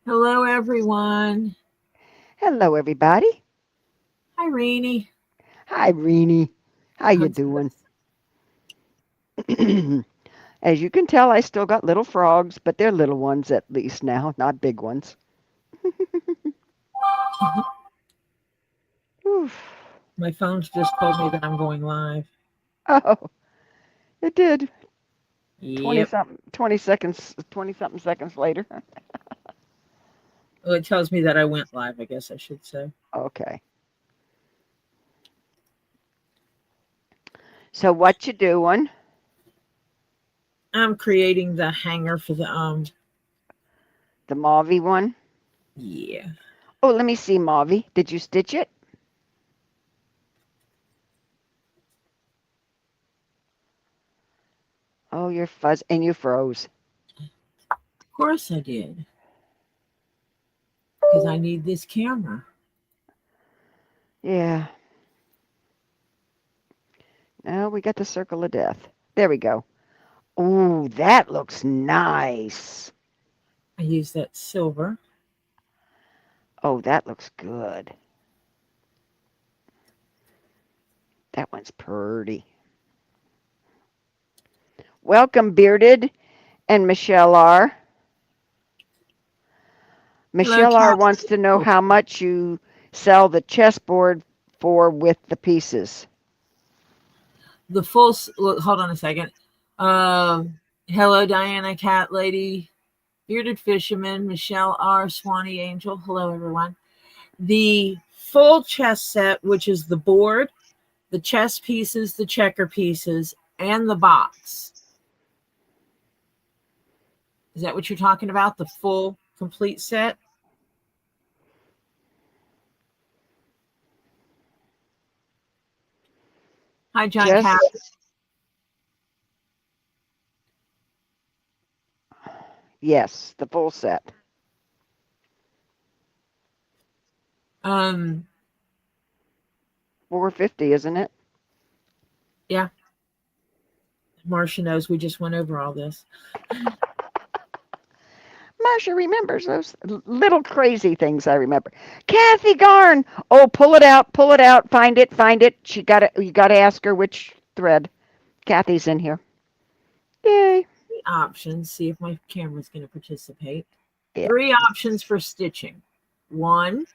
Hello, everyone. Hello, everybody. Hi, Rainey. Hi, Reenie. How you How's doing? this? As you can tell, I still got little frogs, but they're little ones at least now, not big ones. Oof. My phone's just told me that I'm going live. Oh, it did. 20 Yep. something, 20 seconds, 20 something seconds later. Well, it tells me that I went live, I guess I should say. Okay. So what you doing? I'm creating the hanger for the The Mauvey one? yeah. Oh, let me see, Mauvey. Did you stitch it? Oh, you're fuzz and you froze. Of course I did. Because I need this camera. Yeah. Now we got the circle of death. There we go. Ooh, that looks nice. I use that silver. Oh, that looks good. That one's pretty. Welcome, Bearded and Michelle R. Hello, Michelle R Cat. wants to know Oh, how much you sell the chessboard for with the pieces. the full look, hold on a second. Hello, Diana, Cat Lady, Bearded Fisherman, Michelle R, Swanee Angel. Hello, everyone. The full chess set, which is the board, the chess pieces, the checker pieces, and the box. Is that what you're talking about? The full complete set? Hi, John Cap. Just, yes, the full set. Um, 450, isn't it? yeah, Marcia knows we just went over all this. Marcia remembers those little crazy things I remember. Kathy Garn. Oh, pull it out, find it, find it. She got it. You got to ask her which thread. Kathy's in here. Yay. The options, see if my camera's going to participate. Yeah. 3 options for stitching. One,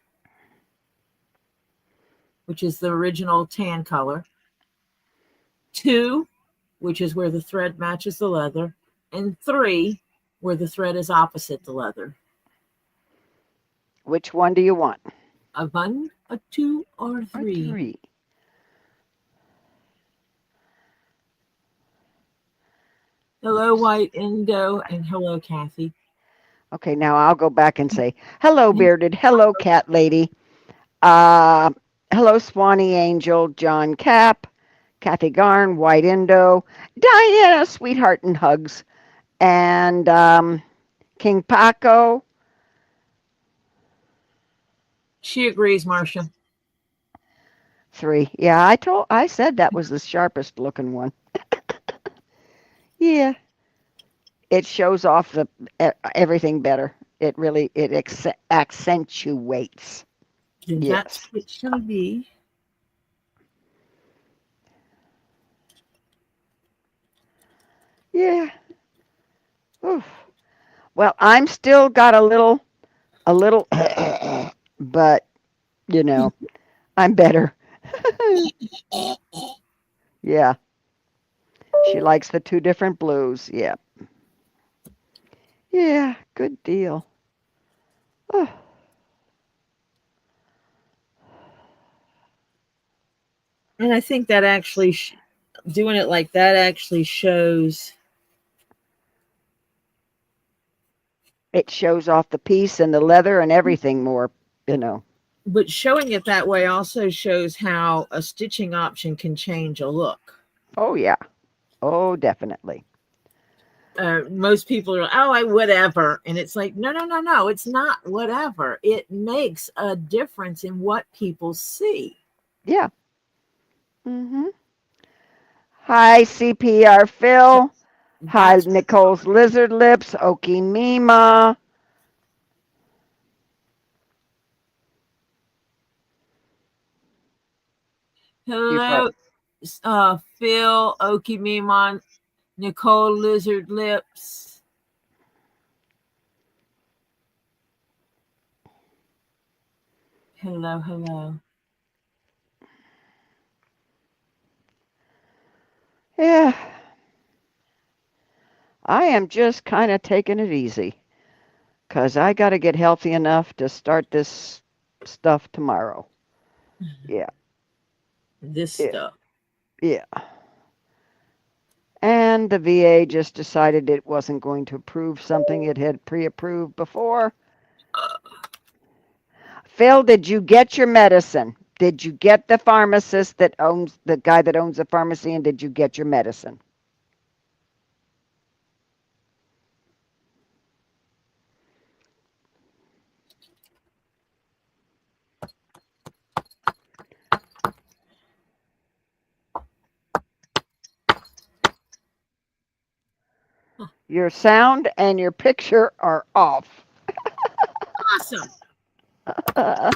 which is the original tan color. Two, which is where the thread matches the leather. And three, where the thread is opposite the leather. Which one do you want? A one, a two, or Or three. three? Hello, White Indo, and hello, Kathy. Okay, now I'll go back and say, hello, Bearded. Hello, Cat Lady. Uh, hello, Swanee Angel, John Cap, Kathy Garn, White Indo, Diana, Sweetheart and Hugs, and King Paco. She agrees, Marcia. Three. Yeah, I said that was the sharpest looking one. Yeah, it shows off the everything better. It really accentuates. Then that's Yes. what it shall be. Yeah. Oof. Well, I'm still got a little, but you know, I'm better. Yeah. She likes the two different blues. Yeah. Yeah. Good deal. Oh, And I think that actually, doing it like that actually shows. it shows off the piece and the leather and everything more, you know. But showing it that way also shows how a stitching option can change a look. Oh, yeah. Oh, definitely. Most people are, oh, I whatever. And it's like, no, no, no, no. It's not whatever. It makes a difference in what people see. Yeah. Hmm. Hi, CPR So Phil. Hi, that's Nicole's Lizard Lips. Okie Mima. You froze. Hello, Phil, Okie Mimon, Nicole Lizard Lips. Hello, hello. Yeah, I am just kind of taking it easy because I got to get healthy enough to start this stuff tomorrow. Yeah, This yeah, stuff. yeah. And the VA just decided it wasn't going to approve something it had pre-approved before. Phil, did you get your medicine? Did you get the pharmacist that owns the guy that owns the pharmacy, and did you get your medicine? Your sound and your picture are off. Awesome. Uh,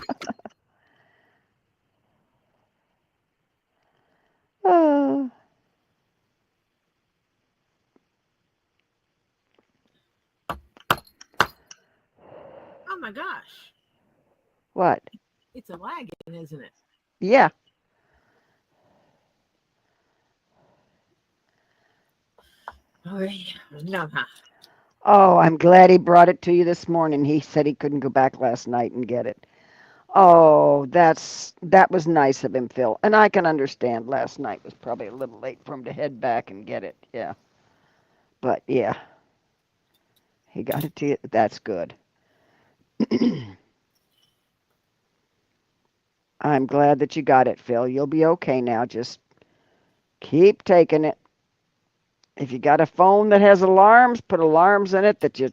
Oh my gosh. what? It's a lagging, isn't it? Yeah. Oh, yeah. No, huh? Oh, I'm glad he brought it to you this morning. He said he couldn't go back last night and get it. Oh, that was nice of him, Phil. And I can understand last night was probably a little late for him to head back and get it. Yeah. But yeah, he got it to you. That's good. I'm glad that you got it, Phil. You'll be okay now. Just keep taking it. If you got a phone that has alarms, put alarms in it that you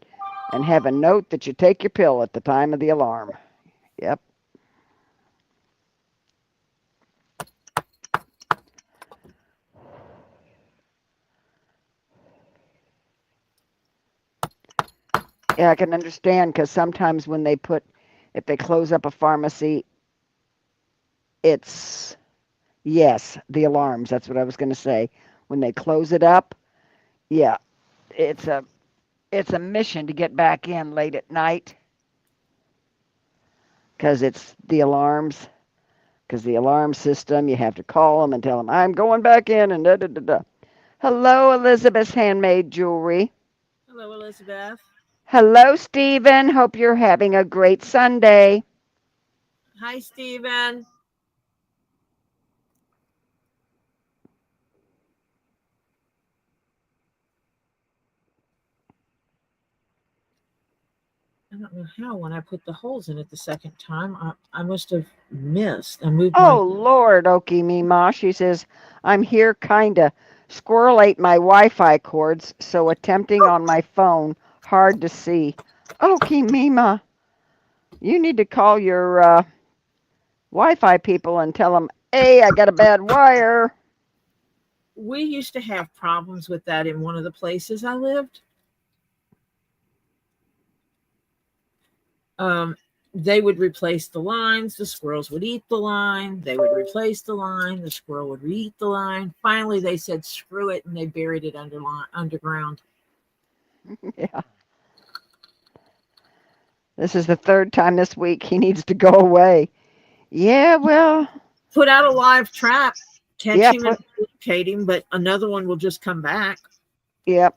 and have a note that you take your pill at the time of the alarm. Yep. Yeah, I can understand because sometimes when if they close up a pharmacy, it's, yes, the alarms. That's what I was going to say. When they close it up, yeah, it's a it's a mission to get back in late at night because it's the alarms. Because the alarm system, you have to call them and tell them I'm going back in and da da da da. Hello, Elizabeth's Handmade Jewelry. Hello, Elizabeth. Hello, Stephen. Hope you're having a great Sunday. Hi, Stephen. I don't know how when I put the holes in it the second time, I must have missed. I moved my. Oh, Lord, Okie Mima. She says, I'm here kinda. Squirrel ate my Wi-Fi cords, so attempting on my phone, hard to see. Okie Mima, you need to call your Wi-Fi people and tell them, hey, I got a bad wire. We used to have problems with that in one of the places I lived. Um, they would replace the lines. The squirrels would eat the line. They would replace the line. The squirrel would eat the line. Finally, they said, screw it, and they buried it underground. Yeah. This is the third time this week he needs to go away. Yeah, well, Put out a live trap, catch yeah, him and locate him, but another one will just come back. yep,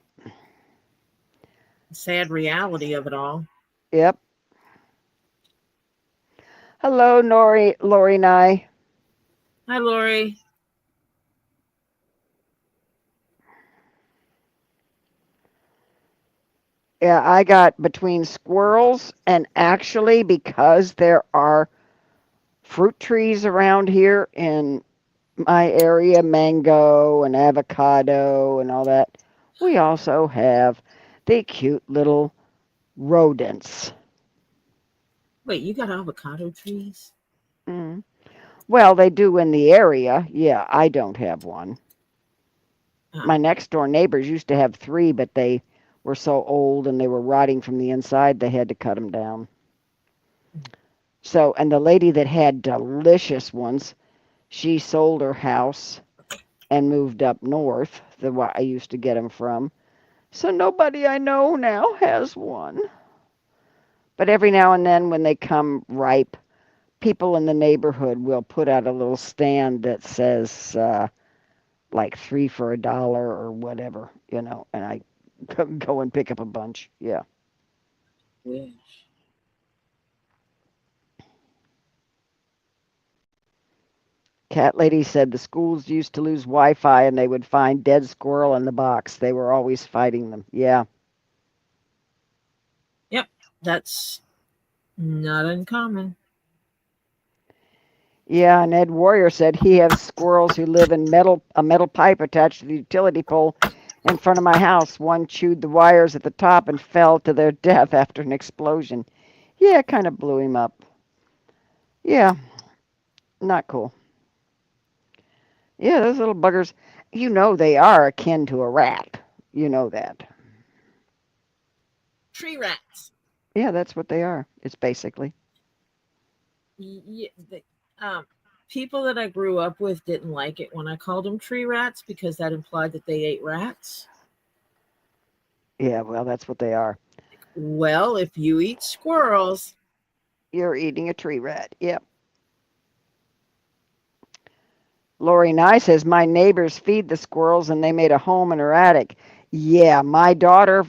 Sad reality of it all. yep. Hello, Lori Nye. Hi, Lori. Yeah, I got between squirrels and actually because there are fruit trees around here in my area, mango and avocado and all that. We also have the cute little rodents. Wait, you got avocado trees? Mm. Well, they do in the area. Yeah, I don't have one. Oh. My next door neighbors used to have three, but they were so old and they were rotting from the inside, they had to cut them down. So, and the lady that had delicious ones, She sold her house and moved up north, the one I used to get them from. So nobody I know now has one. But every now and then, when they come ripe, people in the neighborhood will put out a little stand that says like 3 for $1 or whatever, and I go and pick up a bunch. Yeah. Wish. Cat Lady said the schools used to lose Wi-Fi and they would find dead squirrel in the box. They were always fighting them. Yeah. Yep, that's not uncommon. Yeah, and Ed Warrior said he has squirrels who live in a metal pipe attached to the utility pole in front of my house. One chewed the wires at the top and fell to their death after an explosion. Yeah, it kind of blew him up. Yeah, not cool. Yeah, those little buggers, they are akin to a rat. You know that. Tree rats. Yeah, that's what they are. It's basically. Yeah, people that I grew up with didn't like it when I called them tree rats because that implied that they ate rats. Yeah, well, that's what they are. Well, if you eat squirrels, You're eating a tree rat. Yep. Lori Nye says, my neighbors feed the squirrels and they made a home in her attic. Yeah, my daughter,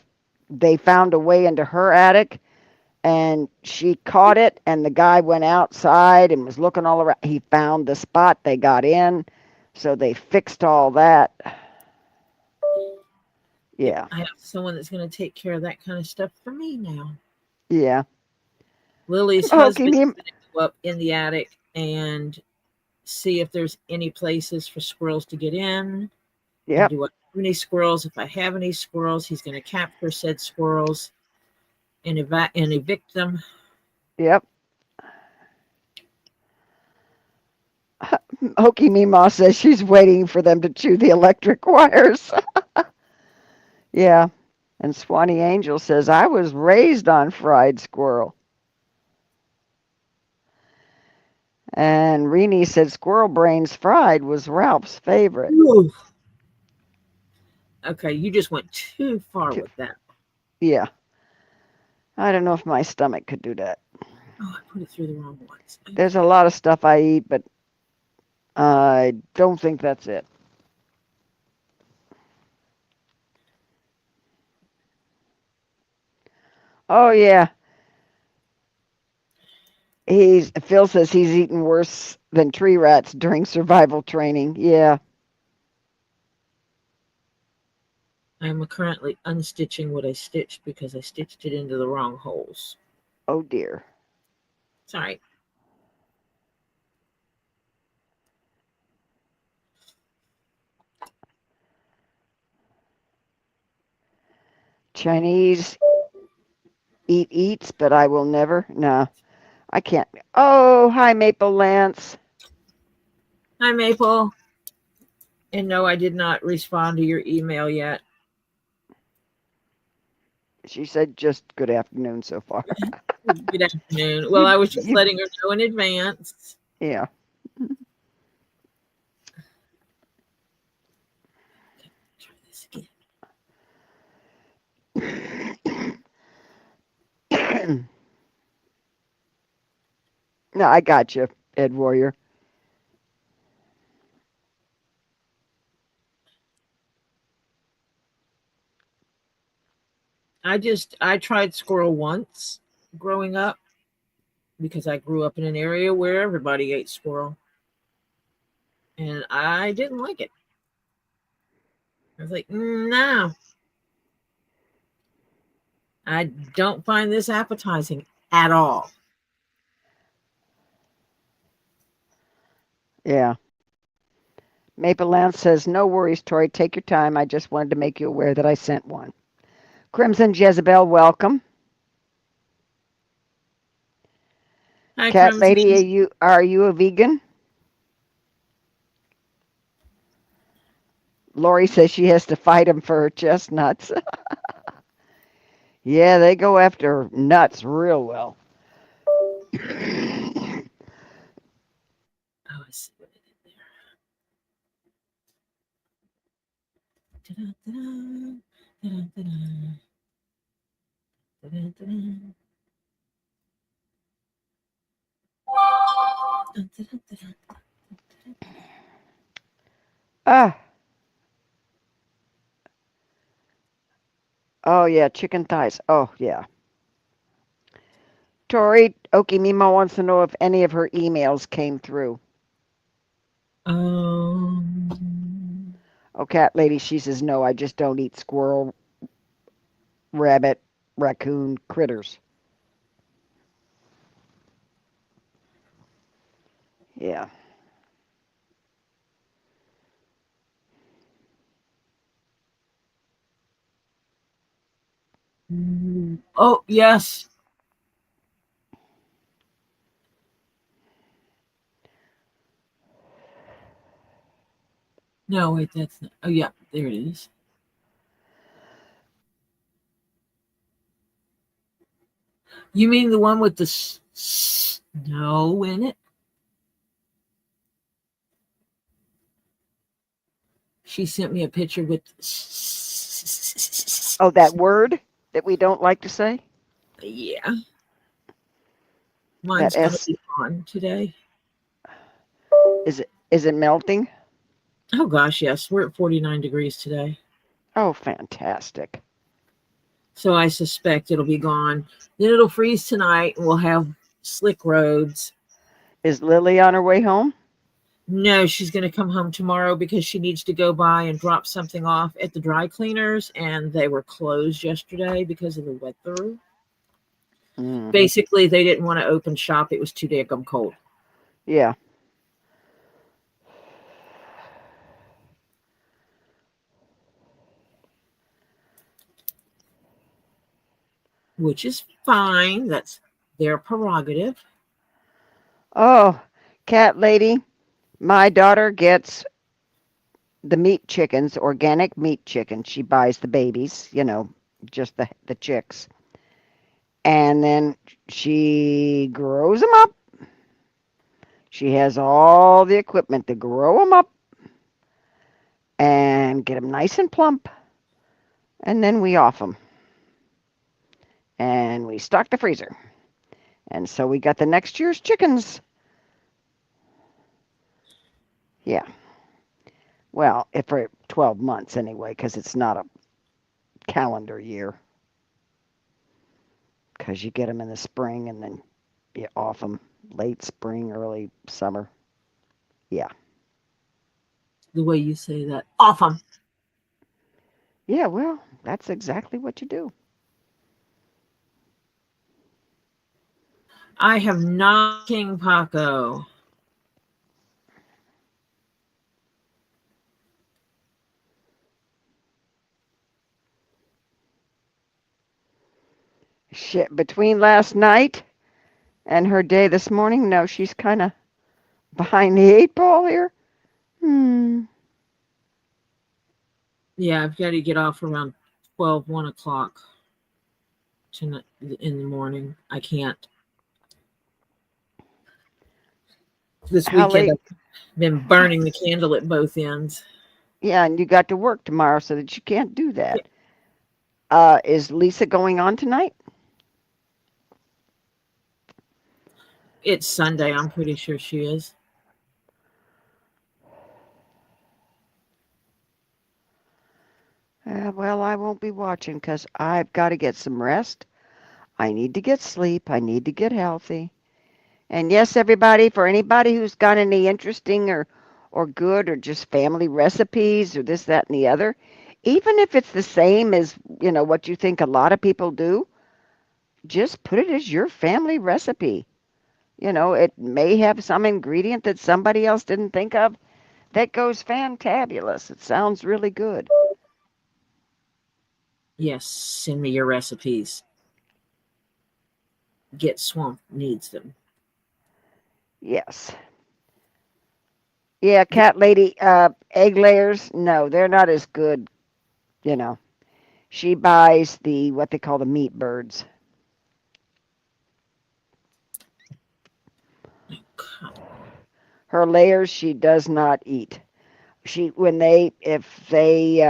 they found a way into her attic and she caught it, and the guy went outside and was looking all around. He found the spot they got in, so they fixed all that. Yeah. I have someone that's going to take care of that kind of stuff for me now. Yeah. Lily's Okay, husband is going to go up in the attic and see if there's any places for squirrels to get in. And yep. do I have any squirrels? If I have any squirrels, he's going to capture said squirrels and evict them. Yep. Hokey Meemaw says she's waiting for them to chew the electric wires. Yeah. And Swanee Angel says, I was raised on fried squirrel. And Renee said squirrel brains fried was Ralph's favorite. Ooh. Okay, you just went too far with that. Yeah. I don't know if my stomach could do that. Oh, I put it through the wrong ones. There's a lot of stuff I eat, but I don't think that's it. Oh yeah. Phil says he's eaten worse than tree rats during survival training. Yeah. I'm currently unstitching what I stitched because I stitched it into the wrong holes. Oh dear. Sorry. Chinese eats, but I will never. No, I can't. Oh, hi, Maple Lance. Hi, Maple. And no, I did not respond to your email yet. She said just good afternoon so far. Good afternoon. Well, I was just letting her know in advance. Yeah. Try this again. No, I got you, Ed Warrior. I tried squirrel once growing up because I grew up in an area where everybody ate squirrel. And I didn't like it. I was like, no, I don't find this appetizing at all. Yeah. Maple Lance says, no worries, Tori. Take your time. I just wanted to make you aware that I sent one. Crimson Jezebel, welcome. Hi, Cat Crimson. Lady, are you a vegan? Lori says she has to fight him for her chestnuts. Yeah, they go after nuts real well. Oh, I see what I did there. Ah, oh yeah, chicken thighs. Oh yeah. Tori Okimima wants to know if any of her emails came through. Um, Oh, cat lady, she says no. I just don't eat squirrel, rabbit, raccoon, critters. Yeah. oh, yes. No, wait, that's not. Oh, yeah, there it is. You mean the one with the snow in it? She sent me a picture with. Oh, that word that we don't like to say. Yeah, That mine's going to S be on today. is it melting? Oh, gosh, yes. We're at 49 degrees today. Oh, fantastic. So I suspect it'll be gone. Then it'll freeze tonight and we'll have slick roads. Is Lily on her way home? No, she's going to come home tomorrow because she needs to go by and drop something off at the dry cleaners, and they were closed yesterday because of the weather. Mm, Basically, they didn't want to open shop. It was too damn cold, yeah. which is fine. That's their prerogative. Oh, cat lady, my daughter gets the meat chickens, organic meat chickens. She buys the babies, just the chicks. And then she grows them up. She has all the equipment to grow them up and get them nice and plump. And then we off them and we stock the freezer. And so we got the next year's chickens. Yeah. Well, if for 12 months anyway, because it's not a calendar year. Because you get them in the spring and then you off them late spring, early summer. Yeah. The way you say that, off them. Yeah, well, that's exactly what you do. I have not King Paco. Shit, between last night and her day this morning, no, she's kind of behind the eight ball here. Hmm. Yeah, I've got to get off around 12, 1 o'clock tonight in the morning. I can't. This How weekend late? I've been burning the candle at both ends. Yeah, and you got to work tomorrow, so that you can't do that. Is Lisa going on tonight? It's Sunday. I'm pretty sure she is. Well, I won't be watching because I've got to get some rest. I need to get sleep. I need to get healthy. And yes, everybody, for anybody who's got any interesting or good or just family recipes or this, that, and the other, even if it's the same as, what you think a lot of people do, just put it as your family recipe. It may have some ingredient that somebody else didn't think of that goes fantabulous. It sounds really good. Yes, send me your recipes. Get Swamp needs them. Yes. Yeah, cat lady, egg layers, no, they're not as good, you know. She buys the what they call the meat birds. Her layers she does not eat. She when they if they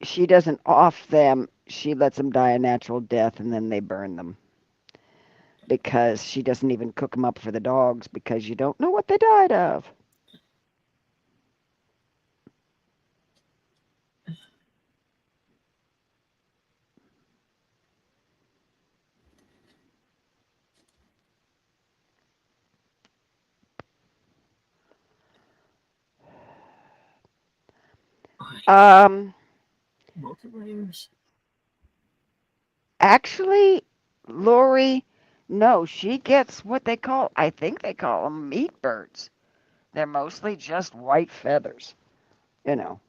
she doesn't off them. She lets them die a natural death and then they burn them because she doesn't even cook them up for the dogs because you don't know what they died of. Um, Multi layers. Actually, Lori, no, she gets what they call, I think they call them meat birds. They're mostly just white feathers, you know,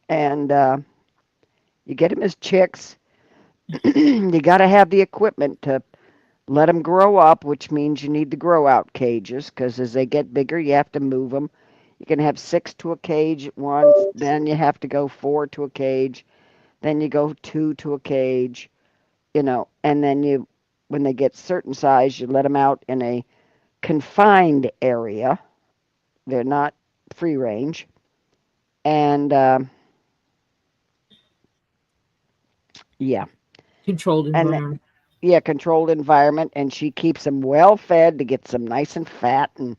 and you get them as chicks. You got to have the equipment to let them grow up, which means you need the grow out cages because as they get bigger, you have to move them. You can have 6 to a cage at once, then you have to go 4 to a cage, then you go 2 to a cage, and then when they get certain size, you let them out in a confined area. They're not free range, and yeah, Controlled and environment. yeah, controlled environment, and she keeps them well fed to get them nice and fat and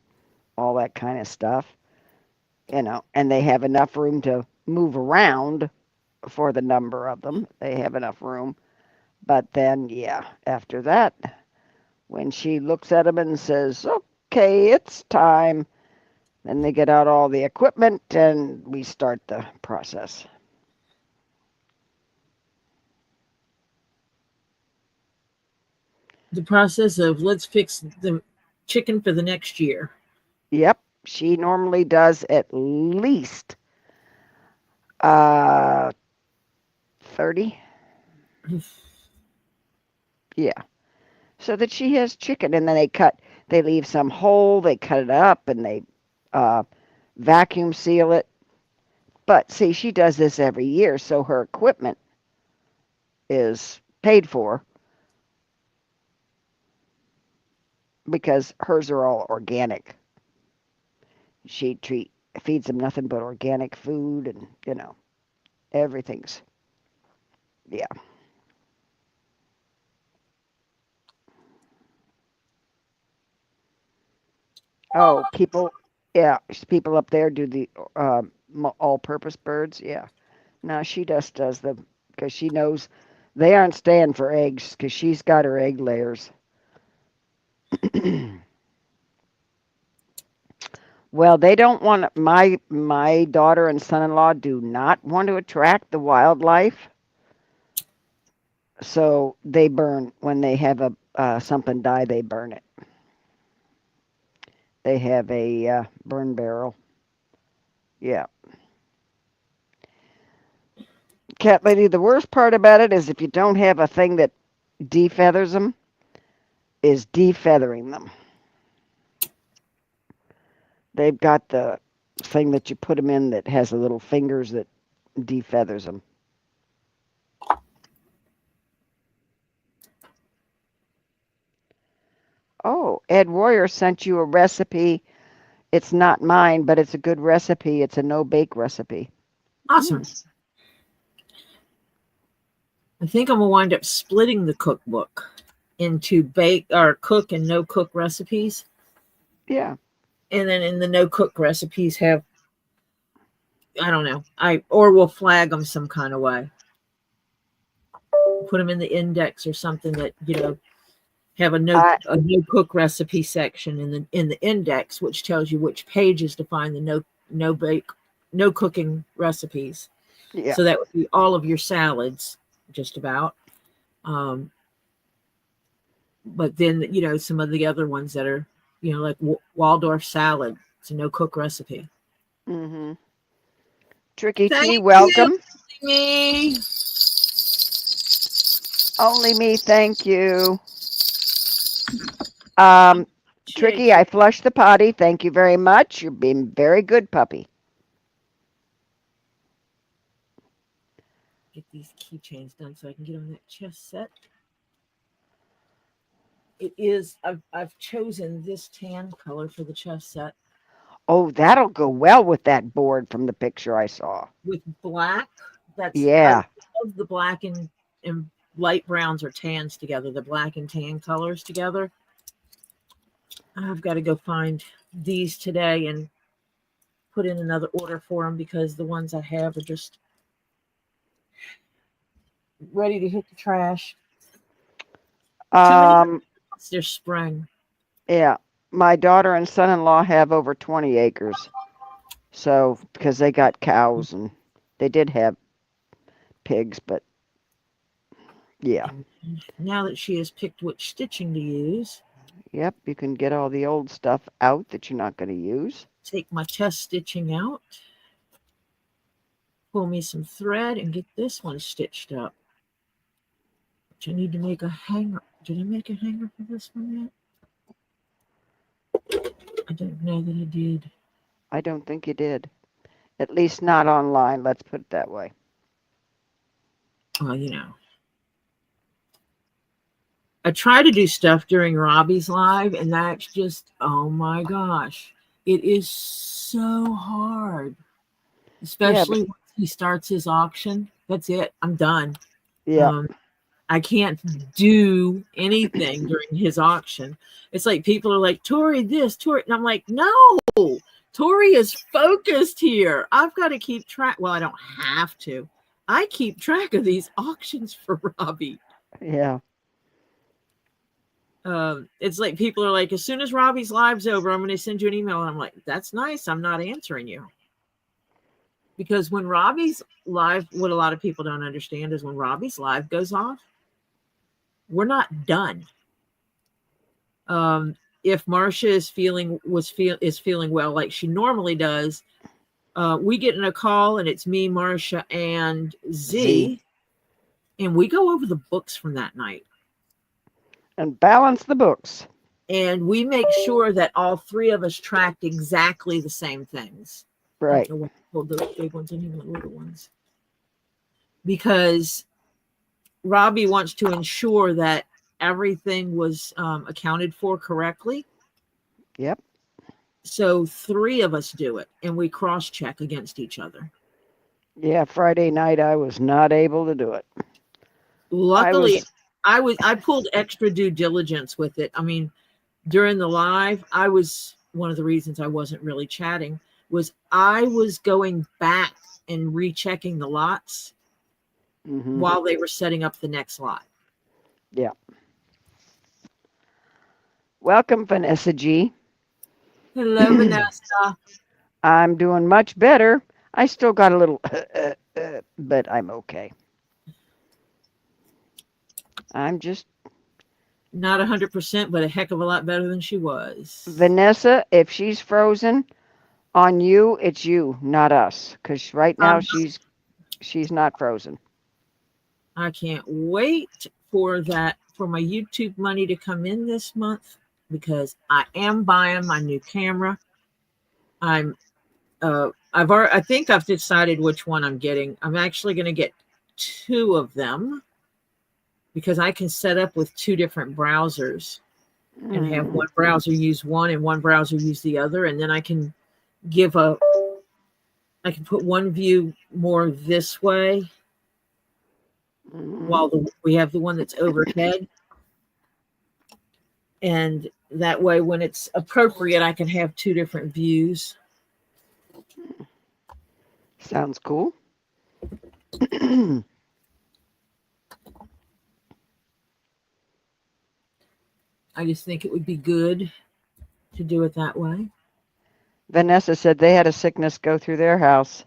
all that kind of stuff, and they have enough room to move around for the number of them. They have enough room, but then yeah, after that, when she looks at them and says, "Okay, it's time," then they get out all the equipment and we start the process. The process of let's fix the chicken for the next year. Yep, she normally does at least 30. Yeah. So that she has chicken and then they leave some whole, they cut it up and they uh, vacuum seal it. But see, she does this every year, so her equipment is paid for because hers are all organic. She feeds them nothing but organic food and, everything's, yeah. Oh, yeah, people up there do the all-purpose birds. Yeah. No, she just does them because she knows they aren't staying for eggs because she's got her egg layers. Well, they don't want my daughter and son-in-law do not want to attract the wildlife, so they burn when they have a something die. They burn it. They have a burn barrel. Yeah, cat lady. The worst part about it is if you don't have a thing that defeathers them, is defeathering them. They've got the thing that you put them in that has the little fingers that defeathers them. Oh, Ed Royer sent you a recipe. It's not mine, but it's a good recipe. It's a no bake recipe. Awesome. Mm, I think I'm gonna wind up splitting the cookbook into bake or cook and no cook recipes. yeah. And then in the no cook recipes have I don't know. Or we'll flag them some kind of way. Put them in the index or something that have I a no cook recipe section in the index, which tells you which pages to find the no bake no cooking recipes. yeah. So that would be all of your salads, just about. Um, but then some of the other ones that are like Waldorf salad. It's a no cook recipe. Mhm. Tricky Thank T, you, welcome. me. Only me, thank you. Um, Tricky, Appreciate you. I flushed the potty. Thank you very much. You're being very good, puppy. Get these keychains done so I can get on that chess set. It is. I've chosen this tan color for the chess set Oh, that'll go well with that board from the picture I saw. with black. I Yeah. love the black and light browns or tans together, the black and tan colors together. I've got to go find these today and put in another order for them because the ones I have are just ready to hit the trash. Too many Um, this spring. yeah. My daughter and son-in-law have over 20 acres. So, because they got cows and they did have pigs, but yeah. And now that she has picked which stitching to use, Yep, you can get all the old stuff out that you're not going to use. take my test stitching out, pull me some thread, and get this one stitched up. Which I need to make a hanger. Did I make a hanger for this one yet? I don't know that I did. I don't think you did. At least not online, let's put it that way. Well, I try to do stuff during Robbie's live, and that's just, oh my gosh. It is so hard, Yeah, but especially once he starts his auction. That's it. I'm done. yeah, Um, I can't do anything during his auction. It's like people are like, Tori, this, Tori. And I'm like, no, Tori is focused here. I've got to keep track. Well, I don't have to. I keep track of these auctions for Robbie. yeah. It's like people are like, as soon as Robbie's live's over, I'm going to send you an email. And I'm like, that's nice. I'm not answering you. Because when Robbie's live, what a lot of people don't understand is when Robbie's live goes off, we're not done. If Marcia is feeling well like she normally does, we get in a call and it's me, Marcia, and Z. Z, and we go over the books from that night. And balance the books. And we make sure that all three of us tracked exactly the same things. Right. I don't know why I pulled those big ones and even the little ones. Because Robbie wants to ensure that everything was accounted for correctly. Yep. So three of us do it, and we cross-check against each other. Yeah, Friday night I was not able to do it. Luckily, I pulled extra due diligence with it. I mean, during the live, I was one of the reasons I wasn't really chatting was I was going back and rechecking the lots while they were setting up the next lot. Yeah. Welcome, Vanessa G. Hello, Vanessa. I'm doing much better. I still got a little, but I'm okay. I'm just Not 100%, but a heck of a lot better than she was. Vanessa. If she's frozen on you, it's you, not us. Because right now she's not frozen. I can't wait for my YouTube money to come in this month because I am buying my new camera. I think I've decided which one I'm getting. I'm actually going to get two of them because I can set up with two different browsers and have one browser use one and one browser use the other, and then I can put one view more this way while we have the one that's overhead. And that way, when it's appropriate, I can have two different views. Sounds cool. I just think it would be good to do it that way. Vanessa said they had a sickness go through their house.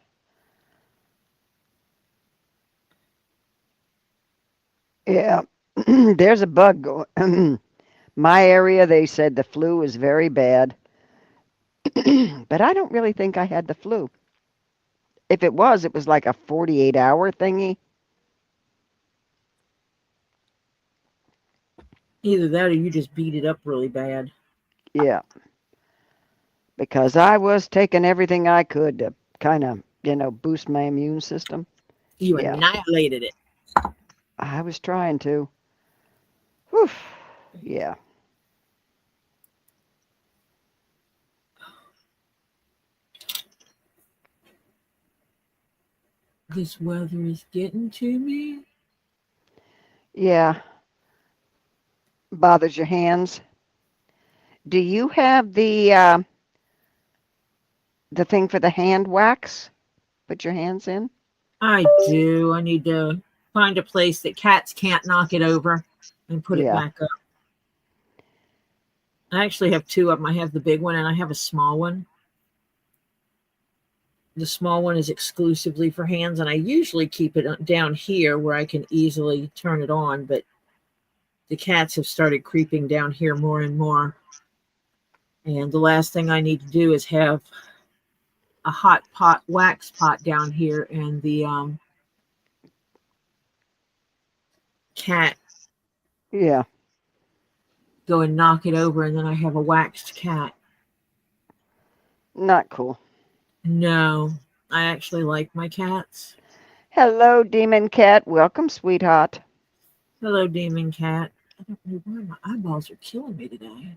Yeah, there's a bug going. My area, they said the flu is very bad. But I don't really think I had the flu. If it was like a 48-hour thingy. Either that or you just beat it up really bad. Yeah. Because I was taking everything I could to kind of, boost my immune system. You Yeah. annihilated it. I was trying to. Whew. Yeah. This weather is getting to me. Yeah, bothers your hands. Do you have the thing for the hand wax? Put your hands in? I do. I need to find a place that cats can't knock it over and put it Yeah. back up. I actually have two of them. I have the big one and I have a small one. The small one is exclusively for hands, and I usually keep it down here where I can easily turn it on, but the cats have started creeping down here more and more. And the last thing I need to do is have a hot pot, wax pot down here, and the cat Yeah. go and knock it over, and then I have a waxed cat. Not cool. No, I actually like my cats. Hello, Demon Cat. Welcome, sweetheart. Hello, Demon Cat. I don't know why my eyeballs are killing me today.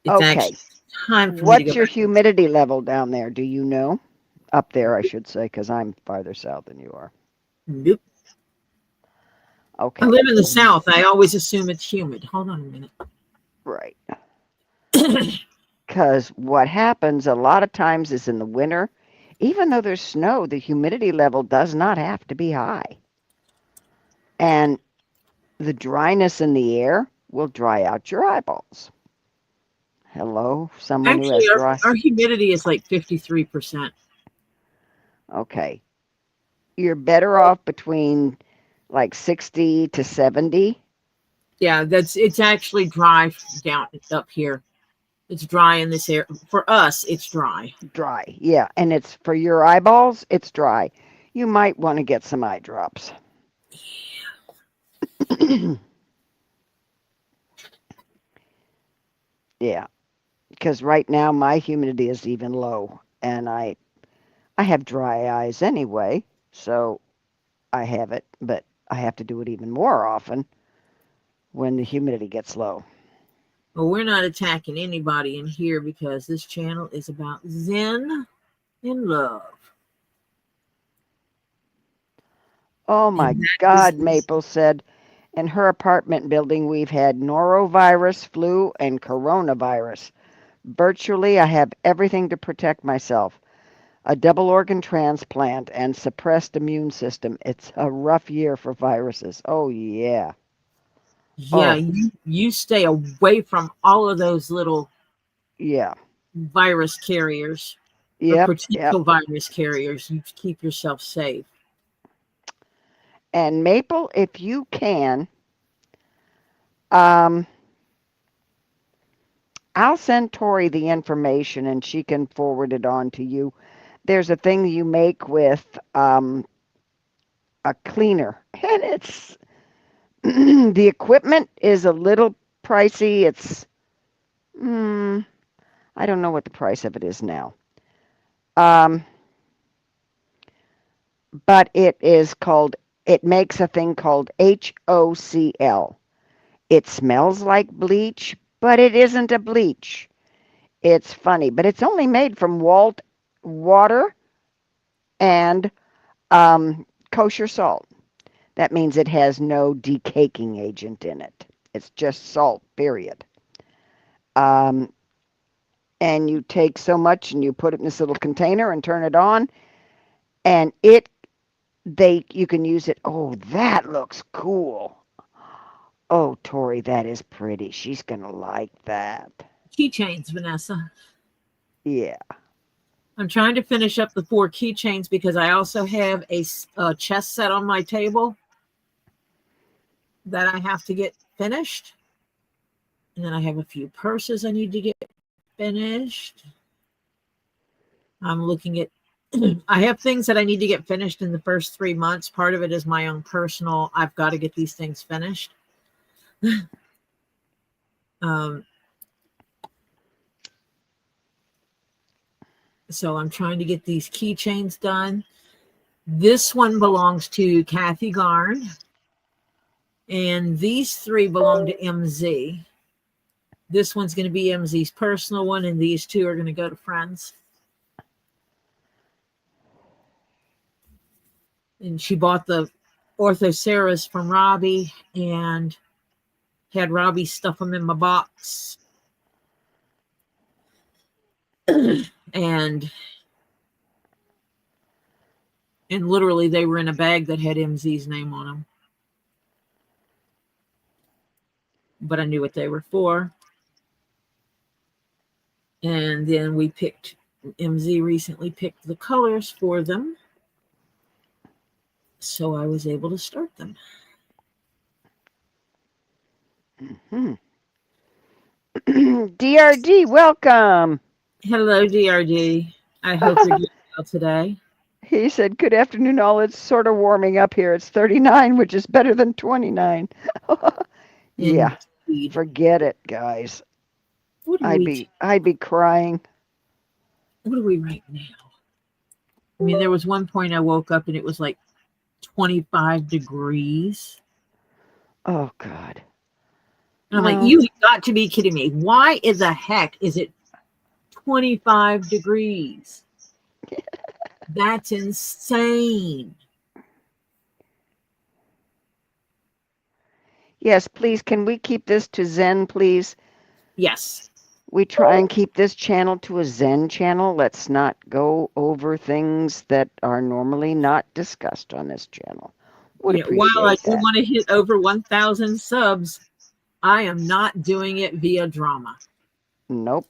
It's Okay. actually time for me to go What's your back. humidity level down there? Do you know? Up there, I should say, because I'm farther south than you are. Nope. I Okay. live in the South. I always assume it's humid. Hold on a minute. Right. Because what happens a lot of times is in the winter, even though there's snow, the humidity level does not have to be high. And the dryness in the air will dry out your eyeballs. Hello, someone who Actually, has dry. our humidity is like 53%. Okay. You're better off between like 60 to 70. Yeah, it's actually dry down up here. It's dry in this area. For us, it's dry. Dry. Yeah. And it's for your eyeballs, it's dry. You might want to get some eye drops. Yeah. Because right now my humidity is even low. And I have dry eyes anyway. So I have it. But I have to do it even more often when the humidity gets low. Well, we're not attacking anybody in here because this channel is about Zen and love. Oh And my that is God, Maple said. In her apartment building, we've had norovirus, flu, and coronavirus. Virtually, I have everything to protect myself. A double organ transplant and suppressed immune system. It's a rough year for viruses. Oh, yeah. yeah, Oh, you stay away from all of those little yeah. virus carriers or Yep, yep. potential virus carriers. You keep yourself safe. And Maple, if you can, um, I'll send Tori the information and she can forward it on to you. There's a thing you make with a cleaner, and it's the equipment is a little pricey. It's I don't know what the price of it is now. Um, but it makes a thing called HOCl. It smells like bleach, but it isn't a bleach. It's funny, but it's only made from water and kosher salt. That means it has no decaking agent in it. It's just salt, period. Um, and you take so much and you put it in this little container and turn it on, and you can use it. Oh, that looks cool. Oh, Tori, that is pretty. She's gonna like that. Keychains, Vanessa. Yeah. I'm trying to finish up the 4 keychains because I also have a chess set on my table that I have to get finished. And then I have a few purses I need to get finished. I'm looking at, I have things that I need to get finished in the first 3 months. Part of it is my own personal, I've got to get these things finished. So I'm trying to get these keychains done. This one belongs to Kathy Garn. And these 3 belong to MZ. This one's going to be MZ's personal one, and these 2 are going to go to friends. And she bought the orthoceras from Robbie and had Robbie stuff them in my box. and literally they were in a bag that had MZ's name on them. But I knew what they were for. And then we picked, MZ recently picked the colors for them. So I was able to start them. Mm-hmm. DRD, welcome. Hello, DRD. I hope you're doing well today. He said, good afternoon, all. It's sort of warming up here. It's 39, which is better than 29. Yeah, Indeed. forget it, guys. What are I'd be crying. What are we right now? I mean, there was one point I woke up and it was like 25 degrees. Oh, God. And I'm like, you've got to be kidding me. Why in the heck is it 25 degrees? That's insane. Yes, please, can we keep this to Zen, please? Yes. We try and keep this channel to a Zen channel. Let's not go over things that are normally not discussed on this channel. Would appreciate while I that. do want to hit over 1,000 subs, I am not doing it via drama. Nope.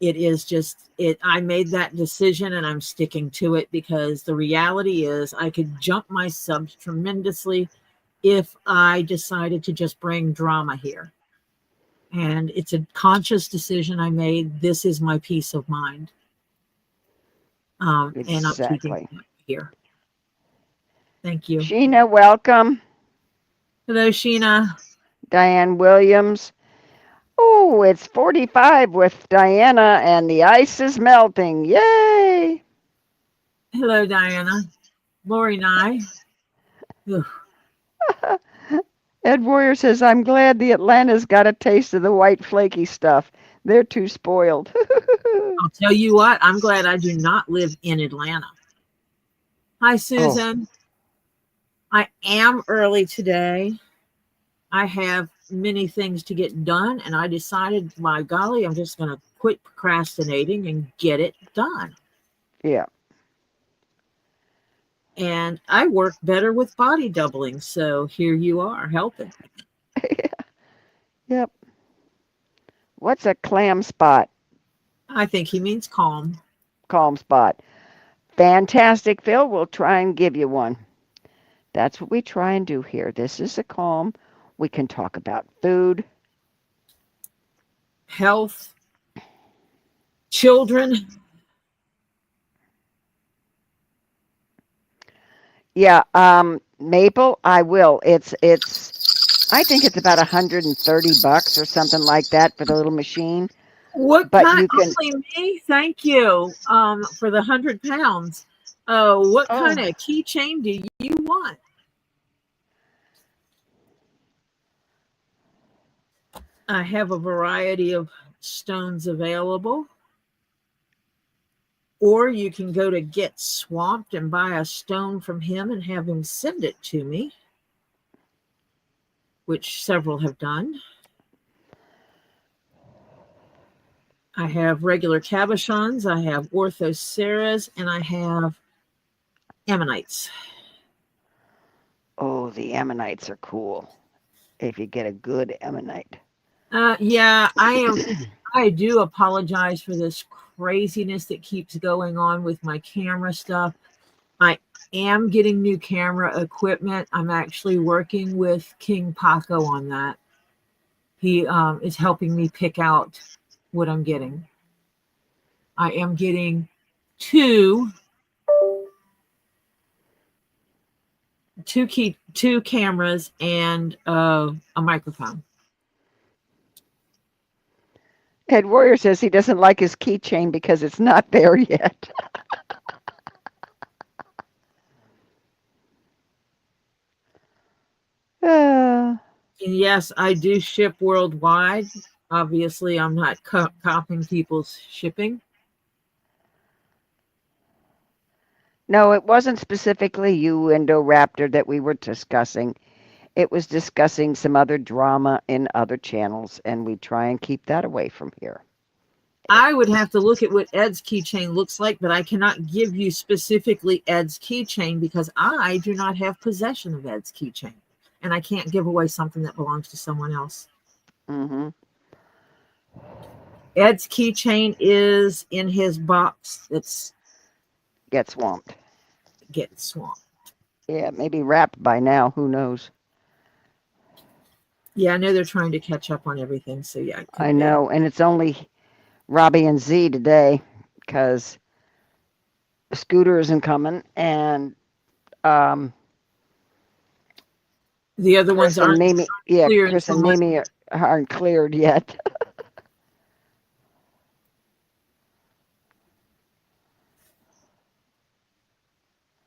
It is just it. I made that decision and I'm sticking to it because the reality is I could jump my subs tremendously if I decided to just bring drama here. And it's a conscious decision I made. This is my peace of mind. Exactly. And I'm keeping it here. Thank you. Sheena, welcome. Hello, Sheena. Diane Williams. Oh, it's 45 with Diana and the ice is melting. Yay! Hello, Diana. Lori Nye. Ed Warrior says, I'm glad the Atlanta's got a taste of the white flaky stuff. They're too spoiled. I'll tell you what, I'm glad I do not live in Atlanta. Hi, Susan. I am early today. I have many things to get done, and I decided, my golly, I'm just going to quit procrastinating and get it done. Yeah. And I work better with body doubling, so here you are helping. Yep. What's a clam spot? I think he means calm. Calm spot. Fantastic, Phil. We'll try and give you one. That's what we try and do here. This is a calm. We can talk about food, health, children. Yeah, Maple, I will. I think it's about $130 or something like that for the little machine. What kind? You can, only me? Thank you for the 100 pounds. What kind of keychain do you want? I have a variety of stones available. Or you can go to Get Swamped and buy a stone from him and have him send it to me, which several have done. I have regular cabochons, I have orthoceras, and I have ammonites. Oh, the ammonites are cool. If you get a good ammonite. Yeah, I do apologize for this craziness that keeps going on with my camera stuff. I am getting new camera equipment. I'm actually working with King Paco on that. He is helping me pick out what I'm getting. I am getting two cameras and a microphone. Ed Warrior says he doesn't like his keychain because it's not there yet. And yes, I do ship worldwide. Obviously, I'm not copying people's shipping. No, it wasn't specifically you, Indoraptor, that we were discussing. It was discussing some other drama in other channels, and we try and keep that away from here. I would have to look at what Ed's keychain looks like, but I cannot give you specifically Ed's keychain because I do not have possession of Ed's keychain. And I can't give away something that belongs to someone else. Mm-hmm. Ed's keychain is in his box that's Get swamped. getting swamped. Yeah, maybe wrapped by now. Who knows? Yeah, I know they're trying to catch up on everything. So yeah, it I could be. know, and it's only Robbie and Z today because Scooter isn't coming, and um, The other ones Chris and aren't Mimi. Yeah, clear Chris until and Mimi aren't cleared yet.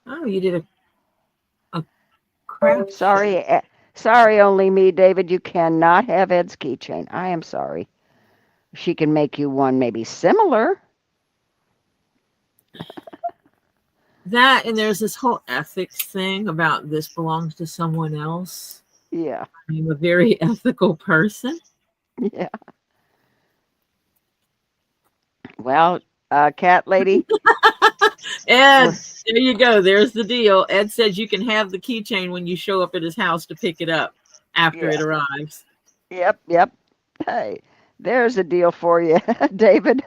Oh, you did a craft show. Sorry, sorry, only me, David. You cannot have Ed's keychain. I am sorry. She can make you one maybe similar. That and there's this whole ethics thing about this belongs to someone else. Yeah, I'm a very ethical person. yeah. Well, cat lady. Ed, there you go. There's the deal. Ed says you can have the keychain when you show up at his house to pick it up after it Yeah. arrives. Yep, yep. Hey, there's a deal for you, David.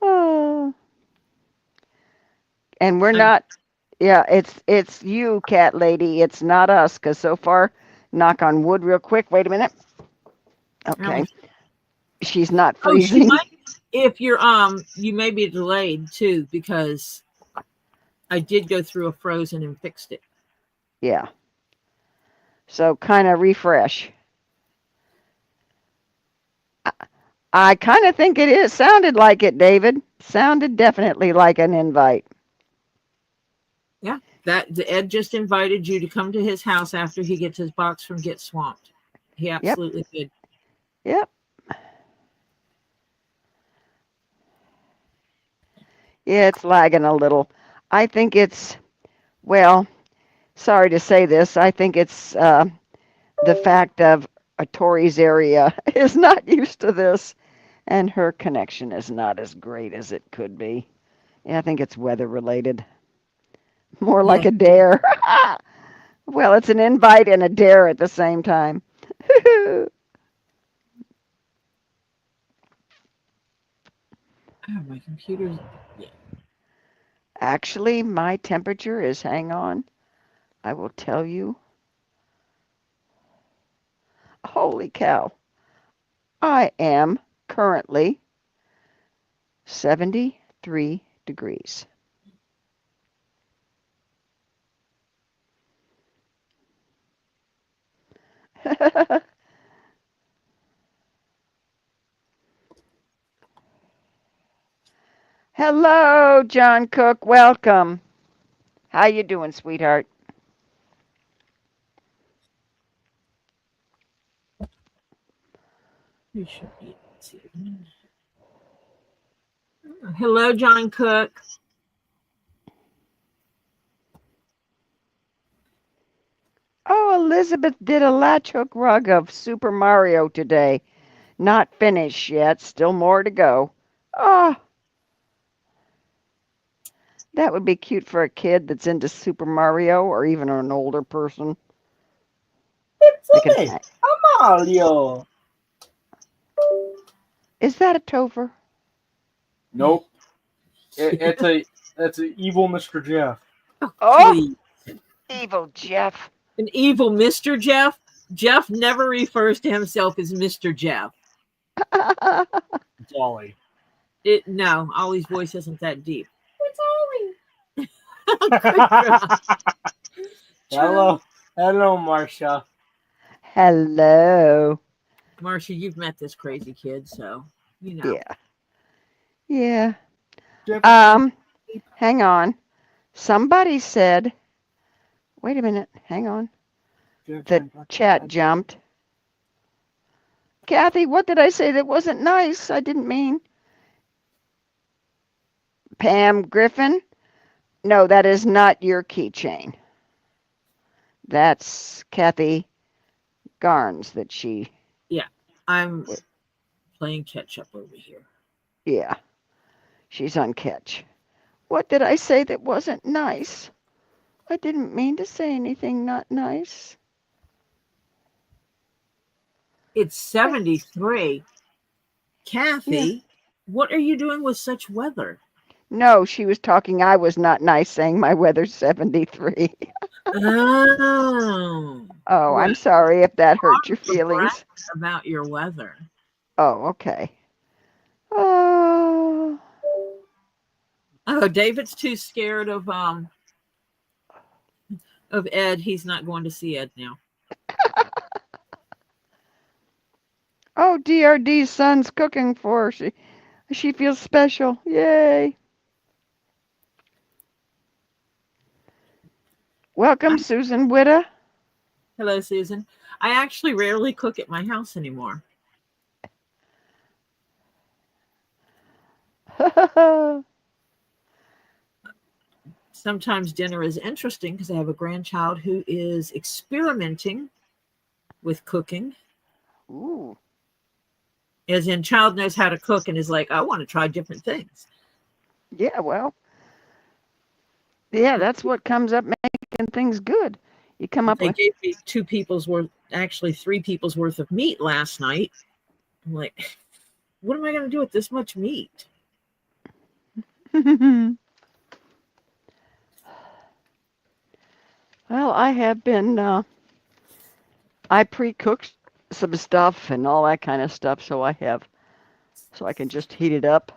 Oh. And we're I'm, not. Yeah, it's you, cat lady. It's not us, because so far, knock on wood, real quick. Wait a minute. Okay, really. she's not Oh, she freezing. might. If you're you may be delayed too because I did go through a frozen and fixed it. Yeah. So kind of refresh. I kind of think it is. Sounded like it, David. Sounded definitely like an invite. Yeah, that Ed just invited you to come to his house after he gets his box from Get Swamped. He Yep, absolutely did. yep. Yeah, it's lagging a little. I think it's, well, sorry to say this. I think it's the fact of Tori's area is not used to this, and her connection is not as great as it could be. Yeah, I think it's weather related. More Yeah. like a dare. Well, it's an invite and a dare at the same time. Oh, my computer's. Yeah. Actually, my temperature is, hang on, I will tell you. Holy cow. I am currently 73 degrees. Hello, John Cook. Welcome. How you doing, sweetheart? You should be. Hello, John Cook. Oh, Elizabeth did a latch hook rug of Super Mario today. Not finished yet. Still more to go. Oh, that would be cute for a kid that's into Super Mario or even an older person. They can Hey, hang. Mario. Is that a Topher? Nope. That's a evil Mr. Jeff. Oh, Oh, please. evil Jeff. An evil Mr. Jeff. Jeff never refers to himself as Mr. Jeff. It's Ollie. No, Ollie's voice isn't that deep. It's Ollie. Hello, Marcia. Hello. Marcia, you've met this crazy kid, so you know. Yeah. Yeah. Jeff, Hang on. Somebody said, wait a minute, hang on. The chat jumped. Kathy, what did I say that wasn't nice? I didn't mean. Pam Griffin. No, that is not your keychain. That's Kathy Garnes that she. Yeah, I'm playing catch up over here. Yeah, she's on catch. What did I say that wasn't nice? I didn't mean to say anything not nice. It's 73. Yeah. Kathy, what are you doing with such weather? No, she was talking. I was not nice saying my weather's 73. Oh, Oh, well, I'm sorry if that hurt your to brag feelings. about your weather. Oh, okay. Oh, Oh, David's too scared of Ed. He's not going to see Ed now. oh, DRD's son's cooking for her. She feels special. Yay. Welcome, Susan Witta. Hello, Susan. I actually rarely cook at my house anymore. Sometimes dinner is interesting because I have a grandchild who is experimenting with cooking. Ooh. As in, child knows how to cook and is like, I want to try different things. Yeah, well, yeah, that's what comes up making things good. You come up They with. gave me actually 3 people's worth of meat last night. I'm like, what am I going to do with this much meat? Well, I have been. I pre-cooked some stuff and all that kind of stuff, so I can just heat it up.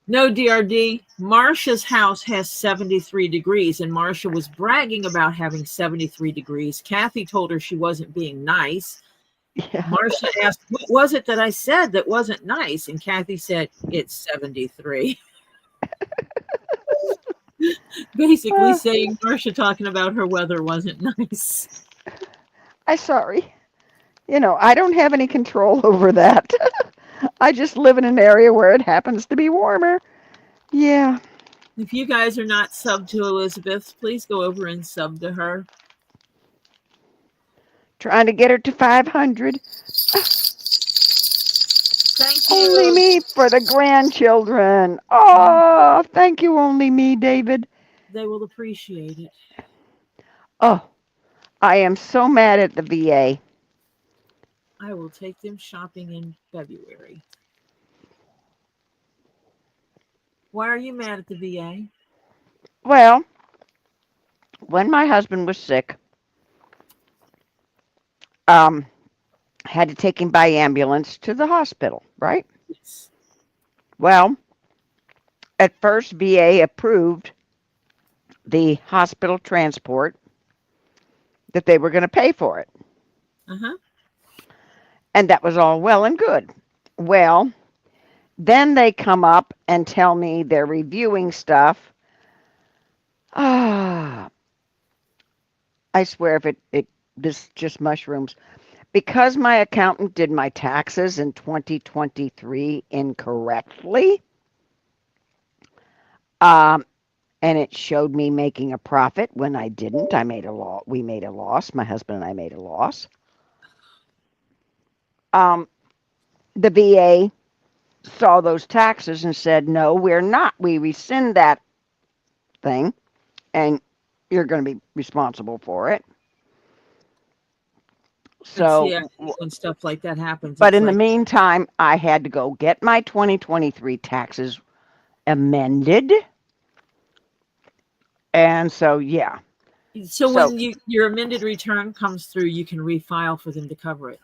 No, DRD. Marcia's house has 73 degrees, and Marcia was bragging about having 73 degrees. Kathy told her she wasn't being nice. Yeah. Marcia asked, what was it that I said that wasn't nice? And Kathy said, it's 73. Basically saying Marcia talking about her weather wasn't nice. I'm sorry. I don't have any control over that. I just live in an area where it happens to be warmer. Yeah. If you guys are not subbed to Elizabeth, please go over and sub to her. Trying to get her to 500. Thank you. Only me for the grandchildren. Oh, thank you, only me, David. They will appreciate it. Oh, I am so mad at the VA. I will take them shopping in February. Why are you mad at the VA? Well, when my husband was sick, had to take him by ambulance to the hospital, right? Yes. Well, at first VA approved the hospital transport that they were going to pay for it. Uh-huh. And that was all well and good. Well, then they come up and tell me they're reviewing stuff. Ah, I swear if this just mushrooms. Because my accountant did my taxes in 2023 incorrectly, and it showed me making a profit when I didn't. We made a loss. My husband and I made a loss. The VA saw those taxes and said, no, we're not. We rescind that thing, and you're going to be responsible for it. And see, So, when stuff like that happens, but it's in the like, meantime, I had to go get my 2023 taxes amended. And so, yeah. so when your amended return comes through, you can refile for them to cover it.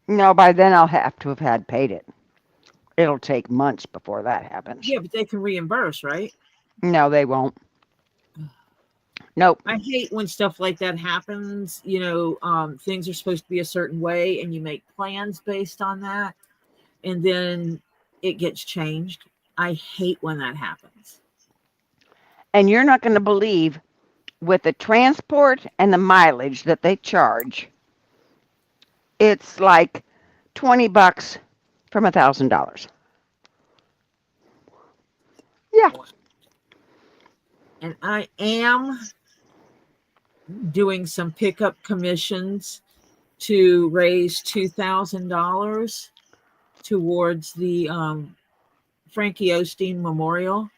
No, by then I'll have to have had paid it. It'll take months before that happens. Yeah, but they can reimburse, right? No, they won't. Nope. I hate when stuff like that happens. Things are supposed to be a certain way, and you make plans based on that, and then it gets changed. I hate when that happens. And you're not going to believe with the transport and the mileage that they charge, it's like $20 from $1,000. Yeah. And I am doing some pickup commissions to raise $2,000 towards the Frankie Osteen Memorial.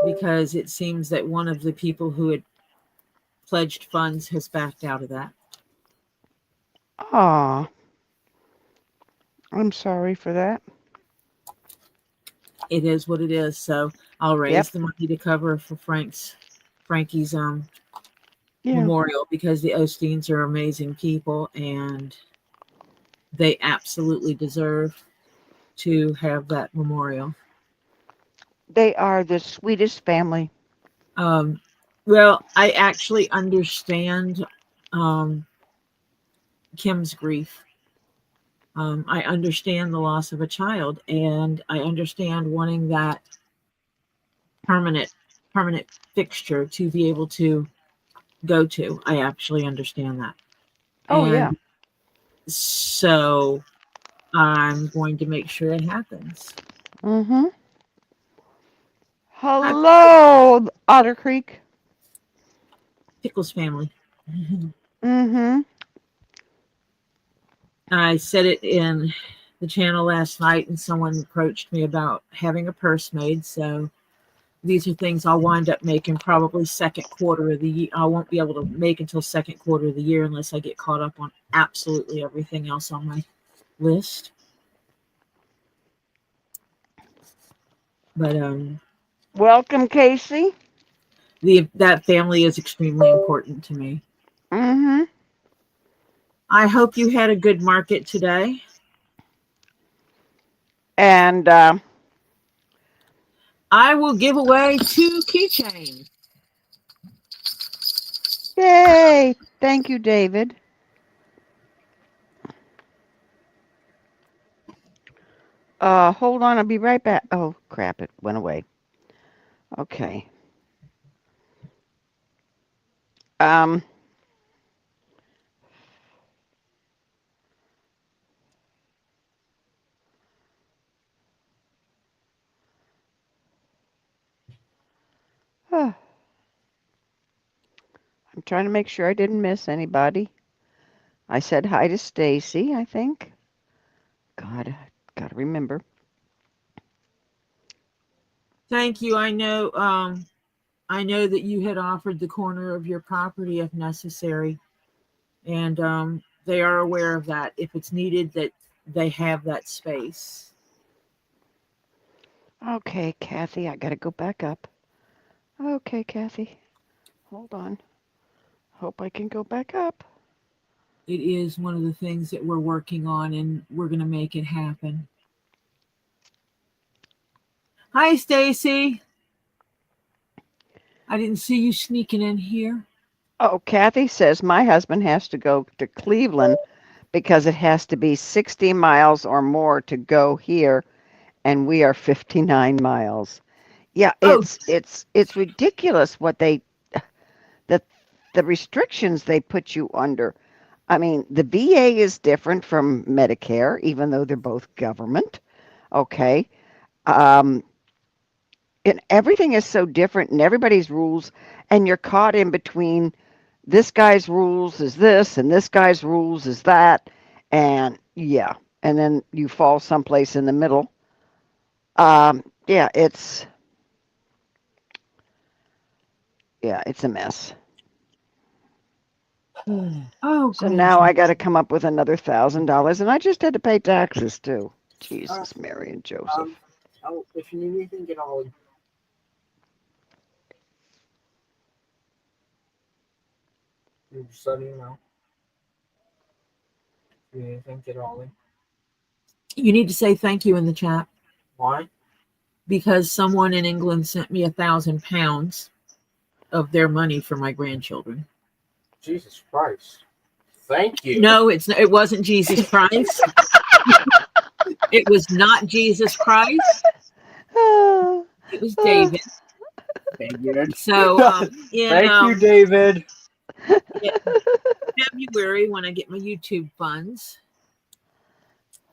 Because it seems that one of the people who had pledged funds has backed out of that. Aw. I'm sorry for that. It is what it is. So I'll raise the money to cover for Frankie's memorial, because the Osteens are amazing people and they absolutely deserve to have that memorial. They are the sweetest family. Well, I actually understand Kim's grief. I understand the loss of a child, and I understand wanting that permanent fixture to be able to go to. I actually understand that. Oh, And yeah. so I'm going to make sure it happens. Mm-hmm. Hello, Otter Creek. Pickles family. Mm-hmm. I said it in the channel last night, and someone approached me about having a purse made. So these are things I'll wind up making probably second quarter of the year. I won't be able to make until second quarter of the year unless I get caught up on absolutely everything else on my list. But welcome, Casey. That family is extremely important to me. Mm-hmm. I hope you had a good market today. And I will give away 2 keychains. yay! Thank you, David. Hold on, I'll be right back. Oh, crap, it went away. Okay. Um, I'm trying to make sure I didn't miss anybody. I said hi to Stacy, I think. God, gotta remember. Thank you. I know that you had offered the corner of your property if necessary. And they are aware of that. If it's needed, that they have that space. Okay, Kathy, I gotta go back up. Okay, Kathy, hold on. Hope I can go back up. It is one of the things that we're working on, and we're going to make it happen. Hi, Stacy. I didn't see you sneaking in here. Oh, Kathy says my husband has to go to Cleveland because it has to be 60 miles or more to go here, and we are 59 miles. Yeah, it's ridiculous what the the restrictions they put you under. I mean, the VA is different from Medicare, even though they're both government. Okay. Um, and everything is so different, and everybody's rules, and you're caught in between this guy's rules is this, and this guy's rules is that. And yeah, and then you fall someplace in the middle. Yeah, it's a mess. Oh, So now I got to come up with another $1,000, and I just had to pay taxes too. Jesus, Mary and Joseph. If you need anything, get Ollie. You just let me know. If you need anything, get Ollie. You need to say thank you in the chat. Why? Because someone in England sent me £1,000 of their money for my grandchildren. Jesus Christ. Thank you. No, it wasn't Jesus Christ. It was not Jesus Christ. It was David. David. So, Thank you, David. Yeah, February, when I get my YouTube funds,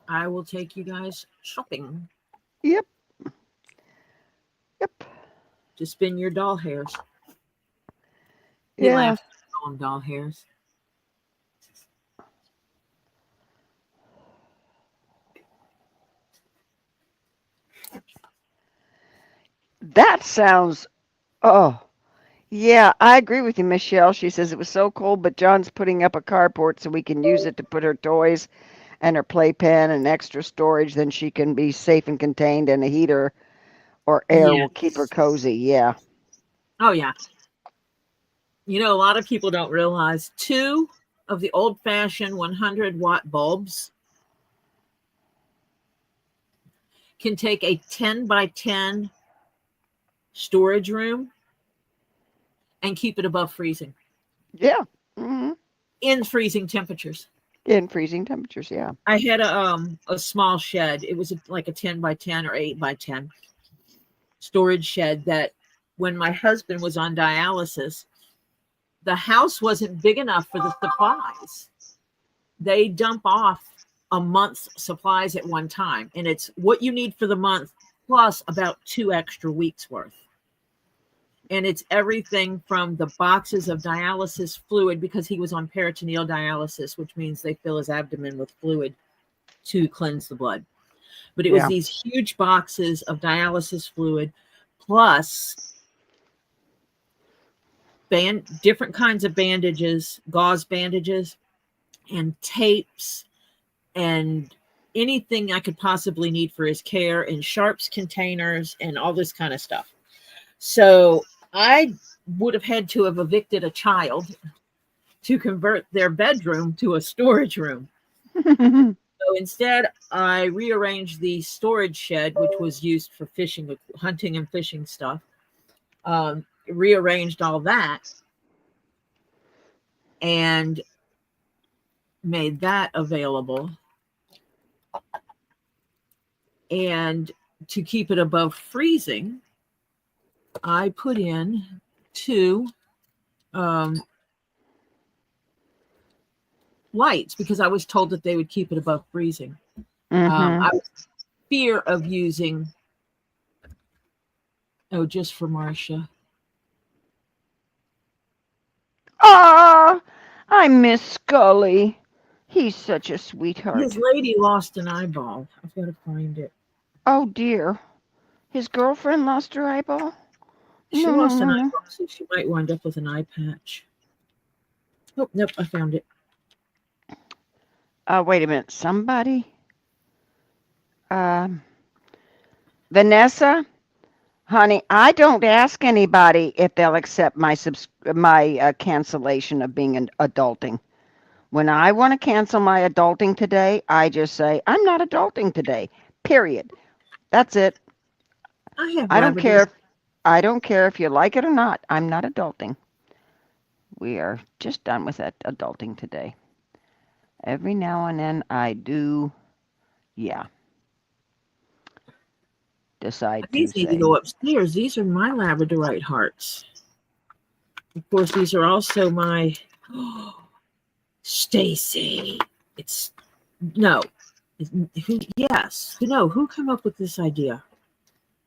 I will take you guys shopping Yep. Yep. to spin your doll hairs. He Yeah. laughs at all doll hairs. That sounds. Oh, yeah. I agree with you, Michelle. She says it was so cold, but John's putting up a carport so we can use it to put her toys and her playpen and extra storage. Then she can be safe and contained, and a heater or air will keep her Yes. cozy. Yeah. Oh, yeah. You know, a lot of people don't realize 2 of the old-fashioned 100-watt bulbs can take a 10 by 10 storage room and keep it above freezing. Yeah. Mm-hmm. In freezing temperatures. In freezing temperatures. Yeah. I had a small shed. It was like a 10 by 10 or 8 by 10 storage shed that when my husband was on dialysis, the house wasn't big enough for the supplies. They dump off a month's supplies at one time, and it's what you need for the month plus about 2 extra weeks worth. And it's everything from the boxes of dialysis fluid, because he was on peritoneal dialysis, which means they fill his abdomen with fluid to cleanse the blood. But it was these huge boxes of dialysis fluid plus different kinds of bandages, gauze bandages, and tapes, and anything I could possibly need for his care, and sharps containers and all this kind of stuff. So I would have had to have evicted a child to convert their bedroom to a storage room. So instead, I rearranged the storage shed, which was used for fishing, hunting and fishing stuff. Rearranged all that and made that available. And to keep it above freezing, I put in 2 lights, because I was told that they would keep it above freezing. I was fear of using, just for Marcia. Ah, I miss Scully. He's such a sweetheart. His lady lost an eyeball. I've got to find it. Oh dear. His girlfriend lost her eyeball? She lost an eyeball, so she might wind up with an eye patch. Oh, nope, I found it. Wait a minute. Somebody? Vanessa? Honey, I don't ask anybody if they'll accept my cancellation of being adulting. When I want to cancel my adulting today, I just say, I'm not adulting today. Period. That's it. I don't care. I don't care if you like it or not. I'm not adulting. We are just done with that adulting today. Every now and then I do, decide These to need say. to go upstairs. These are my Labradorite hearts. Of course, these are also my Stacy. It's no. Yes. No, who came up with this idea?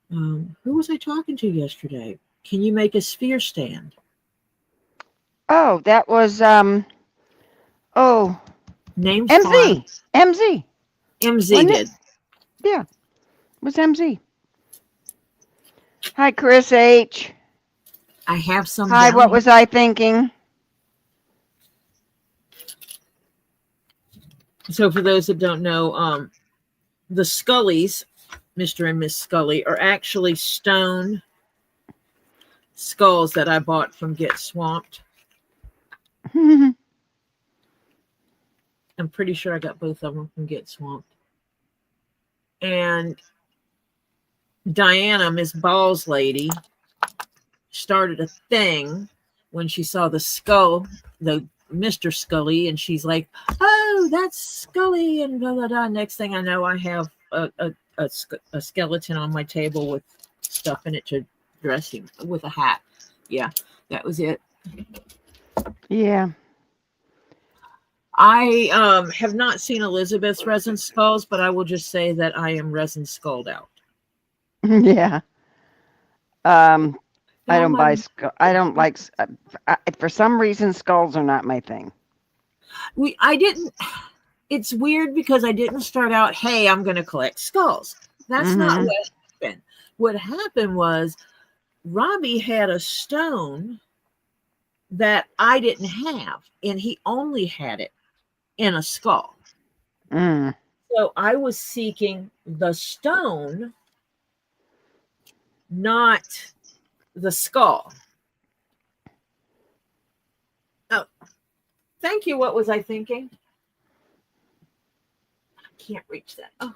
Who was I talking to yesterday? Can you make a sphere stand? Oh, that was Name MZ. MZ. MZ did. Yeah, it was MZ. Hi, Chris H. I have some. Hi, what was I thinking? So for those that don't know, the Scullys, Mr. and Miss Scully, are actually stone skulls that I bought from Get Swamped. I'm pretty sure I got both of them from Get Swamped. And Diana, Miss Ball's lady, started a thing when she saw the skull, the Mr. Scully, and she's like, oh, that's Scully, and blah, blah, blah. Next thing I know, I have a skeleton on my table with stuff in it to dress him with a hat. Yeah, that was it. Yeah. I have not seen Elizabeth's resin skulls, but I will just say that I am resin skulled out. Yeah. I All don't my buy. I don't like. For some reason, skulls are not my thing. I didn't. It's weird because I didn't start out, hey, I'm going to collect skulls. That's not what happened. What happened was Robbie had a stone that I didn't have, and he only had it in a skull. Mm. So I was seeking the stone, not the skull. Oh, thank you. What was I thinking? I can't reach that. Oh,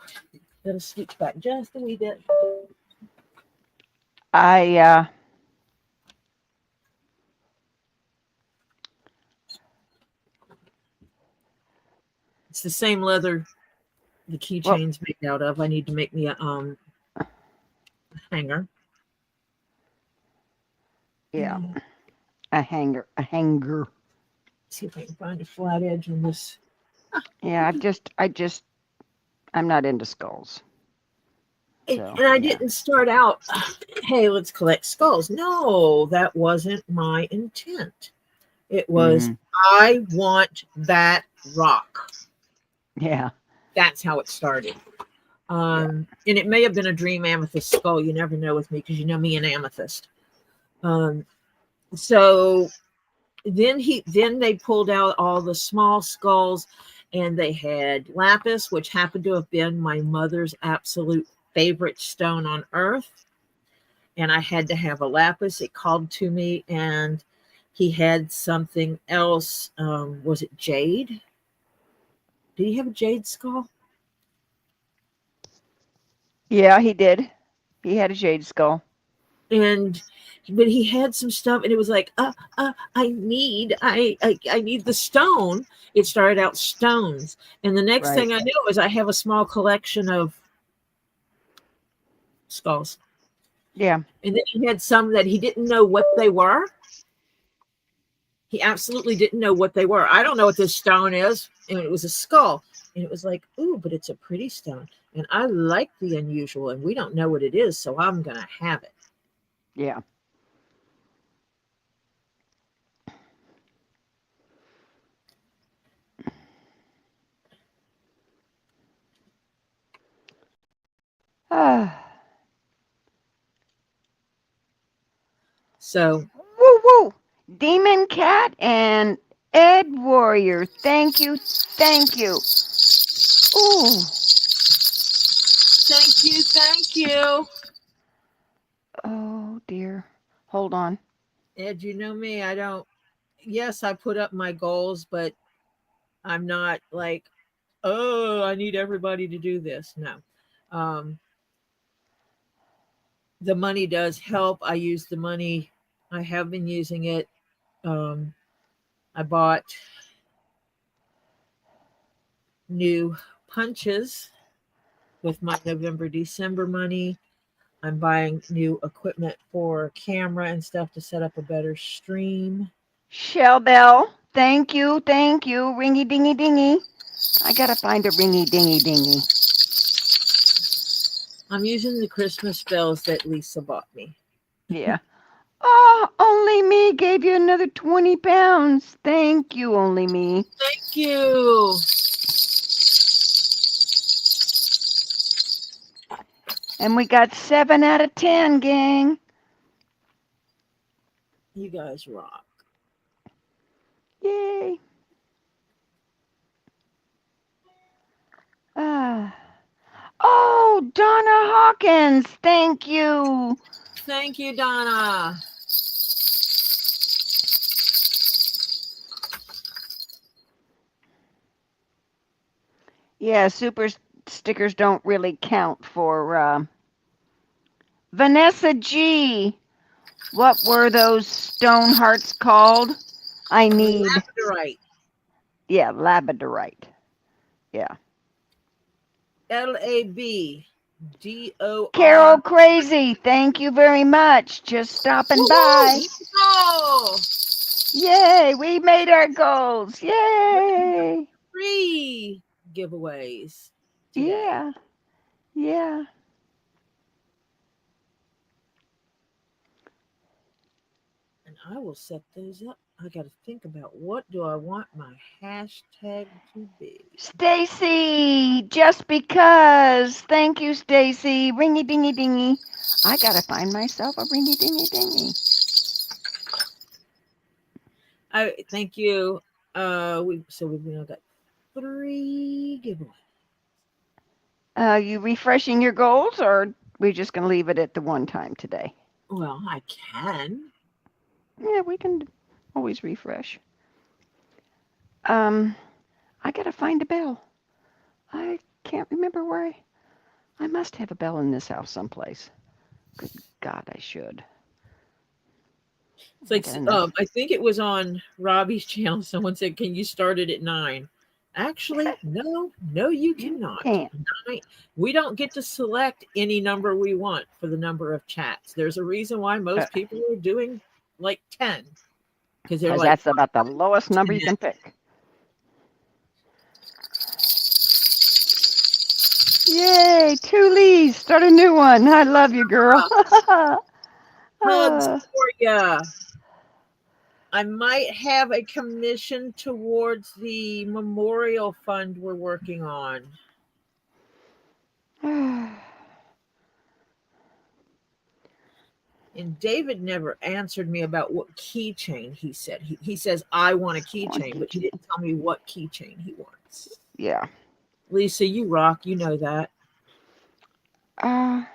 gotta switch back just a wee bit. It's the same leather the Well, keychain's made out of. I need to make me a hanger. yeah, a hanger. See if I can find a flat edge on this. Yeah, I'm not into skulls. So, And I yeah. didn't start out, hey, let's collect skulls. No, that wasn't my intent. It was, I want that rock. Yeah. That's how it started. And it may have been a dream amethyst skull. You never know with me because you know me and amethyst. So then they pulled out all the small skulls, and they had lapis, which happened to have been my mother's absolute favorite stone on earth. And I had to have a lapis. It called to me, and he had something else. Was it jade? Did he have a jade skull? Yeah, he did. He had a jade skull. But he had some stuff, and it was like, I need the stone. It started out stones, and the next thing I knew is I have a small collection of skulls. Yeah. And then he had some that he didn't know what they were. He absolutely didn't know what they were. I don't know what this stone is, and it was a skull, and it was like, ooh, but it's a pretty stone, and I like the unusual, and we don't know what it is, so I'm gonna have it. Yeah. So, woo woo, Demon Cat and Ed Warrior. Thank you. Ooh. thank you. Oh dear. Hold on. Ed, you know me. I don't. Yes, I put up my goals, but I'm not like, oh, I need everybody to do this. No. The money does help. I use the money. I have been using it. I bought new punches with my November, December money. I'm buying new equipment for camera and stuff to set up a better stream. Shell Bell. Thank you. Ringy dingy dingy. I gotta find a ringy dingy dingy. I'm using the Christmas bells that Lisa bought me. Yeah. Oh, Only Me gave you another 20 pounds. Thank you, Only Me. Thank you. And we got 7 out of 10, gang. You guys rock. Yay. Oh, Donna Hawkins. Thank you. Thank you, Donna. Yeah, super stickers don't really count for Vanessa G. What were those stone hearts called? I need. Labradorite. Yeah, labradorite. Yeah. LABDOR. Carol Crazy, thank you very much. Just stopping by. No. Yay, we made our goals. Yay. 3 giveaways today. Yeah. Yeah. And I will set those up. I got to think about what do I want my hashtag to be. Stacy, just because. Thank you, Stacy. Ringy dingy dingy. I gotta find myself a ringy dingy dingy. I thank you. We've now got 3 giveaways. You refreshing your goals, or we just gonna leave it at the one time today? Well, I can. Yeah, we can always refresh. I gotta find a bell. I can't remember where I must have a bell in this house someplace. Good God, I should. It's like I think it was on Robbie's channel. Someone said, "Can you start it at 9?" Actually, no, you cannot. Can't. 9, we don't get to select any number we want for the number of chats. There's a reason why most people are doing like 10, because they're like, that's about the lowest number you can pick. Yay, 2 leads. Start a new one. I love you, girl. Hugs for ya. I might have a commission towards the memorial fund we're working on. And David never answered me about what keychain he said. He says, I want a keychain, but he didn't tell me what keychain he wants. Yeah. Lisa, you rock. You know that. Yeah.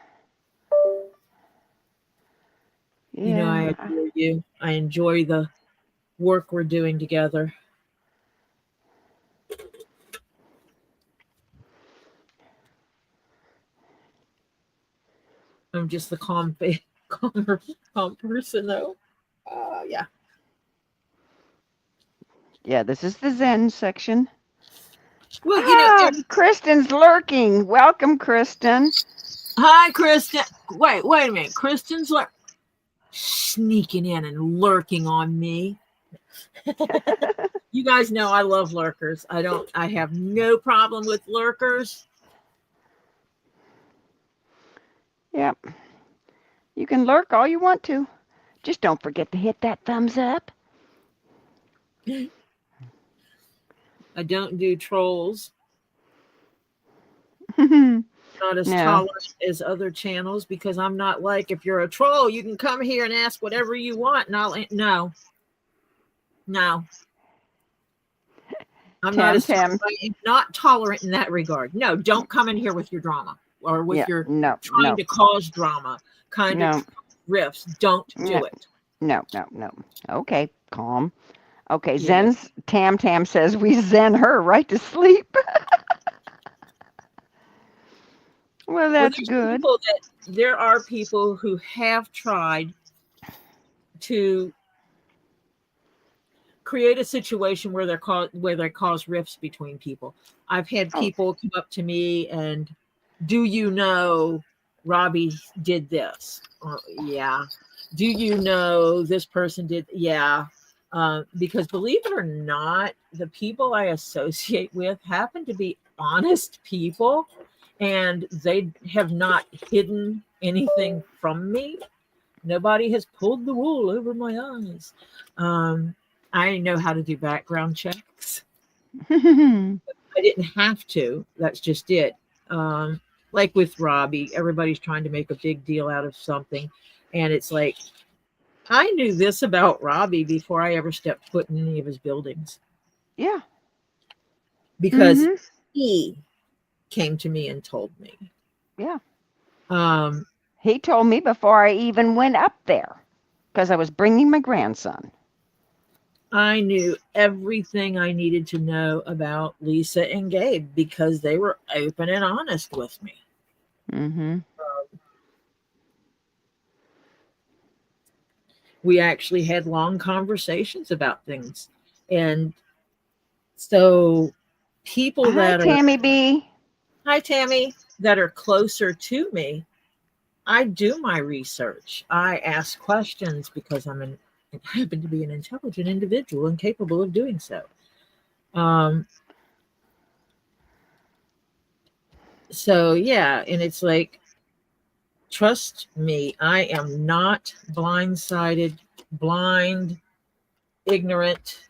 You know, I adore you. I enjoy the work we're doing together. I'm just the calm person, though. Yeah. Yeah, this is the Zen section. Well, you know, Kristen's lurking. Welcome, Kristen. Hi, Kristen. Wait a minute. Kristen's sneaking in and lurking on me. You guys know I love lurkers. I have no problem with lurkers. Yep. You can lurk all you want to. Just don't forget to hit that thumbs up. I don't do trolls. Not as tolerant as other channels, because I'm not like, if you're a troll, you can come here and ask whatever you want. No. I'm not tolerant in that regard. No, don't come in here with your drama or with your trying to cause drama kind of riffs. Don't do it. No. Okay, calm. Okay, yeah. Zen's Tam says we zen her right to sleep. Well, that's good. There are people who have tried to create a situation where they cause rifts between people. I've had people come up to me and, do you know Robbie did this? Yeah. Do you know this person did? Yeah. Because believe it or not, the people I associate with happen to be honest people, and they have not hidden anything from me. Nobody has pulled the wool over my eyes. I know how to do background checks. I didn't have to. That's just it. Like with Robbie, everybody's trying to make a big deal out of something. And it's like, I knew this about Robbie before I ever stepped foot in any of his buildings. Yeah. Because he came to me and told me. Yeah. He told me before I even went up there, because I was bringing my grandson. I knew everything I needed to know about Lisa and Gabe because they were open and honest with me. We actually had long conversations about things. And so people that Tammy B. Hi, Tammy, that are closer to me, I do my research. I ask questions because I'm happen to be an intelligent individual and capable of doing so. So yeah, and it's like, trust me, I am not blindsided, blind, ignorant,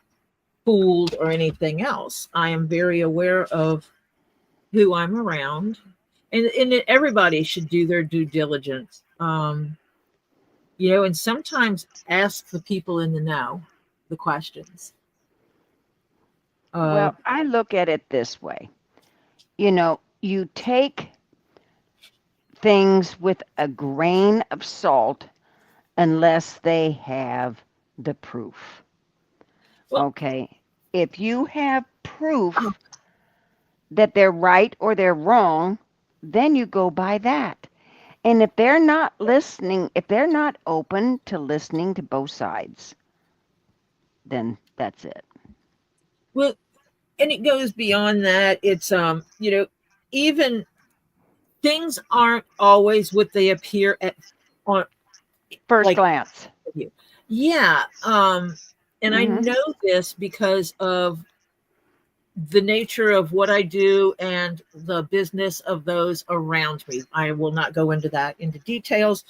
fooled, or anything else. I am very aware of who I'm around, and everybody should do their due diligence. And sometimes ask the people in the know the questions. Well, I look at it this way. You take things with a grain of salt unless they have the proof. Well, okay. If you have proof that they're right or they're wrong, then you go by that. And if they're not listening, if they're not open to listening to both sides, then that's it. well, and it goes beyond that. It's even things aren't always what they appear at on First like glance. yeah. And I know this because of the nature of what I do and the business of those around me. I will not go into details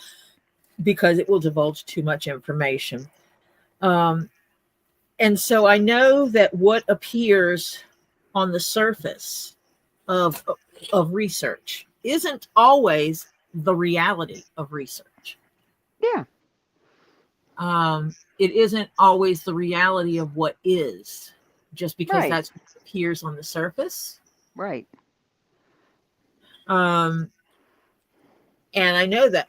because it will divulge too much information. And so I know that what appears on the surface of research isn't always the reality of research. Yeah. It isn't always the reality of what is, just because Right. that's what appears on the surface. Right. And I know that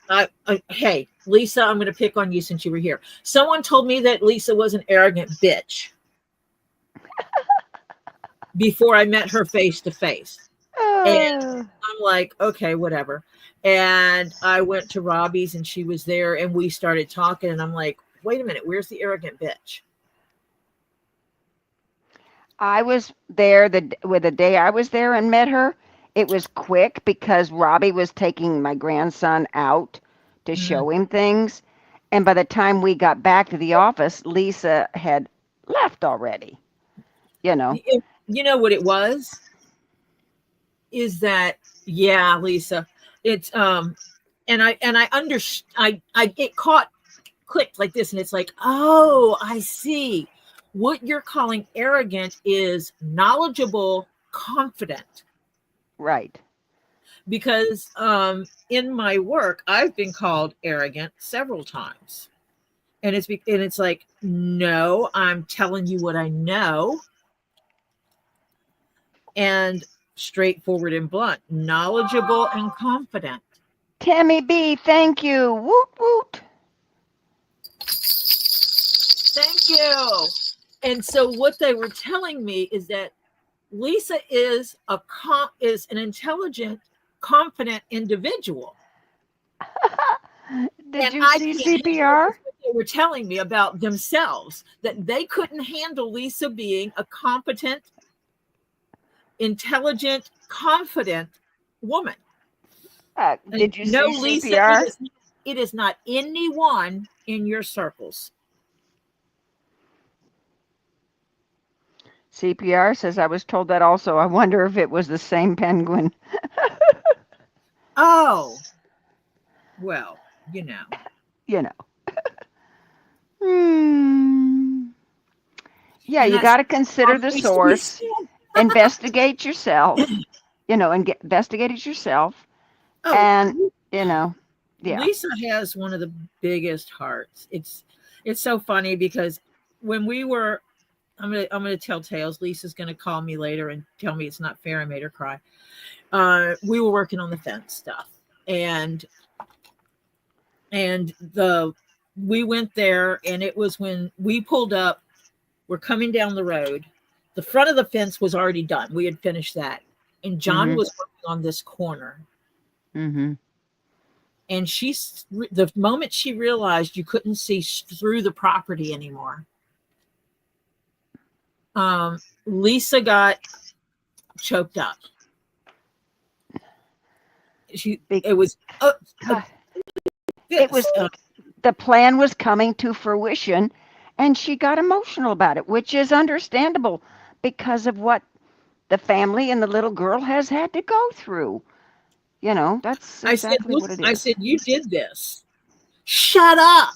hey, Lisa, I'm going to pick on you since you were here. Someone told me that Lisa was an arrogant bitch before I met her face to face. And I'm like, okay, whatever. And I went to Robbie's and she was there and we started talking and I'm like, wait a minute, where's the arrogant bitch? I was there the day I was there and met her. It was quick because Robbie was taking my grandson out to show him things. And by the time we got back to the office, Lisa had left already. You know what it was? Is that, yeah, Lisa, it's and I it clicked like this, and it's like, oh, I see. What you're calling arrogant is knowledgeable, confident. Right. Because in my work, I've been called arrogant several times. And it's like, no, I'm telling you what I know. And straightforward and blunt, knowledgeable and confident. Tammy B, thank you. Woot woot. Thank you. And so what they were telling me is that Lisa is an intelligent, confident individual. Did you see CPR? They were telling me about themselves, that they couldn't handle Lisa being a competent, intelligent, confident woman. Did you see CPR? Lisa, it is not anyone in your circles. CPR says, I was told that also. I wonder if it was the same penguin. Oh, well, you know. Yeah, you got to consider the source. Investigate yourself. Investigate it yourself. Oh, and yeah. Lisa has one of the biggest hearts. It's so funny because when we were, I'm gonna tell tales. Lisa's gonna call me later and tell me it's not fair I made her cry. We were working on the fence stuff, and we went there, and it was when we pulled up. We're coming down the road. The front of the fence was already done. We had finished that, and John was working on this corner. Mm-hmm. And the moment she realized you couldn't see through the property anymore, Lisa got choked up. It was the plan was coming to fruition, And she got emotional about it, which is understandable because of what the family and the little girl has had to go through. You know, that's I said, exactly look, what it I is. said, you did this. Shut up.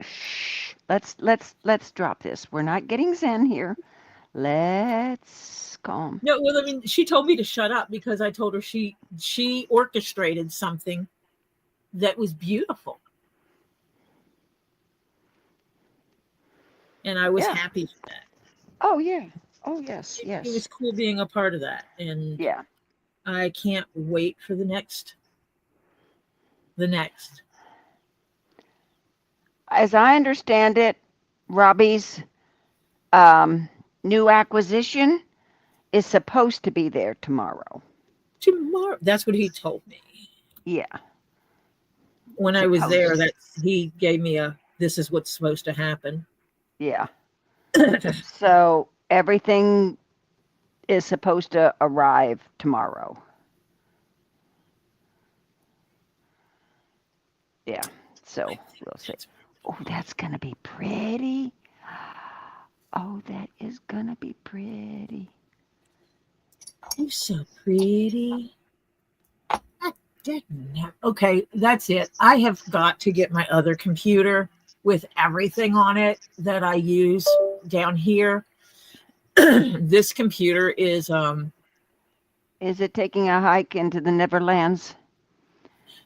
Shh. Let's drop this. We're not getting zen here. Let's calm. No, well, I mean, she told me to shut up because I told her she orchestrated something that was beautiful. And I was Yeah. happy for that. Oh yeah. Oh yes, It yes. was cool being a part of that. And Yeah. I can't wait for the next. As I understand it, Robbie's um, new acquisition is supposed to be there tomorrow. Tomorrow. That's what he told me. Yeah, When I was there, supposed. that he gave me a this is what's supposed to happen. Yeah. So everything is supposed to arrive tomorrow. Yeah. So we'll see. Oh, that's gonna be pretty. Oh, that is gonna be pretty. You're so pretty. Okay, that's it. I have got to get my other computer with everything on it that I use down here. This computer is Is it taking a hike into the Neverlands?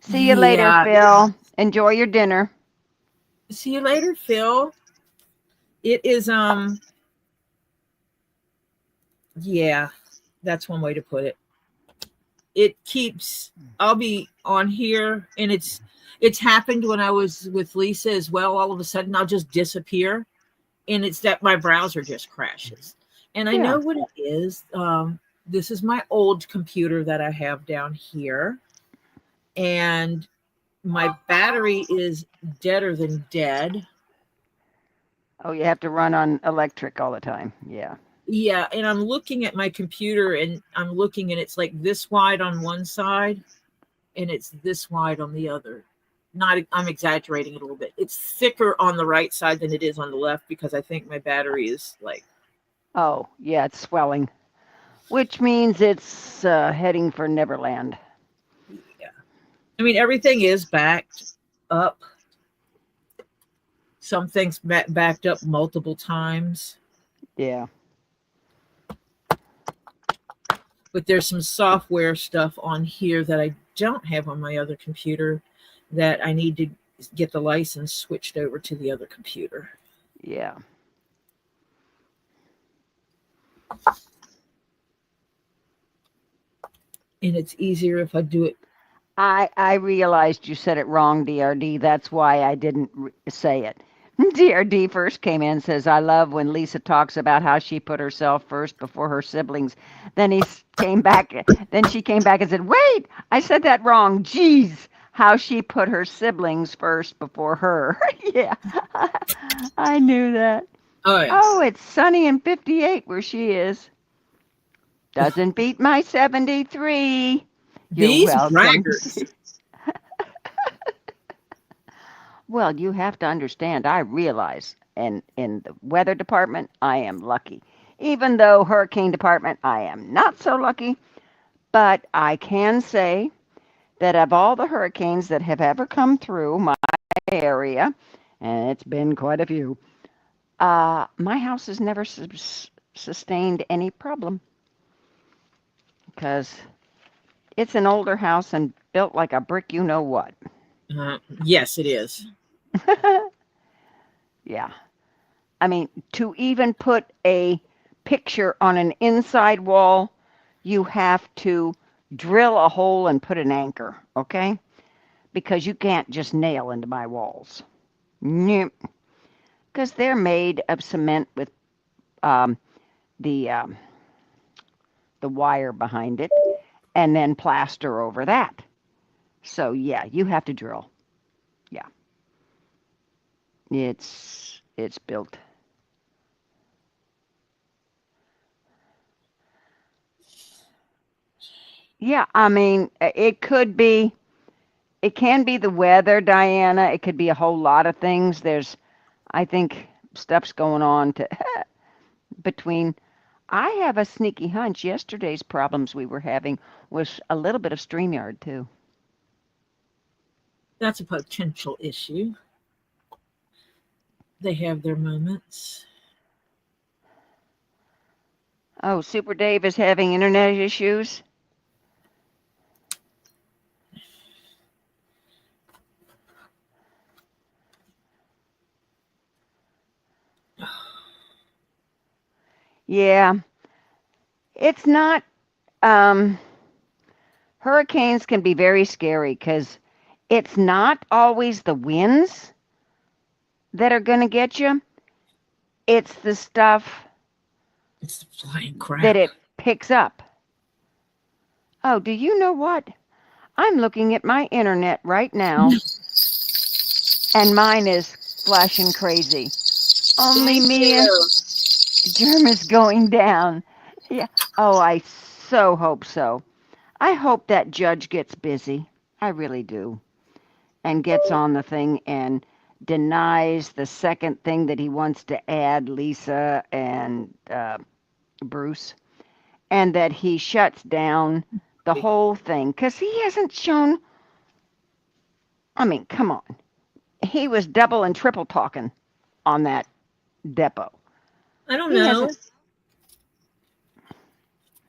See you later, yeah. Phil. Enjoy your dinner. See you later, Phil. It is yeah, that's one way to put it. It keeps I'll be on here and it's happened when I was with Lisa as well. All of a sudden I'll just disappear and it's that my browser just crashes. And I Yeah. know what it is. This is my old computer that I have down here. And my battery is deader than dead. Oh, you have to run on electric all the time. Yeah. Yeah, and I'm looking at my computer and I'm looking and it's like this wide on one side and it's this wide on the other. Not I'm exaggerating it a little bit. It's thicker on the right side than it is on the left because I think my battery is like Oh, yeah, it's swelling, which means it's heading for Neverland. yeah. I mean everything is backed up. Some things backed up multiple times. Yeah. But there's some software stuff on here that I don't have on my other computer that I need to get the license switched over to the other computer. Yeah. And it's easier if I do it. I realized you said it wrong, DRD. That's why I didn't say it. DRD first came in and says, I love when Lisa talks about how she put herself first before her siblings. Then then she came back and said, wait, I said that wrong. Geez, how she put her siblings first before her. Yeah, I knew that. Oh, yeah. Oh, it's sunny and 58 where she is. Doesn't beat my 73. You're These welcome. braggers. Well, you have to understand, I realize, and in the weather department, I am lucky. Even though hurricane department, I am not so lucky. But I can say that of all the hurricanes that have ever come through my area, and it's been quite a few, my house has never sustained any problem because it's an older house and built like a brick you know what. Yes, it is. Yeah. I mean, to even put a picture on an inside wall, you have to drill a hole and put an anchor, okay? Because you can't just nail into my walls. Nope. Because they're made of cement with um, the um, the wire behind it, and then plaster over that. So yeah, you have to drill. Yeah, it's built. Yeah, I mean, it can be the weather, Diana. It could be a whole lot of things. I think stuff's going on to between. I have a sneaky hunch yesterday's problems we were having was a little bit of StreamYard too. That's a potential issue. They have their moments. Oh, Super Dave is having internet issues. Yeah, it's not. Hurricanes can be very scary because it's not always the winds that are going to get you. It's the stuff It's the flying crap. that it picks up. Oh, do you know what? I'm looking at my internet right now, and mine is flashing crazy. Only Thank me and you. Germ is going down. Yeah. Oh, I so hope so. I hope that judge gets busy. I really do. And gets on the thing and denies the second thing that he wants to add, Lisa and Bruce, and that he shuts down the whole thing because he hasn't shown. I mean, come on. He was double and triple talking on that depot. I don't He know. hasn't.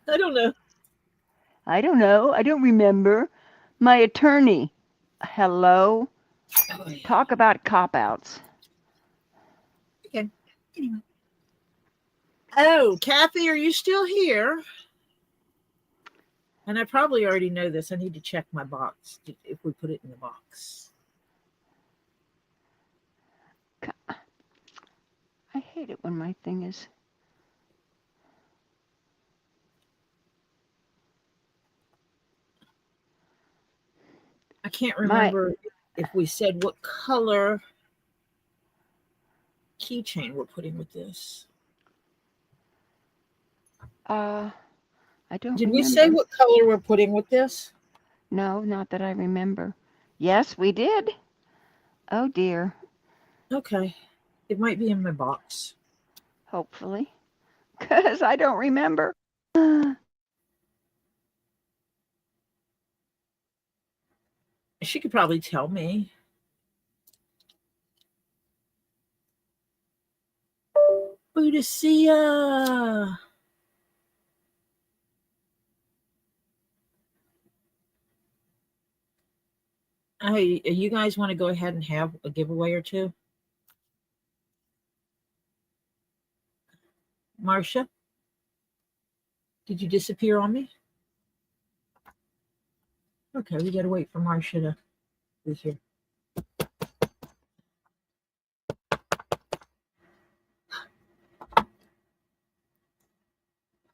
I don't know. I don't know. I don't remember. My attorney. Hello. Oh, yeah. Talk about cop outs. Okay. Anyway. Oh, Kathy, are you still here? And I probably already know this. I need to check my box if we put it in the box. I hate it when my thing is. I can't remember if we said what color keychain we're putting with this. I don't Did remember. we say what color we're putting with this? No, not that I remember. Yes, we did. Oh dear. Okay. It might be in my box. Hopefully. Because I don't remember. She could probably tell me. Boudicea. Hey, you guys want to go ahead and have a giveaway or two? Marcia? Did you disappear on me? Okay, we gotta wait for Marcia to be here.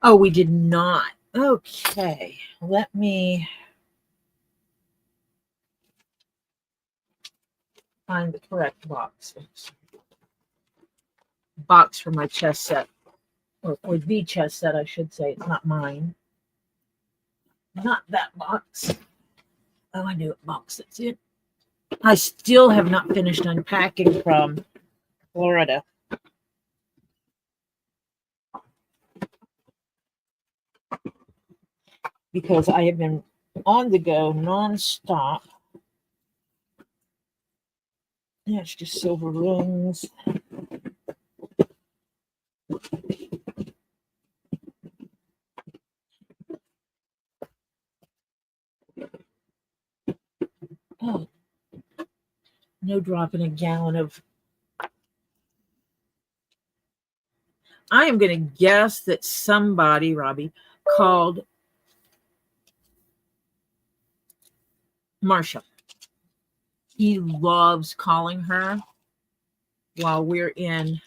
Oh, we did not. Okay, let me find the correct box. Box for my chess set, or the chess set, I should say. It's not mine. Not that box. Oh, I knew what box it's in. I still have not finished unpacking from Florida. Because I have been on the go nonstop. Yeah, it's just silver rings. Oh, no dropping a gallon of. I am going to guess that somebody, Robbie, called Marcia. He loves calling her while we're in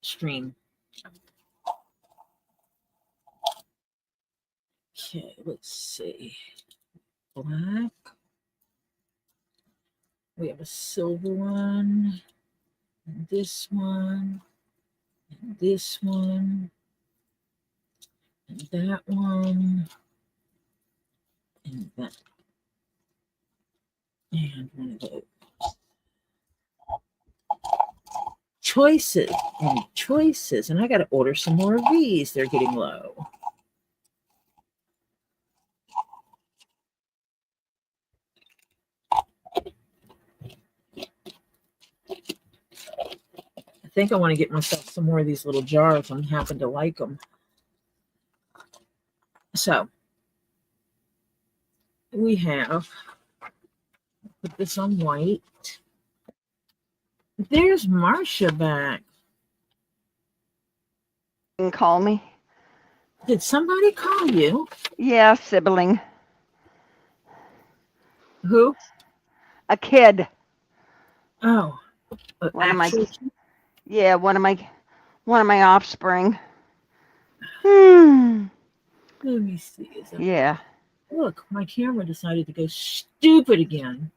stream. Okay, let's see. Black. We have a silver one. And this one. And this one. And that one. And that. And one of those. choices and choices. And I got to order some more of these. They're getting low. I think I want to get myself some more of these little jars. I happen to like them. So we have, put this on white. There's Marcia back. You can call me. Did somebody call you? Yeah, sibling. Who? A kid. Oh, One of my actually, yeah, one of my offspring. Hmm. let me see. Yeah. Look, my camera decided to go stupid again.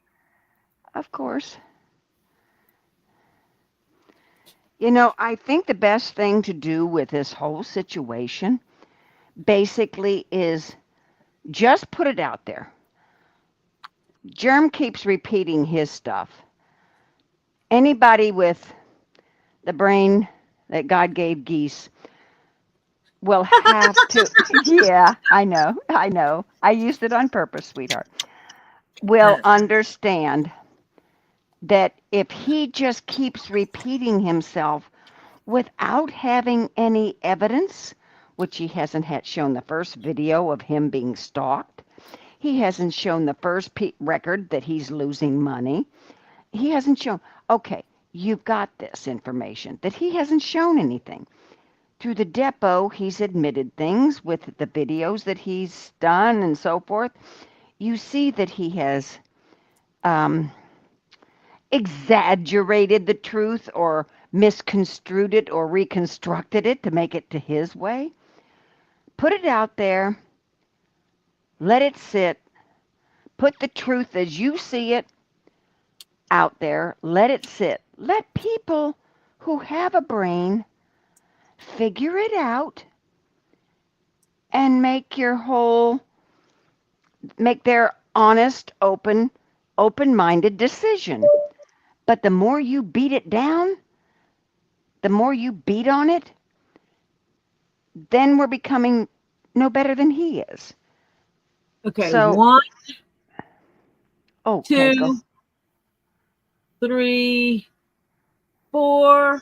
Of course. You know, I think the best thing to do with this whole situation basically is just put it out there. Germ keeps repeating his stuff. Anybody with the brain that God gave geese will have to, yeah, I know. I used it on purpose, sweetheart. Will understand that if he just keeps repeating himself without having any evidence, which he hasn't had shown the first video of him being stalked, he hasn't shown the first record that he's losing money, he hasn't shown, okay, you've got this information, that he hasn't shown anything. Through the depot, he's admitted things with the videos that he's done and so forth. You see that he has exaggerated the truth or misconstrued it or reconstructed it to make it to his way. Put it out there. Let it sit. Put the truth as you see it out there. Let it sit. Let people who have a brain figure it out and make their honest, open-minded decision. But the more you beat it down, the more you beat on it, then we're becoming no better than he is. Okay, So, 1, okay, 2, 3, 4,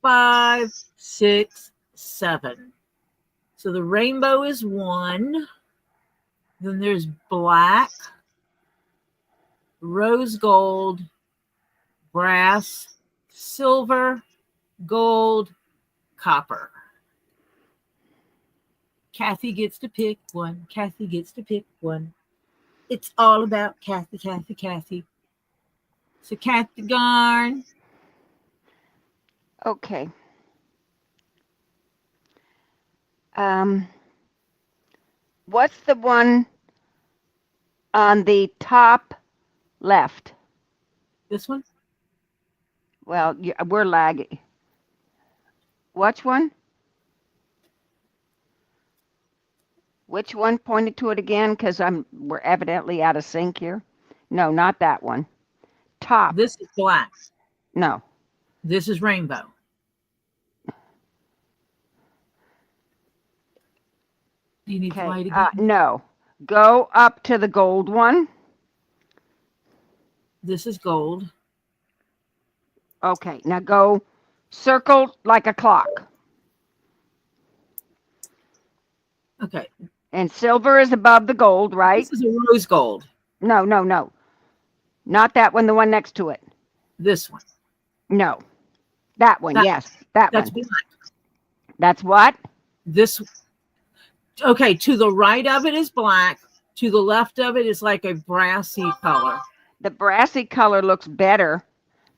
5, 6, 7. So the rainbow is 1. Then there's black, rose gold, brass, silver, gold, copper. Kathy gets to pick one. Kathy gets to pick one. It's all about Kathy, Kathy, Kathy. So Kathy Garn. Okay. What's the one on the top left? This one? Well, we're lagging. Which one? Which one? Pointed to it again, because we're evidently out of sync here. No, not that one. Top. This is black. No. This is rainbow. Do you need the light again? No. Go up to the gold one. This is gold. Okay, now go circle like a clock. Okay. And silver is above the gold, right? This is a rose gold. No. Not that one, the one next to it. This one. No. That one, yes. That's one. Black. That's what? This. Okay, to the right of it is black. To the left of it is like a brassy color. The brassy color looks better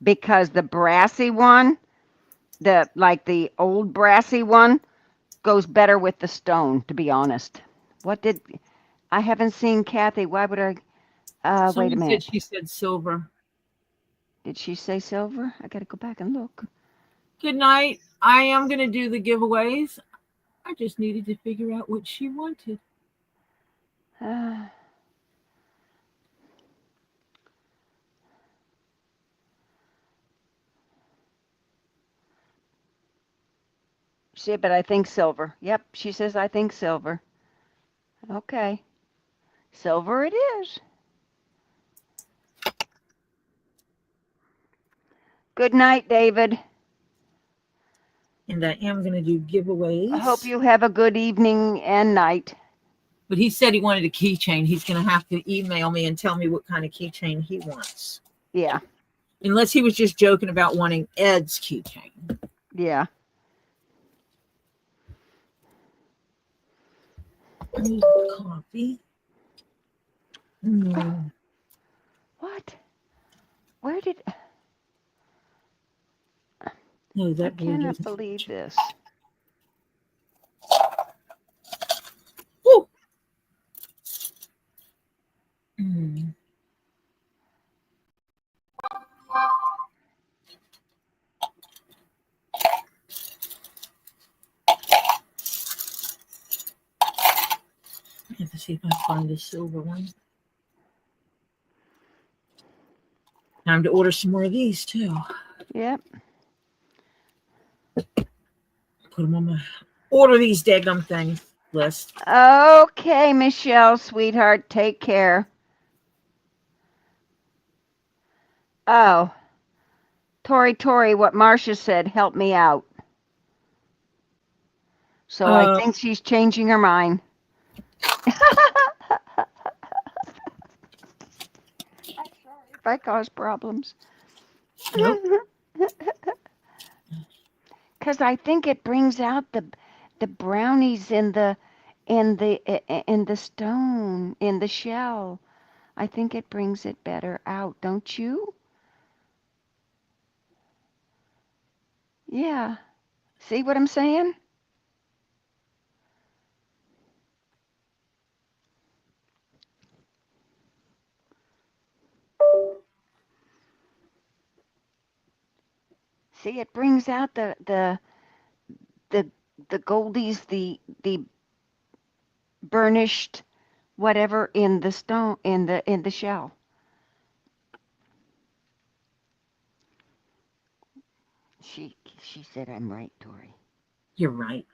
because the brassy one, the old brassy one, goes better with the stone, to be honest. I haven't seen Kathy. Why would I? Wait a minute. She said silver. Did she say silver? I got to go back and look. Good night. I am going to do the giveaways. I just needed to figure out what she wanted. Shit, but I think silver. Yep, she says I think silver. Okay. Silver it is. Good night, David. And I am going to do giveaways. I hope you have a good evening and night. But he said he wanted a keychain. He's going to have to email me and tell me what kind of keychain he wants. Yeah. Unless he was just joking about wanting Ed's keychain. Yeah. I need coffee. What? Where did... No, that I cannot believe this. Woo! I have to see if I find a silver one. Time to order some more of these too. Yep. Put them on my order these daggum things list. Okay, Michelle, sweetheart, take care. Oh. Tori, what Marcia said, help me out. So I think she's changing her mind. If I cause problems. Nope. Because I think it brings out the brownies in the stone, in the shell. I think it brings it better out, don't you? Yeah. See what I'm saying? See, it brings out the goldies, the burnished whatever in the stone, in the shell. She said I'm right, Tori. You're right.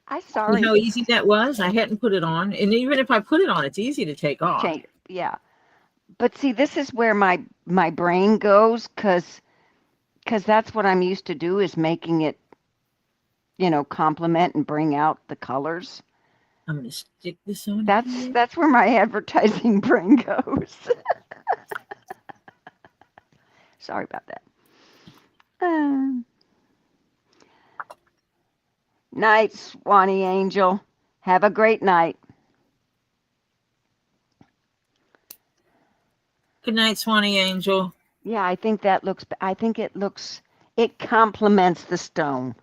I'm sorry. You know how easy that was? I hadn't put it on. And even if I put it on, it's easy to take off. Yeah. But see, this is where my brain goes, because that's what I'm used to do, is making it, complement and bring out the colors. I'm going to stick this on. That's where my advertising brain goes. Sorry about that. Night, Swanee Angel. Have a great night. Good night, Swanee Angel. Yeah, I think it complements the stone.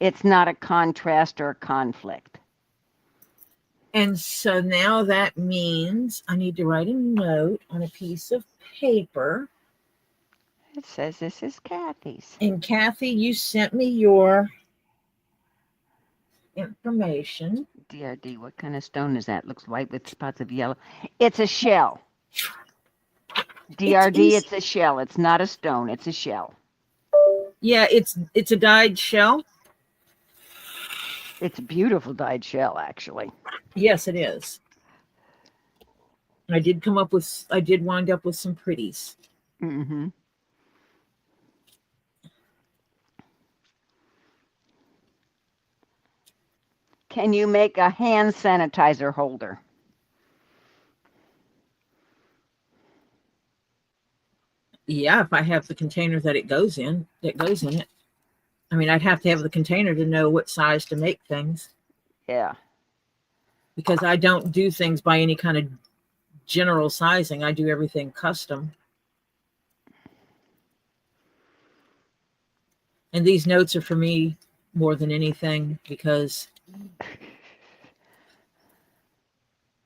It's not a contrast or a conflict. And so now that means I need to write a note on a piece of paper. It says this is Kathy's. And Kathy, you sent me your information. DRD, what kind of stone is that? Looks white with spots of yellow. It's a shell. DRD, it's a shell. It's not a stone. It's a shell. Yeah, it's a dyed shell. It's a beautiful dyed shell, actually. Yes, it is. I did wind up with some pretties. Mm-hmm. Can you make a hand sanitizer holder? Yeah, if I have the container that goes in it. I mean, I'd have to have the container to know what size to make things. Yeah. Because I don't do things by any kind of general sizing. I do everything custom. And these notes are for me more than anything because,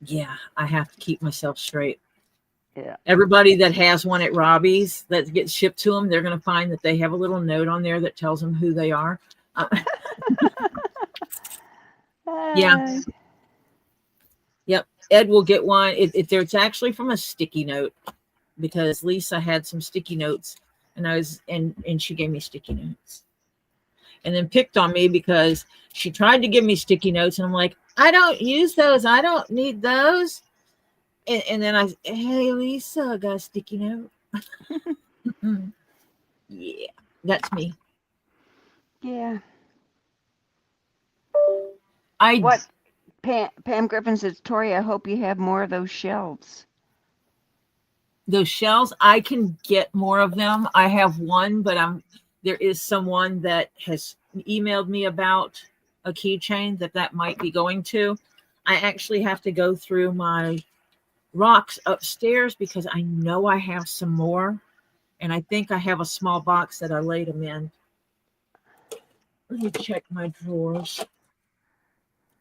yeah, I have to keep myself straight. Yeah. Everybody that has one at Robbie's that gets shipped to them, they're going to find that they have a little note on there that tells them who they are. Yeah. Yep. Ed will get one. It's actually from a sticky note because Lisa had some sticky notes and she gave me sticky notes. and then picked on me because she tried to give me sticky notes, and I'm like, I don't use those. I don't need those. And then hey, Lisa, I got a sticky note. Yeah, that's me. Yeah. I What? Pam Griffin says, Tori, I hope you have more of those shelves. those shells, I can get more of them. I have one, but there is someone that has emailed me about a keychain that might be going to. I actually have to go through my rocks upstairs because I know I have some more, and I think I have a small box that I laid them in. Let me check my drawers.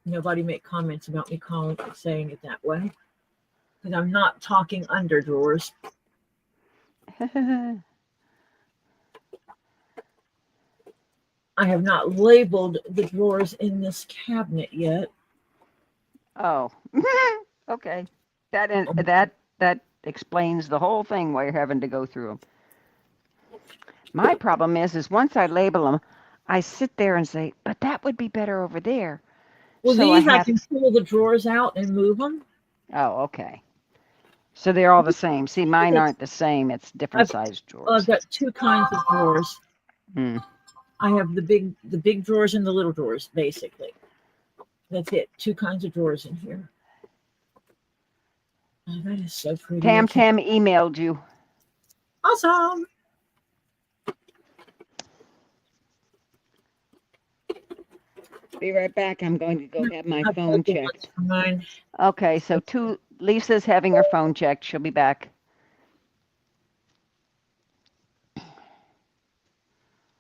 Nobody make comments about me saying it that way, because I'm not talking under drawers. I have not labeled the drawers in this cabinet yet. Oh, okay. That explains the whole thing why you're having to go through them. My problem is once I label them, I sit there and say, but that would be better over there. Well, So these I can pull the drawers out and move them. Oh, okay. So they're all the same. See, mine aren't the same. It's different sized drawers. I've got two kinds of drawers. I have the big drawers and the little drawers, basically. That's it. Two kinds of drawers in here. Oh, that is so pretty. Tam emailed you. Awesome. Be right back. I'm going to go have my phone checked. Mine. Okay, so Lisa's having her phone checked. She'll be back.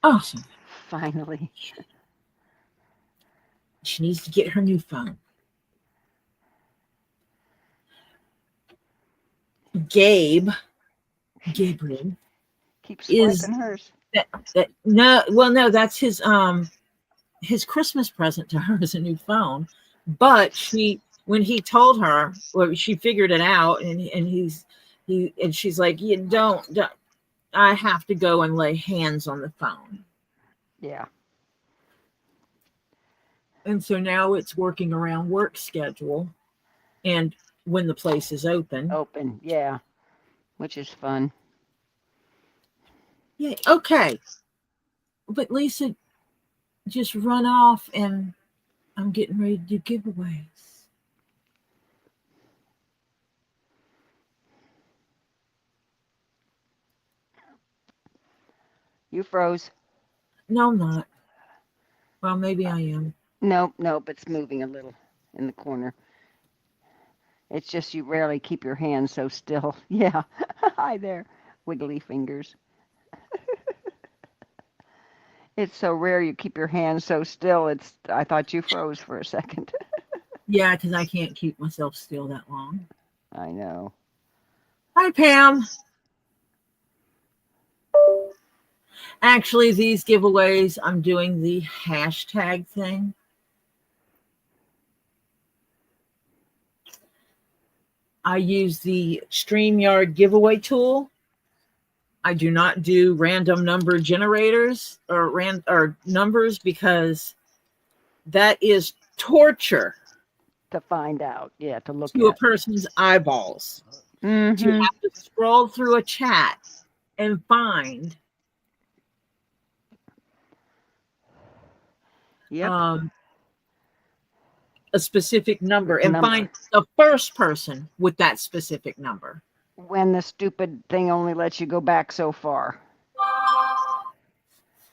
Awesome. Finally. She needs to get her new phone. Gabriel keeps swiping hers. No, that's his Christmas present to her is a new phone. But when he told her, well, she figured it out, and she's like, you don't. I have to go and lay hands on the phone. Yeah. And so now it's working around work schedule and when the place is open. Open, yeah. Which is fun. Yeah, okay. But Lisa, just run off and I'm getting ready to do giveaways. You froze. No, I'm not. Well, maybe I am. Nope, it's moving a little in the corner. It's just you rarely keep your hands so still. Yeah. Hi there, wiggly fingers. It's so rare you keep your hands so still. I thought you froze for a second. Yeah, because I can't keep myself still that long. I know. Hi, Pam. Actually, these giveaways, I'm doing the hashtag thing. I use the StreamYard giveaway tool. I do not do random number generators or numbers because that is torture. To find out, yeah, to look to at. a person's eyeballs. Mm-hmm. You have to scroll through a chat and find a specific number and find the first person with that specific number. When the stupid thing only lets you go back so far.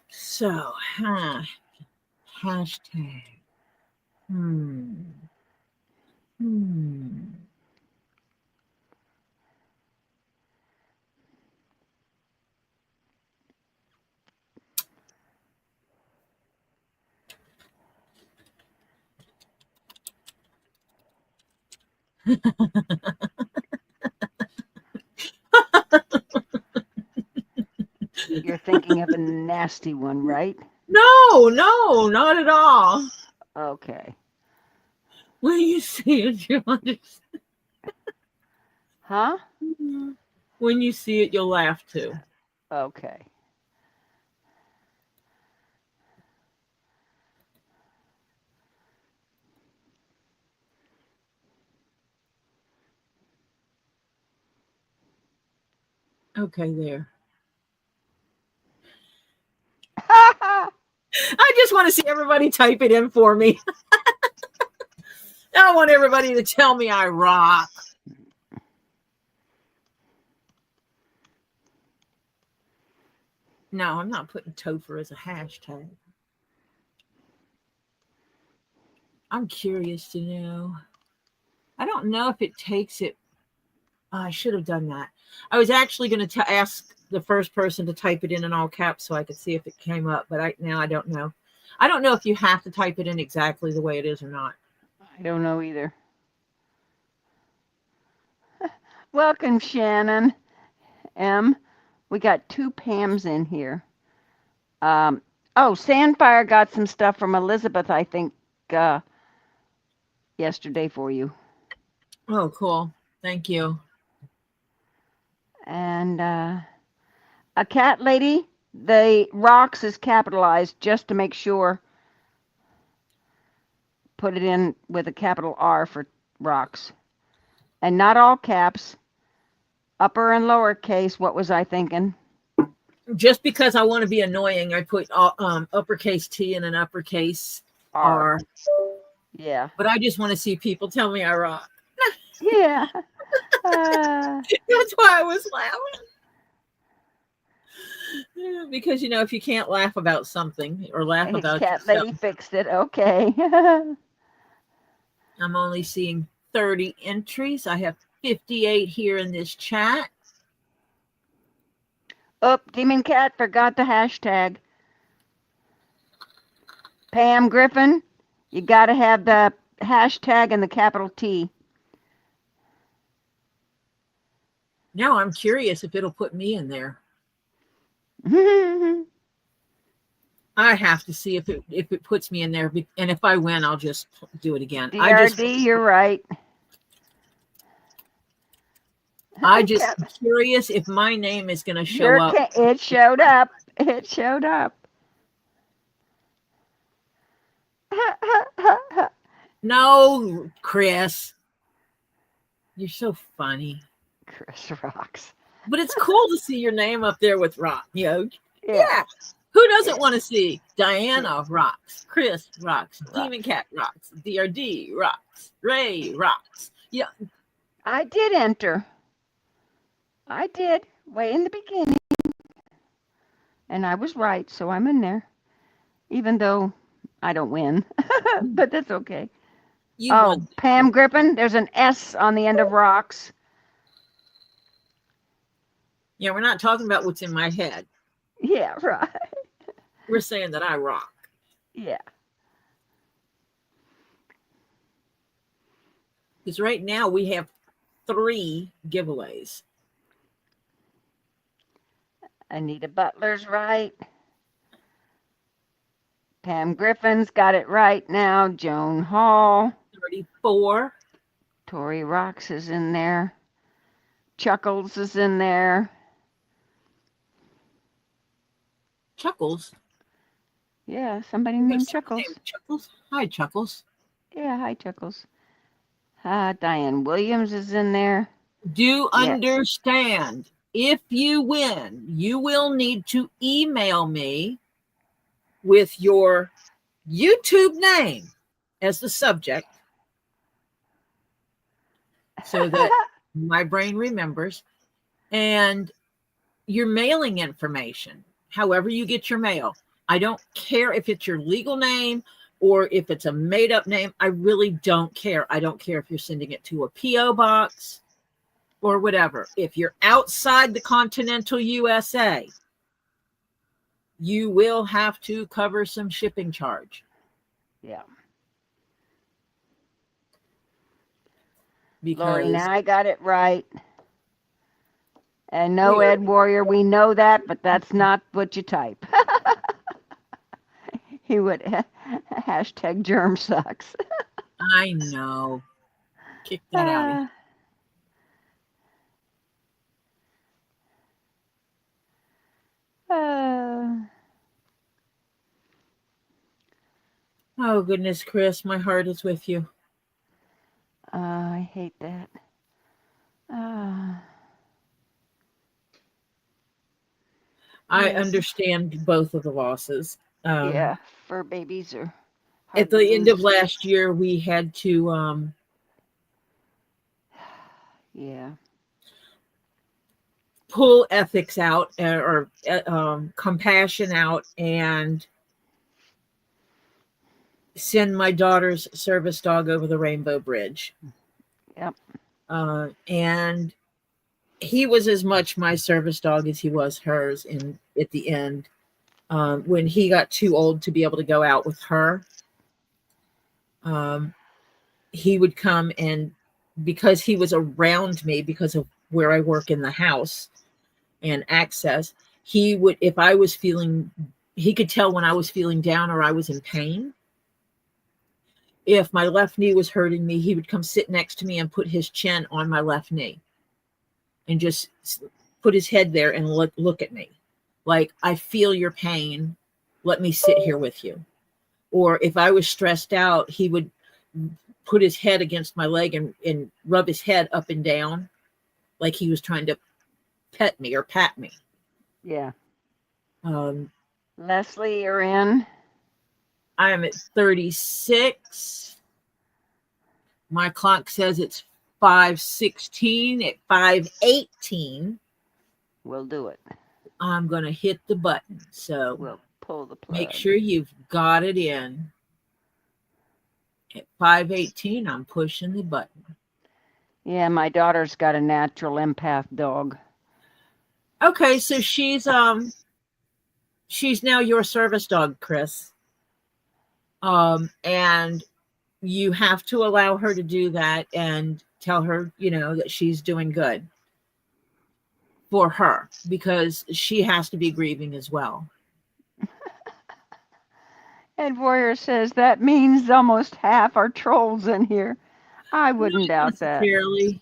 So, hashtag. You're thinking of a nasty one, right? No, not at all. Okay. When you see it, you'll understand. Huh? When you see it, you'll laugh too. Okay. Okay, there. I just want to see everybody type it in for me. I want everybody to tell me I rock. No, I'm not putting Topher as a hashtag. I'm curious to know. I don't know if it takes it. Oh, I should have done that. I was actually going to ask the first person to type it in all caps so I could see if it came up, but now I don't know. I don't know if you have to type it in exactly the way it is or not. I don't know either. Welcome, Shannon M. We got 2 Pams in here. Oh, Sandfire got some stuff from Elizabeth, I think, yesterday for you. Oh, cool. Thank you. And a cat lady, the rocks is capitalized just to make sure. Put it in with a capital R for rocks. And not all caps. Upper and lower case, what was I thinking? Just because I want to be annoying, I put uppercase T and an uppercase R. Yeah. But I just want to see people tell me I rock. Yeah. That's why I was laughing. Yeah, because, if you can't laugh about something or laugh about cat yourself, lady fixed it. Okay. I'm only seeing 30 entries. I have 58 here in this chat. Oh, Demon Cat forgot the hashtag. Pam Griffin, you got to have the hashtag and the capital T. Now I'm curious if it'll put me in there. I have to see if it puts me in there, and if I win, I'll just do it again. DRD, you're right. I just curious if my name is going to show up. It showed up. It showed up. No, Chris. You're so funny. Chris rocks. But it's cool to see your name up there with rock. Yeah. Who doesn't want to see Diana rocks, Chris rocks, Demon Cat rocks, DRD rocks, Ray rocks. Yeah. I did enter. I did, way in the beginning. And I was right, so I'm in there. Even though I don't win. But that's okay. Pam Griffin, there's an S on the end of rocks. Yeah, we're not talking about what's in my head. Yeah, right. We're saying that I rock. Yeah. Because right now we have 3 giveaways. Anita Butler's right. Pam Griffin's got it right now. Joan Hall. 34. Tori Rocks is in there. Chuckles is in there. Chuckles? Yeah, somebody named Chuckles. Chuckles? Hi, Chuckles. Yeah, hi, Chuckles. Diane Williams is in there. Do understand, if you win, you will need to email me with your YouTube name as the subject so that my brain remembers, and your mailing information, however you get your mail. I don't care if it's your legal name or if it's a made-up name. I really don't care. I don't care if you're sending it to a P.O. box or whatever. If you're outside the continental USA, you will have to cover some shipping charge. Yeah. Because Lori and I got it right. And no, Ed Warrior, we know that, but that's not what you type. He would hashtag germ sucks. I know. Kick that out. Oh, goodness, Chris, my heart is with you. I hate that. I Yes. understand both of the losses. Yeah, fur babies are At hard to the end of lose. last year, we had to Yeah. pull ethics out or compassion out and send my daughter's service dog over the Rainbow Bridge. Yep. And he was as much my service dog as he was hers at the end. When he got too old to be able to go out with her, he would come, and because he was around me because of where I work in the house and access, he would, if I was feeling, he could tell when I was feeling down or I was in pain. If my left knee was hurting me, he would come sit next to me and put his chin on my left knee and just put his head there and look at me like, I feel your pain. Let me sit here with you. Or if I was stressed out, he would put his head against my leg and rub his head up and down like he was trying to pet me or pat me. Yeah. Um, Leslie, you're in. I am at 36. My clock says it's 5:16. At 5:18, We'll do it. I'm going to hit the button. So We'll pull the plug. make sure you've got it in. At 5:18, I'm pushing the button. Yeah, my daughter's got a natural empath dog. Okay, so she's now your service dog, Chris. And you have to allow her to do that and tell her, that she's doing good for her because she has to be grieving as well. Ed Warrior says that means almost half are trolls in here. I wouldn't doubt that. Necessarily.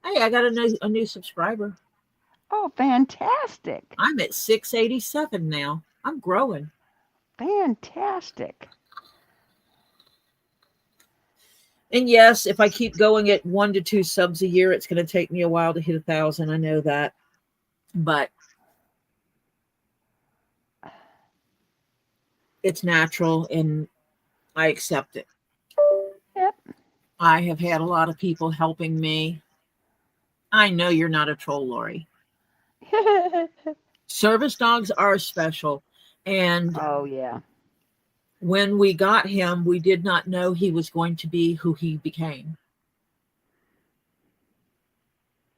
Hey, I got a new subscriber. Oh, fantastic. I'm at 687 now. I'm growing. Fantastic. And yes, if I keep going at 1 to 2 subs a year, it's going to take me a while to hit 1,000. I know that. But it's natural and I accept it. Yep. I have had a lot of people helping me. I know you're not a troll, Lori. Service dogs are special. And oh, yeah. when we got him, we did not know he was going to be who he became.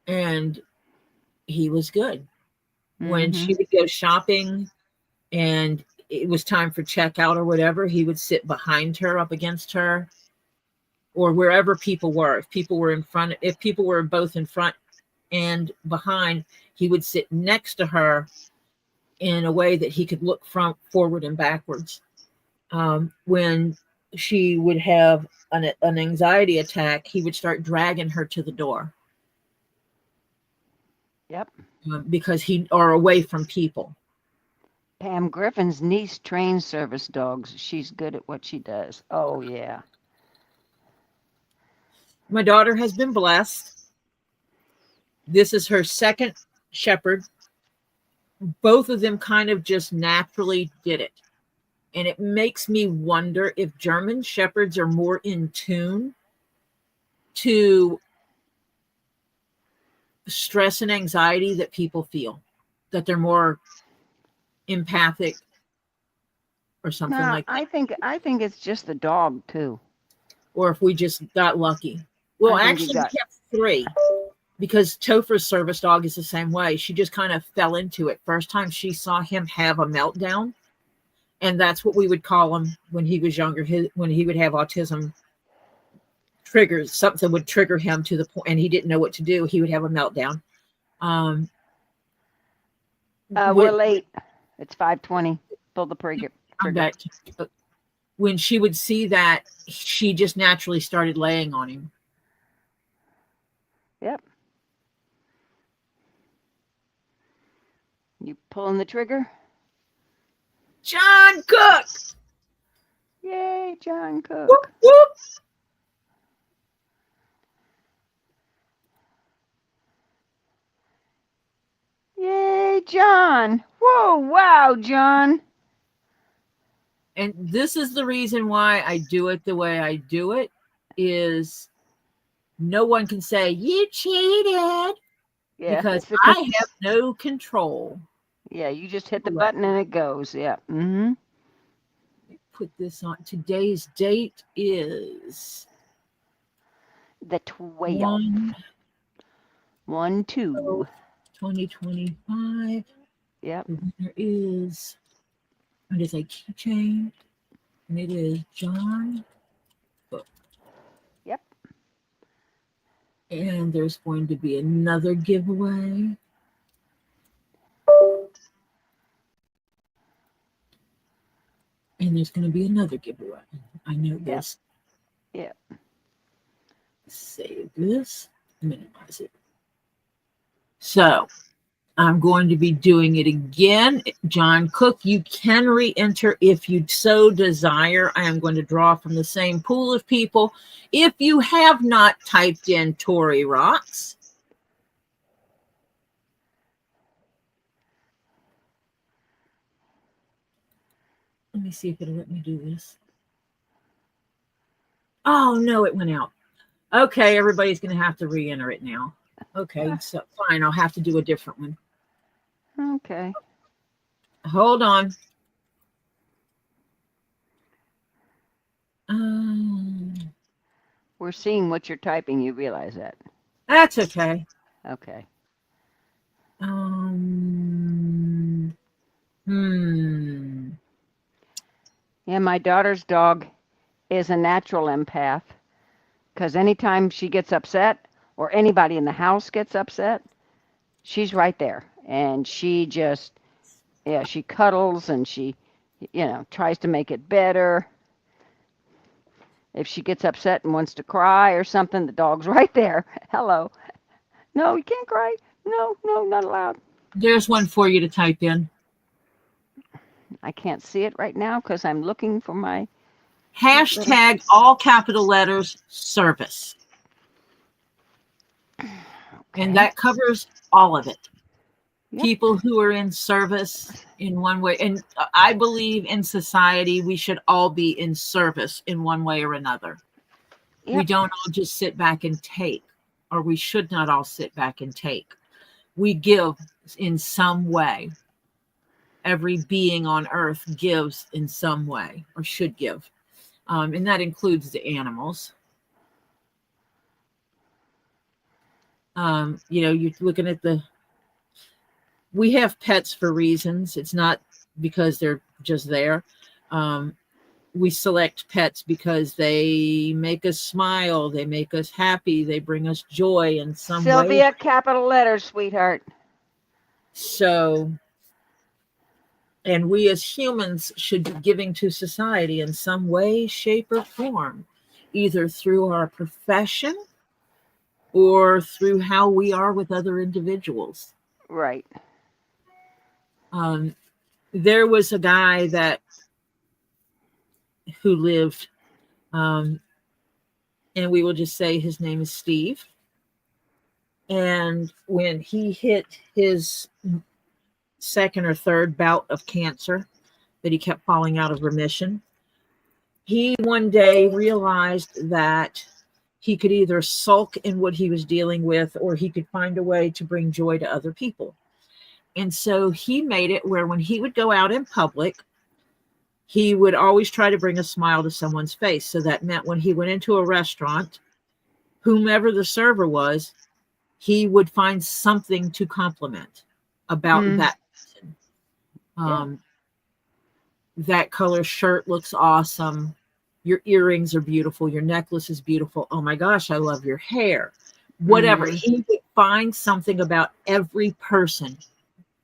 And he was good. When she would go shopping and it was time for checkout or whatever, he would sit behind her, up against her, or wherever people were. If people were both in front and behind, he would sit next to her in a way that he could look forward and backwards. When she would have an anxiety attack, he would start dragging her to the door. Yep. Because or away from people. Pam Griffin's niece trains service dogs. She's good at what she does. Oh, yeah. My daughter has been blessed. This is her second shepherd. Both of them kind of just naturally did it. And it makes me wonder if German shepherds are more in tune to stress and anxiety that people feel, that they're more empathic or something like that. I think it's just the dog too. Or if we just got lucky. Well, actually, we kept 3 because Topher's service dog is the same way. She just kind of fell into it. First time she saw him have a meltdown, and that's what we would call him when he was younger. When he would have autism triggers, something would trigger him to the point, and he didn't know what to do. He would have a meltdown. We're late. It's 5:20. Pull the trigger. I'm back to, when she would see that, she just naturally started laying on him. Yep. You pulling the trigger? John Cook! Yay, John Cook. Whoop, whoop. Yay, John. Whoa, wow, John. And this is the reason why I do it the way I do it, is no one can say, you cheated, Yeah, because it's because, I have no control. yeah, you just hit the button and it goes. Yeah. Mm-hmm. Put this on. Today's date is The 12th. 1/2. 2025. Yep. The winner is, it is a keychain, and it is John Book. Yep. And there's going to be another giveaway. And there's going to be another giveaway. I know this. Yep. Save this, minimize it. So I'm going to be doing it again. John Cook, you can re-enter if you so desire. I am going to draw from the same pool of people. If you have not typed in Tori Rocks, let me see if it'll let me do this. Oh, no, it went out. Okay, everybody's going to have to re-enter it now. Okay, so fine, I'll have to do a different one. Okay. Hold on. We're seeing what you're typing. You realize that? That's okay. Okay. Yeah, my daughter's dog is a natural empath, because anytime she gets upset or anybody in the house gets upset, she's right there. And she just, yeah, she cuddles and she, tries to make it better. If she gets upset and wants to cry or something, the dog's right there. Hello. No, you can't cry. No, not allowed. There's one for you to type in. I can't see it right now because I'm looking for my Hashtag all capital letters service. Okay. And that covers all of it. Yep. People who are in service in one way. And I believe in society, we should all be in service in one way or another. Yep. We don't all just sit back and take, or we should not all sit back and take. We give in some way. Every being on earth gives in some way, or should give. And that includes the animals. You're looking at we have pets for reasons. It's not because they're just there. We select pets because they make us smile. They make us happy. They bring us joy in some way. Sylvia, capital letters, sweetheart. So, and we as humans should be giving to society in some way, shape, or form, either through our profession or through how we are with other individuals. Right. There was a guy who lived, and we will just say his name is Steve. And when he hit his second or third bout of cancer, that he kept falling out of remission, he one day realized that he could either sulk in what he was dealing with, or he could find a way to bring joy to other people. And so he made it where when he would go out in public, he would always try to bring a smile to someone's face. So that meant when he went into a restaurant, whomever the server was, he would find something to compliment about that person. That color shirt looks awesome. Your earrings are beautiful. Your necklace is beautiful. Oh my gosh, I love your hair. Whatever. He would find something about every person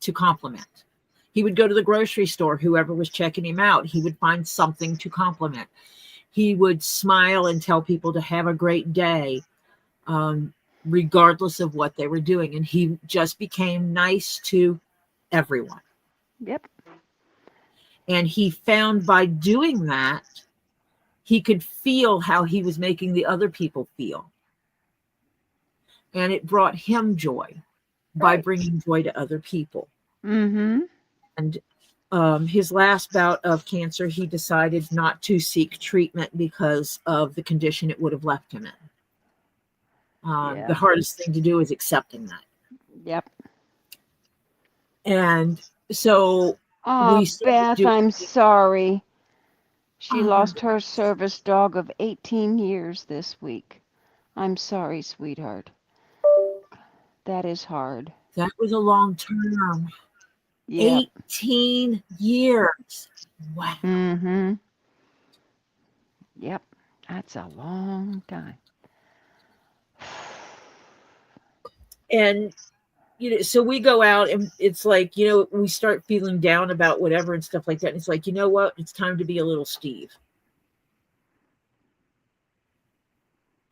to compliment. He would go to the grocery store, whoever was checking him out, he would find something to compliment. He would smile and tell people to have a great day, regardless of what they were doing. And he just became nice to everyone. Yep. And he found by doing that, he could feel how he was making the other people feel. And it brought him joy by bringing joy to other people. Mm-hmm. And his last bout of cancer, he decided not to seek treatment because of the condition it would have left him in. Yeah. The hardest thing to do is accepting that. Yep. And so Oh, we started Beth, doing. I'm sorry. She Oh, lost her service dog of 18 years this week. I'm sorry, sweetheart. That is hard. that was a long term. Yep. 18 years. Wow. Mm-hmm. Yep. That's a long time. And so we go out and it's like, we start feeling down about whatever and stuff like that. And it's like, you know what? It's time to be a little Steve.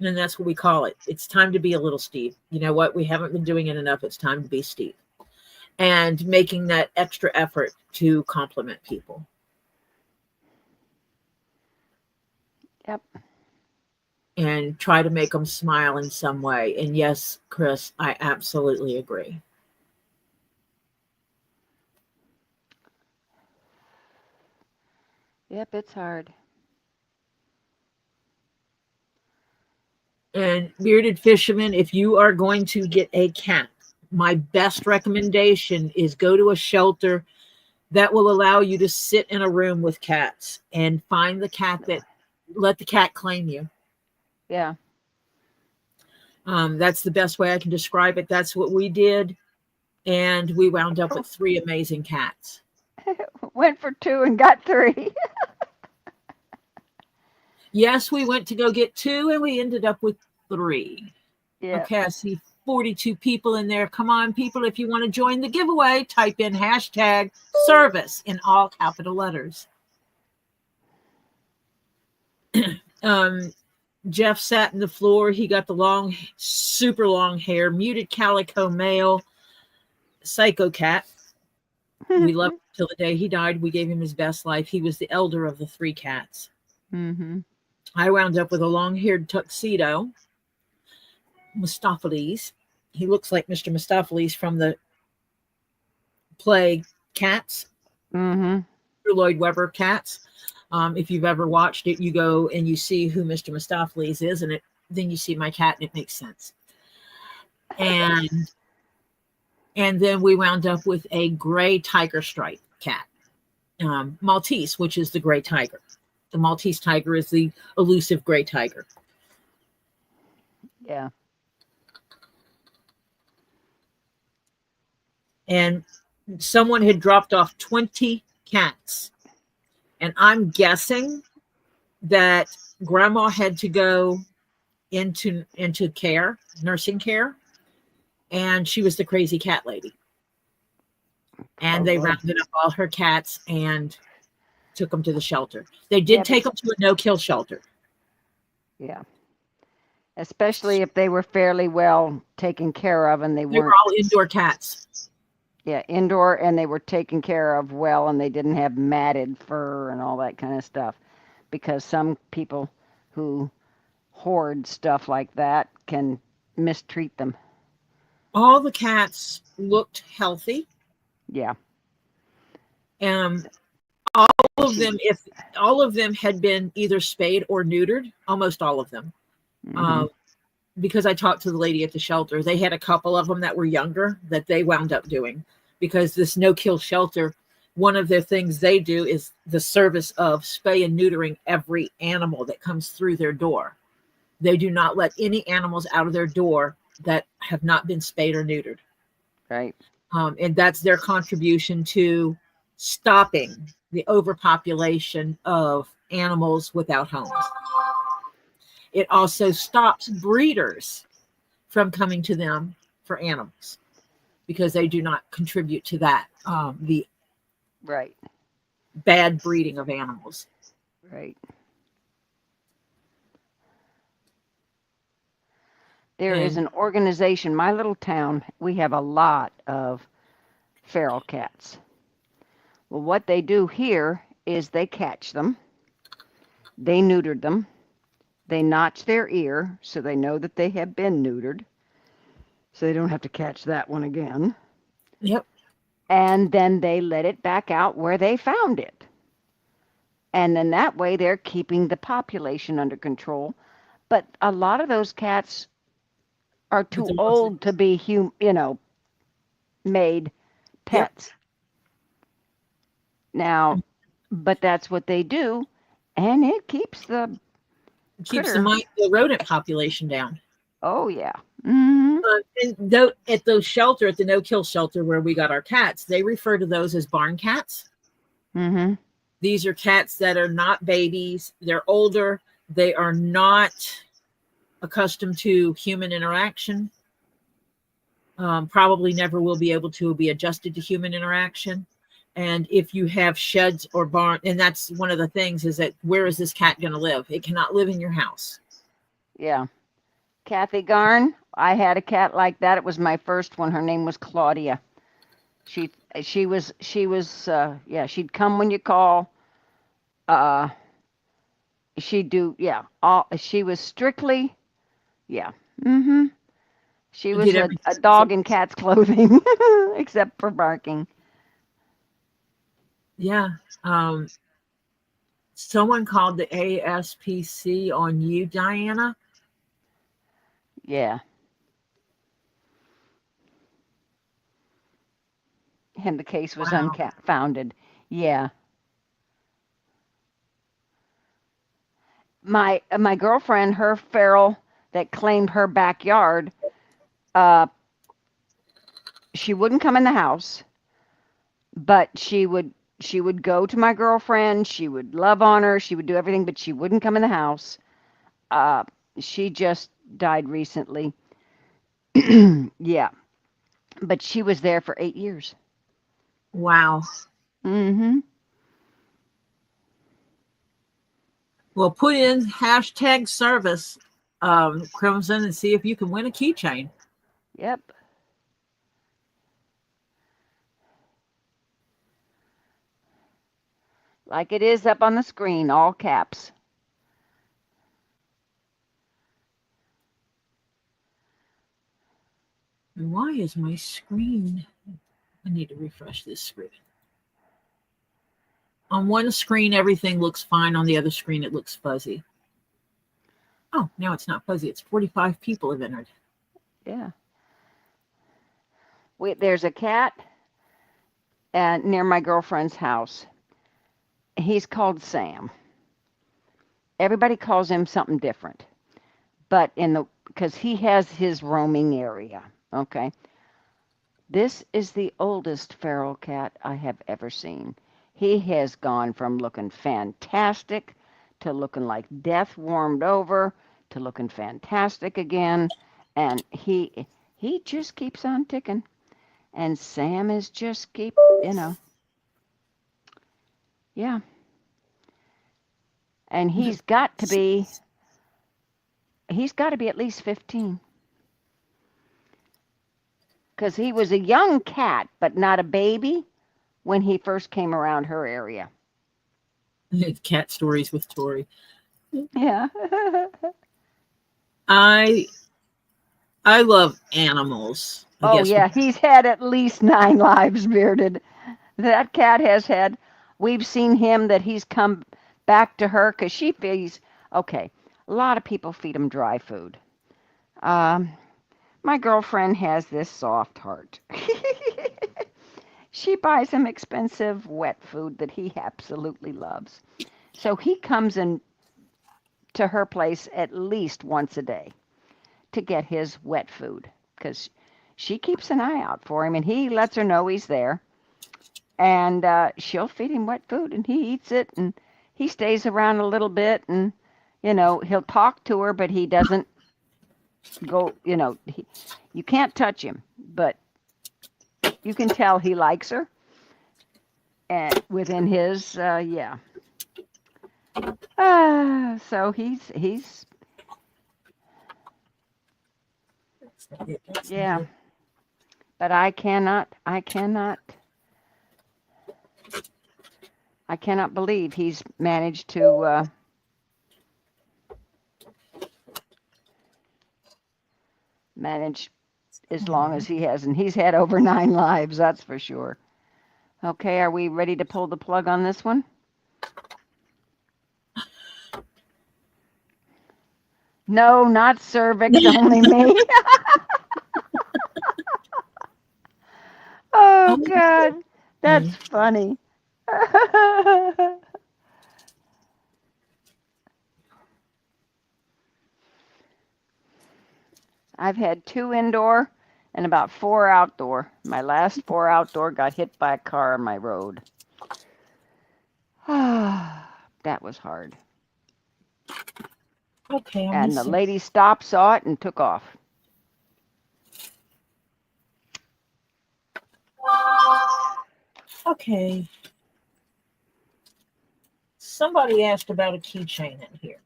And that's what we call it. It's time to be a little Steve. You know what? We haven't been doing it enough. It's time to be Steve. And making that extra effort to compliment people. Yep. And try to make them smile in some way. And yes, Chris, I absolutely agree. Yep, it's hard. And bearded fisherman, if you are going to get a cat, my best recommendation is go to a shelter that will allow you to sit in a room with cats and find the cat that let the cat claim you. Yeah. That's the best way I can describe it. That's what we did. And we wound up with 3 amazing cats. Went for 2 and got 3. Yes, we went to go get 2 and we ended up with 3. Yeah. Okay, I see 42 people in there. Come on, people, if you want to join the giveaway, type in #service in all capital letters. Jeff sat in the floor. He got the long, super long hair, muted calico male, psycho cat. We loved him till the day he died. We gave him his best life. He was the elder of the 3 cats. Mm-hmm. I wound up with a long-haired tuxedo, Mistopheles. He looks like Mr. Mistopheles from the play Cats, Mm-hmm. Lloyd Webber Cats. If you've ever watched it, you go and you see who Mr. Mistopheles is, and then you see my cat, and it makes sense. And then we wound up with a gray tiger stripe cat, Maltese, which is the gray tiger. The Maltese tiger is the elusive gray tiger. Yeah. And someone had dropped off 20 cats. And I'm guessing that grandma had to go into care, nursing care. And she was the crazy cat lady. And they rounded up all her cats and took them to the shelter. They did take them to a no-kill shelter. Yeah. Especially if they were fairly well taken care of and they were all indoor cats. Yeah, indoor, and they were taken care of well, and they didn't have matted fur and all that kind of stuff. Because some people who hoard stuff like that can mistreat them. All the cats looked healthy. Yeah. All of them had been either spayed or neutered, almost all of them. Mm-hmm. Because I talked to the lady at the shelter, they had a couple of them that were younger that they wound up doing. Because this no-kill shelter, one of the things they do is the service of spay and neutering every animal that comes through their door. They do not let any animals out of their door that have not been spayed or neutered. Right. And that's their contribution to stopping the overpopulation of animals without homes. It also stops breeders from coming to them for animals because they do not contribute to that, the right bad breeding of animals. Right. There is an organization, my little town, we have a lot of feral cats. Well, what they do here is they catch them, they neuter them, they notch their ear so they know that they have been neutered, so they don't have to catch that one again. Yep. and then they let it back out where they found it. And then that way they're keeping the population under control. But a lot of those cats are The too dogs. old to be made Yep. pets. Now, but that's what they do, and it keeps the Keeps critter. the rodent population down. Oh yeah. Mm-hmm. And at those shelter, at the no-kill shelter where we got our cats, they refer to those as barn cats. Mm-hmm. These are cats that are not babies. They're older. They are not accustomed to human interaction. Probably never will be able to be adjusted to human interaction. And if you have sheds or barn, and that's one of the things is that where is this cat going to live? It cannot live in your house. Yeah. Kathy Garn, I had a cat like that. It was my first one. Her name was Claudia. She was yeah, she'd come when you call. Uh she'd do all she was strictly yeah. Mm-hmm. She was Did a everything. dog in cat's clothing except for barking. Yeah. Someone called the ASPC on you, Diana. Yeah. And the case was Wow. unfounded. Yeah. My girlfriend, her feral that claimed her backyard, uh, she wouldn't come in the house, but she would go to my girlfriend. She would love on her. She would do everything, but she wouldn't come in the house. Uh, she just died recently. Yeah, but she was there for 8 years. Wow. Mm-hmm. Well, put in hashtag service, Crimson, and see if you can win a keychain. Yep. Like it is up on the screen, all caps. And why is my screen? I need to refresh this screen. On one screen, everything looks fine. On the other screen, it looks fuzzy. Oh, now it's not fuzzy. It's 45 people have entered. Yeah. There's a cat near my girlfriend's house. He's called Sam. Everybody calls him something different, but because he has his roaming area. Okay. This is the oldest feral cat I have ever seen. He has gone from looking fantastic to looking like death warmed over to looking fantastic again, and he just keeps on ticking. And Sam is just yeah. And he's got to be at least 15. Because he was a young cat, but not a baby when he first came around her area. Cat stories with Tori. Yeah. I love animals. Oh, yeah, he's had at least 9 lives, Bearded. That cat has had, we've seen him that he's come back to her because she feeds, okay, a lot of people feed him dry food. My girlfriend has this soft heart. She buys him expensive wet food that he absolutely loves. So he comes in to her place at least once a day to get his wet food because she keeps an eye out for him and he lets her know he's there. And she'll feed him wet food and he eats it and he stays around a little bit and, he'll talk to her, but he doesn't go, you can't touch him, but you can tell he likes her. And within his, yeah. So he's yeah. But I cannot believe he's managed to manage as long as he has, and he's had over 9 lives, that's for sure. Okay, are we ready to pull the plug on this one? No, not cervix, only me. Oh, God, that's funny. I've had 2 indoor and about 4 outdoor. My last 4 outdoor got hit by a car on my road. That was hard. Okay, And the lady stopped, saw it, and took off. Okay. Somebody asked about a keychain in here.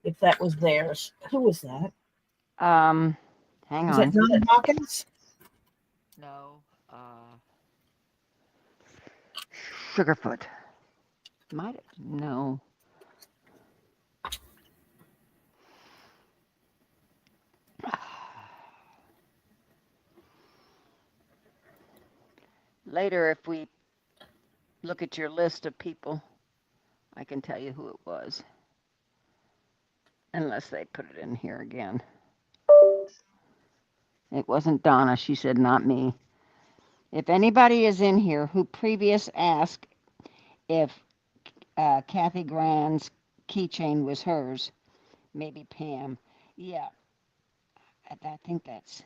If that was theirs. Who was that? Hang Was on. that Don Hawkins? No. Sugarfoot. No. Later, if we look at your list of people, I can tell you who it was. Unless they put it in here again. It wasn't Donna. She said, not me. If anybody is in here who previous asked if Kathy Grand's keychain was hers, maybe Pam. Yeah, I think that's...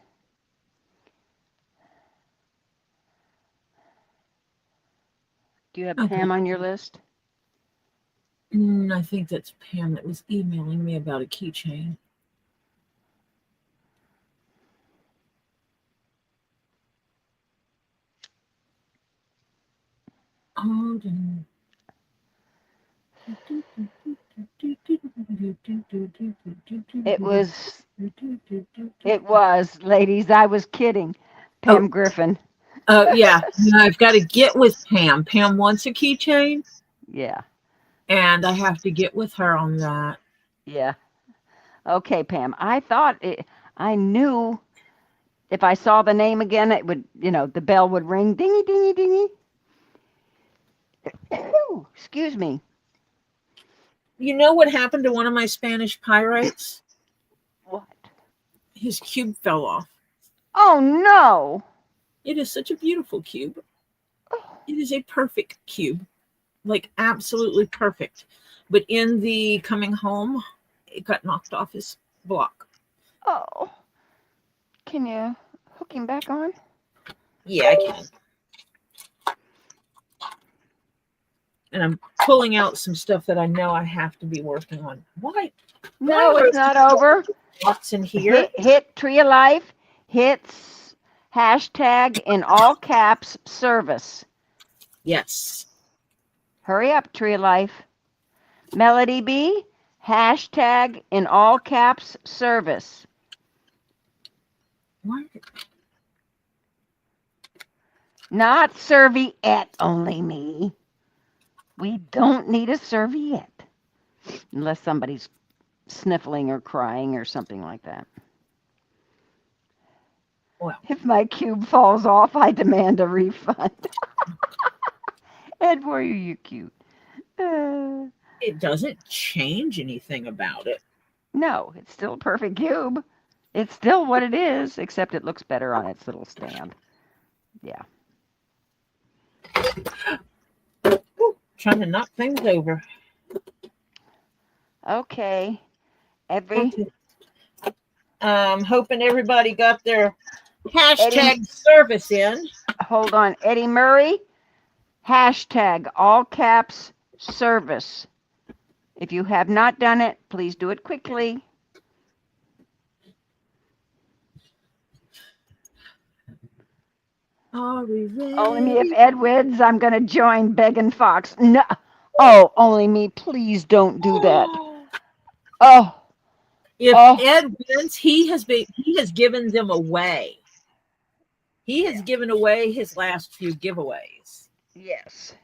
Do you have Pam on your list? I think that's Pam that was emailing me about a keychain. It was, ladies, I was kidding. Pam Griffin. Oh, yeah. I've got to get with Pam. Pam wants a keychain. Yeah. And I have to get with her on that. Yeah. Okay, Pam. I knew if I saw the name again, it would, the bell would ring. Dingy, dingy, dingy. Excuse me. You know what happened to one of my Spanish pyrites? What? His cube fell off. Oh, no. It is such a beautiful cube. It is a perfect cube. Like, absolutely perfect. But in the coming home, it got knocked off his block. Oh. Can you hook him back on? Yeah, I can. And I'm pulling out some stuff that I know I have to be working on. Why? No, it's not over. What's in here? Hit Tree of Life. Hits hashtag in all caps service. Yes. Hurry up, Tree of Life. Melody B. Hashtag in all caps service. What? Not serviette, only me. We don't need a serviette. Unless somebody's sniffling or crying or something like that. Well. If my cube falls off, I demand a refund. Ed, boy, are you cute. It doesn't change anything about it. No, it's still a perfect cube. It's still what it is, except it looks better on its little stand. Yeah. Ooh, trying to knock things over. Okay. Hoping everybody got their hashtag service in. Hold on. Eddie Murray, hashtag all caps service. If you have not done it, please do it quickly. Are we ready? Only me. If Ed wins, I'm going to join Beggin' Fox. No. Oh, only me. Please don't do that. Oh. If Ed wins, he has given them away. He has given away his last few giveaways. Yes.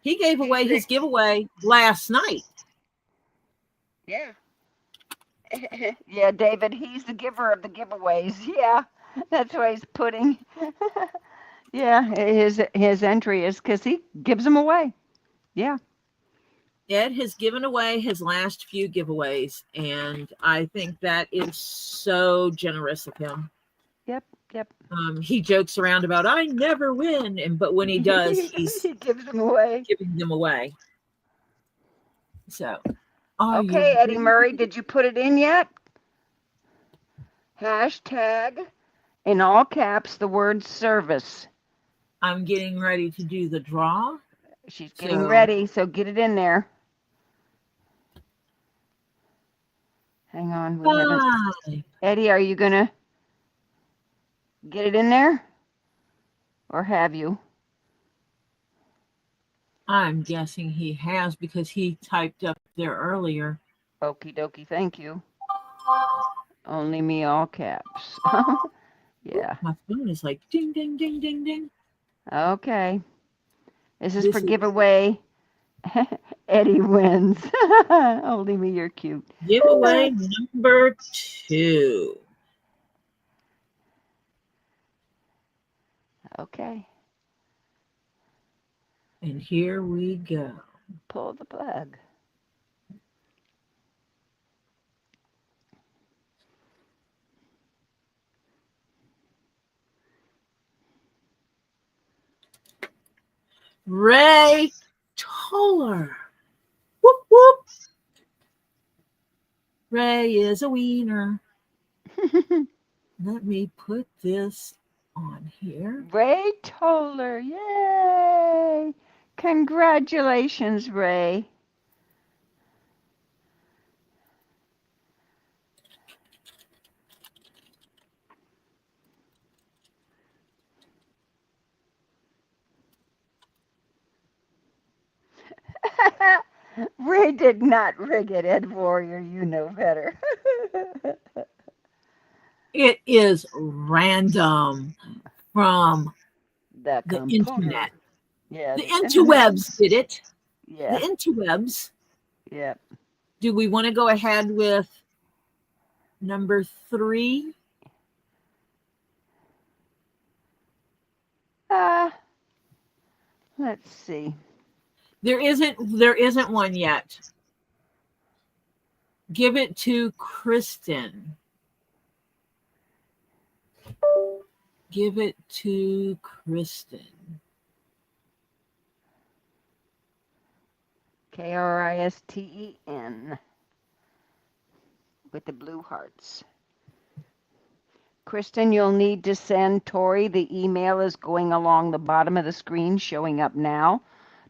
He gave away his giveaway last night. Yeah. Yeah, David, he's the giver of the giveaways. Yeah, that's what he's putting. Yeah, his entry is because he gives them away. Yeah. Ed has given away his last few giveaways, and I think that is so generous of him. Yep. Yep. He jokes around about I never win, but when he does, he's He gives them away. giving them away. So, are you Okay, Eddie ready? Murray, did you put it in yet? Hashtag in all caps the word service. I'm getting ready to do the draw. She's getting So, ready, so get it in there. Hang on, we haven't. 5. Eddie, are you gonna get it in there? Or have you? I'm guessing he has because he typed up there earlier. Okie dokie, thank you. Only me, all caps. Yeah. My phone is like ding, ding, ding, ding, ding. Okay. This is for This is giveaway. Eddie wins. Only me, you're cute. giveaway number 2. Okay. And here we go. Pull the plug. Ray Toller. Whoop, whoop. Ray is a wiener. Let me put this on here. Ray Toller. Yay. Congratulations, Ray. Ray did not rig it, Ed Warrior. You know better. It is random from The the computer. internet. Yeah, The the internet. interwebs did it. Yeah, The interwebs. yeah. Do we want to go ahead with number 3? Let's see. There isn't one yet. Give it to Kristen. Give it to Kristen. Kristen with the blue hearts. Kristen, you'll need to send Tori. The email is going along the bottom of the screen, showing up now.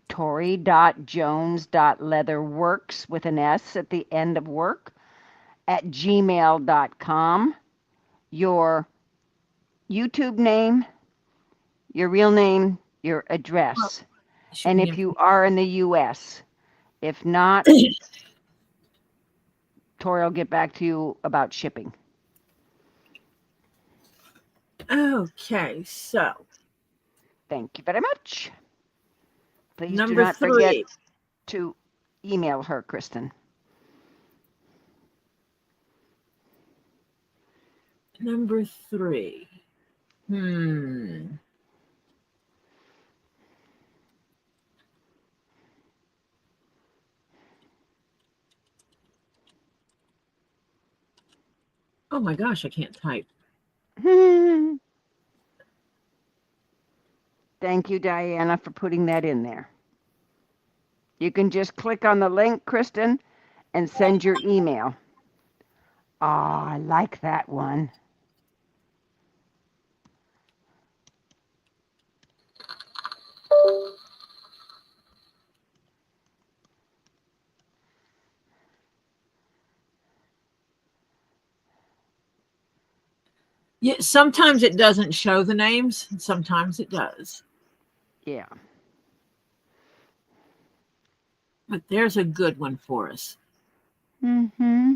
Tori.jones.leatherworks with an S at the end of work at gmail.com. Your YouTube name, your real name, your address. And if you are in the U.S., if not, Tori will get back to you about shipping. Okay, so Thank you very much. Please do number not forget 3. to email her, Kristen. Number 3. Oh my gosh, I can't type. Thank you, Diana, for putting that in there. You can just click on the link, Kristen, and send your email. Oh, I like that one. Yeah, sometimes it doesn't show the names, sometimes it does. Yeah. But there's a good one for us. Mm-hmm.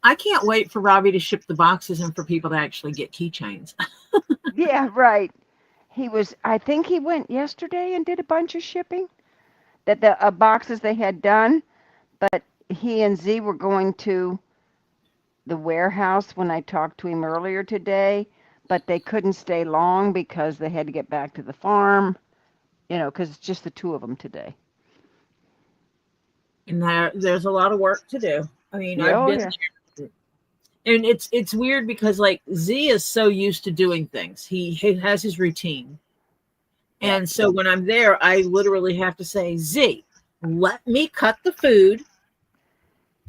I can't wait for Robbie to ship the boxes and for people to actually get keychains. Yeah, right. I think he went yesterday and did a bunch of shipping. That the boxes they had done, but he and Z were going to the warehouse when I talked to him earlier today, but they couldn't stay long because they had to get back to the farm, because it's just the two of them today. And there's a lot of work to do. I mean, Yeah, I've oh, been yeah. there. And it's weird because like Z is so used to doing things. He has his routine. Yeah. And so when I'm there, I literally have to say, Z, let me cut the food.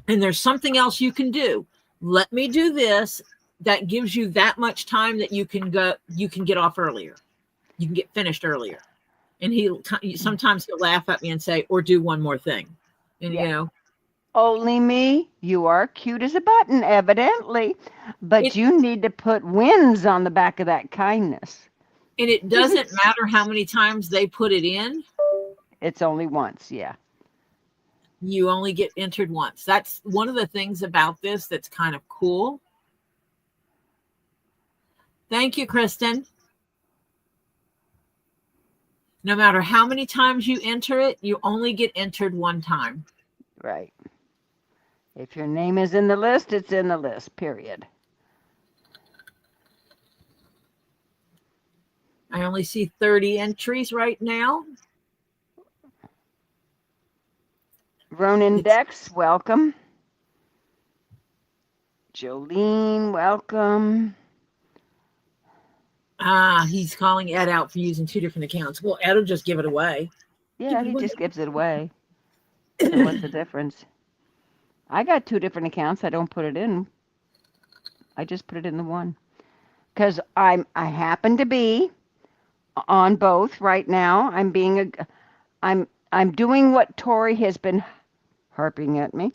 And there's something else you can do. Let me do this. That gives you that much time that you can get off earlier. You can get finished earlier. And sometimes he'll laugh at me and say, or do one more thing. And Yeah. Only me, you are cute as a button, evidently, but you need to put wins on the back of that kindness. And it doesn't matter how many times they put it in. It's only once, yeah. You only get entered once. That's one of the things about this that's kind of cool. Thank you, Kristen. No matter how many times you enter it, you only get entered one time. Right. If your name is in the list, it's in the list, period. I only see 30 entries right now. Ronan Dex, welcome. Jolene, welcome. He's calling Ed out for using 2 different accounts. Well, Ed will just give it away. Yeah, he just gives it away. So what's the difference? I got 2 different accounts. I don't put it in. I just put it in the one. Because I happen to be on both right now. I'm doing what Tori has been harping at me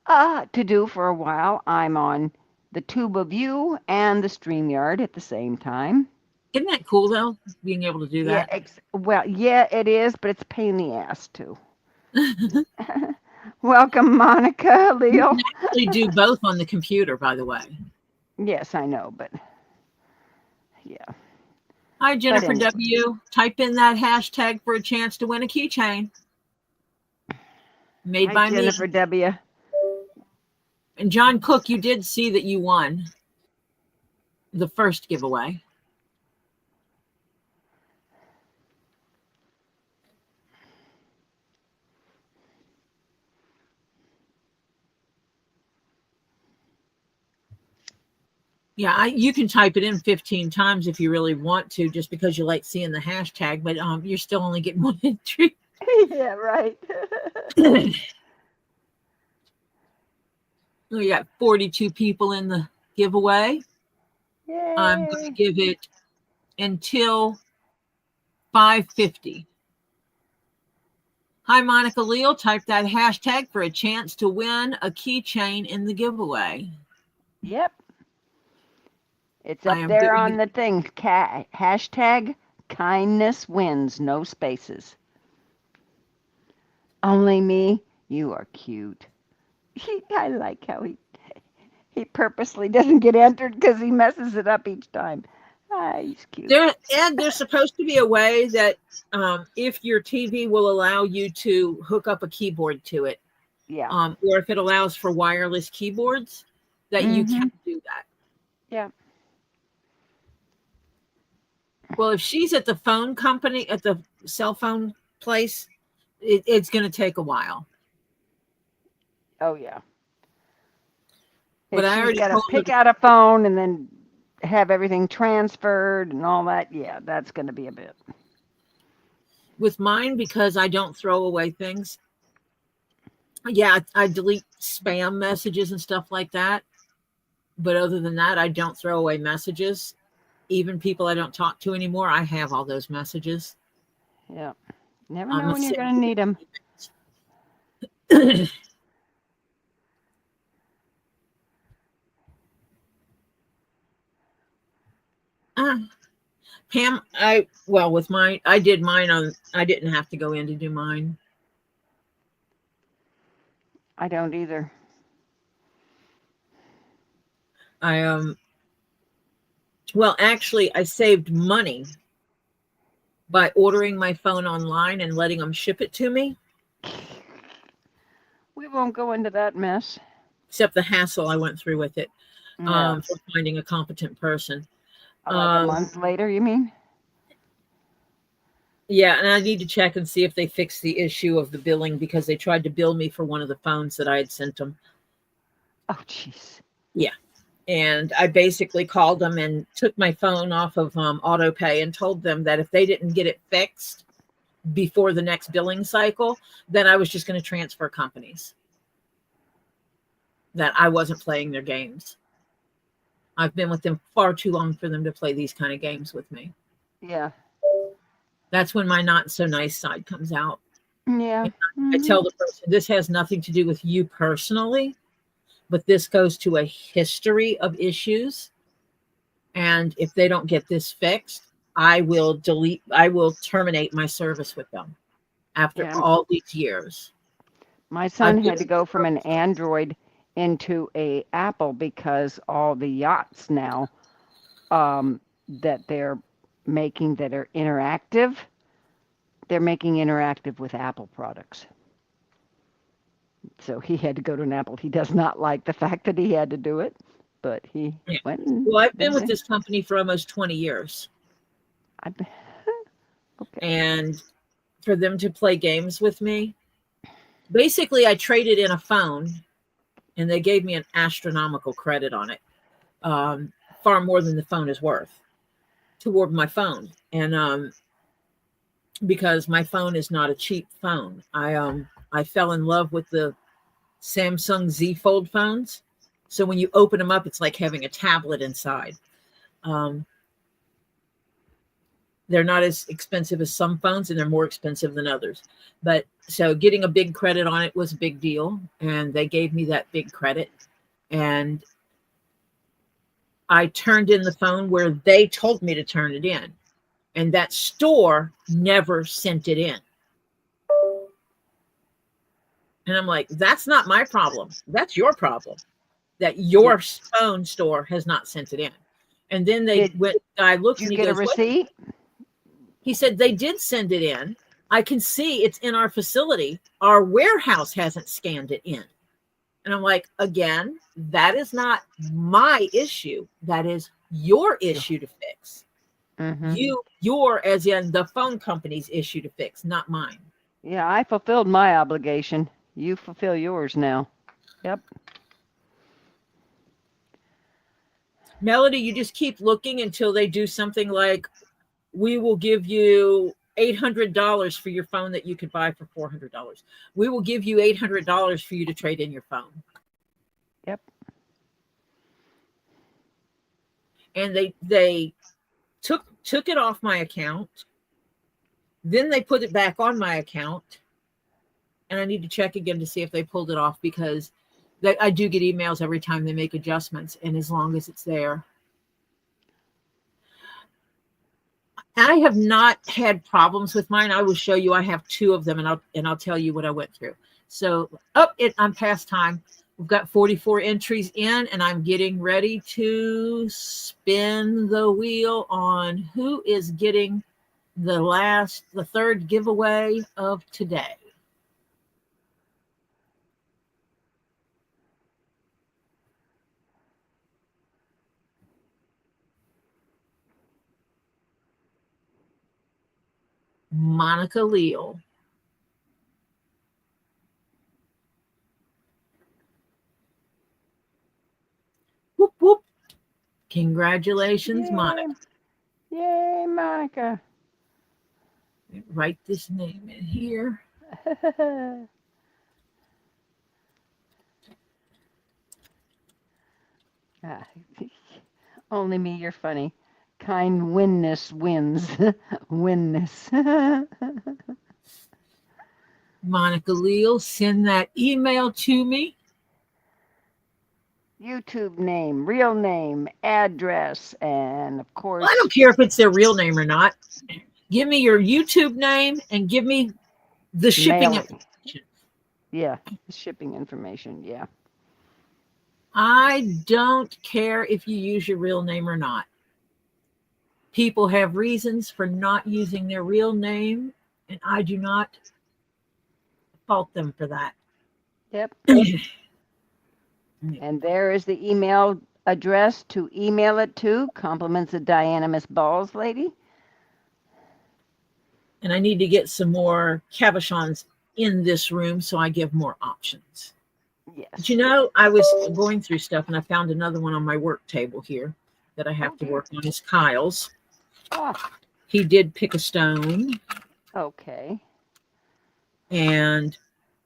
to do for a while. I'm on the Tube of You and the StreamYard at the same time. Isn't that cool, though, being able to do that? Yeah, it is, but it's a pain in the ass, too. Welcome, Monica, Leo. You can actually do both on the computer, by the way. Yes, I know, but yeah. Hi, Jennifer W. Type in that hashtag for a chance to win a keychain. Made by Jennifer me. W. And John Cook, you did see that you won the first giveaway. Yeah, you can type it in 15 times if you really want to, just because you like seeing the hashtag, but you're still only getting one entry. Yeah, right. We got 42 people in the giveaway. Yay. I'm going to give it until 5:50. Hi, Monica Leal. Type that hashtag for a chance to win a keychain in the giveaway. Yep. It's up there on the thing. Hashtag kindness wins, no spaces. Only me, you are cute. I like how he purposely doesn't get entered because he messes it up each time. He's cute. There's supposed to be a way that if your TV will allow you to hook up a keyboard to it, or if it allows for wireless keyboards, that you can do that. Yeah. Well, if she's at the phone company, at the cell phone place, it's going to take a while. Oh, yeah. But if she's got to pick out a phone and then have everything transferred and all that, yeah, that's going to be a bit. With mine, because I don't throw away things, yeah, I delete spam messages and stuff like that. But other than that, I don't throw away messages. Even people I don't talk to anymore, I have all those messages. Yeah. Never know when you're going to need them. Pam, with mine, I did mine I didn't have to go in to do mine. I don't either. Actually, I saved money by ordering my phone online and letting them ship it to me. We won't go into that mess. except the hassle I went through with it Yeah. for finding a competent person. Like a month later, you mean? Yeah, and I need to check and see if they fixed the issue of the billing because they tried to bill me for one of the phones that I had sent them. Oh, jeez. Yeah. And I basically called them and took my phone off of auto pay and told them that if they didn't get it fixed before the next billing cycle, then I was just going to transfer companies. That I wasn't playing their games. I've been with them far too long for them to play these kind of games with me. Yeah. That's when my not so nice side comes out. Yeah. I tell the person, this has nothing to do with you personally, but this goes to a history of issues. And if they don't get this fixed, I will terminate my service with them after all these years. My son had to go from an Android into a Apple because all the yachts now that they're making that are interactive, they're making interactive with Apple products. So he had to go to an Apple. He does not like the fact that he had to do it, but he went. Well, I've been with this company for almost 20 years. Okay. And for them to play games with me, basically I traded in a phone and they gave me an astronomical credit on it. Far more than the phone is worth toward my phone. And because my phone is not a cheap phone. I fell in love with the Samsung Z Fold phones. So when you open them up, it's like having a tablet inside. They're not as expensive as some phones, and they're more expensive than others. But so getting a big credit on it was a big deal, and they gave me that big credit. And I turned in the phone where they told me to turn it in, and that store never sent it in. And I'm like, that's not my problem. That's your problem. That your phone store has not sent it in. And then I looked and he goes, a receipt? He said, they did send it in. I can see it's in our facility. Our warehouse hasn't scanned it in. And I'm like, again, that is not my issue. That is your issue to fix. Mm-hmm. Your, as in the phone company's issue to fix, not mine. Yeah, I fulfilled my obligation. You fulfill yours now. Yep. Melody, you just keep looking until they do something like, we will give you $800 for your phone that you could buy for $400. We will give you $800 for you to trade in your phone. Yep. And they took it off my account. Then they put it back on my account. And I need to check again to see if they pulled it off because I do get emails every time they make adjustments. And as long as it's there. I have not had problems with mine. I will show you. I have 2 of them, and I'll tell you what I went through. So, I'm past time. We've got 44 entries in, and I'm getting ready to spin the wheel on who is getting the third giveaway of today. Monica Leal. Whoop, whoop. Congratulations, Yay. Monica. Yay, Monica. Write this name in here. Only me, you're funny. Kind winness wins. Winness. Monica Leal, send that email to me. YouTube name, real name, address, and of course... Well, I don't care if it's their real name or not. Give me your YouTube name and give me the shipping information. Yeah, the shipping information, yeah. I don't care if you use your real name or not. People have reasons for not using their real name, and I do not fault them for that. Yep. And there is the email address to email it to. Compliments of Diana Miss Balls Lady. And I need to get some more cabochons in this room so I give more options. Yes. But you know, I was going through stuff and I found another one on my work table here that I have to work on. Is Kyle's. Ah, He did pick a stone okay. and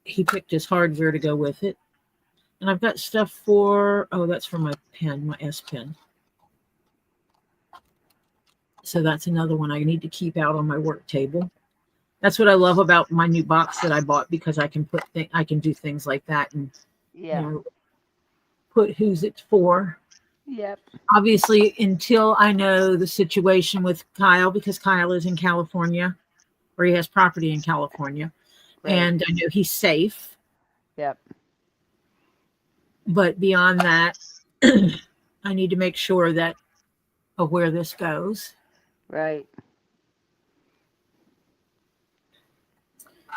he picked his hardware to go with it. And I've got stuff for, oh, that's for my pen, my S Pen. So that's another one I need to keep out on my work table. That's what I love about my new box that I bought, because I can I can do things like that and put who's it's for. Yep. Obviously, until I know the situation with Kyle, because Kyle is in California, or he has property in California, Right. and I know he's safe. Yep. But beyond that, I need to make sure that of where this goes. Right.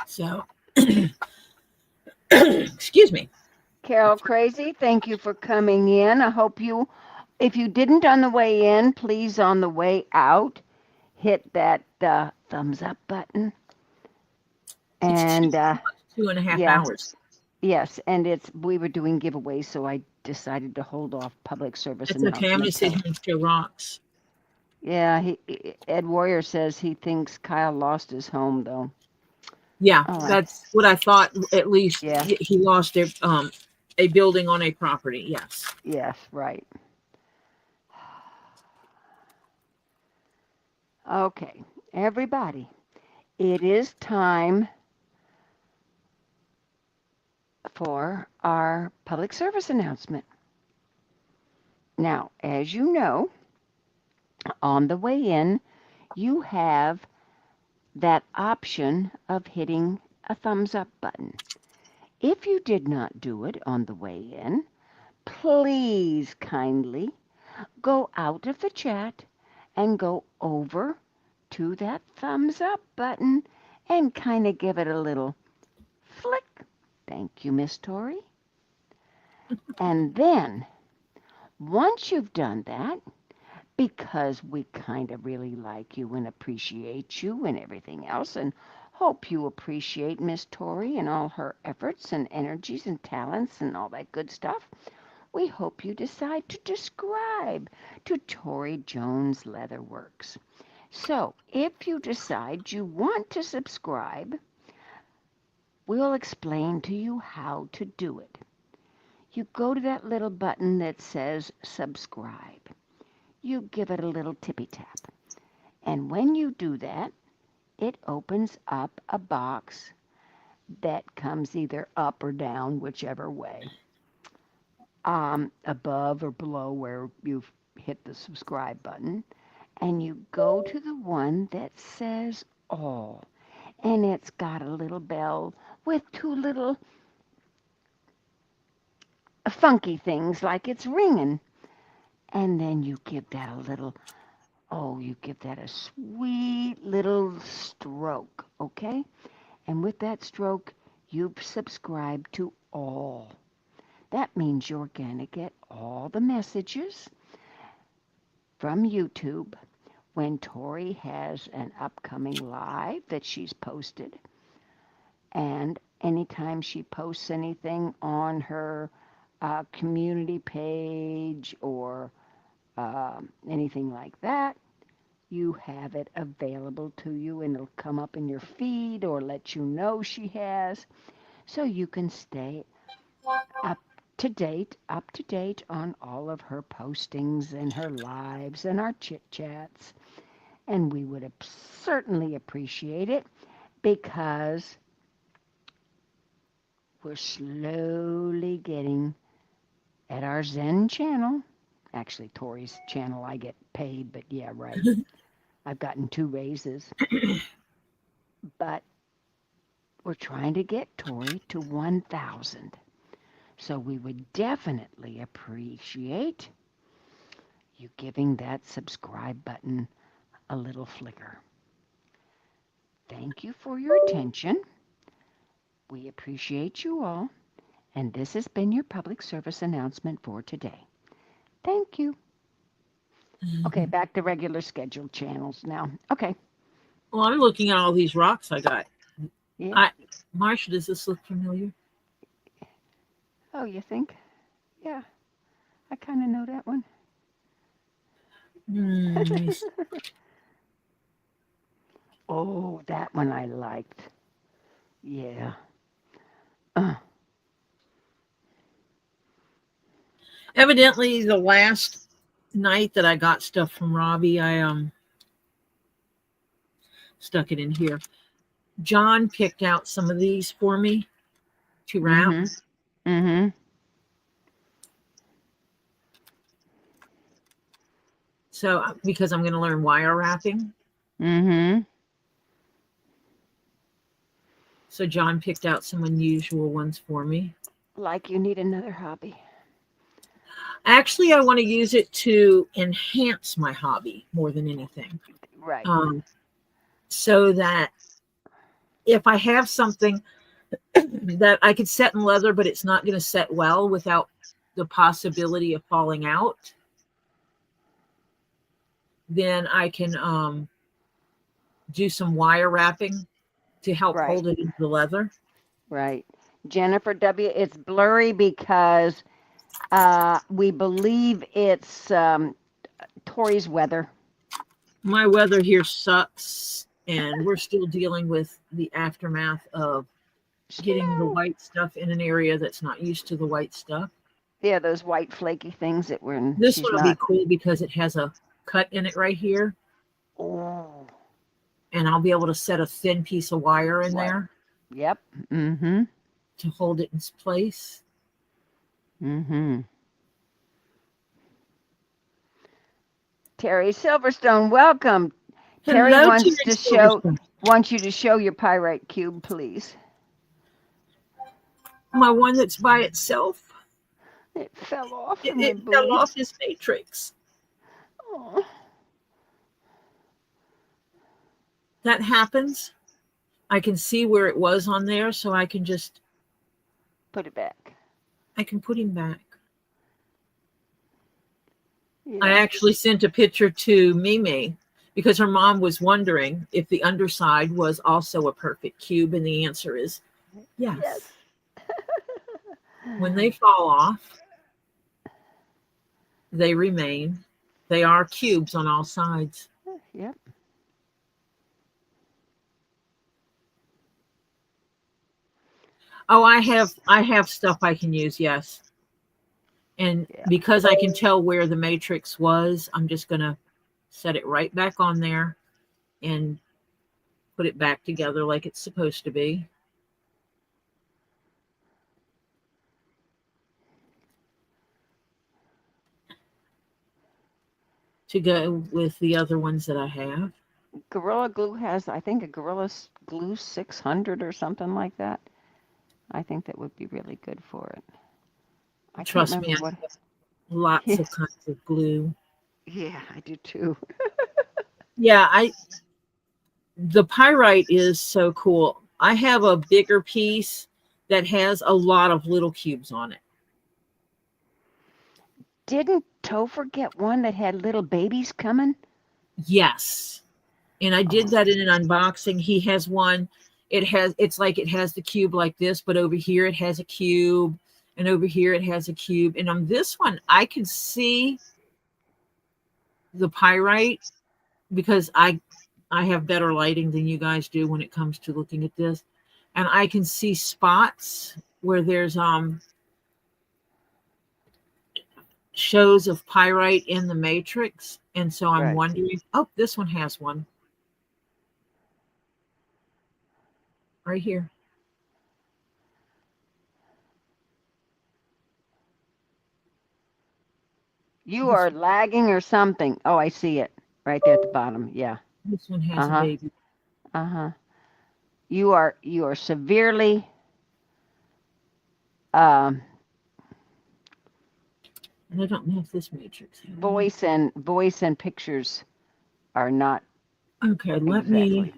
So, excuse me. Carol Crazy, thank you for coming in. I hope you, if you didn't on the way in, please on the way out, hit that thumbs up button. And it's 2.5 hours. Yes, and we were doing giveaways, so I decided to hold off public service It's okay. I'm going to sit here and throw rocks. Yeah, Ed Warrior says he thinks Kyle lost his home, though. Yeah, that's what I thought. At least he lost a building on a property. Yes. Yes, right. Okay, everybody, it is time for our public service announcement. Now, as you know, on the way in, you have that option of hitting a thumbs up button. If you did not do it on the way in, please kindly go out of the chat and go over to that thumbs up button and kind of give it a little flick. Thank you, Miss Tori. And then, once you've done that, because we kind of really like you and appreciate you and everything else, and hope you appreciate Miss Tori and all her efforts and energies and talents and all that good stuff, we hope you decide to subscribe to ToriJones Leatherworks. So, if you decide you want to subscribe, we'll explain to you how to do it. You go to that little button that says subscribe. You give it a little tippy tap. And when you do that, it opens up a box that comes either up or down, whichever way, above or below where you've hit the subscribe button. And you go to the one that says all. And it's got a little bell with two little funky things like it's ringing. And then you give that a little, you give that a sweet little stroke, okay? And with that stroke, you've subscribed to all. That means you're going to get all the messages from YouTube when Tori has an upcoming live that she's posted. And anytime she posts anything on her community page or anything like that, you have it available to you, and it'll come up in your feed or let you know she has, so you can stay up to date on all of her postings and her lives and our chit chats. And we would certainly appreciate it, because we're slowly getting at our Zen channel. Actually, Tori's channel, I get paid, but yeah, right. I've gotten 2 raises. But we're trying to get Tori to 1,000. So we would definitely appreciate you giving that subscribe button a little flicker. Thank you for your attention. We appreciate you all. And this has been your public service announcement for today. Thank you. Okay, back to regular scheduled channels now. Okay. Well, I'm looking at all these rocks I got. Yeah. Marsha, does this look familiar? Oh, you think? Yeah. I kind of know that one. Nice. Oh, that one I liked. Yeah. Uh, Evidently, the last night that I got stuff from Robbie, I stuck it in here. John picked out some of these for me to wrap. mm-hmm. So, because I'm going to learn wire wrapping. Mm-hmm. So John picked out some unusual ones for me. Like you need another hobby. Actually, I want to use it to enhance my hobby more than anything. Right. So that if I have something that I could set in leather, but it's not going to set well without the possibility of falling out, then I can do some wire wrapping to help hold it into the leather. Right. Jennifer W., it's blurry because we believe it's Tori's weather. My weather here sucks, and we're still dealing with the aftermath of getting the white stuff in an area that's not used to the white stuff. Yeah, those white flaky things that were in. This one will be cool because it has a cut in it right here. Oh. And I'll be able to set a thin piece of wire in there. Yep. Mm-hmm. To hold it in place. Mm-hmm. Terry Silverstone, welcome. Hello, Terry wants you to show your pyrite cube, please. My one that's by itself. It fell off. It fell off his matrix. Oh. That happens. I can see where it was on there, so I can just put it back. I can put him back. Yeah. I actually sent a picture to Mimi because her mom was wondering if the underside was also a perfect cube, and the answer is yes. When they fall off, they remain. They are cubes on all sides. Yep. Oh, I have stuff I can use, yes. And because I can tell where the matrix was, I'm just going to set it right back on there and put it back together like it's supposed to be. To go with the other ones that I have. Gorilla Glue has, I think, a Gorilla Glue 600 or something like that. I think that would be really good for it. Trust me, I have lots of kinds of glue. Yeah, I do too. Yeah, the pyrite is so cool. I have a bigger piece that has a lot of little cubes on it. Didn't Topher get one that had little babies coming? Yes. And I did that in an unboxing. He has one. It's like it has the cube like this, but over here it has a cube, and over here it has a cube. And on this one, I can see the pyrite because I have better lighting than you guys do when it comes to looking at this. And I can see spots where there's shows of pyrite in the matrix. And so I'm wondering, oh, this one has one. Right here. You are lagging or something. Oh, I see it. Right there at the bottom. Yeah. This one has a baby. Uh-huh. You are severely and I don't know if this matrix voice and pictures are not okay. Let me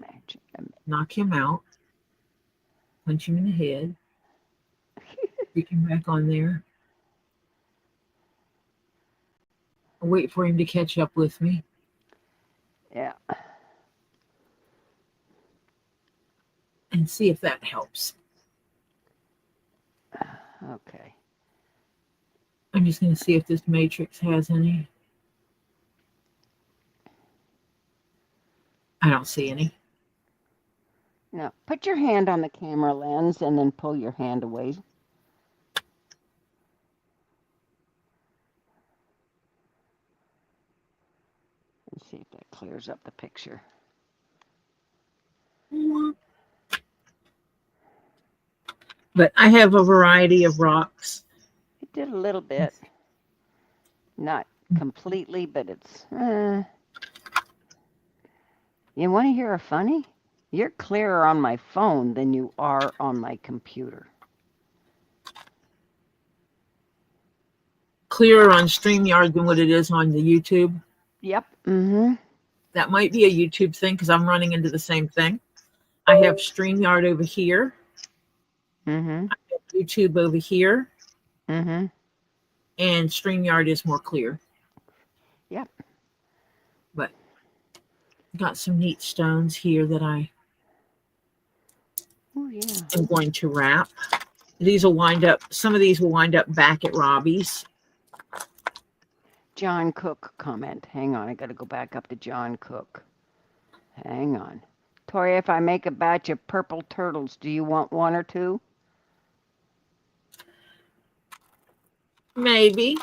knock him out. Punch him in the head. Freaking back on there. I'll wait for him to catch up with me. Yeah. And see if that helps. Okay. I'm just going to see if this matrix has any. I don't see any. Now, put your hand on the camera lens and then pull your hand away. Let's see if that clears up the picture. But I have a variety of rocks. It did a little bit. Not completely, but it's... You want to hear a funny? You're clearer on my phone than you are on my computer. Clearer on StreamYard than what it is on the YouTube. Yep. Mm-hmm. That might be a YouTube thing because I'm running into the same thing. I have StreamYard over here. Mm-hmm. I have YouTube over here. Mm-hmm. And StreamYard is more clear. Yep. But got some neat stones here that I am going to wrap. These will wind up, some of these will wind up back at Robbie's. John Cook comment. Hang on, I got to go back up to John Cook. Hang on. Tori, if I make a batch of purple turtles, do you want one or two? Maybe.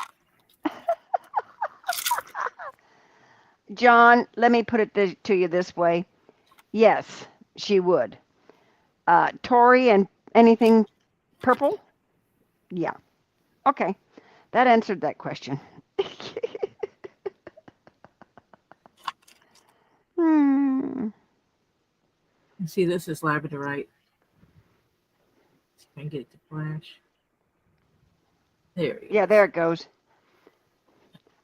John, let me put it to you this way. Yes, she would. Tori, and anything purple? Yeah. Okay. That answered that question. See, this is labradorite. See if I can get it to flash. There you go. Yeah, there it goes.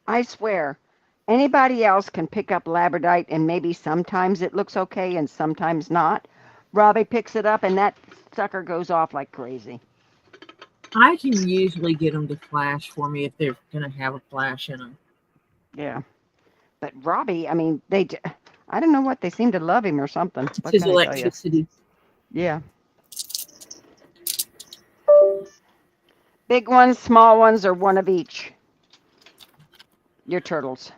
I swear, anybody else can pick up labradorite and maybe sometimes it looks okay and sometimes not. Robbie picks it up and that sucker goes off like crazy. I can usually get them to flash for me if they're going to have a flash in them. Yeah. But Robbie, I mean, I don't know what, they seem to love him or something. It's his electricity. Yeah. Big ones, small ones, or one of each? Your turtles.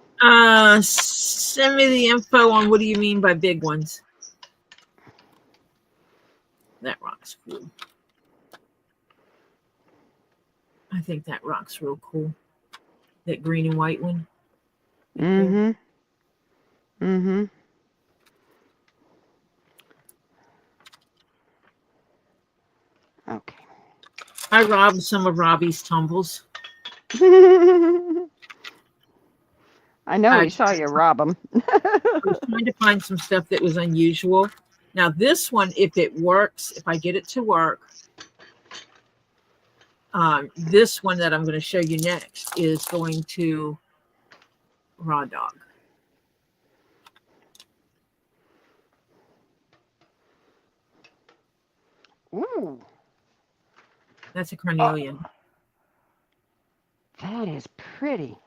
Send me the info on what do you mean by big ones. That rock's cool. I think that rock's real cool. That green and white one. Right there. Mm-hmm. Okay. I robbed some of Robbie's tumbles. I know, we saw you rob them. I was trying to find some stuff that was unusual. Now this one, if it works, if I get it to work, this one that I'm going to show you next is going to raw dog. Ooh. That's a carnelian. That is pretty.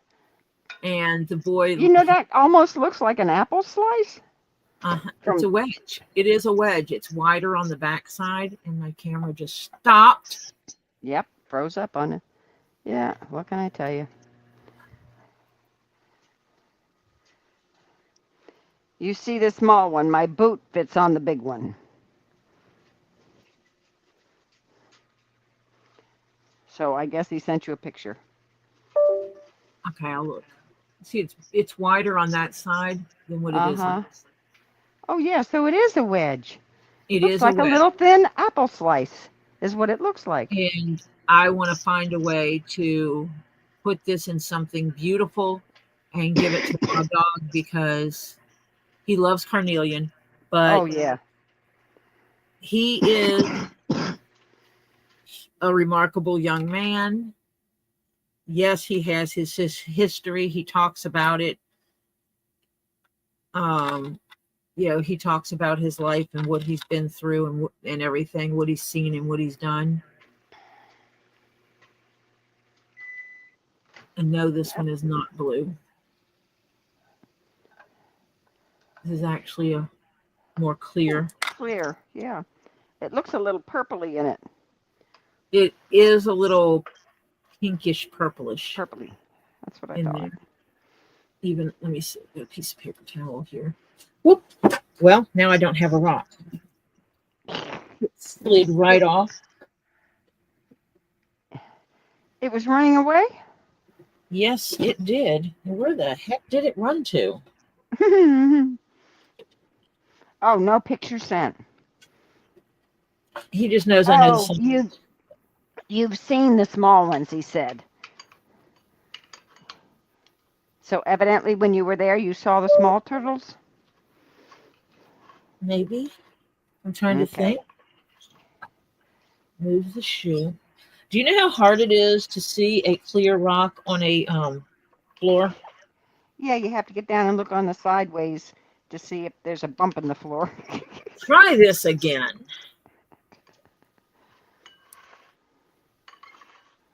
And the boy... You know, that almost looks like an apple slice. It's a wedge. It is a wedge. It's wider on the back side, and my camera just stopped. Yep, froze up on it. Yeah, what can I tell you? You see the small one. My boot fits on the big one. So I guess he sent you a picture. Okay, I'll look. See, it's wider on that side than what it is on this side. Oh, yeah, so it is a wedge. It looks is like a wedge. A little thin apple slice is what it looks like. And I want to find a way to put this in something beautiful and give it to my dog because he loves carnelian, but oh, yeah. he is a remarkable young man. Yes, he has his history. He talks about it. You know, he talks about his life and what he's been through and everything, what he's seen and what he's done. And no, this one is not blue. This is actually a more clear. Clear, yeah. It looks a little purpley in it. It is a little pinkish purplish Purpley. That's what I in thought. there. Even, let me see, I've got a piece of paper towel here. Whoop. Well, now I don't have a rock. It slid right off. It was running away? Yes, it did. Where the heck did it run to? Oh, no picture sent. He just knows I know Oh, you've seen the small ones, he said. So evidently when you were there, you saw the small turtles? Maybe. I'm trying to think. Move the shoe. Do you know how hard it is to see a clear rock on a floor? Yeah, you have to get down and look on the sideways to see if there's a bump in the floor. Try this again.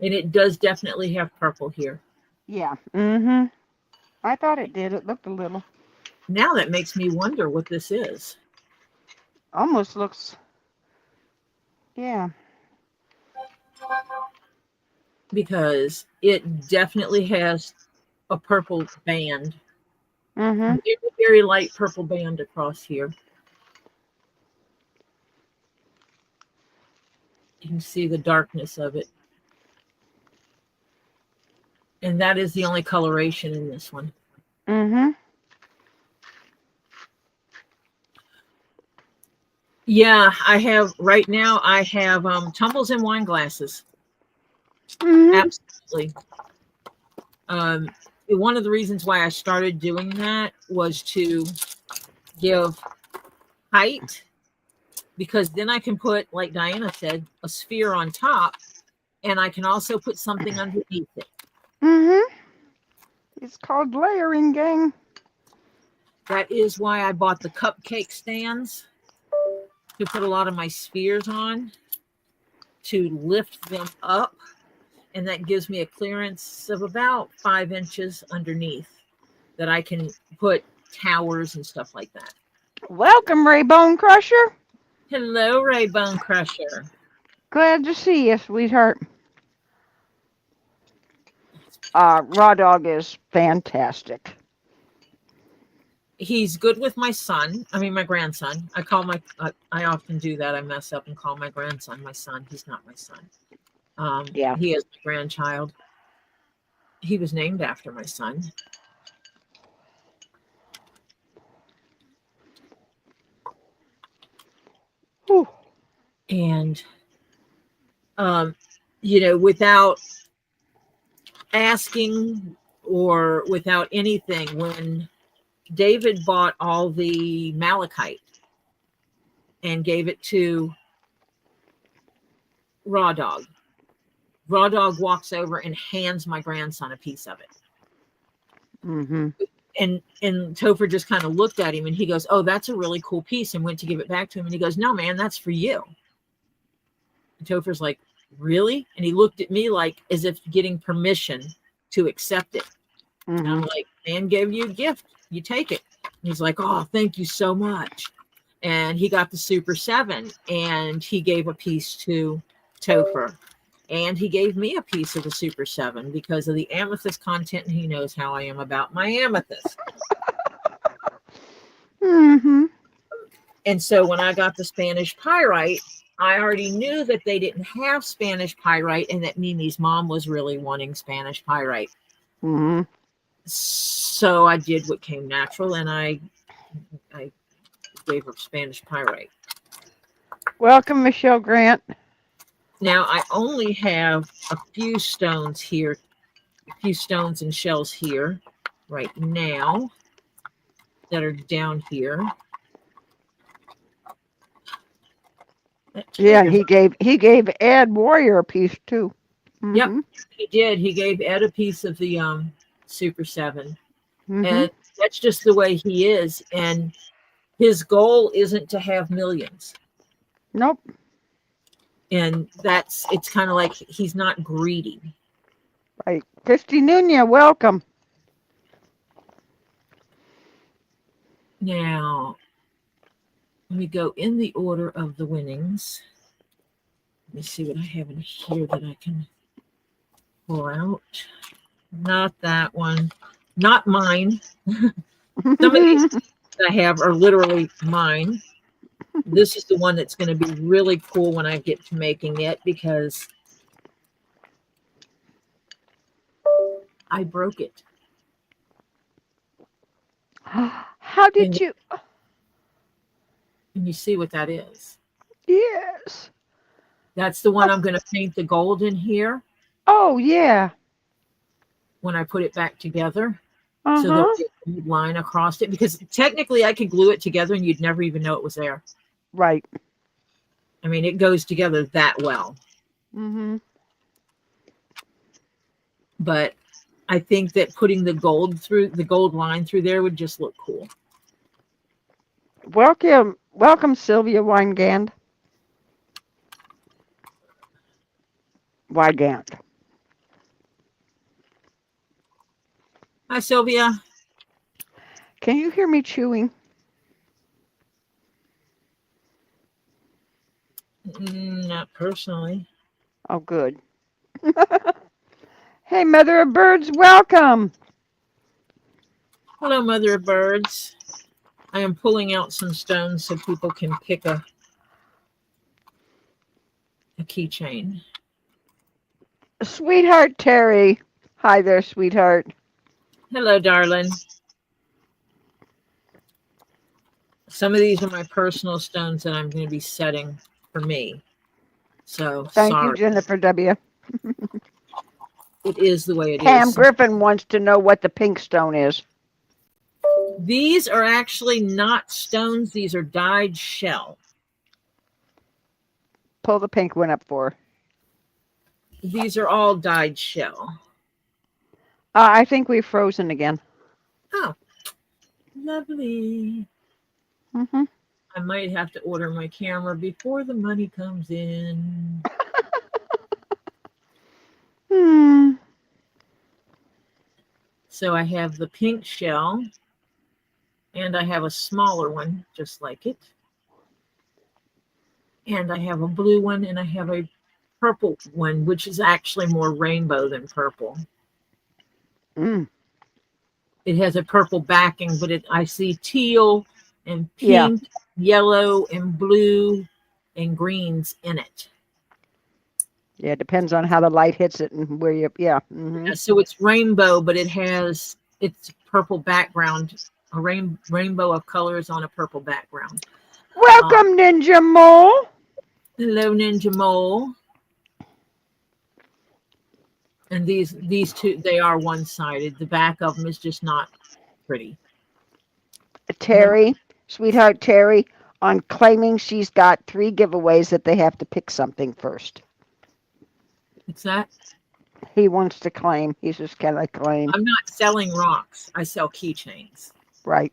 And it does definitely have purple here. Yeah. I thought it did. It looked a little. Now that makes me wonder what this is. Almost looks. Yeah. Because it definitely has a purple band. Very, very light purple band across here. You can see the darkness of it. And that is the only coloration in this one. Yeah, I have right now. I have tumbles and wine glasses. Absolutely. One of the reasons why I started doing that was to give height, because then I can put, like Diana said, a sphere on top, and I can also put something underneath it. It's called layering, gang. That is why I bought the cupcake stands to put a lot of my spheres on, to lift them up, and that gives me a clearance of about 5 inches underneath that I can put towers and stuff like that. Welcome, Ray Bonecrusher. Hello, Ray Bonecrusher. Glad to see you, sweetheart. Raw Dog is fantastic. He's good with my son. I mean, my grandson. I often do that. I mess up and call my grandson my son. He's not my son. Yeah. He is my grandchild. He was named after my son. Whew. And, without asking or without anything, when David bought all the malachite and gave it to Raw Dog walks over and hands my grandson a piece of it. And Topher just kind of looked at him and he goes, "Oh, that's a really cool piece," and went to give it back to him. And he goes, "No, man, that's for you." And Topher's like, "Really?" And he looked at me like as if getting permission to accept it. And I'm like, "Man gave you a gift. You take it." And he's like, "Oh, thank you so much." And he got the Super 7 and he gave a piece to Topher. And he gave me a piece of the Super 7 because of the amethyst content. And he knows how I am about my amethyst. And so when I got the Spanish pyrite, I already knew that they didn't have Spanish pyrite and that Mimi's mom was really wanting Spanish pyrite. So I did what came natural and I gave her Spanish pyrite. Welcome, Michelle Grant. Now I only have a few stones here, a few stones and shells here right now that are down here. Yeah, he gave Ed Warrior a piece too. Yep, he did. He gave Ed a piece of the Super 7. And that's just the way he is. And his goal isn't to have millions. Nope. And it's kind of like he's not greedy. Right. Christy Nunez, welcome. Now, let me go in the order of the winnings. Let me see what I have in here that I can pull out. Not that one. Not mine. Some of these I have are literally mine. This is the one that's going to be really cool when I get to making it because I broke it. How did you? And you see what that is. Yes. That's the one I'm going to paint the gold in here Oh, yeah. when I put it back together. So there'll Uh-huh. be a line across it because technically I could glue it together and you'd never even know it was there. Right. I mean, it goes together that well. Mm-hmm. But I think that putting the gold line through there would just look cool. Welcome, Sylvia Weingand. Wygant. Hi, Sylvia. Can you hear me chewing? Not personally. Oh, good. Hey, Mother of Birds, welcome. Hello, Mother of Birds. I am pulling out some stones so people can pick a keychain. Sweetheart Terry. Hi there, sweetheart. Hello, darling. Some of these are my personal stones that I'm going to be setting for me. So, Thank you, sorry. Jennifer W. It is the way it Pam is. Griffin wants to know what the pink stone is. These are actually not stones. These are dyed shell. Pull the pink one up for her. These are all dyed shell. I think we've frozen again. Oh, lovely. Mm-hmm. I might have to order my camera before the money comes in. So I have the pink shell, and I have a smaller one, just like it. And I have a blue one, and I have a purple one, which is actually more rainbow than purple. Mm. It has a purple backing, but I see teal and Yeah. pink, yellow, and blue, and greens in it. Yeah, it depends on how the light hits it and where you, yeah. Mm-hmm. So it's rainbow, but it's purple background, a rainbow of colors on a purple background. Welcome, Ninja Mole. Hello, Ninja Mole. And these two, they are one-sided. The back of them is just not pretty. Terry, sweetheart Terry, on claiming she's got 3 giveaways that they have to pick something first. What's that? He wants to claim. He's just kind of claim. I'm not selling rocks. I sell keychains. Right.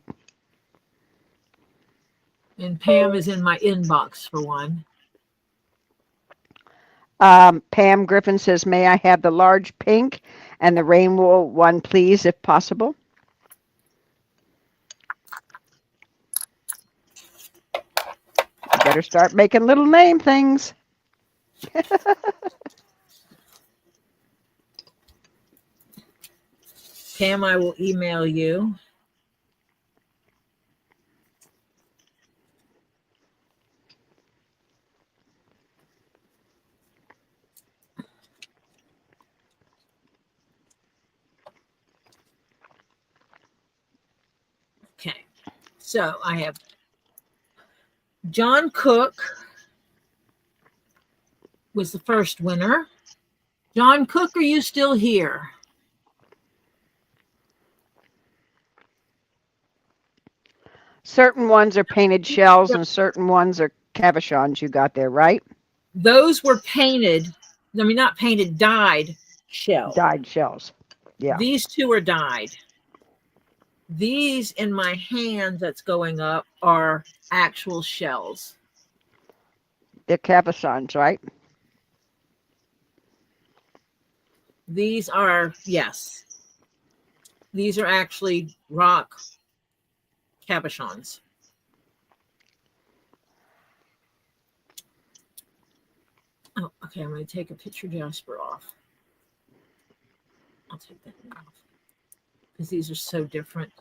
And Pam is in my inbox for one. Pam Griffin says, may I have the large pink and the rainbow one, please, if possible? You better start making little name things. Pam, I will email you. Okay, so I have John Cook was the first winner. John Cook, are you still here? Certain ones are painted shells and certain ones are cabochons you got there, right? Those were painted, I mean, not painted, dyed shells. Dyed shells. Yeah. These two are dyed. These in my hand that's going up are actual shells. They're cabochons, right? These are, yes, these are actually rock cabochons. Oh, okay. I'm going to take a picture Jasper off. I'll take that one off because these are so different.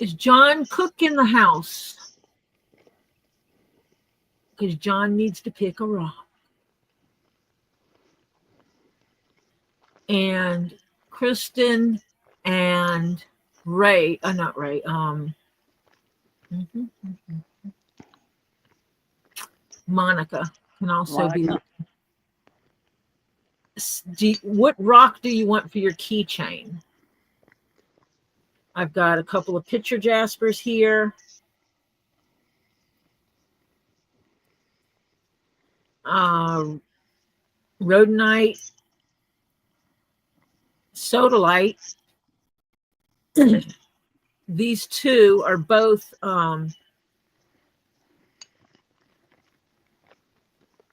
Is John Cook in the house? Because John needs to pick a rock. And Kristen and Ray, not Ray, Monica can also be. What rock do you want for your keychain? I've got a couple of picture Jaspers here. Rhodonite, sodalite. These two are both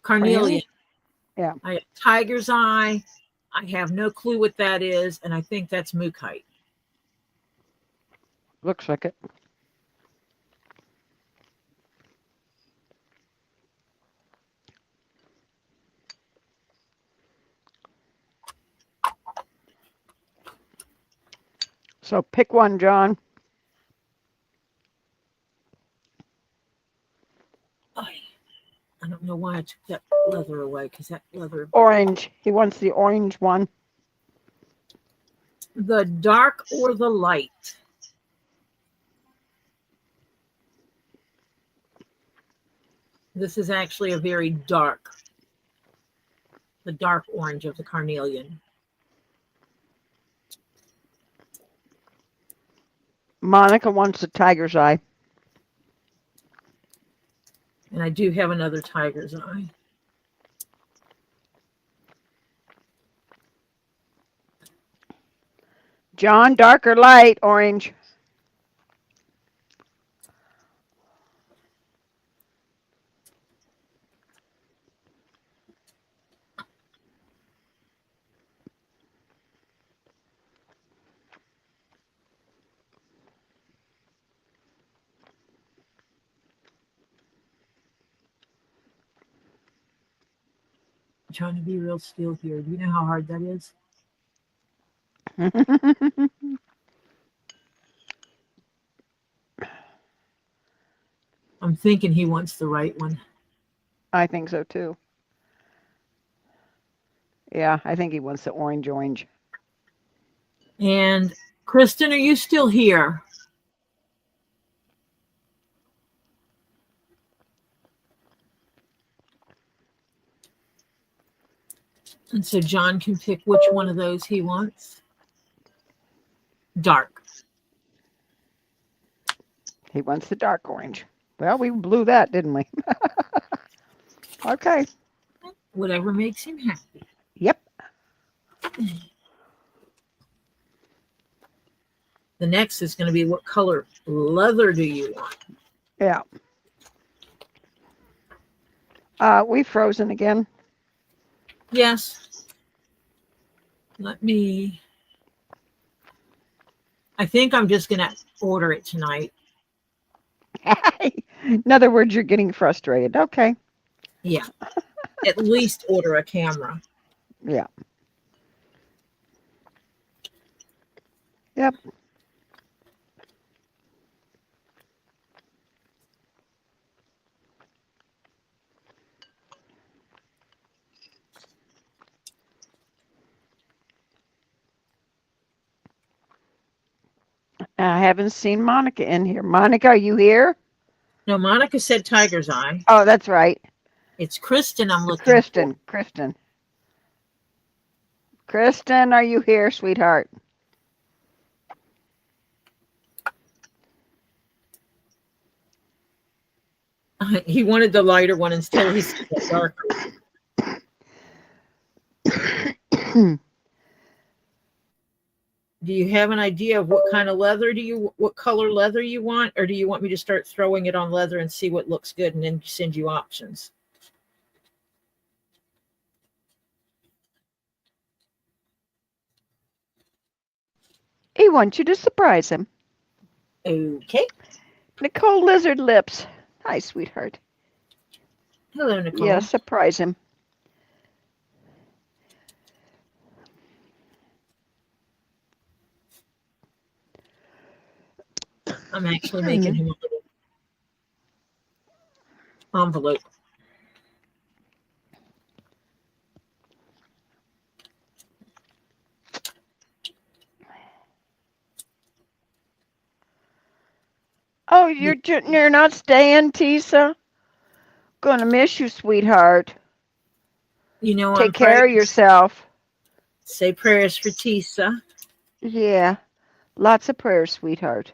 carnelian. Yeah. I have tiger's eye. I have no clue what that is, and I think that's mookite. Looks like it. So pick one, John. I don't know why I took that leather away, because that leather... Orange. He wants the orange one. The dark or the light? This is actually a very dark, the dark orange of the carnelian. Monica wants the tiger's eye. And I do have another tiger's eye. John, dark or light? Orange. I'm trying to be real still here. Do you know how hard that is? I'm thinking he wants the right one. I think so too. Yeah, I think he wants the orange. And Kristen, are you still here? And so John can pick which one of those he wants. Dark. He wants the dark orange. Well, we blew that, didn't we? Okay. Whatever makes him happy. Yep. The next is going to be what color leather do you want? Yeah. We've frozen again. Yes. Let me... I think I'm just going to order it tonight. In other words, you're getting frustrated. Okay. Yeah. At least order a camera. Yeah. Yep. I haven't seen Monica in here. Monica, are you here? No, Monica said tiger's eye. Oh, that's right. It's Kristen I'm looking Kristen. Kristen, are you here, sweetheart? for. He wanted the lighter one until he said the darker. Do you have an idea of what kind of leather what color leather you want? Or do you want me to start throwing it on leather and see what looks good and then send you options? He wants you to surprise him. Okay. Nicole Lizard Lips. Hi, sweetheart. Hello, Nicole. Yeah, surprise him. I'm actually making him a little envelope. Oh, you're not staying, Teesa? Gonna miss you, sweetheart. You know, Take care of yourself. Say prayers for Teesa. Yeah, lots of prayers, sweetheart.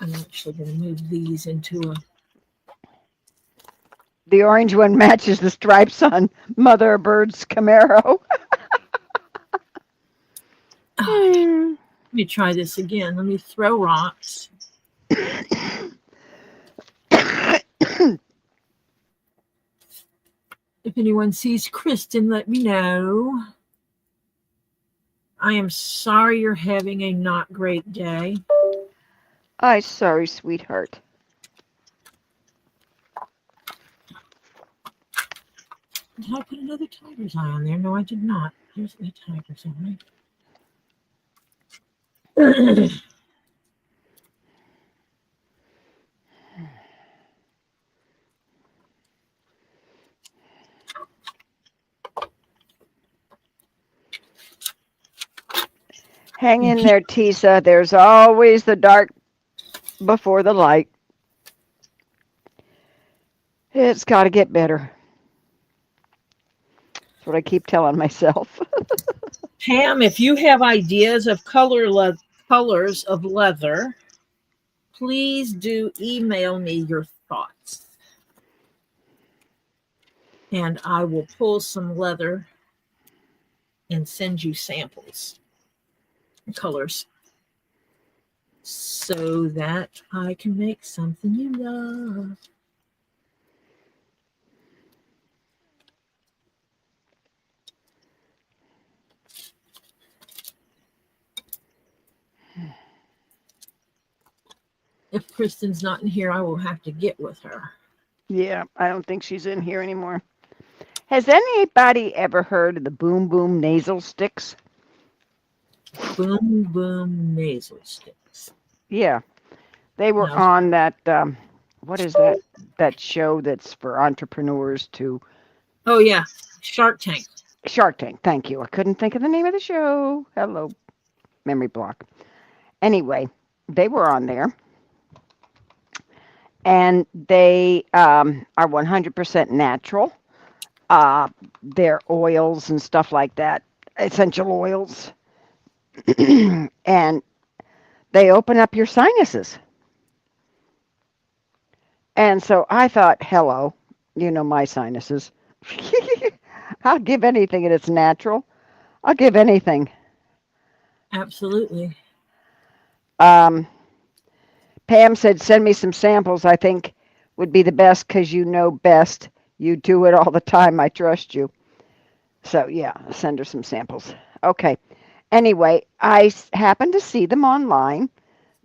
I'm actually going to move these into a... The orange one matches the stripes on Mother Bird's Camaro. Let me try this again. Let me throw rocks. If anyone sees Kristen, let me know. I am sorry you're having a not great day. I'm sorry, sweetheart. Did I put another tiger's eye on there? No, I did not. There's the tiger's eye. Hang in there, Teesa. There's always the dark before the light. It's got to get better. That's what I keep telling myself. Pam, if you have ideas of colors of leather, please do email me your thoughts. And I will pull some leather and send you samples and colors so that I can make something you love. If Kristen's not in here, I will have to get with her. Yeah, I don't think she's in here anymore. Has anybody ever heard of the Boom Boom nasal sticks? Boom Boom nasal sticks. Yeah, they were on that. What is that show that's for entrepreneurs to? Oh yeah, Shark Tank. Shark Tank. Thank you. I couldn't think of the name of the show. Hello, memory block. Anyway, they were on there. And they are 100% natural. They're oils and stuff like that, essential oils. And they open up your sinuses. And so I thought, hello, my sinuses. I'll give anything and it's natural. I'll give anything. Absolutely. Pam said, send me some samples. I think would be the best because you know best. You do it all the time. I trust you. So, yeah, send her some samples. Okay. Anyway, I happened to see them online.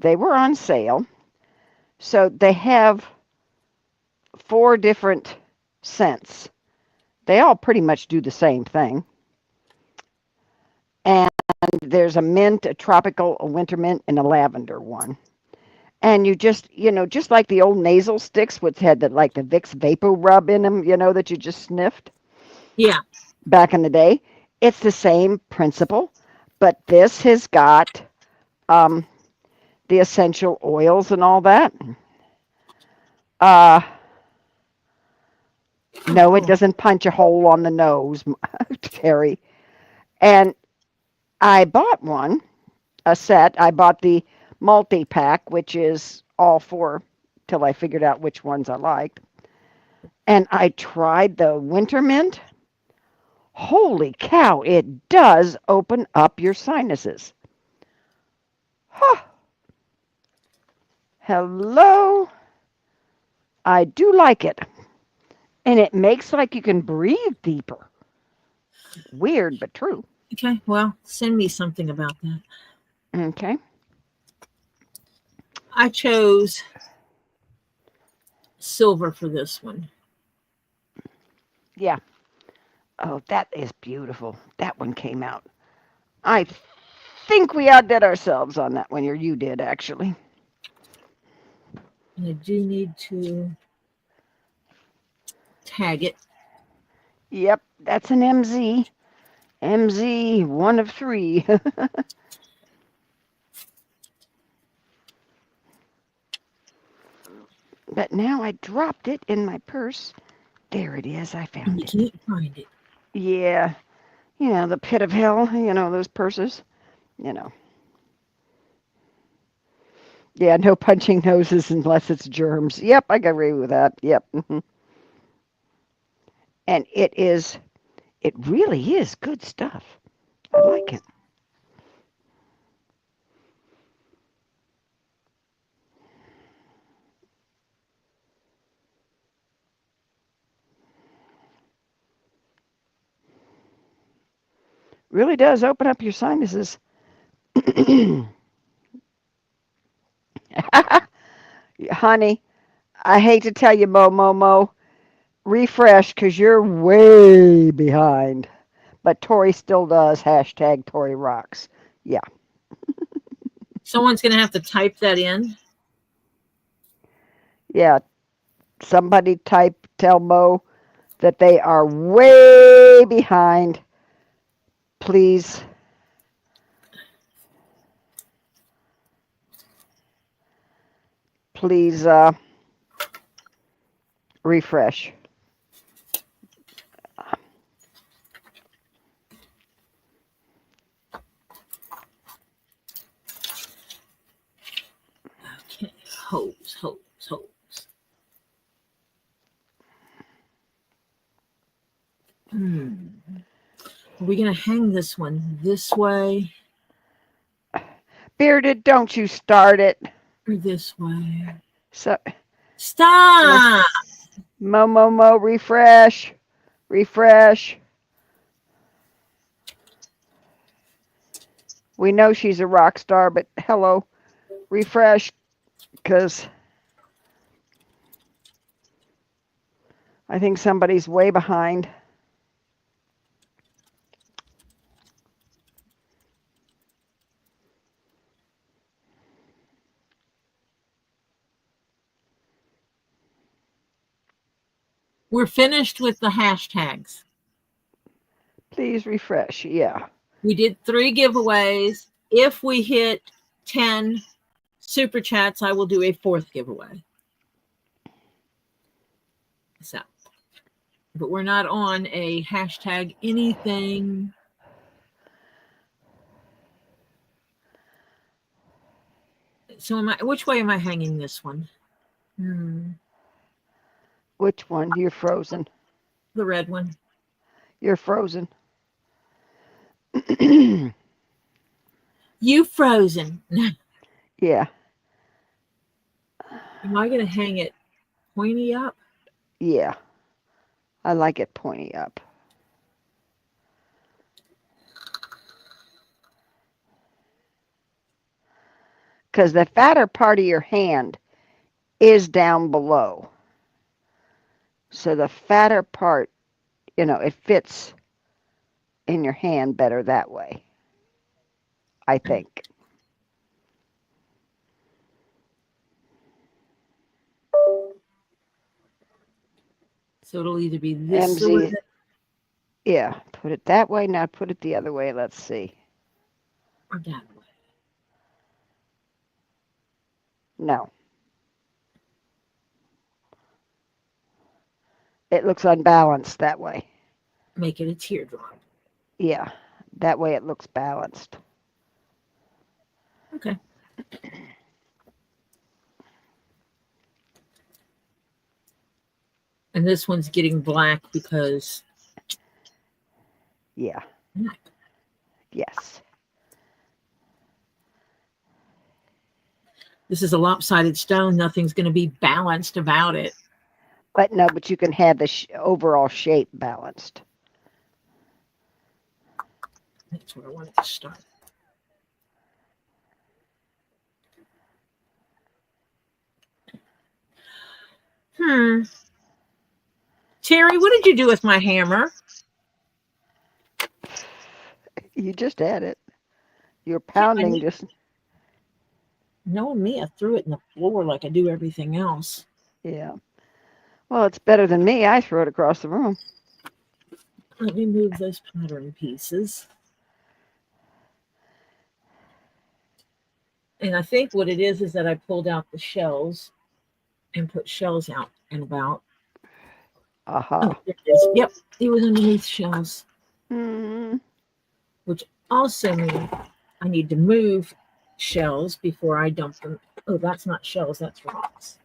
They were on sale. So they have 4 different scents. They all pretty much do the same thing. And there's a mint, a tropical, a winter mint, and a lavender one. And you just like the old nasal sticks, which had the Vicks Vapor Rub in them, that you just sniffed. Yeah. Back in the day. It's the same principle, but this has got the essential oils and all that. No, it doesn't punch a hole on the nose, Terry. And I bought a set. I bought the multi-pack, which is all 4 till I figured out which ones I liked. And I tried the winter mint. Holy cow, it does open up your sinuses. Huh. Hello. I do like it. And it makes like you can breathe deeper. Weird, but true. Okay, well, send me something about that. Okay. I chose silver for this one. Yeah. Oh, that is beautiful. That one came out. I think we outdid ourselves on that one. Or you did, actually. And I do need to tag it. Yep, that's an MZ. MZ, one of three. But now I dropped it in my purse. There it is. I And found you it. can't find it. Yeah. The pit of hell, those purses. You know. Yeah, no punching noses unless it's germs. Yep, I agree with that. Yep. And it really is good stuff. I like it. Really does open up your sinuses. Honey, I hate to tell you, Mo, refresh because you're way behind. But Tori still does hashtag Tori rocks. Yeah. Someone's going to have to type that in. Yeah. Somebody tell Mo that they are way behind. Please. Please refresh. Okay, hose. Are we going to hang this one this way Bearded, don't you start it. or this way? So Stop! Mo, refresh. Refresh. We know she's a rock star, but hello. Refresh, because I think somebody's way behind. We're finished with the hashtags. Please refresh. Yeah. We did 3 giveaways. If we hit 10 super chats, I will do a 4th giveaway. So, but we're not on a hashtag anything. So which way am I hanging this one? Which one? You're frozen. The red one. You're frozen. You frozen. Yeah. Am I going to hang it pointy up? Yeah. I like it pointy up. Because the fatter part of your hand is down below. So the fatter part, it fits in your hand better that way, I think. So it'll either be this MZ, way. yeah, put it that way. Now put it the other way. Let's see. Or that way. No. It looks unbalanced that way. Make it a teardrop. Yeah, that way it looks balanced. Okay. And this one's getting black because... Yeah. Black. Yes. This is a lopsided stone. Nothing's going to be balanced about it. But no, but you can have the overall shape balanced. That's where I wanted to start. Terry, what did you do with my hammer? You just had it. You're pounding just. Knowing me, I threw it in the floor like I do everything else. Yeah. Well, it's better than me. I throw it across the room. Let me move those pattern pieces. And I think what it is that I pulled out the shells and put shells out and about. Aha. Oh, there it is. Yep, it was underneath shells. Mm. Which also means I need to move shells before I dump them. Oh, that's not shells, that's rocks.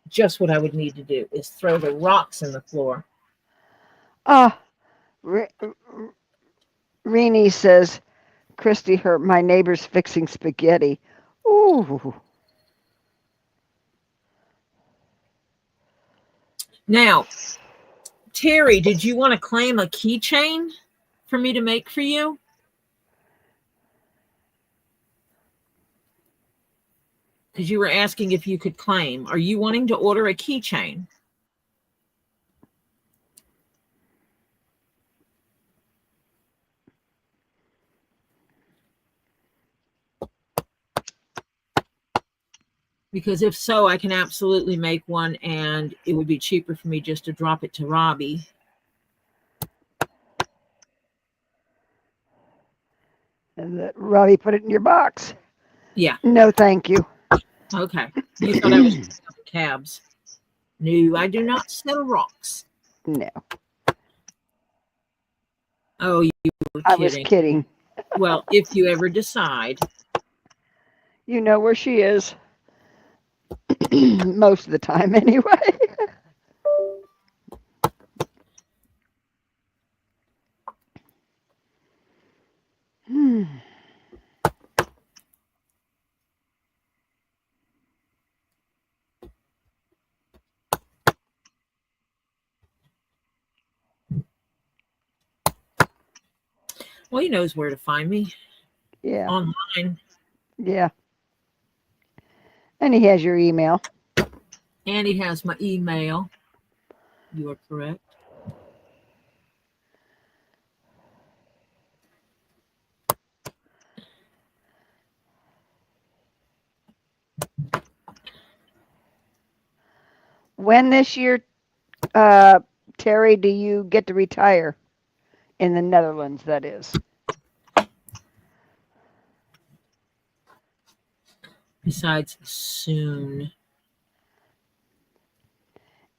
Just what I would need to do is throw the rocks in the floor. Rini says, Christy, my neighbor's fixing spaghetti. Ooh. Now, Terry, did you want to claim a keychain for me to make for you? Because you were asking if you could claim. Are you wanting to order a keychain? Because if so, I can absolutely make one, and it would be cheaper for me just to drop it to Robbie. And that Robbie put it in your box. Yeah. No, thank you. Okay. You thought I was selling cabs. No, I do not sell rocks. No. Oh, you were kidding. I was kidding. Well, if you ever decide. You know where she is. Most of the time, anyway. Well, he knows where to find me. Yeah. Online. Yeah. And he has your email. And he has my email. You are correct. When this year, Terry, do you get to retire? In the Netherlands, that is. Besides, soon.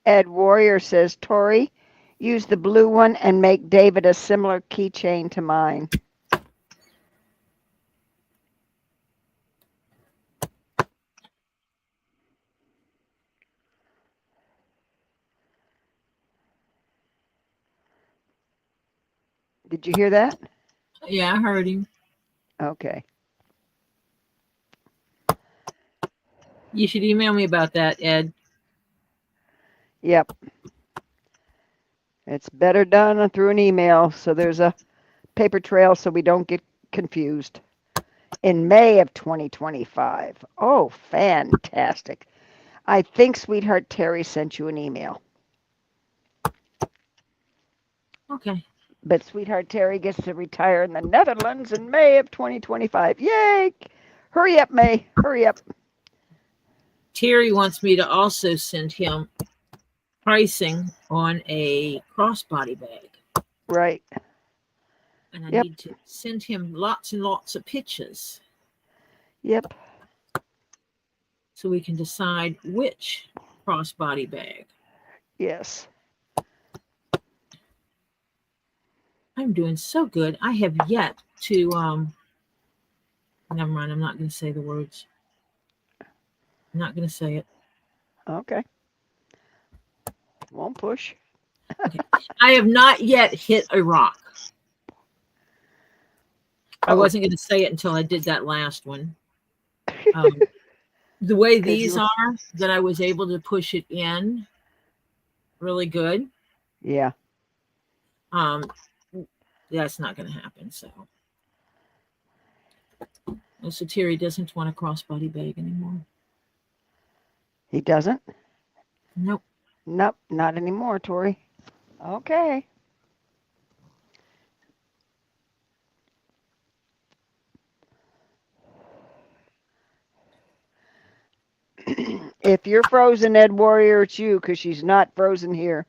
Ed Warrior says, Tori, use the blue one and make David a similar keychain to mine. Did you hear that? Yeah, I heard him. Okay. You should email me about that, Ed. Yep. It's better done through an email, so there's a paper trail so we don't get confused. In May of 2025. Oh, fantastic. I think Sweetheart Terry sent you an email. Okay. But Sweetheart Terry gets to retire in the Netherlands in May of 2025. Yay! Hurry up, May. Hurry up. Terry wants me to also send him pricing on a crossbody bag. Right. And I need to send him lots and lots of pictures. Yep. So we can decide which crossbody bag. Yes. I'm doing so good. I have yet to never mind, I'm not going to say the words. I'm not going to say it. Okay. Won't push. Okay. I have not yet hit a rock. I wasn't going to say it until I did that last one. The way these are, that I was able to push it in, really good. Yeah. That's not going to happen. So Terry doesn't want a crossbody bag anymore. He doesn't? Nope. Nope, not anymore, Tori. Okay. If you're frozen, Ed Warrior, it's you, because she's not frozen here.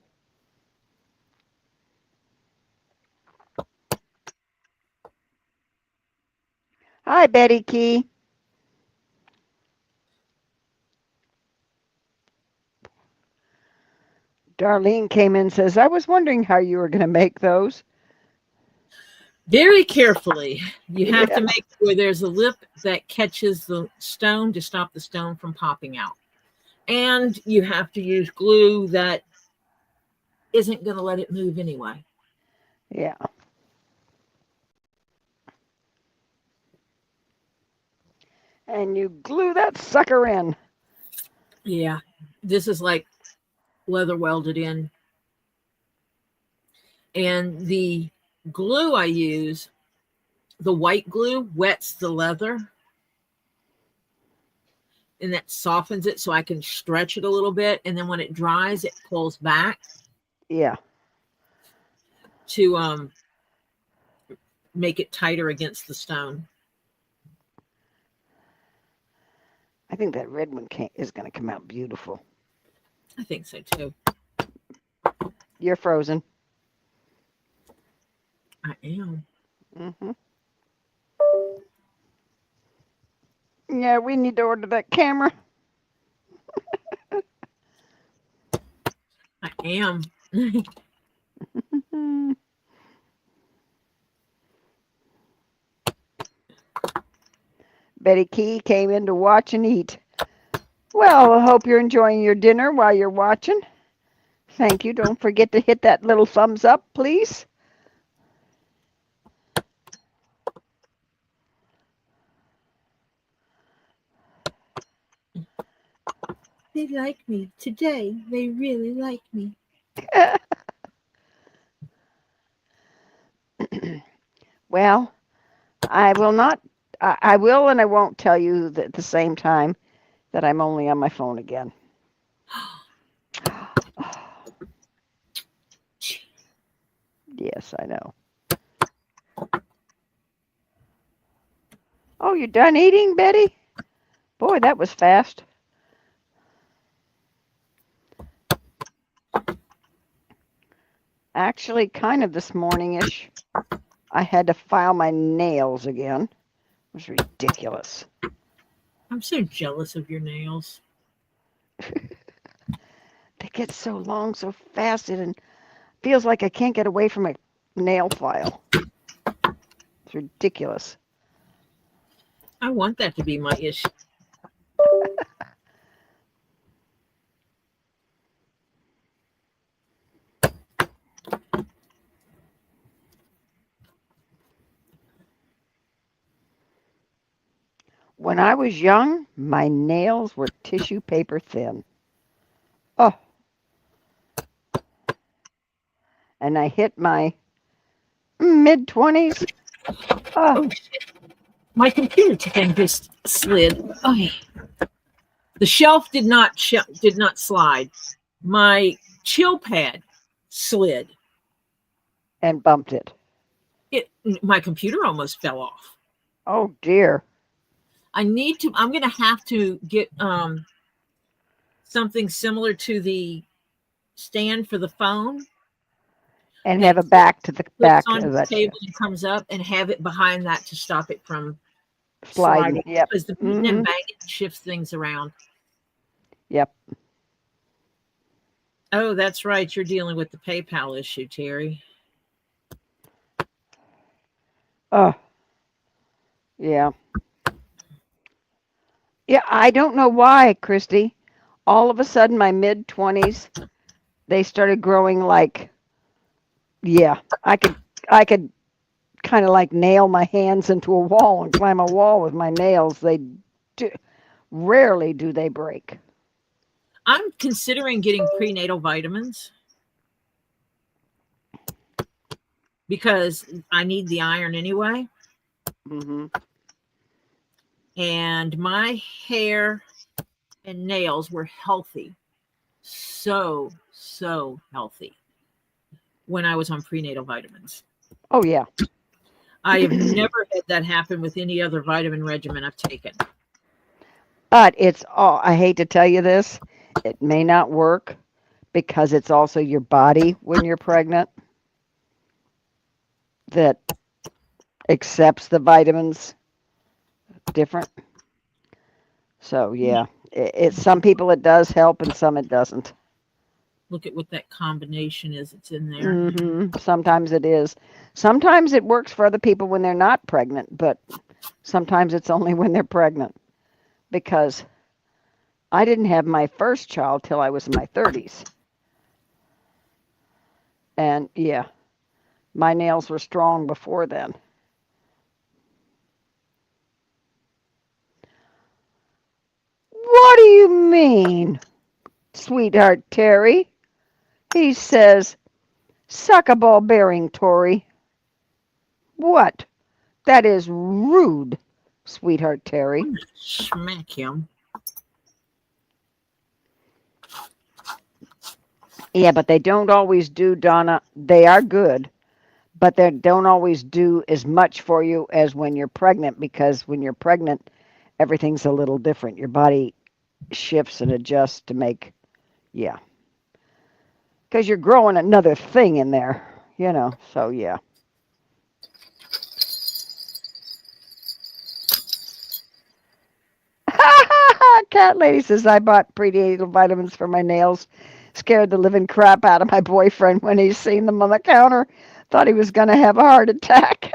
Hi, Betty Key. Darlene came in and says, I was wondering how you were going to make those. Very carefully. You have Yeah. to make sure there's a lip that catches the stone to stop the stone from popping out. And you have to use glue that isn't going to let it move anyway. Yeah. And you glue that sucker in. Yeah. This is like leather welded in. And the glue I use, the white glue, wets the leather. And that softens it so I can stretch it a little bit. And then when it dries, it pulls back. Yeah. To make it tighter against the stone. I think that red one is going to come out beautiful. I think so too. You're frozen. I am. Mm-hmm. Yeah, we need to order that camera. I am. Betty Key came in to watch and eat. Well, I hope you're enjoying your dinner while you're watching. Thank you. Don't forget to hit that little thumbs up, please. They like me. Today, they really like me. Well, I will not. I will and I won't tell you at the same time that I'm only on my phone again. Yes, I know. Oh, you're done eating, Betty? Boy, that was fast. Actually, kind of this morning-ish, I had to file my nails again. It was ridiculous. I'm so jealous of your nails. They get so long so fast, and feels like I can't get away from a nail file. It's ridiculous. I want that to be my issue. When I was young, my nails were tissue paper thin. Oh. And I hit my mid-20s. Oh, shit. My computer thing just slid. Okay. The shelf did not slide. My chill pad slid. And bumped it. My computer almost fell off. Oh, dear. I'm going to have to get something similar to the stand for the phone. And have a back to the back on of the that table and comes up, and have it behind that to stop it from sliding. Yep. Because the beating and banging shifts things around. Yep. Oh, that's right. You're dealing with the PayPal issue, Terry. Oh. Yeah. Yeah, I don't know why, Christy. All of a sudden, my mid-20s, they started growing like, yeah, I could kind of like nail my hands into a wall and climb a wall with my nails. Rarely do they break. I'm considering getting prenatal vitamins because I need the iron anyway. Mm-hmm. And my hair and nails were healthy. So healthy when I was on prenatal vitamins. Oh, yeah. I have never had that happen with any other vitamin regimen I've taken. But it's all, I hate to tell you this, it may not work because it's also your body when you're pregnant that accepts the vitamins different. So, yeah, it's some people it does help and some it doesn't. Look at what that combination is. It's in there. Mm-hmm. Sometimes it is. Sometimes it works for other people when they're not pregnant, but sometimes it's only when they're pregnant. Because I didn't have my first child till I was in my 30s. And yeah, my nails were strong before then. What do you mean, sweetheart Terry? He says, suck a ball bearing, Tori. What? That is rude, sweetheart Terry. Smack him. Yeah, but they don't always do, Donna. They are good, but they don't always do as much for you as when you're pregnant, because when you're pregnant, everything's a little different. Your body shifts and adjusts to make, yeah. Because you're growing another thing in there, so yeah. Cat lady says, I bought prenatal vitamins for my nails. Scared the living crap out of my boyfriend when he seen them on the counter. Thought he was going to have a heart attack.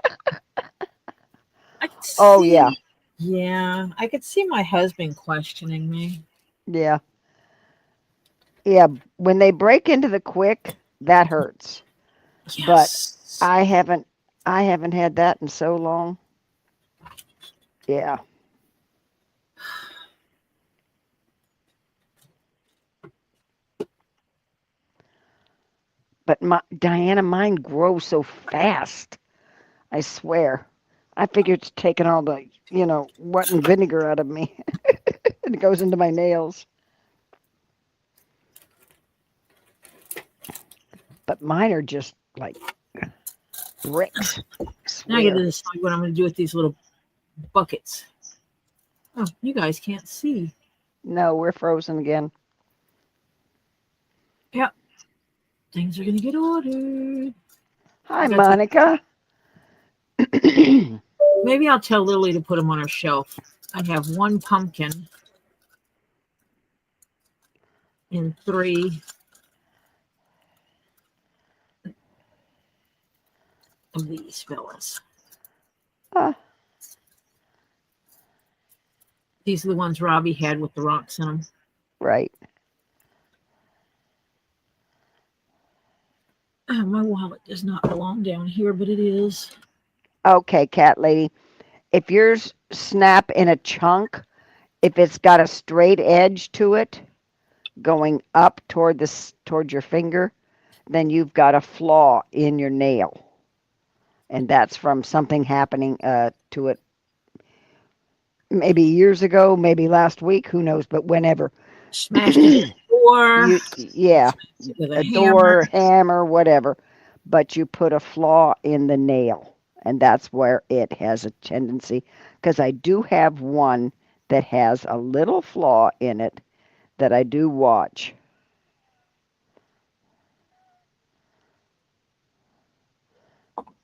I could see, Oh, yeah. Yeah, I could see my husband questioning me. Yeah. Yeah. When they break into the quick, that hurts. But Yes. I haven't had that in so long. Yeah. But Diana, mine grows so fast. I swear. I figure it's taking all the, wet and vinegar out of me. And it goes into my nails. But mine are just like bricks. I Now I got swear. to decide what I'm going to do with these little buckets. Oh, you guys can't see. No, we're frozen again. Yep. Things are going to get ordered. Hi, Monica. Maybe I'll tell Lily to put them on her shelf. I have one pumpkin and 3 of these fellas. These are the ones Robbie had with the rocks in them. Right. Oh, my wallet does not belong down here, but it is. Okay, cat lady. If yours snap in a chunk, if it's got a straight edge to it going up toward your finger, then you've got a flaw in your nail. And that's from something happening to it maybe years ago, maybe last week, who knows, but whenever. Smashed it with a door. Yeah, Smashed it with a hammer. door, hammer, whatever. But you put a flaw in the nail, and that's where it has a tendency. Because I do have one that has a little flaw in it that I do watch.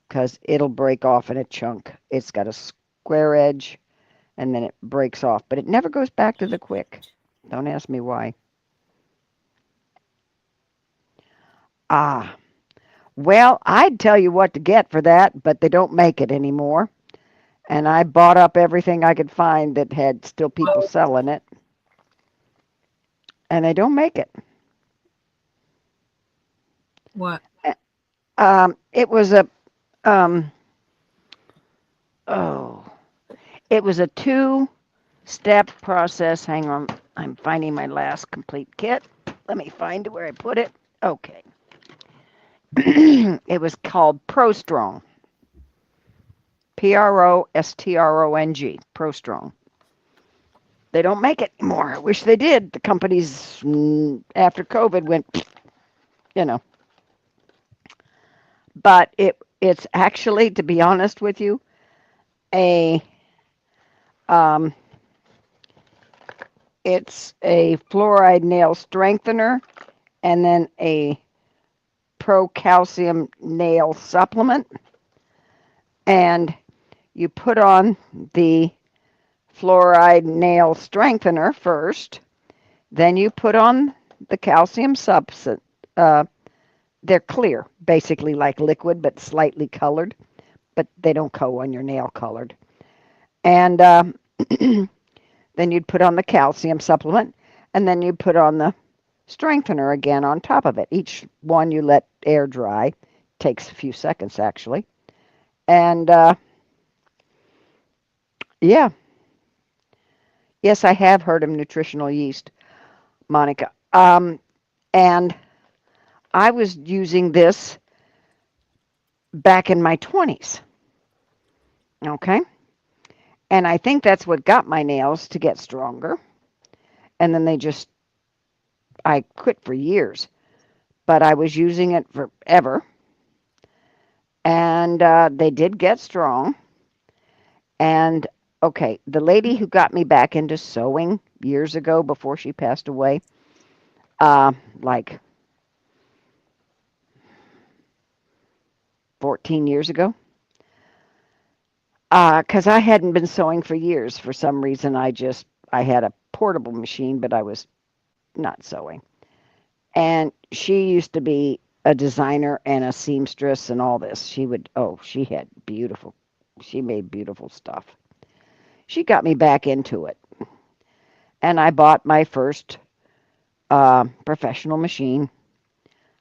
Because it'll break off in a chunk. It's got a square edge, and then it breaks off. But it never goes back to the quick. Don't ask me why. Ah, well, I'd tell you what to get for that, but they don't make it anymore. And I bought up everything I could find that had still people selling it. And they don't make it. What? It was a it was a 2-step process. Hang on, I'm finding my last complete kit. Let me find where I put it. Okay. It was called Pro Strong. Prostrong. Pro Strong. They don't make it anymore. I wish they did. The companies after COVID went, you know. But it's actually, to be honest with you, a it's a fluoride nail strengthener and then a pro calcium nail supplement. And you put on the fluoride nail strengthener first, then you put on the calcium substance. They're clear, basically like liquid, but slightly colored, but they don't go on your nail colored. And then you'd put on the calcium supplement, and then you put on the strengthener again on top of it. Each one you let air dry. Takes a few seconds, actually. And yeah. Yes, I have heard of nutritional yeast, Monica. And I was using this back in my 20s. Okay. And I think that's what got my nails to get stronger. And then I quit for years, but I was using it forever. And they did get strong. And okay, the lady who got me back into sewing years ago before she passed away, like 14 years ago, because I hadn't been sewing for years. For some reason, I had a portable machine, but I was not sewing. And she used to be a designer and a seamstress and all this. She made beautiful stuff. She got me back into it. And I bought my first professional machine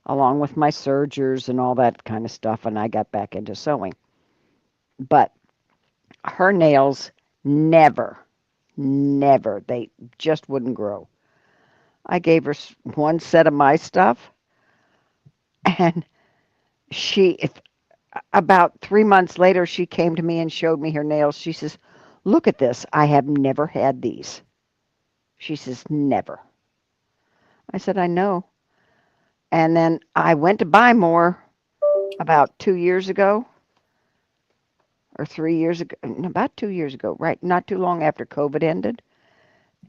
along with my sergers and all that kind of stuff, and I got back into sewing. But her nails never, they just wouldn't grow. I gave her one set of my stuff, and about 3 months later, she came to me and showed me her nails. She says, "Look at this. I have never had these." She says, "Never." I said, "I know." And then I went to buy more about 2 years ago or 3 years ago, about 2 years ago, right? Not too long after COVID ended.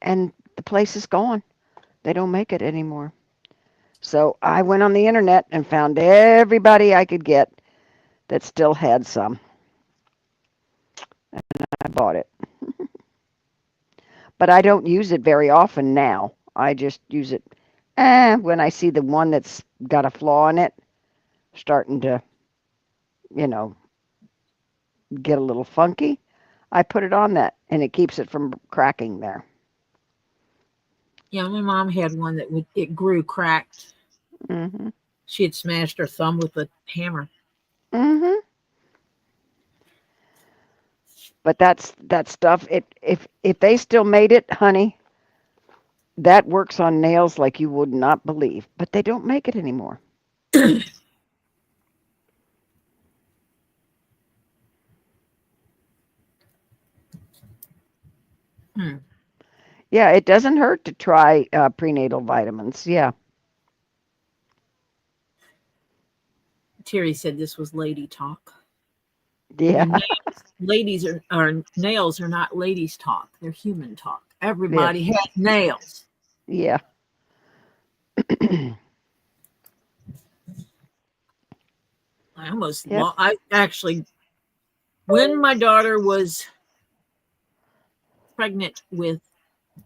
And the place is gone. They don't make it anymore. So I went on the internet and found everybody I could get that still had some. And I bought it. But I don't use it very often now. I just use it when I see the one that's got a flaw in it starting to, you know, get a little funky. I put it on that, and it keeps it from cracking there. Yeah, my mom had one that it grew cracked. Mm-hmm. She had smashed her thumb with a hammer. Mm-hmm. But that stuff. If they still made it, honey, that works on nails like you would not believe. But they don't make it anymore. Yeah, it doesn't hurt to try prenatal vitamins. Yeah. Terry said this was lady talk. Yeah. Nails are not ladies talk. They're human talk. Everybody has nails. Yeah. I actually, when my daughter was pregnant with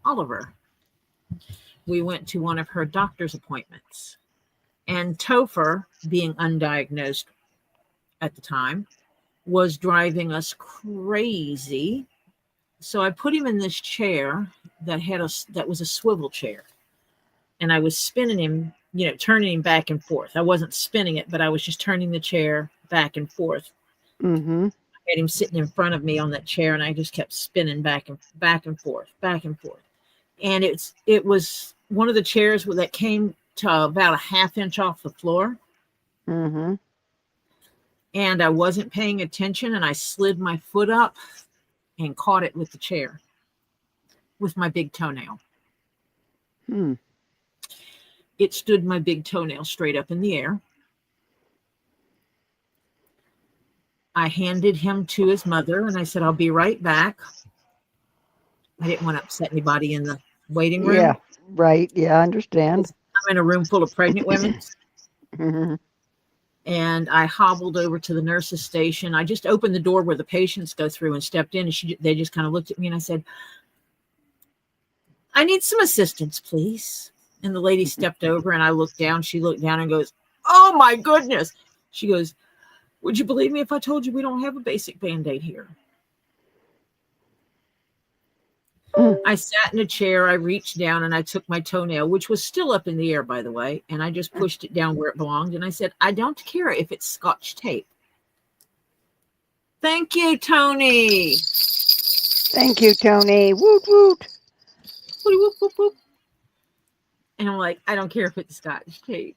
Oliver, we went to one of her doctor's appointments. And Topher, being undiagnosed at the time, was driving us crazy. So I put him in this chair that was a swivel chair. And I was spinning him, turning him back and forth. I wasn't spinning it, but I was just turning the chair back and forth. Mm-hmm. I had him sitting in front of me on that chair, and I just kept spinning back and forth, back and forth. And it was one of the chairs that came to about a half inch off the floor. Mm-hmm. And I wasn't paying attention, and I slid my foot up and caught it with the chair with my big toenail. Hmm. It stood my big toenail straight up in the air. I handed him to his mother, and I said, I'll be right back. I didn't want to upset anybody in the waiting room. Yeah, right. Yeah, I understand. I'm in a room full of pregnant women. Mm-hmm. And I hobbled over to the nurse's station. I just opened the door where the patients go through and stepped in, and they just kind of looked at me, and I said, I need some assistance, please. And the lady stepped over, and I looked down. She looked down and goes, oh my goodness. She goes, would you believe me if I told you we don't have a basic Band-Aid here? I sat in a chair, I reached down, and I took my toenail, which was still up in the air, by the way, and I just pushed it down where it belonged, and I said, I don't care if it's Scotch tape. Thank you, Tony. Thank you, Tony. Woot, woot. Whoop, whoop, whoop. And I'm like, I don't care if it's Scotch tape.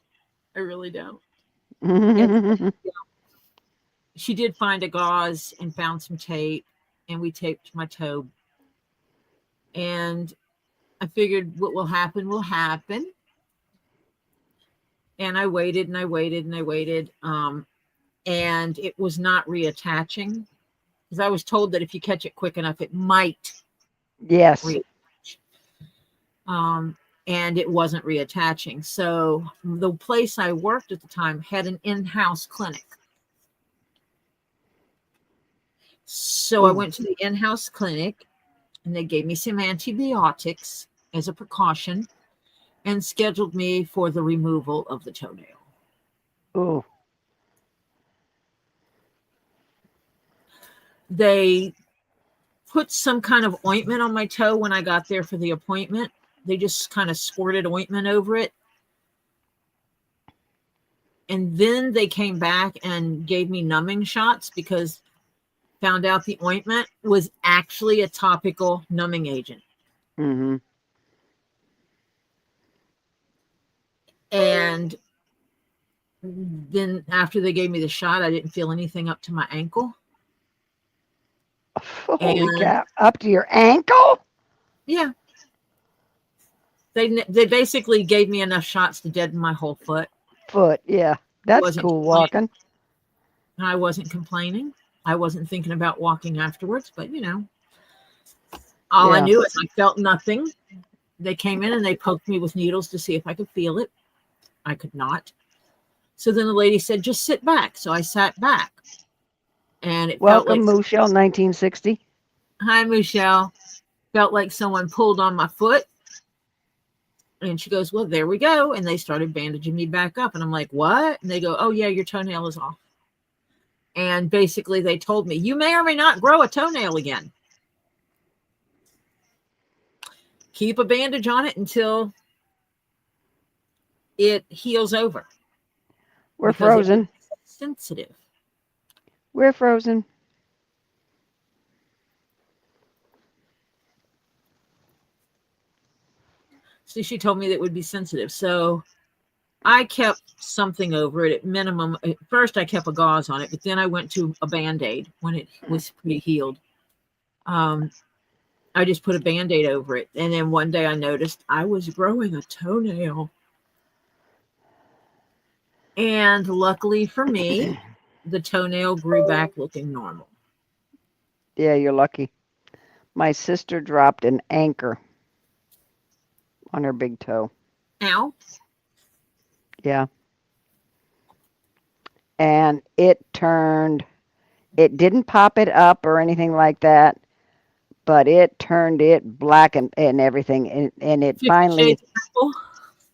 I really don't. And she did find a gauze and found some tape, and we taped my toe. And I figured what will happen will happen. And I waited and I waited and I waited. And it was not reattaching, because I was told that if you catch it quick enough, it might Yes. reattach. And it wasn't reattaching. So the place I worked at the time had an in-house clinic. So I went to the in-house clinic, and they gave me some antibiotics as a precaution and scheduled me for the removal of the toenail. Oh. They put some kind of ointment on my toe when I got there for the appointment. They just kind of squirted ointment over it. And then they came back and gave me numbing shots, because found out the ointment was actually a topical numbing agent. Mm-hmm. And then after they gave me the shot, I didn't feel anything up to my ankle. Holy cow. Up to your ankle? Yeah. They basically gave me enough shots to deaden my whole foot. Yeah. That's cool walking. I wasn't complaining. I wasn't thinking about walking afterwards, but all I knew is I felt nothing. They came in and they poked me with needles to see if I could feel it. I could not. So then the lady said, just sit back. So I sat back. And it felt like... Welcome, Michelle, 1960. Hi, Michelle. Felt like someone pulled on my foot. And she goes, well, there we go. And they started bandaging me back up. And I'm like, what? And they go, oh, yeah, your toenail is off. And basically they told me, you may or may not grow a toenail again. Keep a bandage on it until it heals over. We're frozen. Sensitive. We're frozen. So she told me that it would be sensitive. So I kept something over it at minimum. At first I kept a gauze on it, but then I went to a Band-Aid when it was pretty healed. I just put a Band-Aid over it. And then one day I noticed I was growing a toenail. And luckily for me, the toenail grew back looking normal. Yeah, you're lucky. My sister dropped an anchor on her big toe. Ow. Yeah. And it didn't pop it up or anything like that, but it turned it black and everything. And it finally,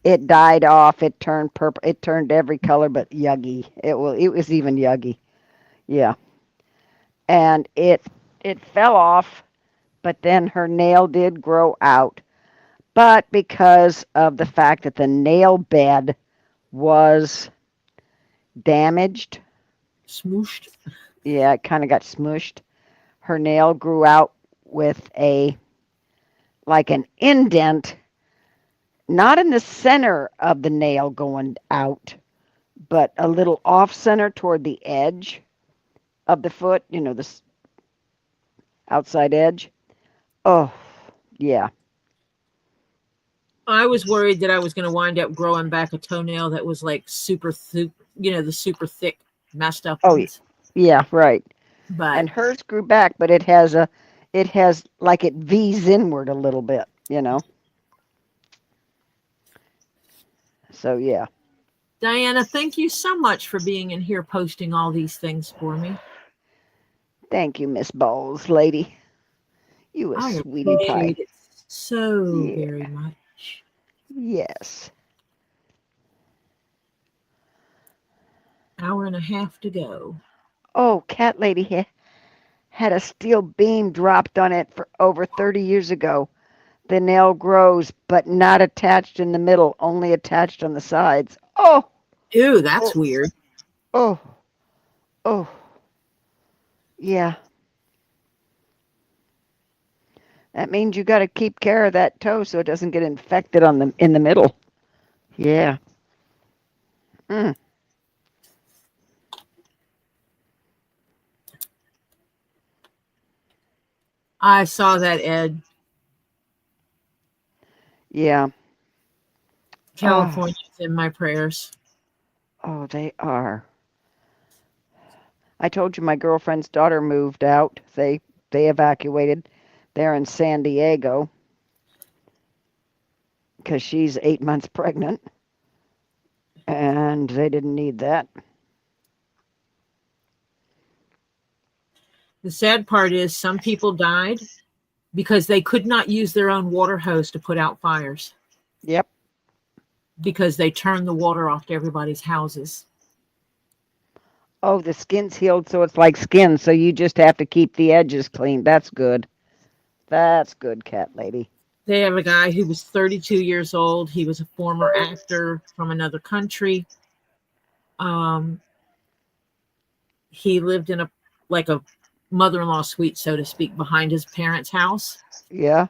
it died off. It turned purple. It turned every color but yuggy. It was even yuggy. Yeah. And it fell off, but then her nail did grow out. But because of the fact that the nail bed was damaged, smooshed. Yeah, it kind of got smooshed. Her nail grew out with a like an indent, not in the center of the nail going out, but a little off center toward the edge of the foot, the outside edge. Oh, yeah. I was worried that I was going to wind up growing back a toenail that was like super thick, the super thick, messed up Oh, ones. yeah, right. But And hers grew back, but it has like it V's inward a little bit. So yeah. Diana, thank you so much for being in here posting all these things for me. Thank you, Miss Bowles, lady. You a I sweetie pie. appreciate it so Yeah. very much. Yes. Hour and a half to go. Oh, cat lady had a steel beam dropped on it for over 30 years ago. The nail grows, but not attached in the middle, only attached on the sides. Oh, Ew, that's oh, weird. oh, oh. Yeah. That means you got to keep care of that toe so it doesn't get infected in the middle. Yeah. Mm. I saw that, Ed. Yeah. Oh, California's in my prayers. oh, they are. I told you my girlfriend's daughter moved out. They evacuated. They're in San Diego because she's 8 months pregnant, and they didn't need that. The sad part is some people died because they could not use their own water hose to put out fires Yep. because they turned the water off to everybody's houses. Oh, the skin's healed, so it's like skin. So you just have to keep the edges clean. That's good. That's good, cat lady. They have a guy who was 32 years old. He was a former actor from another country. He lived in a mother-in-law suite, so to speak, behind his parents' house. Yeah.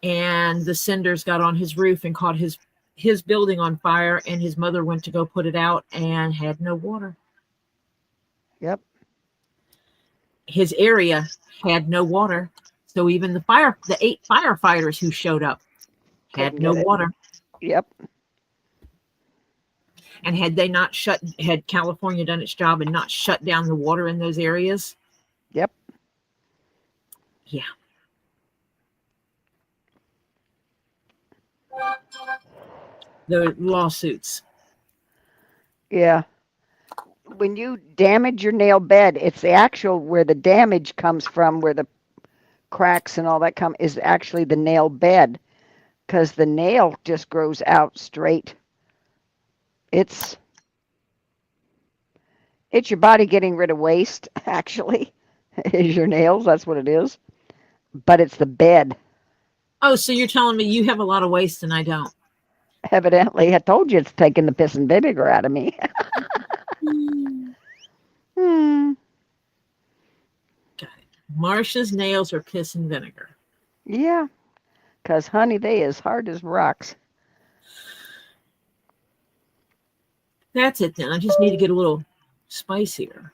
And the cinders got on his roof and caught his building on fire, and his mother went to go put it out and had no water. Yep. His area had no water. So even the 8 firefighters who showed up had Couldn't no get it. water. Yep. And had California done its job and not shut down the water in those areas? Yep. Yeah. The lawsuits. Yeah. When you damage your nail bed, it's the actual where the damage comes from, where the cracks and all that come, is actually the nail bed, because the nail just grows out straight. It's your body getting rid of waste, actually, is your nails. That's what it is. But it's the bed. Oh, so you're telling me you have a lot of waste and I don't? Evidently, I told you it's taking the piss and vinegar out of me. Hmm. Got it. Marsha's nails are piss and vinegar. Yeah, because, honey, they as hard as rocks. That's it then. I just need to get a little spicier.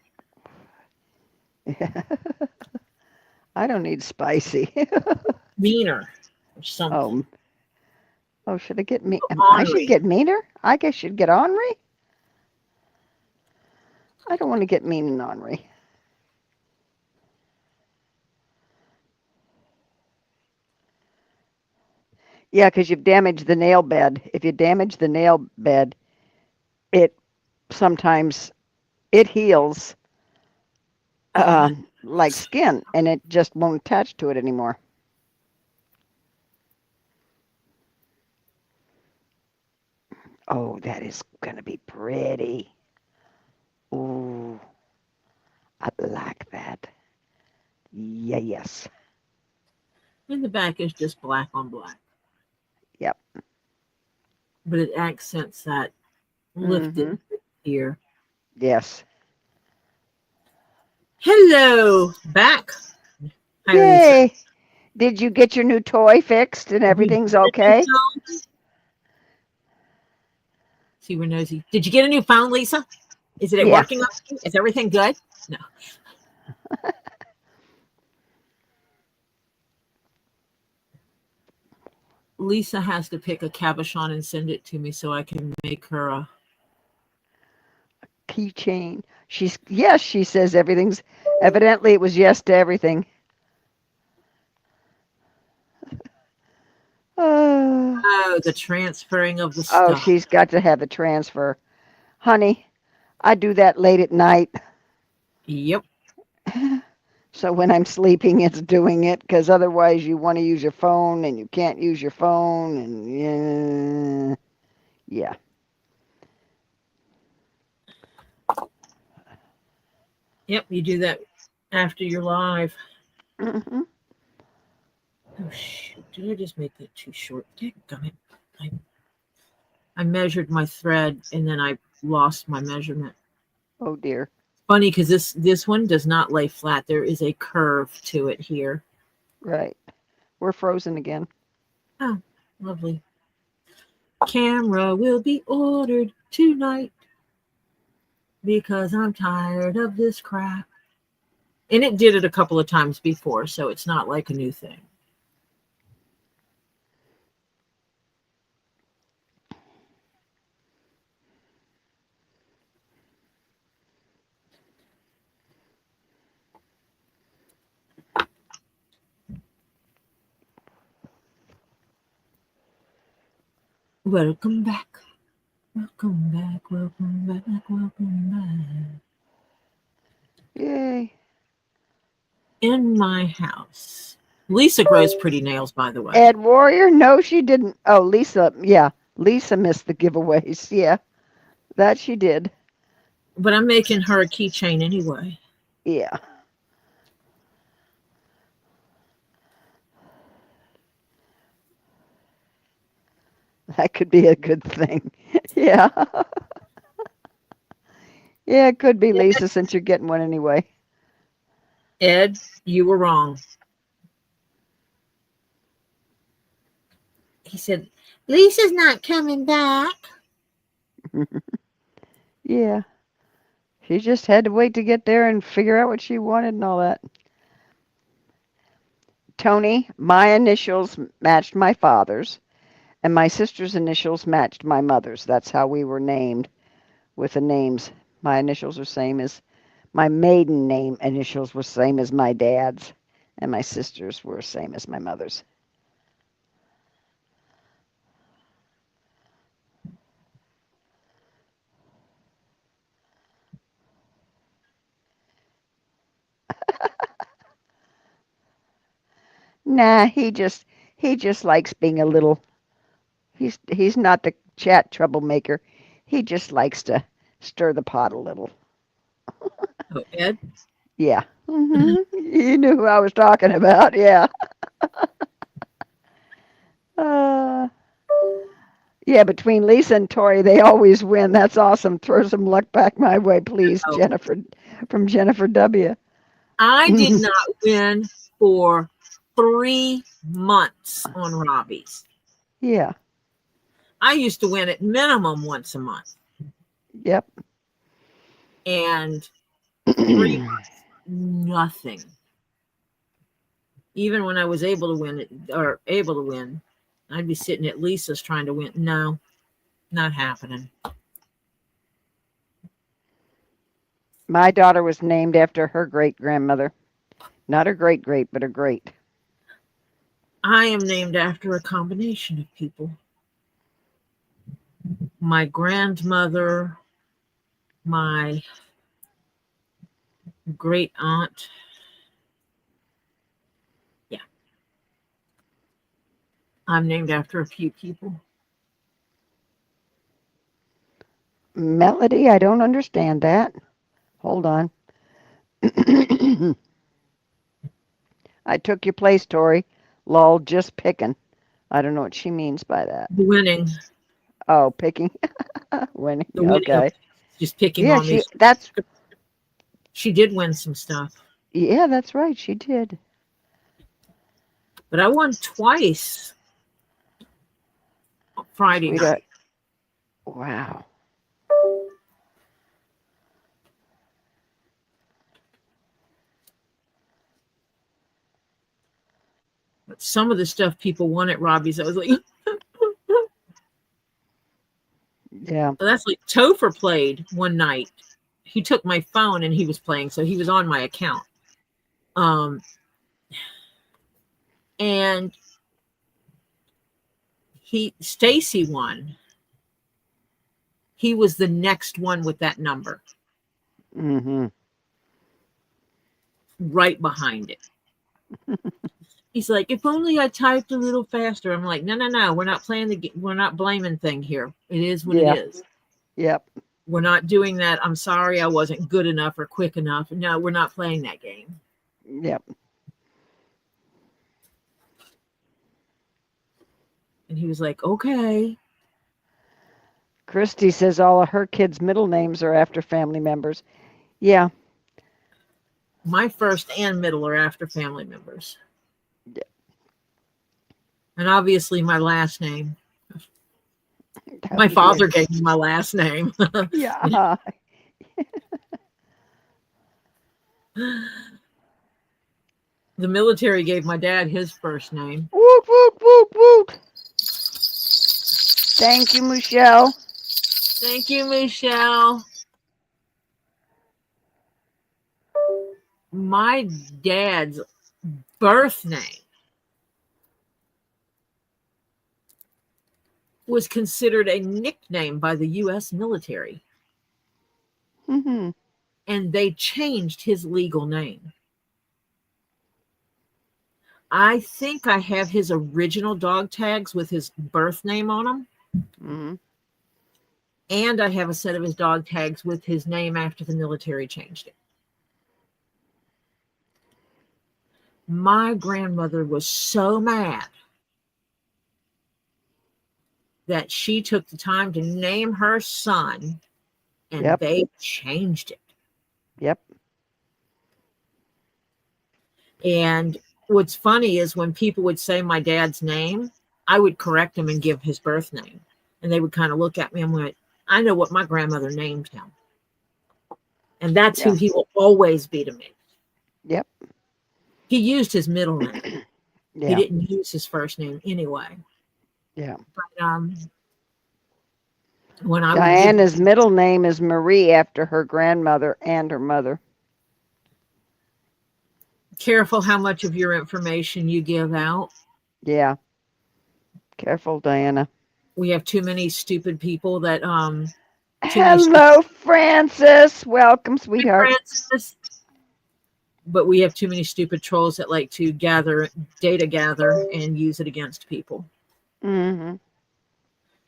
I don't need spicy. Meaner or something. Oh, should I get mean? I should get meaner? I guess you'd get ornery. I don't want to get mean and ornery. Yeah, because you've damaged the nail bed. If you damage the nail bed, it sometimes it heals like skin, and it just won't attach to it anymore. Oh, that is going to be pretty. Ooh, I like that. Yeah, yes. And the back is just black on black. Yep. But it accents that lifted here. Yes. Hello, back. Hi, Yay. Lisa. Did you get your new toy fixed and everything's okay? See, we're nosy. Did you get a new phone, Lisa? Is it Yeah. working? Is everything good? No. Lisa has to pick a cabochon and send it to me so I can make her a Keychain. Yes, she says everything's evidently it was yes to everything. oh, the transferring of the Oh, stuff. she's got to have the transfer. Honey, I do that late at night. Yep. So when I'm sleeping, it's doing it because otherwise you want to use your phone and you can't use your phone and yeah. Yep, you do that after you're live. Mm-hmm. Oh shoot! Did I just make that too short? Dadgummit. I measured my thread and then I lost my measurement. Oh dear. Funny because this one does not lay flat. There is a curve to it here. Right. We're frozen again. Oh, lovely. Camera will be ordered tonight because I'm tired of this crap. And it did it a couple of times before, so it's not like a new thing. Welcome back. Welcome back. Welcome back. Welcome back. Yay. In my house. Lisa grows pretty nails, by the way. Ed Warrior? No, she didn't. Oh, Lisa. Yeah. Lisa missed the giveaways. Yeah. That she did. But I'm making her a keychain anyway. Yeah. That could be a good thing. Yeah. Yeah, it could be, Lisa, since you're getting one anyway. Ed, you were wrong. He said, Lisa's not coming back. Yeah. She just had to wait to get there and figure out what she wanted and all that. Tony, my initials matched my father's, and my sister's initials matched my mother's. That's how we were named with the names. My initials are same as my maiden name initials were same as my dad's, and my sister's were same as my mother's. Nah, he just likes being a little. He's not the chat troublemaker. He just likes to stir the pot a little. Oh, Ed? Yeah. You knew who I was talking about. Yeah. Yeah, between Lisa and Tori, they always win. That's awesome. Throw some luck back my way, please, Oh. Jennifer, from Jennifer W. I did not win for 3 months on Robbie's. Yeah. I used to win at minimum once a month. Yep. And 3 months, nothing. Even when I was able to win, I'd be sitting at Lisa's trying to win. No, not happening. My daughter was named after her great-grandmother. Not her great-great, but her great. I am named after a combination of people. My grandmother, my great aunt. Yeah. I'm named after a few people. Melody, I don't understand that. Hold on. I took your place, Tori. Lol, just picking. I don't know what she means by that. Winning. Oh, picking. Winning. The winning. Okay. Just picking Yeah, on me. She did win some stuff. Yeah, that's right. She did. But I won twice Friday Sweetheart. night. Wow. But some of the stuff people won at Robbie's, I was like, Yeah. that's like Topher played one night. He took my phone and he was playing, so he was on my account. And Stacy won. He was the next one with that number. Mm-hmm. Right behind it. He's like, if only I typed a little faster. I'm like, no. We're not playing we're not blaming thing here. It is what it is. Yep. We're not doing that. I'm sorry I wasn't good enough or quick enough. No, we're not playing that game. Yep. And he was like, okay. Christy says all of her kids' middle names are after family members. Yeah. My first and middle are after family members. Yeah. And obviously my last name. My father gave me my last name. Yeah. The military gave my dad his first name. Woot, woot, woot, woot. Thank you, Michelle. Thank you, Michelle. My dad's birth name was considered a nickname by the U.S. military. Mm-hmm. And they changed his legal name. I think I have his original dog tags with his birth name on them. Mm-hmm. And I have a set of his dog tags with his name after the military changed it. My grandmother was so mad that she took the time to name her son, and they changed it. Yep. And what's funny is when people would say my dad's name, I would correct them and give his birth name. And they would kind of look at me and went, I know what my grandmother named him. And that's who he will always be to me. Yep. He used his middle name. Yeah. He didn't use his first name anyway. Yeah. But when I Diana's middle name is Marie after her grandmother and her mother. Careful how much of your information you give out. Yeah. Careful, Diana. We have too many stupid people that Hello, Francis. Welcome, sweetheart. Francis. But we have too many stupid trolls that like to gather and use it against people. Mm-hmm.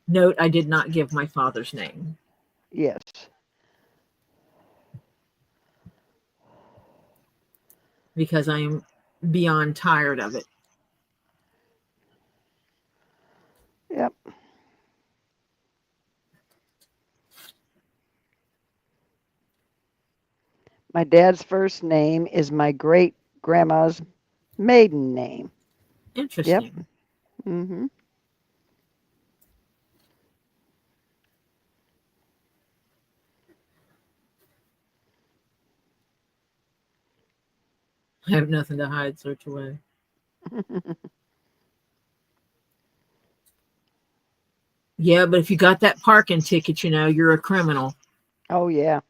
Note, I did not give my father's name. Yes. Because I am beyond tired of it. Yep. My dad's first name is my great grandma's maiden name. Interesting. Yep. Mm-hmm. I have nothing to hide, search away. Yeah, but if you got that parking ticket, you're a criminal. Oh, yeah.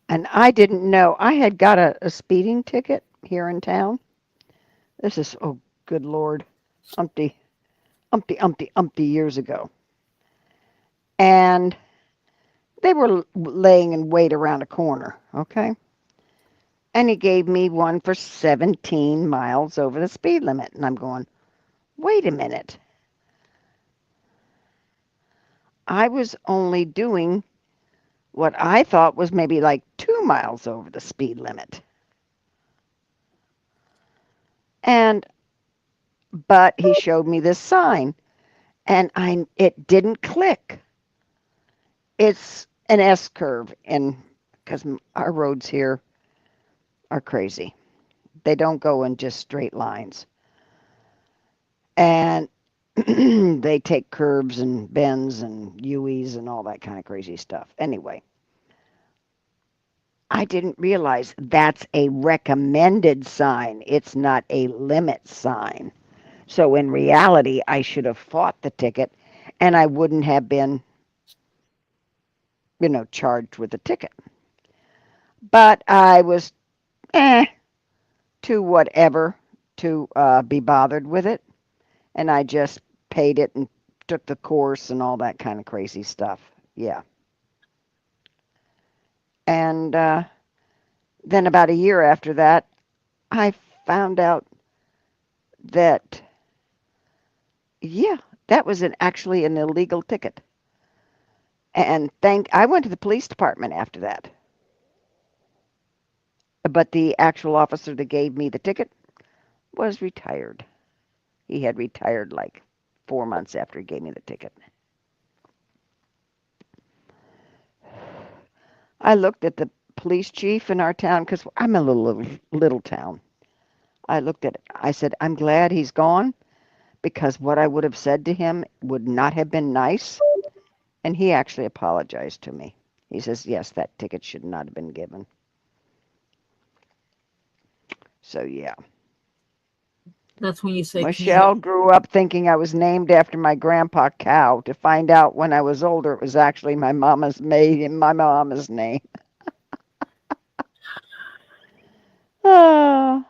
And I didn't know. I had got a speeding ticket here in town. This is, oh, good Lord, umpty years ago. And they were laying in wait around a corner, okay? And he gave me one for 17 miles over the speed limit. And I'm going, wait a minute. I was only doing what I thought was maybe like 2 miles over the speed limit. But he showed me this sign, and it didn't click. It's an S curve, and because our roads here, are crazy. They don't go in just straight lines. And they take curves and bends and U's and all that kind of crazy stuff. Anyway, I didn't realize that's a recommended sign. It's not a limit sign. So in reality, I should have fought the ticket and I wouldn't have been, charged with a ticket. But I was too whatever to be bothered with it. And I just paid it and took the course and all that kind of crazy stuff. Yeah. And then about a year after that, I found out that, yeah, that was actually an illegal ticket. And I went to the police department after that. But the actual officer that gave me the ticket was retired. He had retired like 4 months after he gave me the ticket. I looked at the police chief in our town because I'm a little town. I looked at it. I said, I'm glad he's gone because what I would have said to him would not have been nice. And he actually apologized to me. He says, yes, that ticket should not have been given. So, yeah. That's when you say, Michelle grew up thinking I was named after my grandpa Cow to find out when I was older it was actually my mama's name. Oh.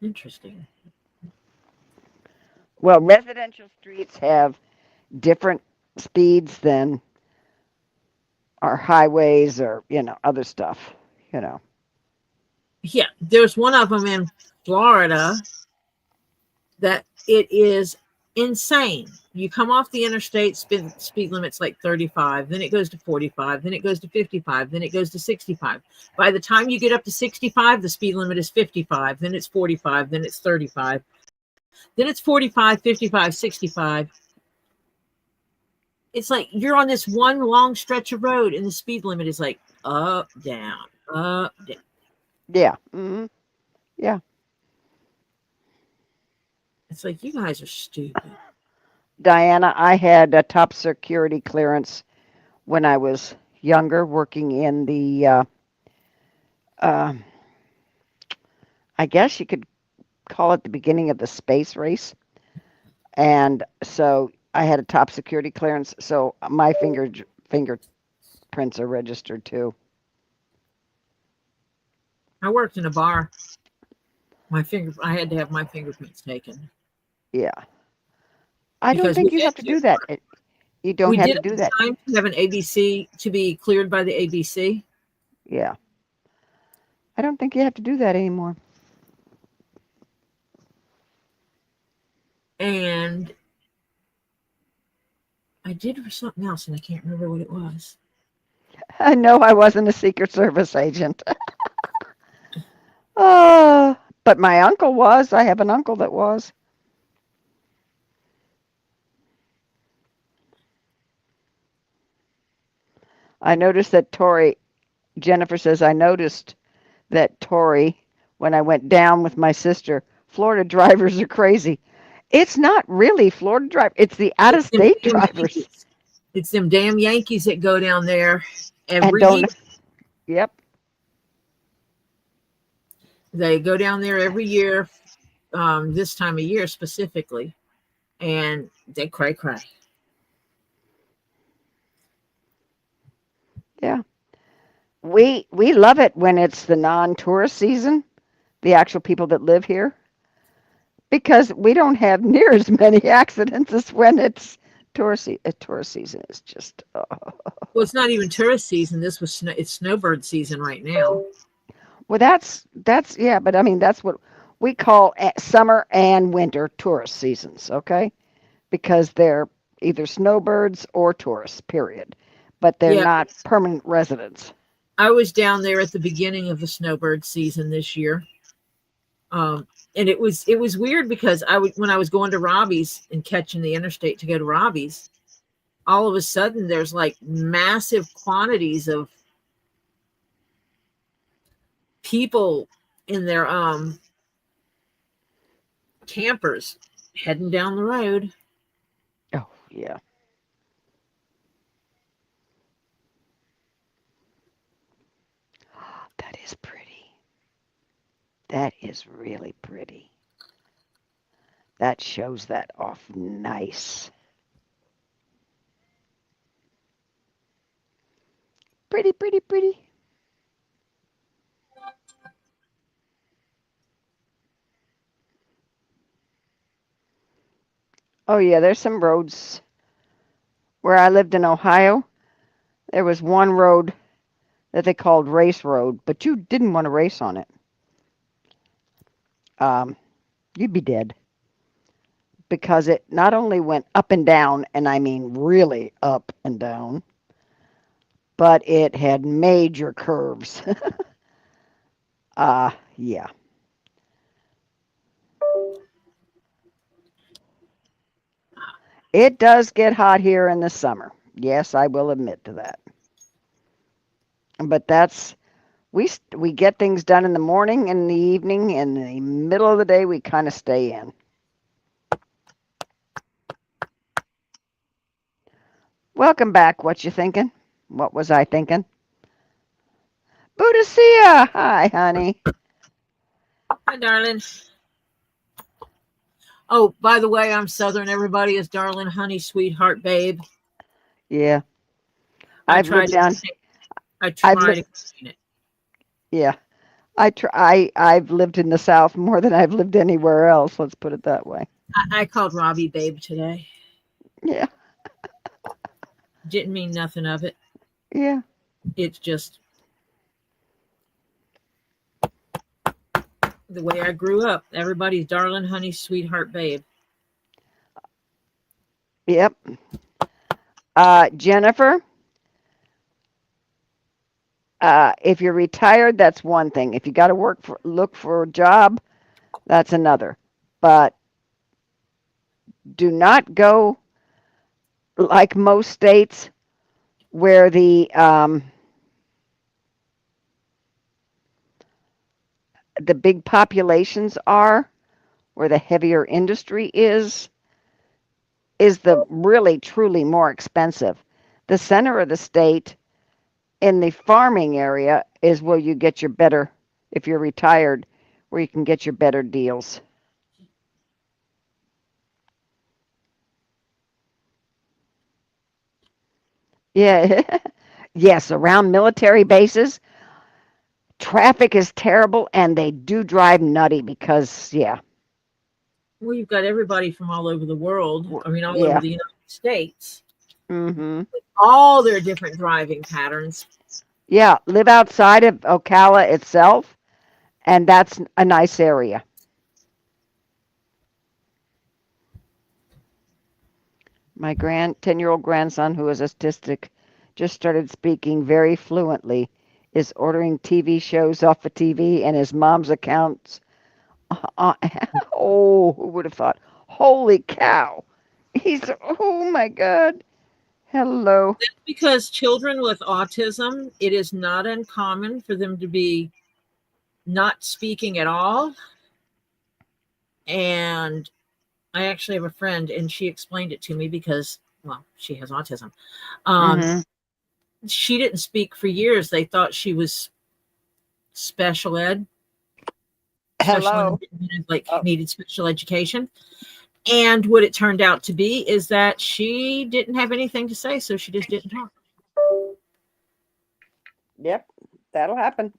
Interesting. Well, residential streets have different speeds than our highways or, other stuff, Yeah, there's one of them in Florida that it is insane. You come off the interstate, speed limit's like 35, then it goes to 45, then it goes to 55, then it goes to 65. By the time you get up to 65, the speed limit is 55, then it's 45, then it's 35, then it's 45, 55, 65. It's like you're on this one long stretch of road and the speed limit is like up, down, up, down. Yeah. Mm-hmm. Yeah. It's like you guys are stupid. Diana, I had a top security clearance when I was younger, working in the, I guess you could call it the beginning of the space race. And so I had a top security clearance, so my fingerprints are registered too. I worked in a bar. I had to have my fingerprints taken. Yeah. I don't Because think you have to do that. You don't we have did to do at that. the time to have an ABC to be cleared by the ABC. Yeah. I don't think you have to do that anymore. And I did for something else, and I can't remember what it was. I know I wasn't a Secret Service agent. But my uncle was. I have an uncle that was. I noticed that Jennifer says, I noticed that Tori, when I went down with my sister, Florida drivers are crazy. It's not really Florida drivers. It's the out-of-state drivers. Yankees. It's them damn Yankees that go down there every year. Yep. They go down there every year, this time of year specifically, and they cray. Yeah. We love it when it's the non-tourist season, the actual people that live here, because we don't have near as many accidents as when it's tourist season. Is just Well, it's not even tourist season. It's snowbird season right now. Well, that's yeah, but I mean that's what we call summer and winter tourist seasons, okay? Because they're either snowbirds or tourists, period. But they're not permanent residents. I was down there at the beginning of the snowbird season this year. And it was weird because when I was going to Robbie's and catching the interstate to go to Robbie's, all of a sudden there's like massive quantities of people in their campers heading down the road. Oh, yeah. That is pretty. That is really pretty. That shows that off nice. Pretty, pretty, pretty. Oh, yeah, there's some roads. Where I lived in Ohio, there was one road that they called Race Road, but you didn't want to race on it. You'd be dead. Because it not only went up and down, and I mean really up and down, but it had major curves. Yeah. It does get hot here in the summer. Yes, I will admit to that. But that's we get things done in the morning and in the evening, and in the middle of the day we kind of stay in. Welcome back. What you thinking? What was I thinking? Buddhasia! Hi, honey. Hi, darling. Oh, by the way, I'm Southern. Everybody is darling, honey, sweetheart, babe. Yeah. I I've try lived down. to I've contain it. Yeah. I've lived in the South more than I've lived anywhere else. Let's put it that way. I called Robbie babe today. Yeah. Didn't mean nothing of it. Yeah. It's just the way I grew up. Everybody's darling, honey, sweetheart, babe. Yep. Jennifer, if you're retired, that's one thing. If you got to look for a job, that's another. But do not go like most states where the big populations are, where the heavier industry is the really truly more expensive. The center of the state in the farming area is where you get your better, if you're retired, where you can get your better deals. Yeah. Yes, around military bases, traffic is terrible and they do drive nutty because, yeah. Well, you've got everybody from all over the world. I mean, all over Yeah. the United States. Mm-hmm. All their different driving patterns. Yeah, live outside of Ocala itself, and that's a nice area. My 10-year-old grandson, who is autistic, just started speaking very fluently, is ordering TV shows off of TV and his mom's accounts. Oh, who would have thought? Holy cow. Oh my God. Hello. That's because children with autism, it is not uncommon for them to be not speaking at all. And I actually have a friend, and she explained it to me because, well, she has autism. Mm-hmm. She didn't speak for years. They thought she was special ed, Hello. needed special education. And what it turned out to be is that she didn't have anything to say, so she just didn't talk. Yep, that'll happen.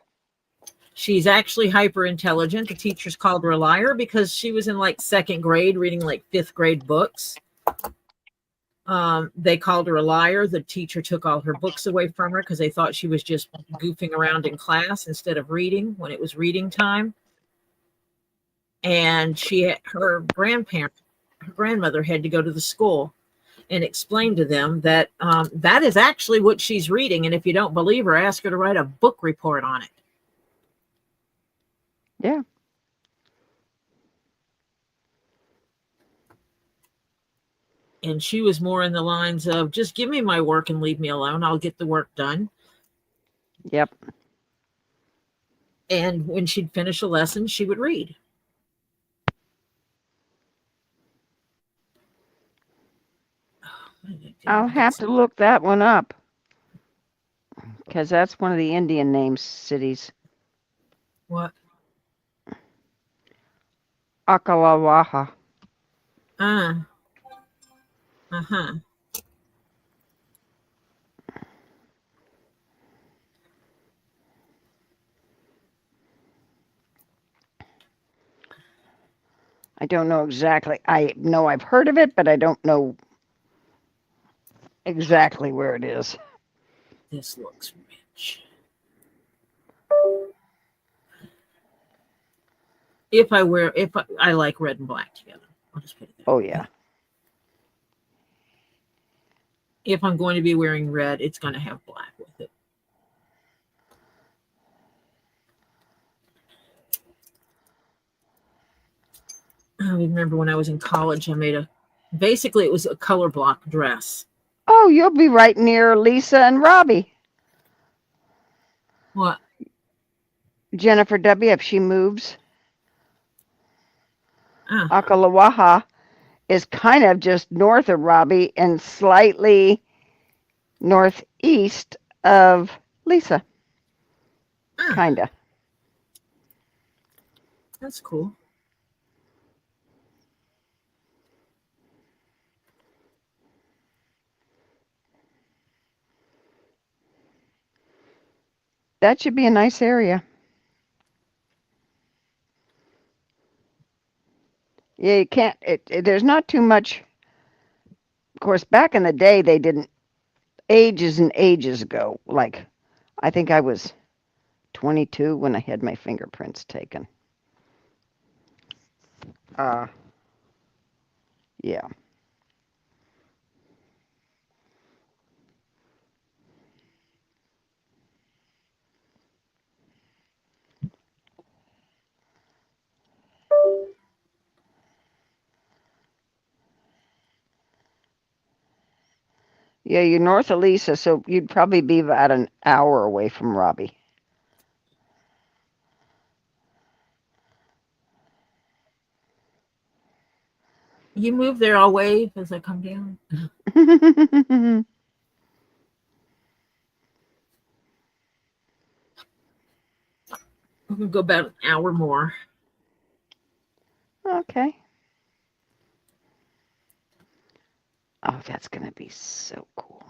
She's actually hyper intelligent. The teachers called her a liar because she was in like second grade reading like fifth grade books. They called her a liar. The teacher took all her books away from her because they thought she was just goofing around in class instead of reading when it was reading time. And her grandmother had to go to the school and explain to them that that is actually what she's reading. And if you don't believe her, ask her to write a book report on it. Yeah. And she was more in the lines of, just give me my work and leave me alone. I'll get the work done. Yep. And when she'd finish a lesson, she would read. I'll have to look that one up because that's one of the Indian name cities. What? Akalawaha. Uh-huh. I don't know exactly. I know I've heard of it, but I don't know exactly where it is. This looks rich. If I like red and black together, I'll just put it there. Oh, yeah. If I'm going to be wearing red, it's going to have black with it. I remember when I was in college, I made basically it was a color block dress. Oh, you'll be right near Lisa and Robbie. What? Jennifer W., if she moves. Ah. Akalawaha is kind of just north of Robbie and slightly northeast of Lisa. Kind of. That's cool. That should be a nice area. Yeah, you can't, there's not too much. Of course, back in the day, they didn't, ages and ages ago, like, I think I was 22 when I had my fingerprints taken. Yeah. Yeah, you're north of Lisa, so you'd probably be about an hour away from Robbie. You move there, I'll wave as I come down. We can go about an hour more. Okay. Oh, that's going to be so cool.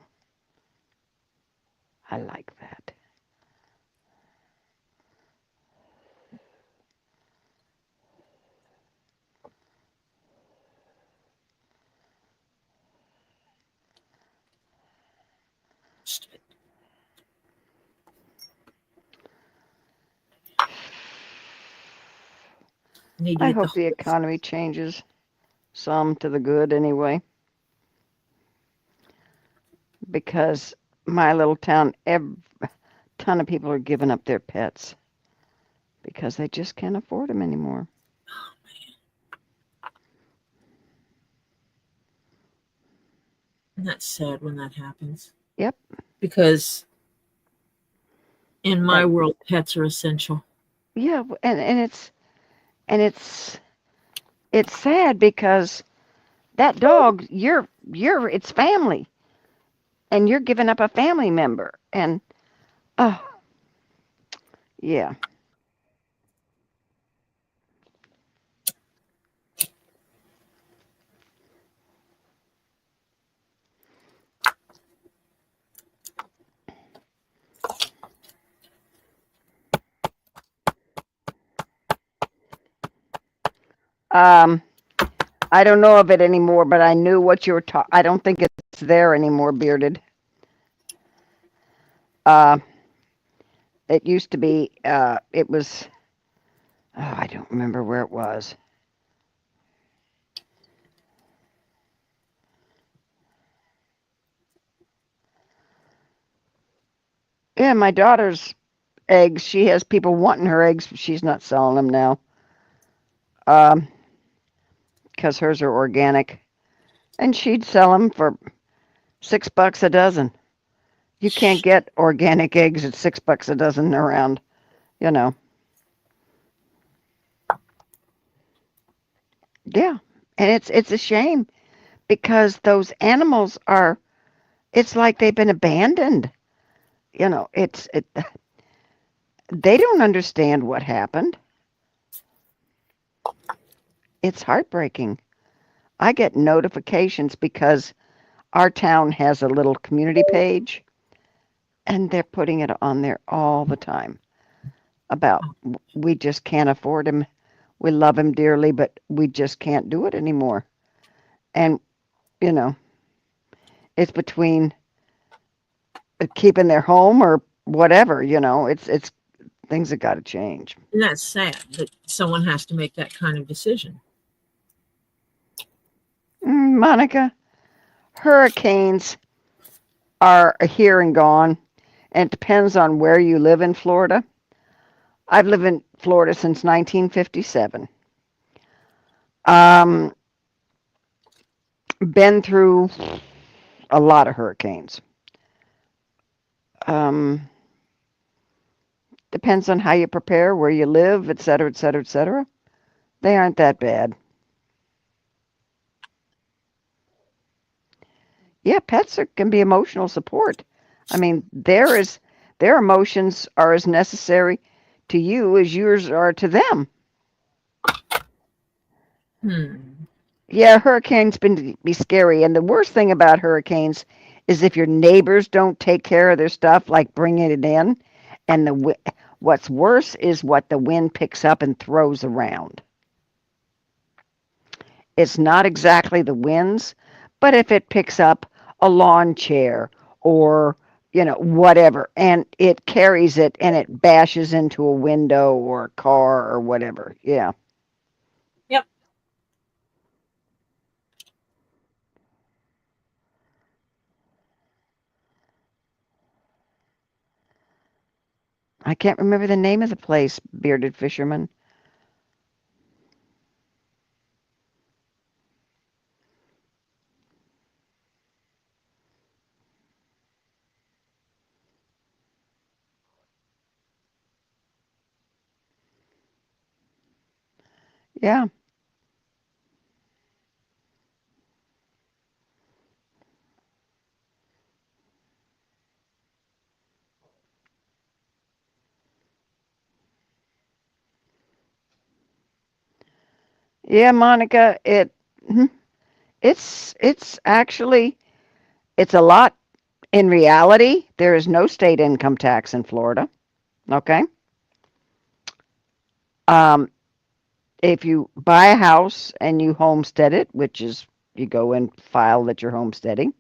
I like that. I hope the economy changes some to the good anyway. Because my little town, a ton of people are giving up their pets because they just can't afford them anymore. And that's sad when that happens. Yep. Because in my world, pets are essential. Yeah, and it's sad because that dog, you're its family, and you're giving up a family member, and yeah. I don't know of it anymore, but I knew what you were talking. I don't think it's there anymore, Bearded. It used to be. It was. Oh, I don't remember where it was. Yeah, my daughter's eggs. She has people wanting her eggs, but she's not selling them now. Because hers are organic. And she'd sell them for $6 a dozen. You can't get organic eggs at $6 a dozen around, you know. Yeah. And it's a shame because those animals are it's like they've been abandoned. You know, they don't understand what happened. It's heartbreaking. I get notifications because our town has a little community page and they're putting it on there all the time about we just can't afford him. We love him dearly, but we just can't do it anymore. And, you know, it's between keeping their home or whatever, you know, it's things that got to change. And that's sad that someone has to make that kind of decision. Monica, hurricanes are here and gone, and it depends on where you live in Florida. I've lived in Florida since 1957. Um, been through a lot of hurricanes. Um, depends on how you prepare, where you live, et cetera, et cetera, et cetera. They aren't that bad. Yeah, can be emotional support. I mean, their emotions are as necessary to you as yours are to them. Yeah, hurricanes be scary, and the worst thing about hurricanes is if your neighbors don't take care of their stuff, like bringing it in, and what's worse is what the wind picks up and throws around. It's not exactly the winds, but if it picks up a lawn chair or whatever, and it carries it and it bashes into a window or a car or whatever. Yeah. Yep. I can't remember the name of the place, Bearded Fisherman. Yeah. Yeah, Monica, it's actually it's a lot in reality. There is no state income tax in Florida. Okay. Um, if you buy a house and you homestead it, which is you go and file that you're homesteading,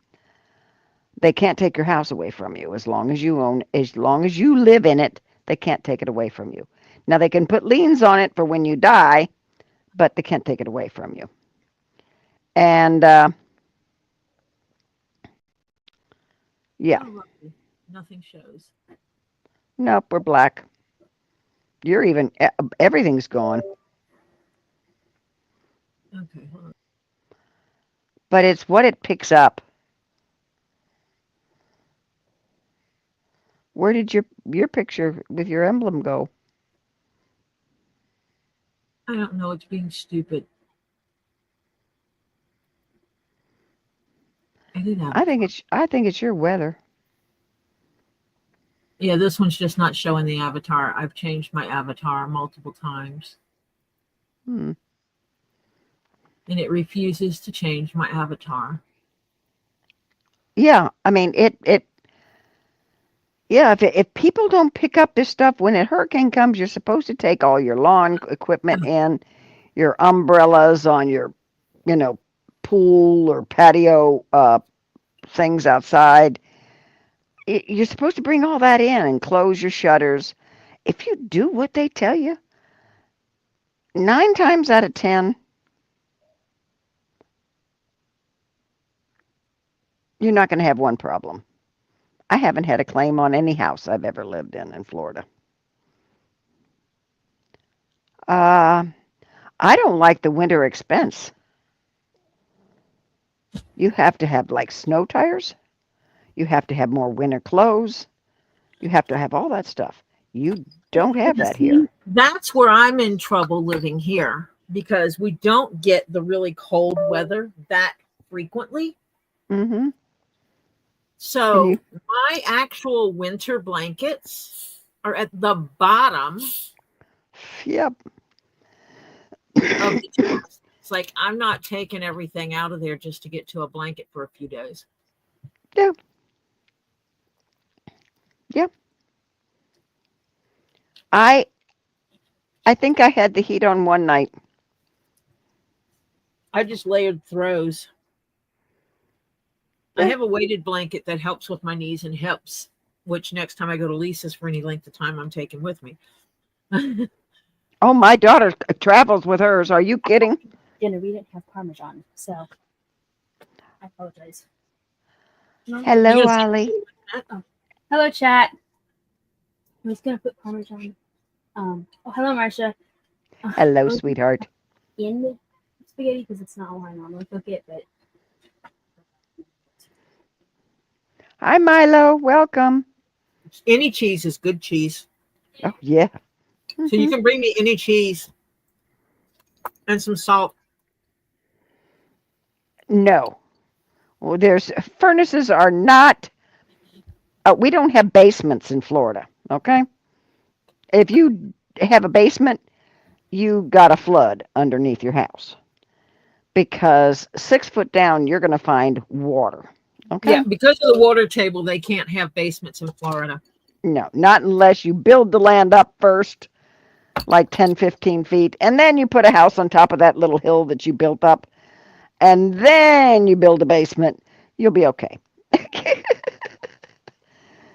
they can't take your house away from you as long as you live in it, they can't take it away from you. Now they can put liens on it for when you die, but they can't take it away from you. And yeah, Oh, lovely. Nothing shows. nope, we're black. You're even everything's gone. Okay, hold on. But it's what it picks up. Where did your picture with your emblem go? I don't know. It's being stupid. I did have. I think it's your weather. Yeah, this one's just not showing the avatar. I've changed my avatar multiple times, Hmm. and it refuses to change my avatar. Yeah, I mean it yeah, if people don't pick up this stuff when a hurricane comes, you're supposed to take all your lawn equipment in, your umbrellas on your, you know, pool or patio things outside. You're supposed to bring all that in and close your shutters. If you do what they tell you, 9 times out of 10, you're not going to have one problem. I haven't had a claim on any house I've ever lived in Florida. Uh, I don't like the winter expense. You have to have like snow tires. You have to have more winter clothes. You have to have all that stuff. You don't have that here. That's where I'm in trouble living here because we don't get the really cold weather that frequently. Mm-hmm. So my actual winter blankets are at the bottom Yep. of the chest. It's like I'm not taking everything out of there just to get to a blanket for a few days. Yeah. Yep. I think I had the heat on one night. I just layered throws. I Yeah. have a weighted blanket that helps with my knees and hips, which next time I go to Lisa's for any length of time, I'm taking with me. Oh, my daughter travels with hers. Are you kidding? Dinner, we didn't have Parmesan, so I apologize. Hello, Ollie. Hello, chat. I was gonna put Parmesan. Oh, hello, Marcia. Hello, sweetheart. In the spaghetti because it's not how I normally cook it, but Hi, Milo. Welcome. Any cheese is good cheese. Oh, yeah. So you can bring me any cheese and some salt. No. Well, there's furnaces are not. We don't have basements in Florida. Okay. If you have a basement, you got a flood underneath your house because 6 foot down, you're going to find water. Okay. Yeah, because of the water table, they can't have basements in Florida. No, not unless you build the land up first, like 10, 15 feet, and then you put a house on top of that little hill that you built up, and then you build a basement. You'll be okay.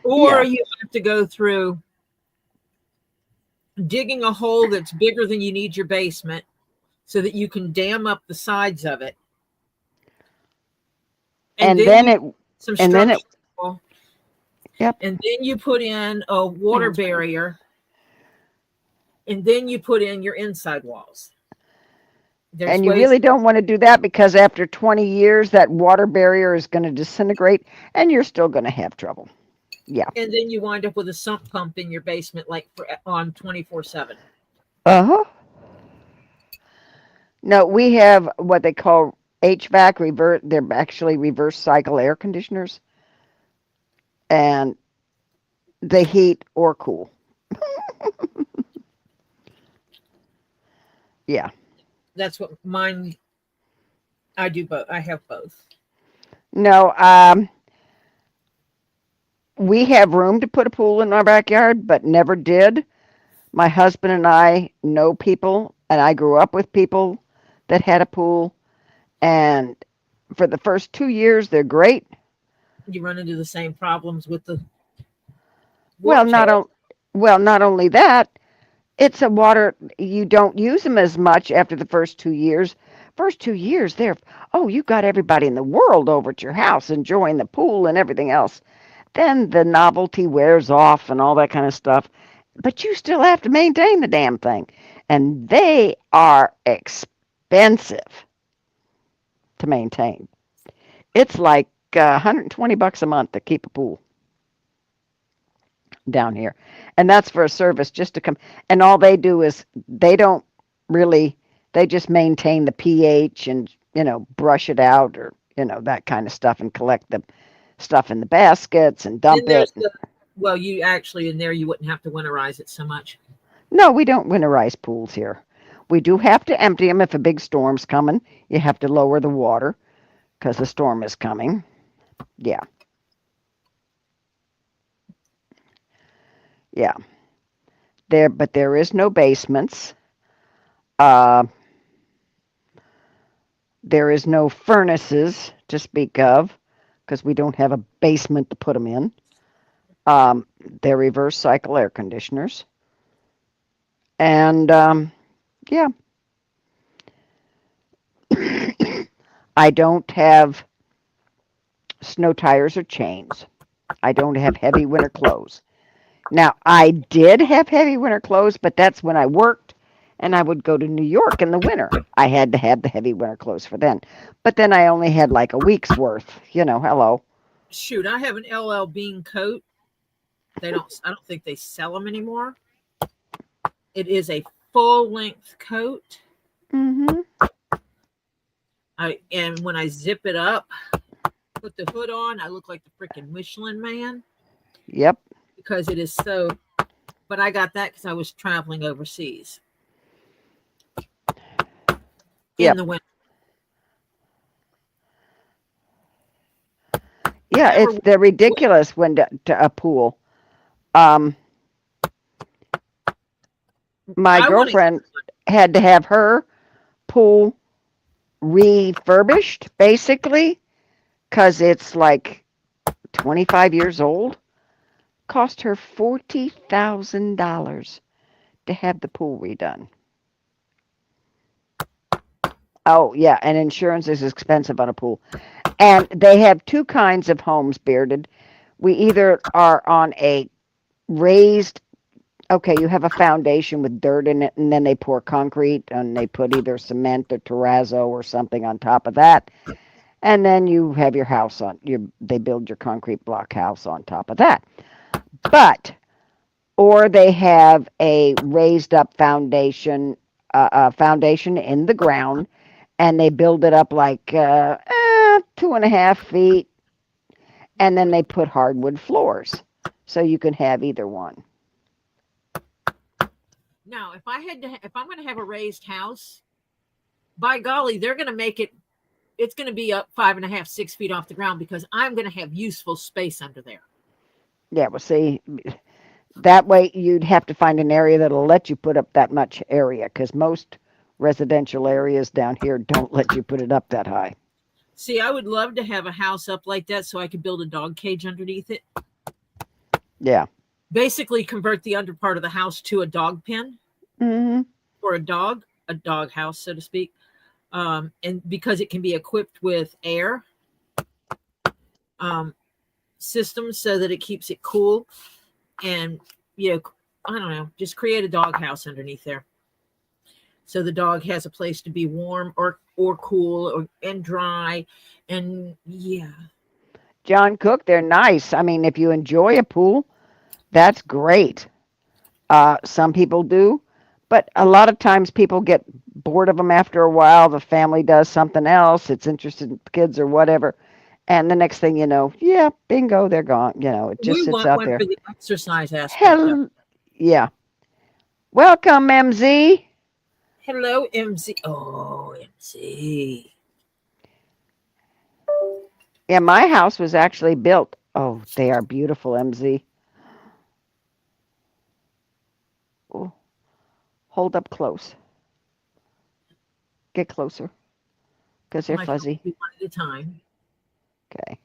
Or you have to go through digging a hole that's bigger than you need your basement so that you can dam up the sides of it. And then it, some and then it, yep. And then you put in a water barrier, and then you put in your inside walls. And you really don't want to do that because after 20 years, that water barrier is going to disintegrate, and you're still going to have trouble. Yeah. And then you wind up with a sump pump in your basement, like on 24/7. Uh-huh. No, we have what they call HVAC reverse. They're actually reverse cycle air conditioners, and they heat or cool. Yeah. That's what mine. I do both. I have both. No, we have room to put a pool in our backyard, but never did. My husband and I know people, and I grew up with people that had a pool, and for the first 2 years, they're great. You run into the same problems with the not only that, it's a water, you don't use them as much after the first 2 years. First 2 years, you got everybody in the world over at your house enjoying the pool and everything else. Then the novelty wears off and all that kind of stuff. But you still have to maintain the damn thing. And they are expensive to maintain. It's like $120 a month to keep a pool down here. And that's for a service just to come. And all they do is they just maintain the pH and, brush it out or, that kind of stuff and collect the stuff in the baskets and dump it. You actually in there, you wouldn't have to winterize it so much. No, we don't winterize pools here. We do have to empty them if a big storm's coming. You have to lower the water because the storm is coming. Yeah. Yeah. But there is no basements. There is no furnaces to speak of because we don't have a basement to put them in. They're reverse cycle air conditioners. And, yeah. I don't have snow tires or chains. I don't have heavy winter clothes. Now, I did have heavy winter clothes, but that's when I worked and I would go to New York in the winter. I had to have the heavy winter clothes for then. But then I only had like a week's worth, hello. Shoot, I have an LL Bean coat. I don't think they sell them anymore. It is a full-length coat. Mm-hmm. And when I zip it up, put the hood on, I look like the freaking Michelin Man. Yep. Because it is so, but I got that because I was traveling overseas. Yep. In the winter. Yeah, they're ridiculous when to a pool. My girlfriend had to have her pool refurbished, basically, because it's like 25 years old. Cost her $40,000 to have the pool redone. Oh, yeah, and insurance is expensive on a pool. And they have two kinds of homes, Bearded. We either are on a raised, okay, you have a foundation with dirt in it, and then they pour concrete, and they put either cement or terrazzo or something on top of that. And then you have your house they build your concrete block house on top of that. Or they have a raised up foundation in the ground, and they build it up like 2.5 feet, and then they put hardwood floors, so you can have either one. Now, if I'm going to have a raised house, by golly, they're going to make it. It's going to be up 5.5, 6 feet off the ground because I'm going to have useful space under there. Yeah, well, see, that way you'd have to find an area that'll let you put up that much area, because most residential areas down here don't let you put it up that high. See, I would love to have a house up like that so I could build a dog cage underneath it. Yeah. Basically convert the under part of the house to a dog pen. Mm-hmm. For a dog house, so to speak. And because it can be equipped with air systems so that it keeps it cool. And, I don't know, just create a dog house underneath there. So the dog has a place to be warm or cool and dry. And yeah. John Cook, they're nice. I mean, if you enjoy a pool, that's great. Some people do, but a lot of times people get bored of them after a while. The family does something else. It's interested in kids or whatever. And the next thing you know, yeah, bingo, they're gone. It just sits out there. For the exercise aspect. Yeah. Welcome, MZ. Hello, MZ. Oh, MZ. Yeah, my house was actually built. Oh, they are beautiful, MZ. Oh, hold up close. Get closer, because they're fuzzy. One at a time. Okay.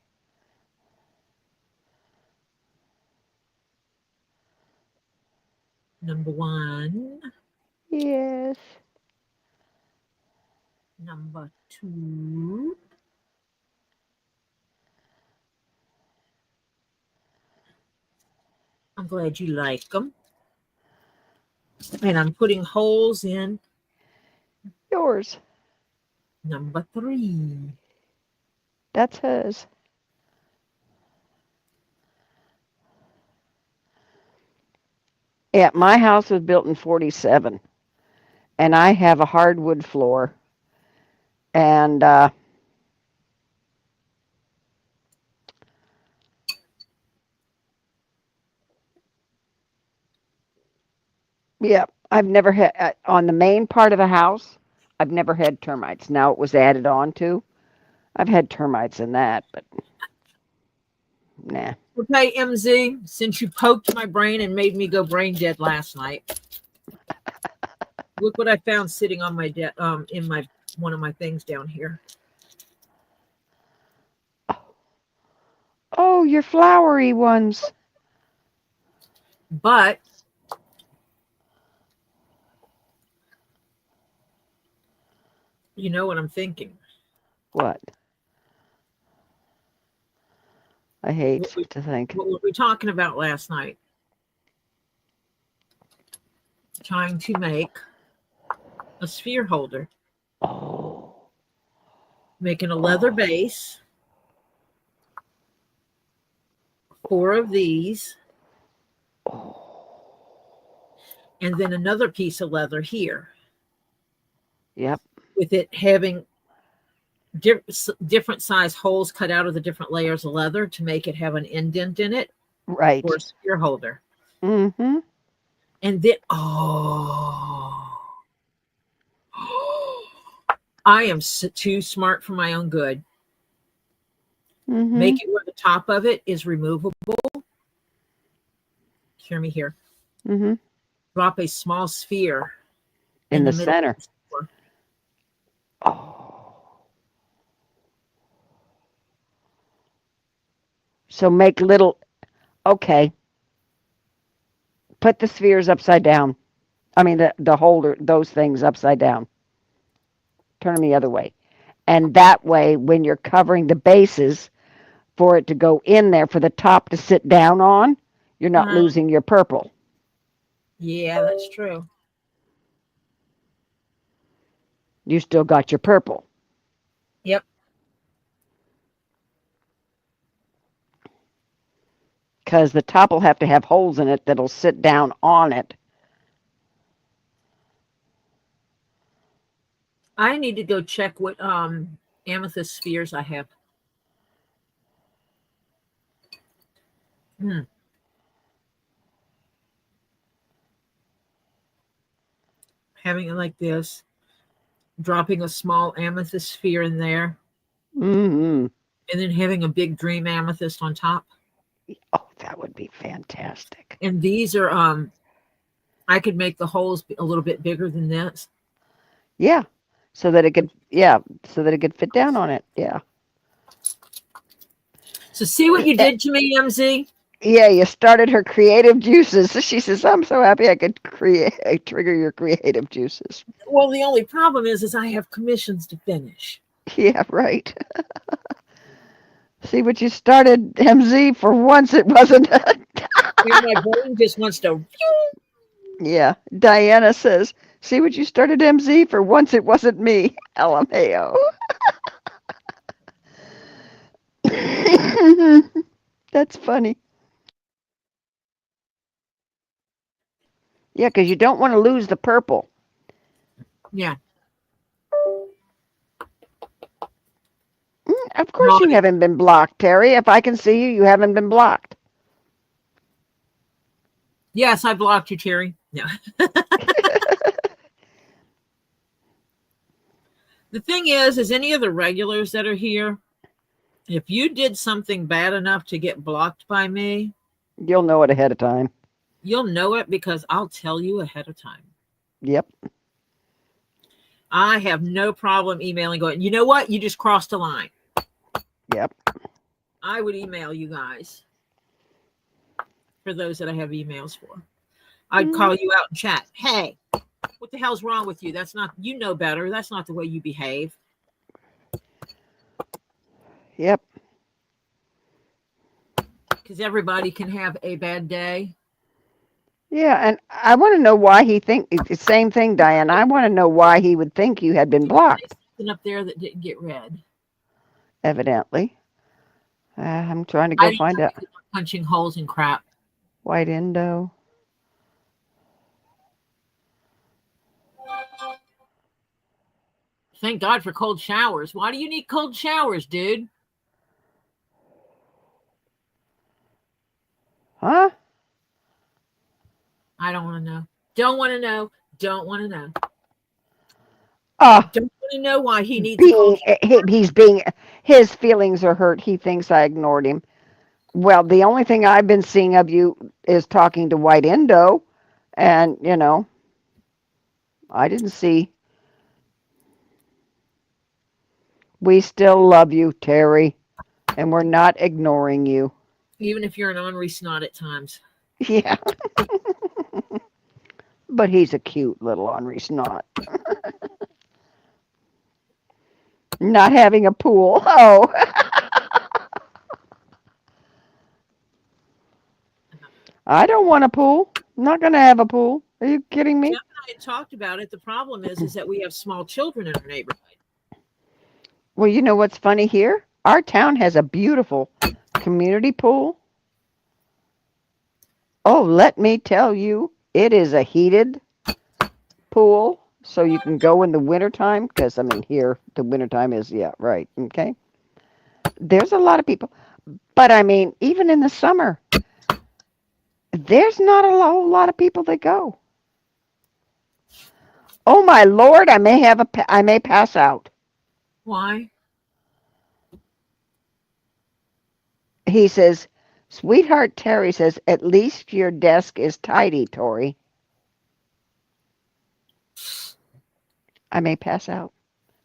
Number 1. Yes. Number 2. I'm glad you like them. And I'm putting holes in. Yours. Number 3. That's hers. Yeah, my house was built in 47, and I have a hardwood floor, and yeah, I've never had on the main part of the house. I've never had termites. Now it was added on to. I've had termites in that, but nah. Okay, MZ, since you poked my brain and made me go brain dead last night, look what I found sitting on my in my one of my things down here. Oh, your flowery ones. But you know what I'm thinking? What? I hate to think. What were we talking about last night? Trying to make a sphere holder, Oh. making a leather base, 4 of these, and then another piece of leather here, Yep. with it having different size holes cut out of the different layers of leather to make it have an indent in it Right. for a sphere holder. Mm-hmm. And then, I am too smart for my own good. Mm-hmm. Make it where the top of it is removable. Hear me here. Mm-hmm. Drop a small sphere In the middle center. of the store. Oh. So make little, okay. Put the spheres upside down. I mean, the holder, those things upside down. Turn them the other way. And that way, when you're covering the bases for it to go in there, for the top to sit down on, you're not losing your purple. Yeah, that's true. You still got your purple. Yep. Because the top will have to have holes in it that'll sit down on it. I need to go check what amethyst spheres I have. Having it like this, dropping a small amethyst sphere in there, Mm-hmm. and then having a big dream amethyst on top. Oh, that would be fantastic. And these are I could make the holes a little bit bigger than this. Yeah. So that it could fit down on it. Yeah. So see what you did to me, MZ? Yeah, you started her creative juices. She says, I'm so happy I could trigger your creative juices. Well, the only problem is I have commissions to finish. Yeah, right. See what you started, MZ? For once it wasn't. My brain just wants to. Yeah. Diana says, see what you started, MZ? For once it wasn't me. LMAO. That's funny. Yeah, because you don't want to lose the purple. Yeah. Of course you haven't been blocked, Terry. If I can see you, you haven't been blocked. Yes, I blocked you, Terry. Yeah. The thing is any of the regulars that are here, if you did something bad enough to get blocked by me, you'll know it ahead of time. You'll know it because I'll tell you ahead of time. Yep. I have no problem emailing going, you know what? You just crossed a line. Yep. I would email you guys for those that I have emails for. I'd call you out and chat. Hey, what the hell's wrong with you? That's not, you know better. That's not the way you behave. Yep. Because everybody can have a bad day. Yeah, and I want to know why he think it's the same thing, Diane. I want to know why he would think you had been blocked. Something up there that didn't get read. Evidently. I'm trying to go find out. Punching holes and crap. White Indo. Thank God for cold showers. Why do you need cold showers, dude? Huh? I don't want to know. Don't want to know. Don't want to know. Don't want to know why he needs his feelings are hurt. He thinks I ignored him. Well, the only thing I've been seeing of you is talking to White Indo, and I didn't see. We still love you, Terry, and we're not ignoring you. Even if you're an ornery snot at times. Yeah. But he's a cute little ornery snot. Not having a pool. Oh. I don't want a pool. I'm not going to have a pool. Are you kidding me? had talked about it. The problem is that we have small children in our neighborhood. Well, you know what's funny here? Our town has a beautiful community pool. Oh, let me tell you, it is a heated pool, so you can go in the wintertime, because, I mean, here, the wintertime is, yeah, right, okay? There's a lot of people. But, I mean, even in the summer, there's not a whole lot of people that go. Oh, my Lord, I may pass out. Why? He says, Sweetheart Terry says, at least your desk is tidy, Tori. I may pass out.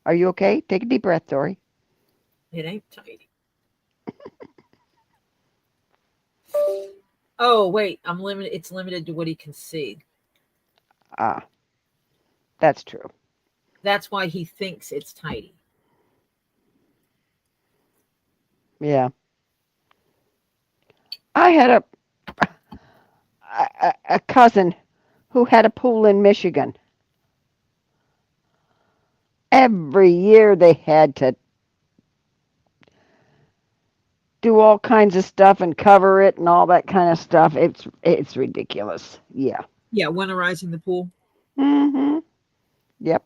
Are you okay? Take a deep breath, Tori. It ain't tidy. Oh, wait, I'm limited. It's limited to what he can see. Ah, that's true. That's why he thinks it's tidy. Yeah. I had a cousin who had a pool in Michigan. Every year they had to do all kinds of stuff and cover it and all that kind of stuff. It's ridiculous. Yeah. Yeah, winterizing the pool. Mm-hmm. Yep.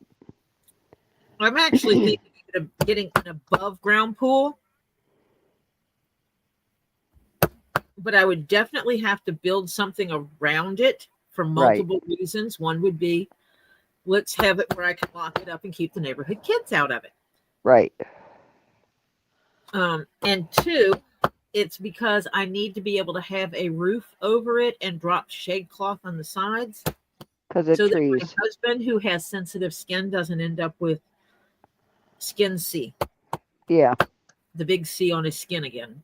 I'm actually thinking of getting an above ground pool. But I would definitely have to build something around it for multiple reasons. One would be, let's have it where I can lock it up and keep the neighborhood kids out of it. Right. And two, it's because I need to be able to have a roof over it and drop shade cloth on the sides. Because of so trees. that my husband, who has sensitive skin, doesn't end up with skin C. Yeah. The big C on his skin again.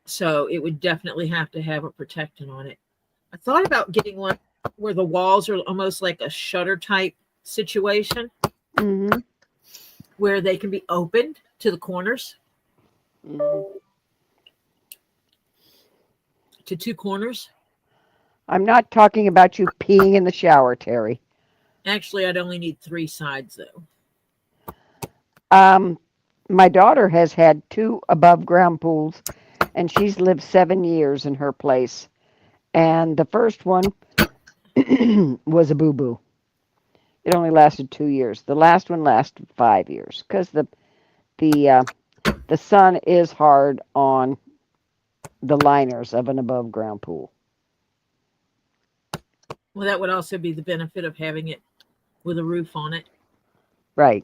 So it would definitely have to have a protectant on it. I thought about getting one where the walls are almost like a shutter type situation, Mm-hmm. where they can be opened to the corners, Mm-hmm. to two corners. I'm not talking about you peeing in the shower, Terry. Actually, I'd only need three sides, though. My daughter has had 2 above ground pools, and she's lived 7 years in her place. And the first one was a boo-boo. It only lasted 2 years. The last one lasted 5 years because the sun is hard on the liners of an above ground pool. Well, that would also be the benefit of having it with a roof on it. Right.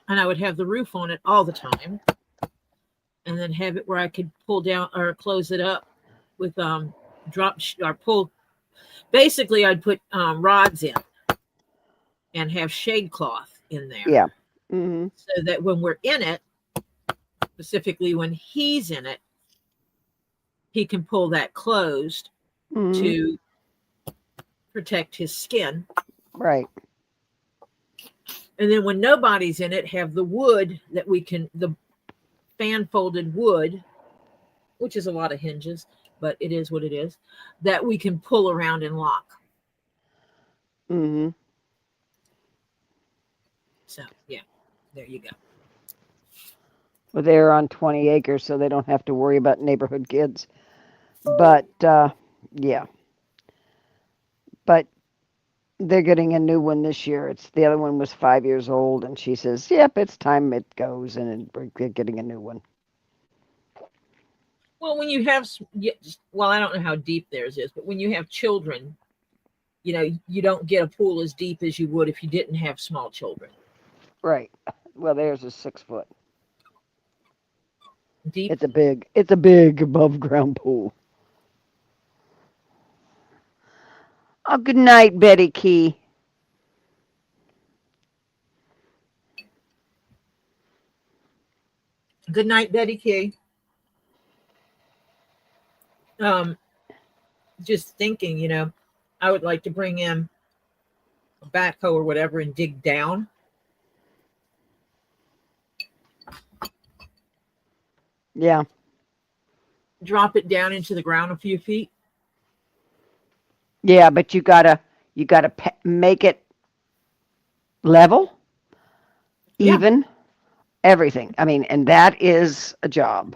And I would have the roof on it all the time, and then have it where I could pull down or close it up with drop or pull. Basically, I'd put rods in and have shade cloth in there. Yeah. Mm-hmm. So that when we're in it, specifically when he's in it, he can pull that closed to protect his skin. Right. And then when nobody's in it, have the wood that we can, the fan folded wood, which is a lot of hinges, but it is what it is, that we can pull around and lock. Mm-hmm. So, yeah, there you go. Well, they're on 20 acres, so they don't have to worry about neighborhood kids. But, yeah. But they're getting a new one this year. The other one was 5 years old, and she says, "Yep, it's time it goes," and we're getting a new one. Well, when you have, well, I don't know how deep theirs is, but when you have children, you don't get a pool as deep as you would if you didn't have small children. Right. Well, theirs is 6 foot. Deep. It's a big above ground pool. Oh, good night, Betty Key. Good night, Betty Key. Just thinking, I would like to bring in a backhoe or whatever and dig down. Yeah. drop it down into the ground a few feet. Yeah, but you gotta make it level, Yeah. even, everything. I mean, and that is a job.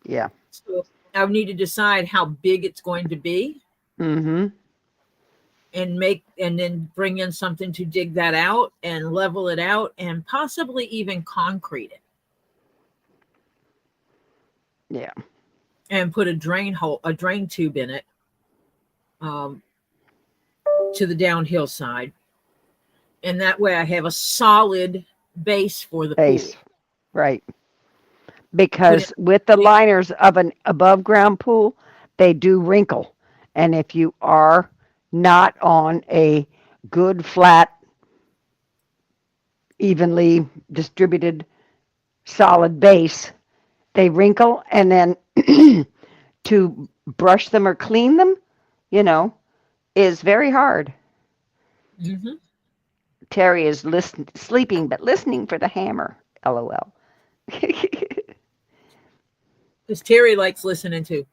Yeah. So I need to decide how big it's going to be Mm-hmm. and then bring in something to dig that out and level it out and possibly even concrete it Yeah. and put a drain tube in it to the downhill side. And that way I have a solid base for the Base. pool. Right. Put in, Because with the liners of an above ground pool, they do wrinkle. And if you are not on a good, flat, evenly distributed, solid base, they wrinkle. And then to brush them or clean them, is very hard. Mhm. Terry is sleeping, but listening for the hammer. LOL. Because Terry likes listening too.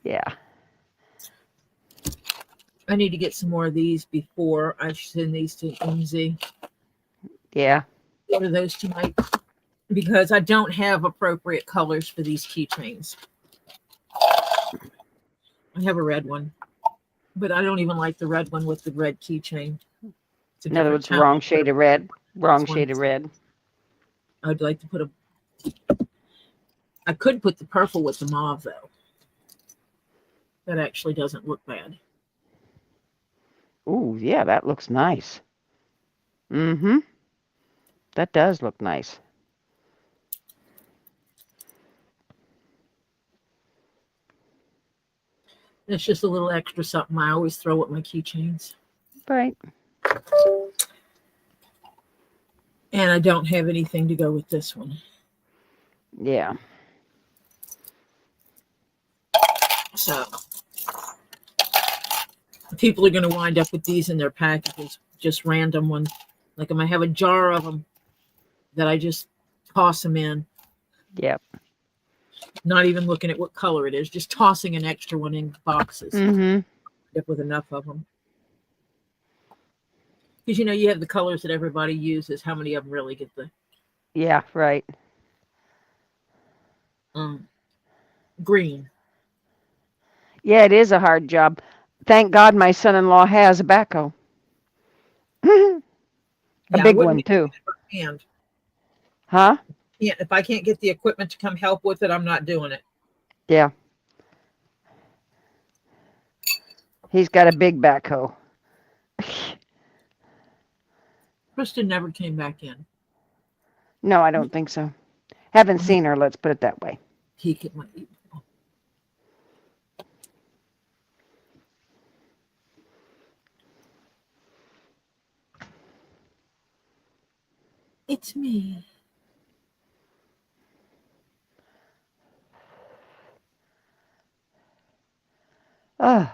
Yeah. I need to get some more of these before I send these to MZ. Yeah. Order those tonight because I don't have appropriate colors for these keychains. I have a red one, but I don't even like the red one with the red keychain. It's a In other different words, tone. wrong shade of red. Wrong This one. shade of red. I'd like to put I could put the purple with the mauve though. That actually doesn't look bad. Ooh, yeah, that looks nice. Mm-hmm. That does look nice. It's just a little extra something I always throw with my keychains. Right. And I don't have anything to go with this one. Yeah. So people are going to wind up with these in their packages, just random ones. Like I might have a jar of them that I just toss them in. Yep. Not even looking at what color it is, just tossing an extra one in boxes. Mm-hmm. Up with enough of them. Because you have the colors that everybody uses. How many of them really get the Yeah, right. green? Yeah, it is a hard job. Thank God my son-in-law has a backhoe. A Yeah, I big wouldn't one, be too. hand. Huh? Yeah, if I can't get the equipment to come help with it, I'm not doing it. Yeah. He's got a big backhoe. Kristen never came back in. No, I don't think so. Haven't seen her, let's put it that way. Peek at my email. It's me. Oh.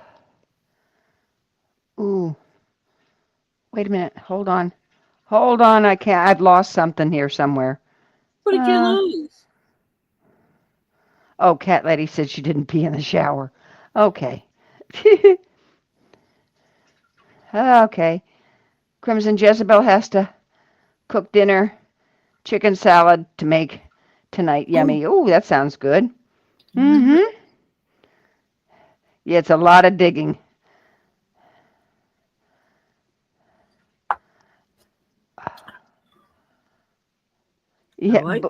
Ooh. Wait a minute. Hold on. Hold on. I can't. I've lost something here somewhere. What did you lose? Oh, Cat Lady said she didn't pee in the shower. Okay. Okay. Crimson Jezebel has to cook dinner, chicken salad to make tonight. Yummy. Oh, that sounds good. Mm-hmm. Yeah, it's a lot of digging. Yeah, Like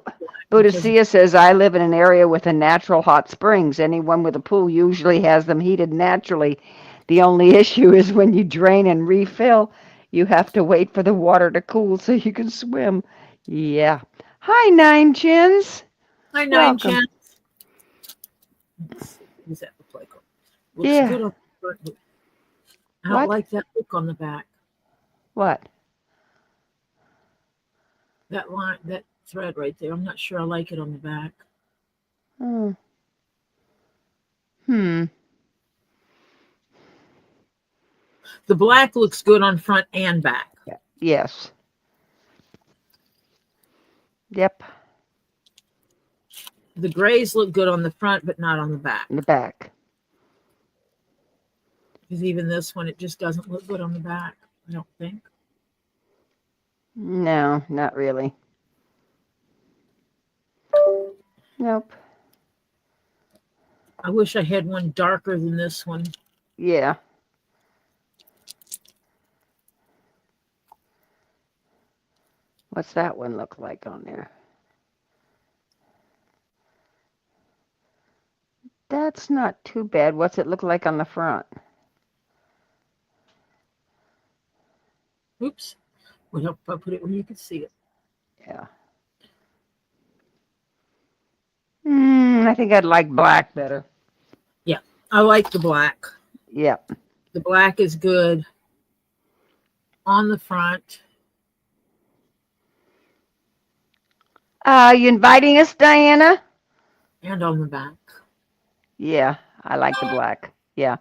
Bodicea says, I live in an area with a natural hot springs. Anyone with a pool usually has them heated naturally. The only issue is when you drain and refill, you have to wait for the water to cool so you can swim. Yeah. Hi, Nine Chins. Hi, Nine Welcome. Chins. Let's see. Is that look like? Looks Yeah. good on the front. I don't What? like that look on the back. What? That line, that thread right there. I'm not sure I like it on the back. Oh. Hmm. The black looks good on front and back. Yes. Yep. The grays look good on the front, but not on the back. In the back. Because even this one, it just doesn't look good on the back, I don't think. No, not really. Nope. I wish I had one darker than this one. Yeah. What's that one look like on there? That's not too bad. What's it look like on the front? Oops. Would help if I put it where you could see it. Yeah. I think I'd like black better. Yeah, I like the black. Yep. The black is good on the front. You inviting us, Diana? And on the back. Yeah, I like the black. Yeah.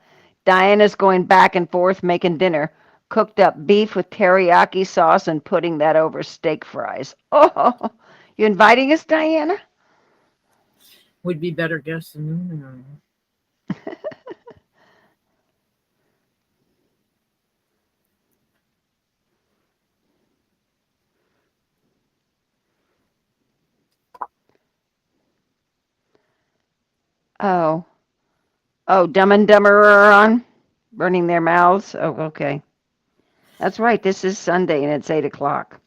Diana's going back and forth making dinner. Cooked up beef with teriyaki sauce and putting that over steak fries. Oh, you inviting us, Diana? Would be better guess than Oh. Oh, Dumb and Dumber are on? Burning their mouths? Oh, okay. That's right. This is Sunday and it's 8 o'clock.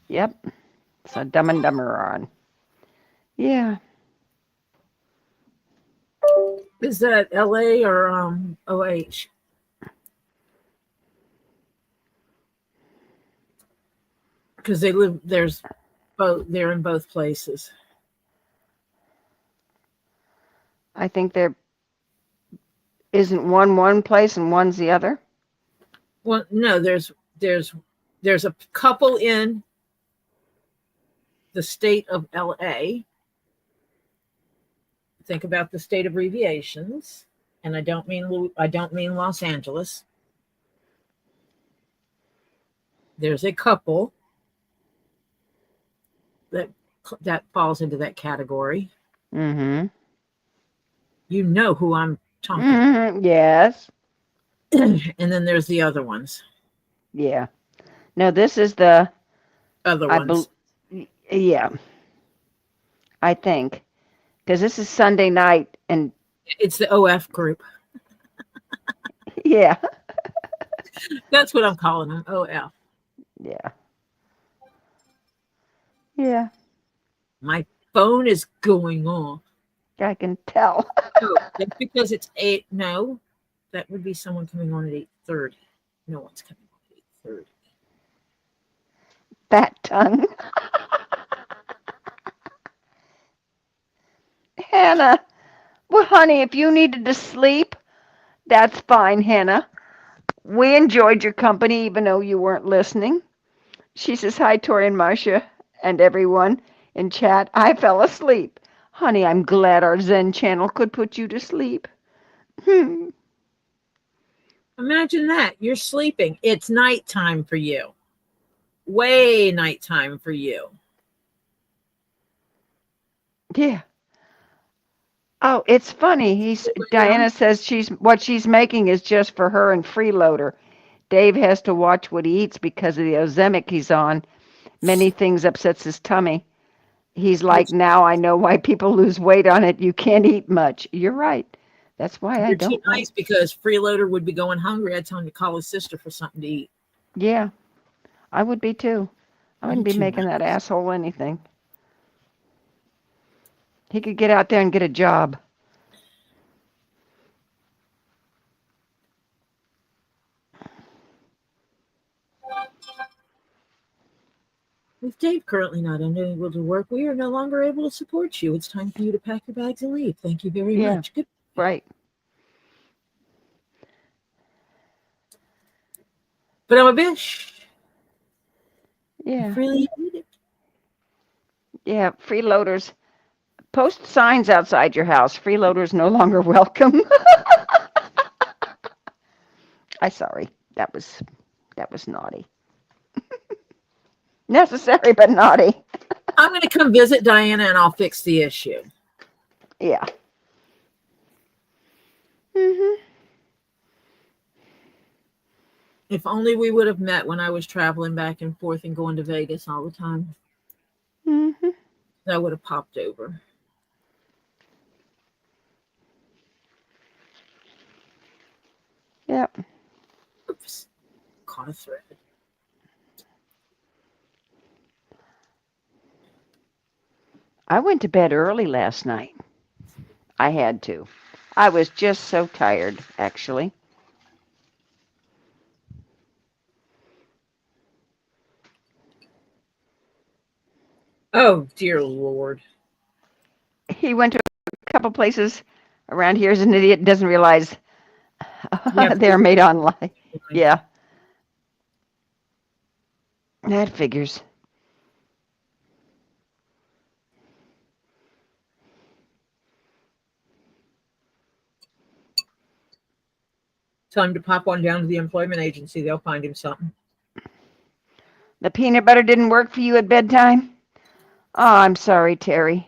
Yep. So Dumb and Dumber are on. Yeah. Is that LA or OH? Because they live they're in both places. I think there isn't one place and one's the other. Well, no, there's a couple in the state of LA. Think about the state abbreviations, and I don't mean Los Angeles. There's a couple that falls into that category. Mm-hmm. You know who I'm talking. Mm-hmm. Yes. And then there's the other ones. Yeah. No, this is the Other ones. Yeah. I think. Because this is Sunday night and It's the OF group. yeah. That's what I'm calling them. OF. Yeah. Yeah. My phone is going off. I can tell. Oh, that's because it's 8. No, that would be someone coming on at 8:30. No one's coming on at 8:30. Fat tongue. Hannah. Well, honey, if you needed to sleep, that's fine, Hannah. We enjoyed your company even though you weren't listening. She says, hi, Tori and Marcia and everyone in chat. I fell asleep. Honey, I'm glad our Zen channel could put you to sleep. Imagine that. You're sleeping. It's nighttime for you. Way nighttime for you. Yeah. Oh, it's funny. Diana says what she's making is just for her and Freeloader. Dave has to watch what he eats because of the ozemic he's on. Many things upsets his tummy. He's like, now I know why people lose weight on it. You can't eat much. You're right. That's why I don't. Too nice because Freeloader would be going hungry. I'd tell him to call his sister for something to eat. Yeah, I would be too. I wouldn't be making that asshole anything. He could get out there and get a job. With Dave currently not unable to work, we are no longer able to support you. It's time for you to pack your bags and leave. Thank you very much. Good. Right. But I'm a bitch. Yeah. Really need it. Yeah, freeloaders. Post signs outside your house. Freeloaders no longer welcome. I'm sorry. That was naughty. Necessary but naughty. I'm going to come visit Diana and I'll fix the issue. Yeah. Mm-hmm. If only we would have met when I was traveling back and forth and going to Vegas all the time. Mm-hmm. That would have popped over. Yep. Oops. Caught a thread. I went to bed early last night. I had to. I was just so tired, actually. Oh, dear Lord. He went to a couple places around here as an idiot, doesn't realize they're made online. Yeah. That figures. Tell him to pop on down to the employment agency. They'll find him something. The peanut butter didn't work for you at bedtime? Oh, I'm sorry, Terry.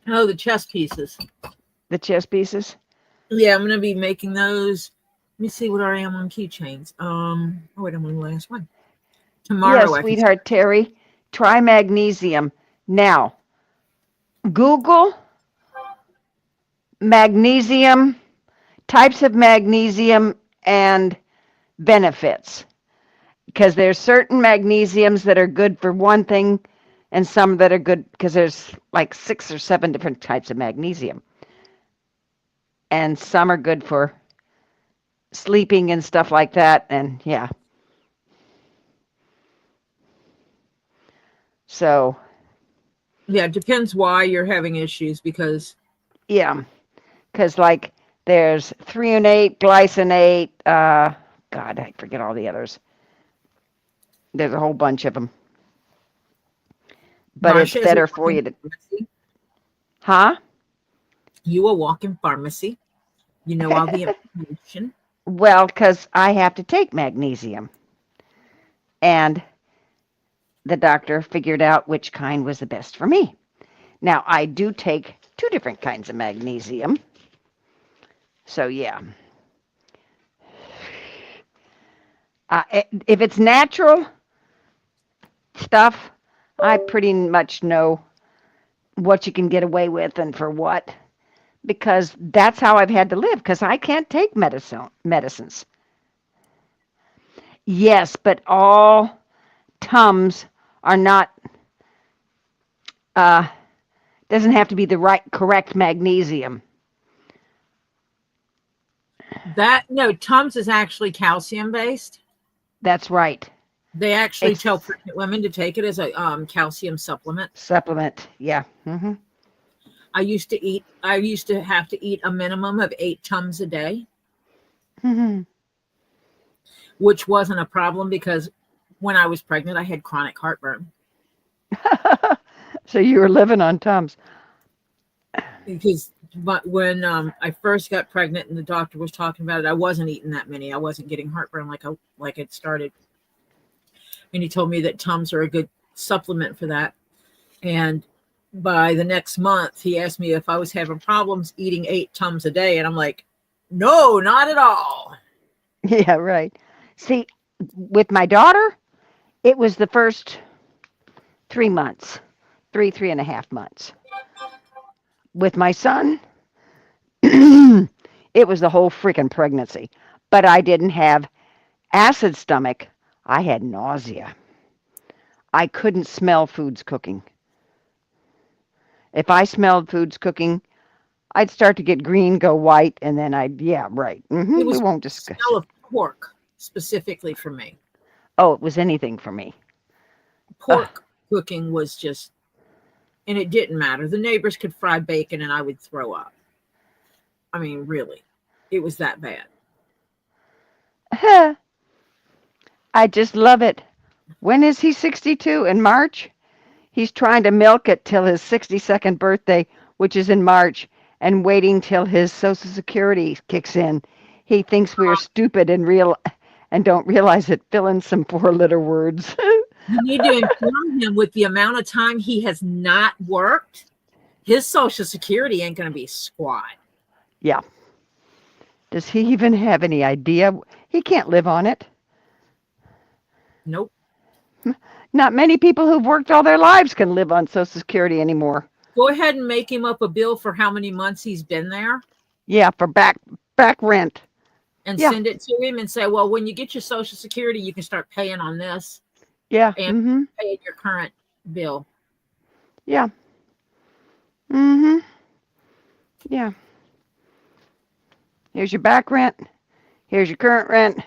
Oh, the chess pieces. The chess pieces? Yeah, I'm going to be making those. Let me see what I am on keychains. Oh, wait, I'm on the last one. Tomorrow, Yes, sweetheart Terry. Try magnesium. Now, Google magnesium, types of magnesium, and benefits. Because there's certain magnesiums that are good for one thing and some that are good because there's like 6 or 7 different types of magnesium. And some are good for sleeping and stuff like that. And yeah. So. Yeah, it depends why you're having issues because. Yeah. Because like there's threonate, glycinate, God, I forget all the others. There's a whole bunch of them. But Masha, it's better for you to. Huh? You a walking pharmacy. You know all the information. Well, because I have to take magnesium. And the doctor figured out which kind was the best for me. Now, I do take 2 different kinds of magnesium. So, yeah. If it's natural stuff, I pretty much know what you can get away with and for what. Because that's how I've had to live, because I can't take medicines. Yes, but all Tums are not, doesn't have to be the correct magnesium. No, Tums is actually calcium based. That's right. They actually tell pregnant women to take it as a calcium supplement. Supplement, yeah. Mm-hmm. I used to have to eat a minimum of 8 Tums a day. Mm-hmm. Which wasn't a problem because when I was pregnant, I had chronic heartburn. So you were living on Tums. But when I first got pregnant and the doctor was talking about it, I wasn't eating that many. I wasn't getting heartburn like it started. And he told me that Tums are a good supplement for that. And by the next month, he asked me if I was having problems eating 8 Tums a day. And I'm like, no, not at all. Yeah, right. See, with my daughter, it was the first 3 months, 3.5 months. With my son, it was the whole freaking pregnancy. But I didn't have acid stomach. I had nausea. I couldn't smell foods cooking. If I smelled foods cooking, I'd start to get green, go white, and then yeah, right. Mm-hmm. It was we won't discuss. The smell of pork specifically for me. Oh, it was anything for me. Pork cooking was just, and it didn't matter. The neighbors could fry bacon and I would throw up. I mean, really, it was that bad. I just love it When is he 62? In March? He's trying to milk it till his 62nd birthday, which is in March, and waiting till his Social Security kicks in. He thinks we are stupid and don't realize it. Fill in some four-letter words. You need to inform him with the amount of time he has not worked. His Social Security ain't going to be squat. Yeah. Does he even have any idea? He can't live on it. Nope. Not many people who've worked all their lives can live on Social Security anymore. Go ahead and make him up a bill for how many months he's been there. Yeah, for back rent. And Yeah. send it to him and say, well, when you get your Social Security, you can start paying on this. Yeah. And paying your current bill. Yeah. Yeah. Here's your back rent. Here's your current rent.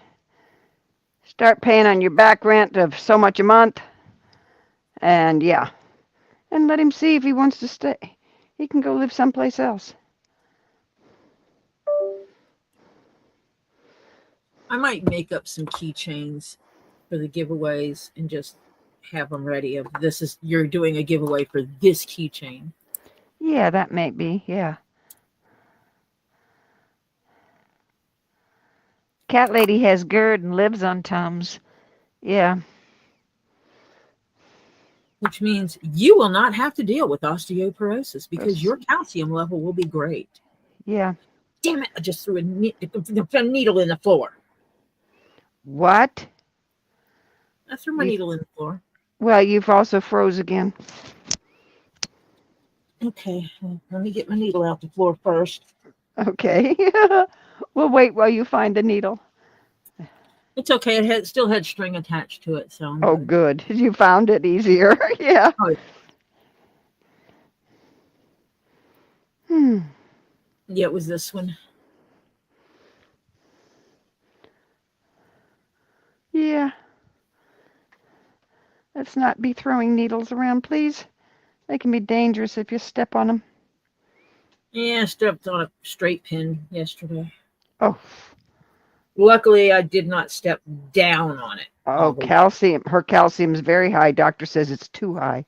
Start paying on your back rent of so much a month. And yeah. And let him see if he wants to stay. He can go live someplace else. I might make up some keychains for the giveaways and just have them ready. Of you're doing a giveaway for this keychain. Yeah, that may be. Yeah. Cat lady has GERD and lives on Tums. Yeah. Which means you will not have to deal with osteoporosis because your calcium level will be great. Yeah. Damn it, I just threw a needle in the floor. What? I threw my needle in the floor. Well, you've also froze again. Okay, well, let me get my needle out the floor first. Okay. We'll wait while you find the needle. It's okay. It still had string attached to it. So. Oh, good. You found it easier. Yeah. Oh. Yeah, it was this one. Yeah. Let's not be throwing needles around, please. They can be dangerous if you step on them. Yeah, I stepped on a straight pin yesterday. Oh. Luckily, I did not step down on it. Oh, calcium. Her calcium is very high. Doctor says it's too high.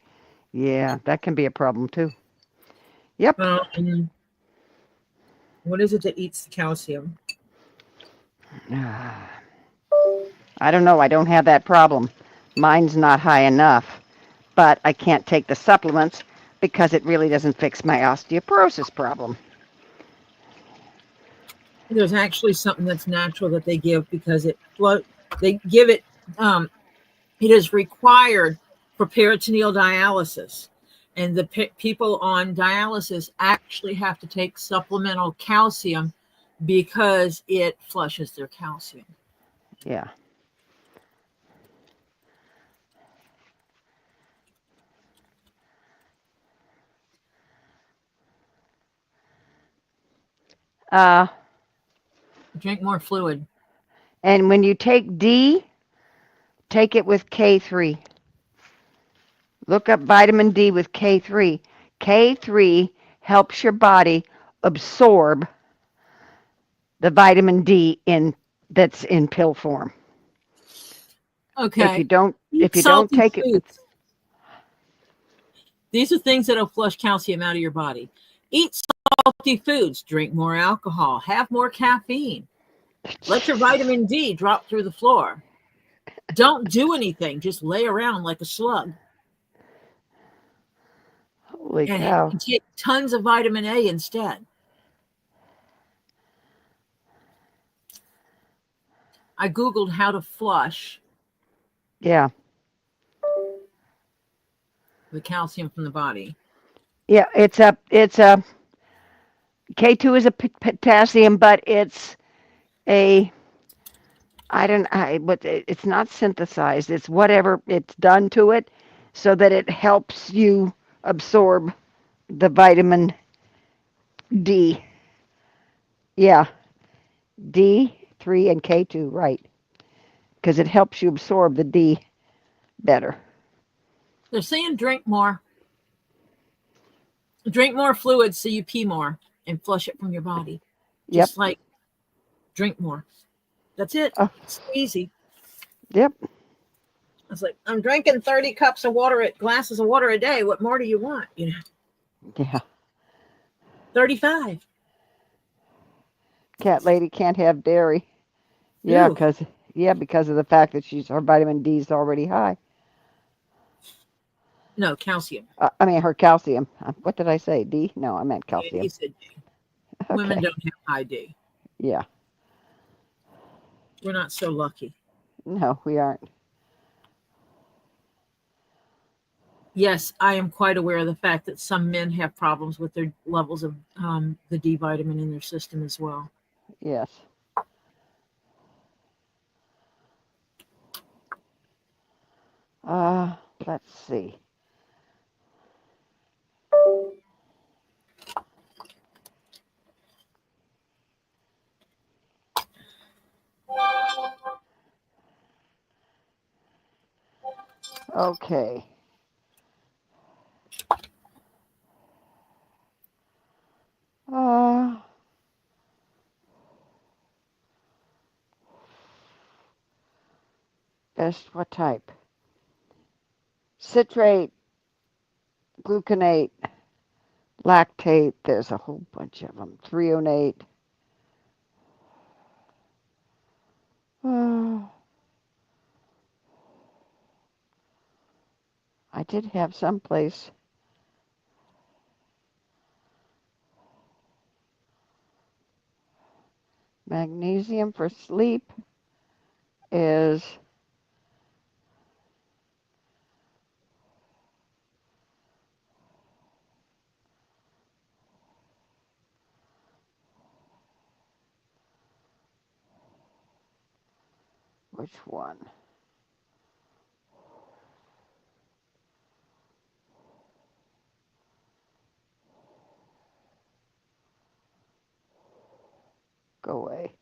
Yeah, that can be a problem too. Yep. What is it that eats the calcium? I don't know. I don't have that problem. Mine's not high enough, but I can't take the supplements because it really doesn't fix my osteoporosis problem. There's actually something that's natural that they give because they give it. It is required for peritoneal dialysis, and the people on dialysis actually have to take supplemental calcium because it flushes their calcium. Yeah. Drink more fluid. And when you take D, take it with K3. Look up vitamin D with K3. K3 helps your body absorb the vitamin D that's in pill form. Okay. If you don't take it, these are things that'll flush calcium out of your body. Eat salty foods, drink more alcohol, have more caffeine. Let your vitamin D drop through the floor. Don't do anything, just lay around like a slug. Holy cow. And take tons of vitamin A instead. I Googled how to flush. Yeah. The calcium from the body. Yeah, it's a K2 is a potassium, but it's it's not synthesized. It's whatever it's done to it so that it helps you absorb the vitamin D. Yeah. D3 and K2, right. Because it helps you absorb the D better. They're saying drink more. Drink more fluids so you pee more and flush it from your body. Just like drink more. That's it. It's easy. Yep. I was like, I'm drinking 30 glasses of water a day. What more do you want? You know, Yeah. 35. Cat lady can't have dairy. Yeah, Ew. because of the fact that her vitamin D is already high. No, calcium. I mean, her calcium. What did I say? D? No, I meant Yeah, he calcium. said D. Women Okay. don't have high D. Yeah. We're not so lucky. No, we aren't. Yes, I am quite aware of the fact that some men have problems with their levels of the D vitamin in their system as well. Yes. Let's see. Okay. Best what type? Citrate, gluconate, lactate. There's a whole bunch of them. Threonate. I did have someplace. Magnesium for sleep is which one? Go away.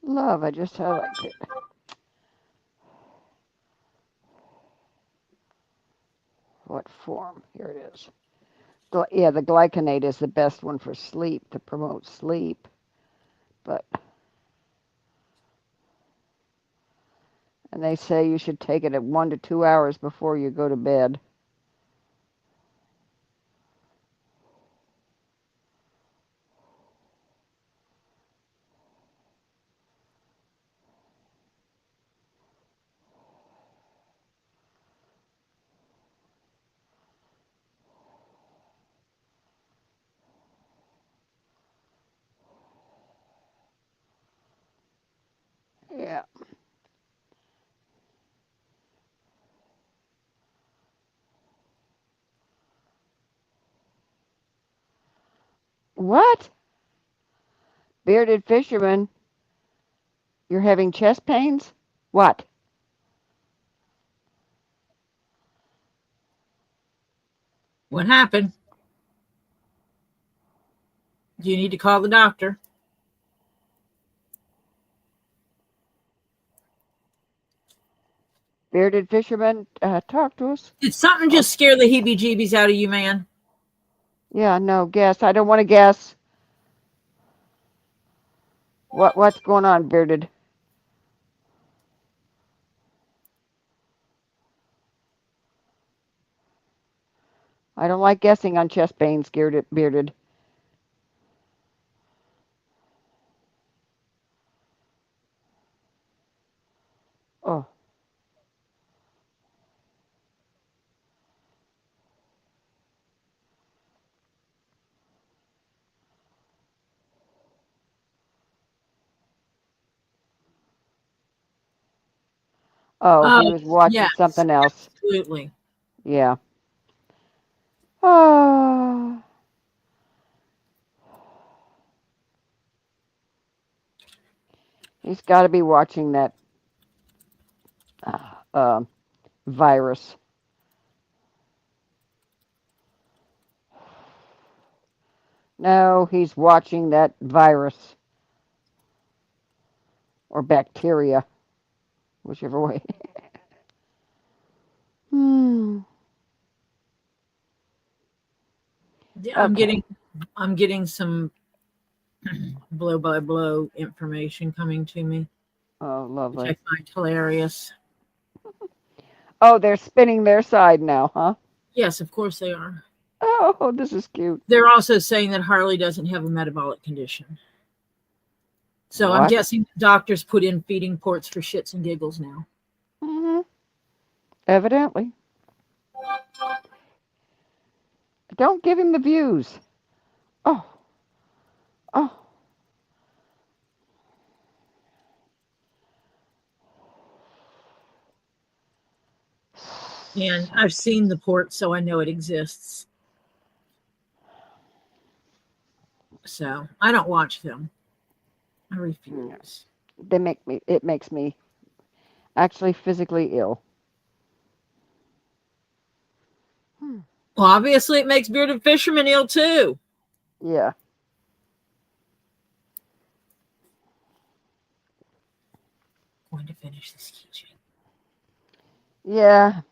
Love, I just had like it. What form? Here it is. Yeah, the glycinate is the best one for sleep, to promote sleep. But, and they say you should take it at 1 to 2 hours before you go to bed. Yeah. What? Bearded fisherman, you're having chest pains? What? What happened? Do you need to call the doctor? Bearded fisherman, talk to us. Did something just scare the heebie-jeebies out of you, man? Yeah, no, guess. I don't want to guess. What's going on, Bearded? I don't like guessing on chest pains, Bearded. Oh. Oh, he was watching Yes, something else. absolutely. Yeah. Oh. He's got to be watching that virus. No, he's watching that virus or bacteria, whichever way. Hmm. Yeah, Okay. I'm getting some blow by blow information coming to me, Oh, which lovely. I find hilarious. Oh, they're spinning their side now, huh? Yes, of course they are. Oh, this is cute. They're also saying that Harley doesn't have a metabolic condition. So I'm What? guessing doctors put in feeding ports for shits and giggles now. Hmm. Evidently. Don't give him the views. Oh, oh. And I've seen the port, so I know it exists. So I don't watch them. I No, refuse. they make me. It makes me actually physically ill. Hmm. Well, obviously, it makes bearded fishermen ill too. Yeah. Going to finish this keychain. Yeah.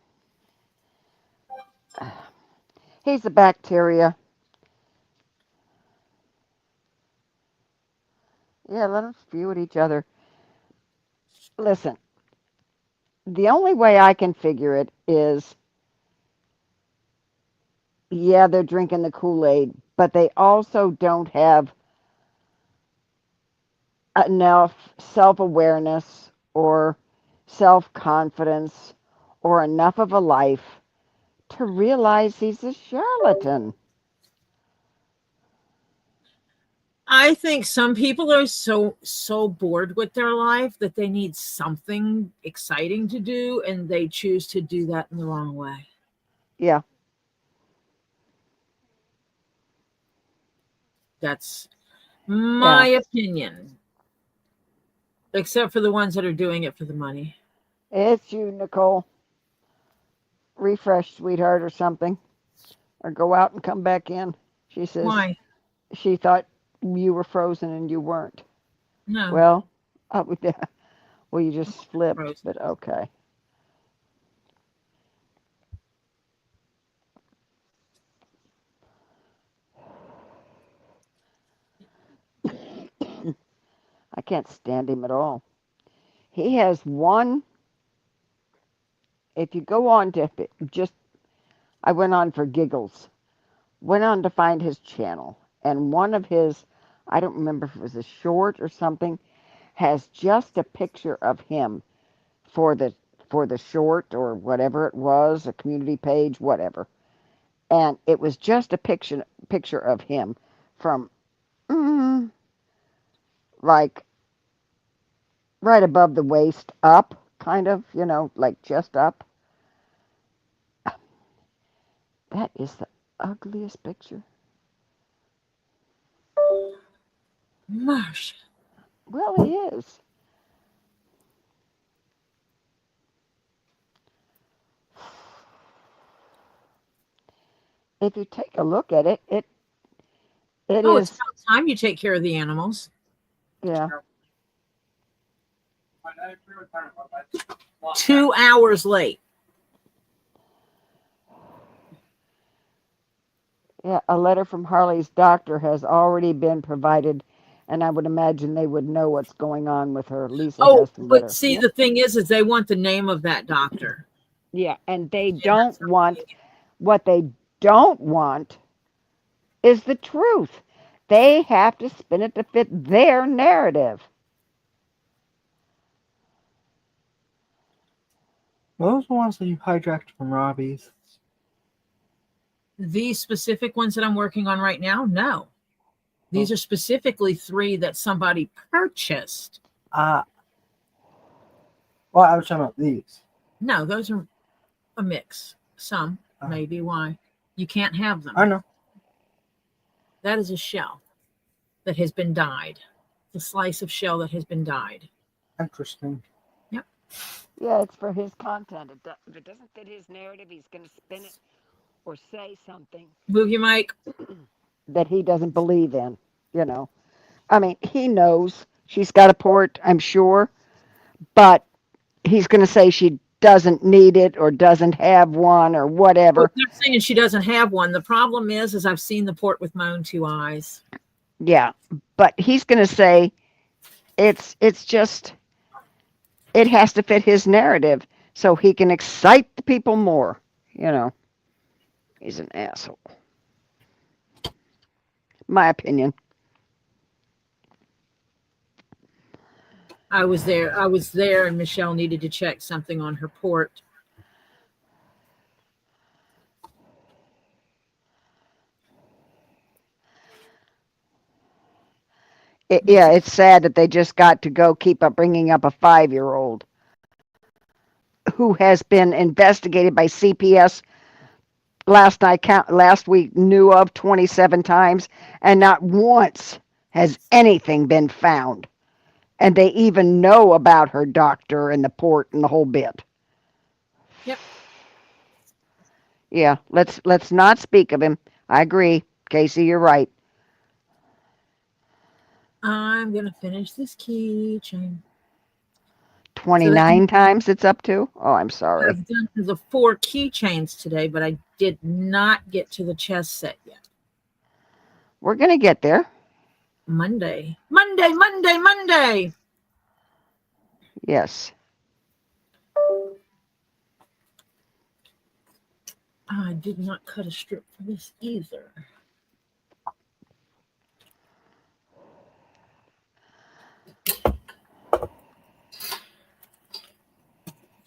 He's a bacteria. Yeah, let them spew at each other. Listen, the only way I can figure it is, yeah, they're drinking the Kool-Aid, but they also don't have enough self-awareness or self-confidence or enough of a life to realize he's a charlatan. I think some people are so bored with their life that they need something exciting to do, and they choose to do that in the wrong way. Yeah, That's yeah. my opinion. Except for the ones that are doing it for the money. It's you, Nicole. Refresh, sweetheart, or something. Or go out and come back in. She says Why? she thought you were frozen and you weren't. No. Well, well, you just flipped, Gross. but okay. I can't stand him at all. He has one. If you go on to just, I went on for giggles, went on to find his channel, and one of his, I don't remember if it was a short or something, has just a picture of him for the for the short or whatever it was, a community page, whatever. And it was just a picture of him from mm, like right above the waist up, kind of, like just up. That is the ugliest picture. Marsh. Well, he is. If you take a look at it, it Oh, it's is, about time you take care of the animals. yeah. 2 hours late. Yeah, a letter from Harley's doctor has already been provided, and I would imagine they would know what's going on with her. Lisa Oh, has the but letter. see, Yep. the thing is they want the name of that doctor. Yeah, and they And don't that's not want, what they don't want is the truth. They have to spin it to fit their narrative. Those the ones that you hijacked from Robbie's. these specific ones that I'm working on right now. No, these are specifically 3 that somebody purchased. Well, I was talking about these. No, those are a mix. Some, maybe why. You can't have them. I know. That is a shell that has been dyed. The slice of shell that has been dyed. Interesting. Yep. Yeah, it's for his content. If it doesn't fit his narrative, he's going to spin it or say something. Move your mic. that he doesn't believe in, you know. I mean, he knows she's got a port, I'm sure, but he's going to say she doesn't need it or doesn't have one or Well, whatever. they're saying she doesn't have one. The problem is I've seen the port with my own two eyes. Yeah, but he's going to say it's just it has to fit his narrative so he can excite the people more, you know. He's an asshole. My opinion. I was there, and Michelle needed to check something on her port. Yeah, it's sad that they just got to go keep up bringing up a 5-year-old who has been investigated by CPS last week knew of 27 times, and not once has anything been found. And they even know about her doctor and the port and the whole bit. Yep. Yeah, let's not speak of him. I agree, Casey. You're right. I'm gonna finish this keychain. 29 times it's up to. Oh, I'm sorry. I've done the 4 keychains today, but I did not get to the chess set yet. We're gonna get there. Monday. Yes. I did not cut a strip for this either.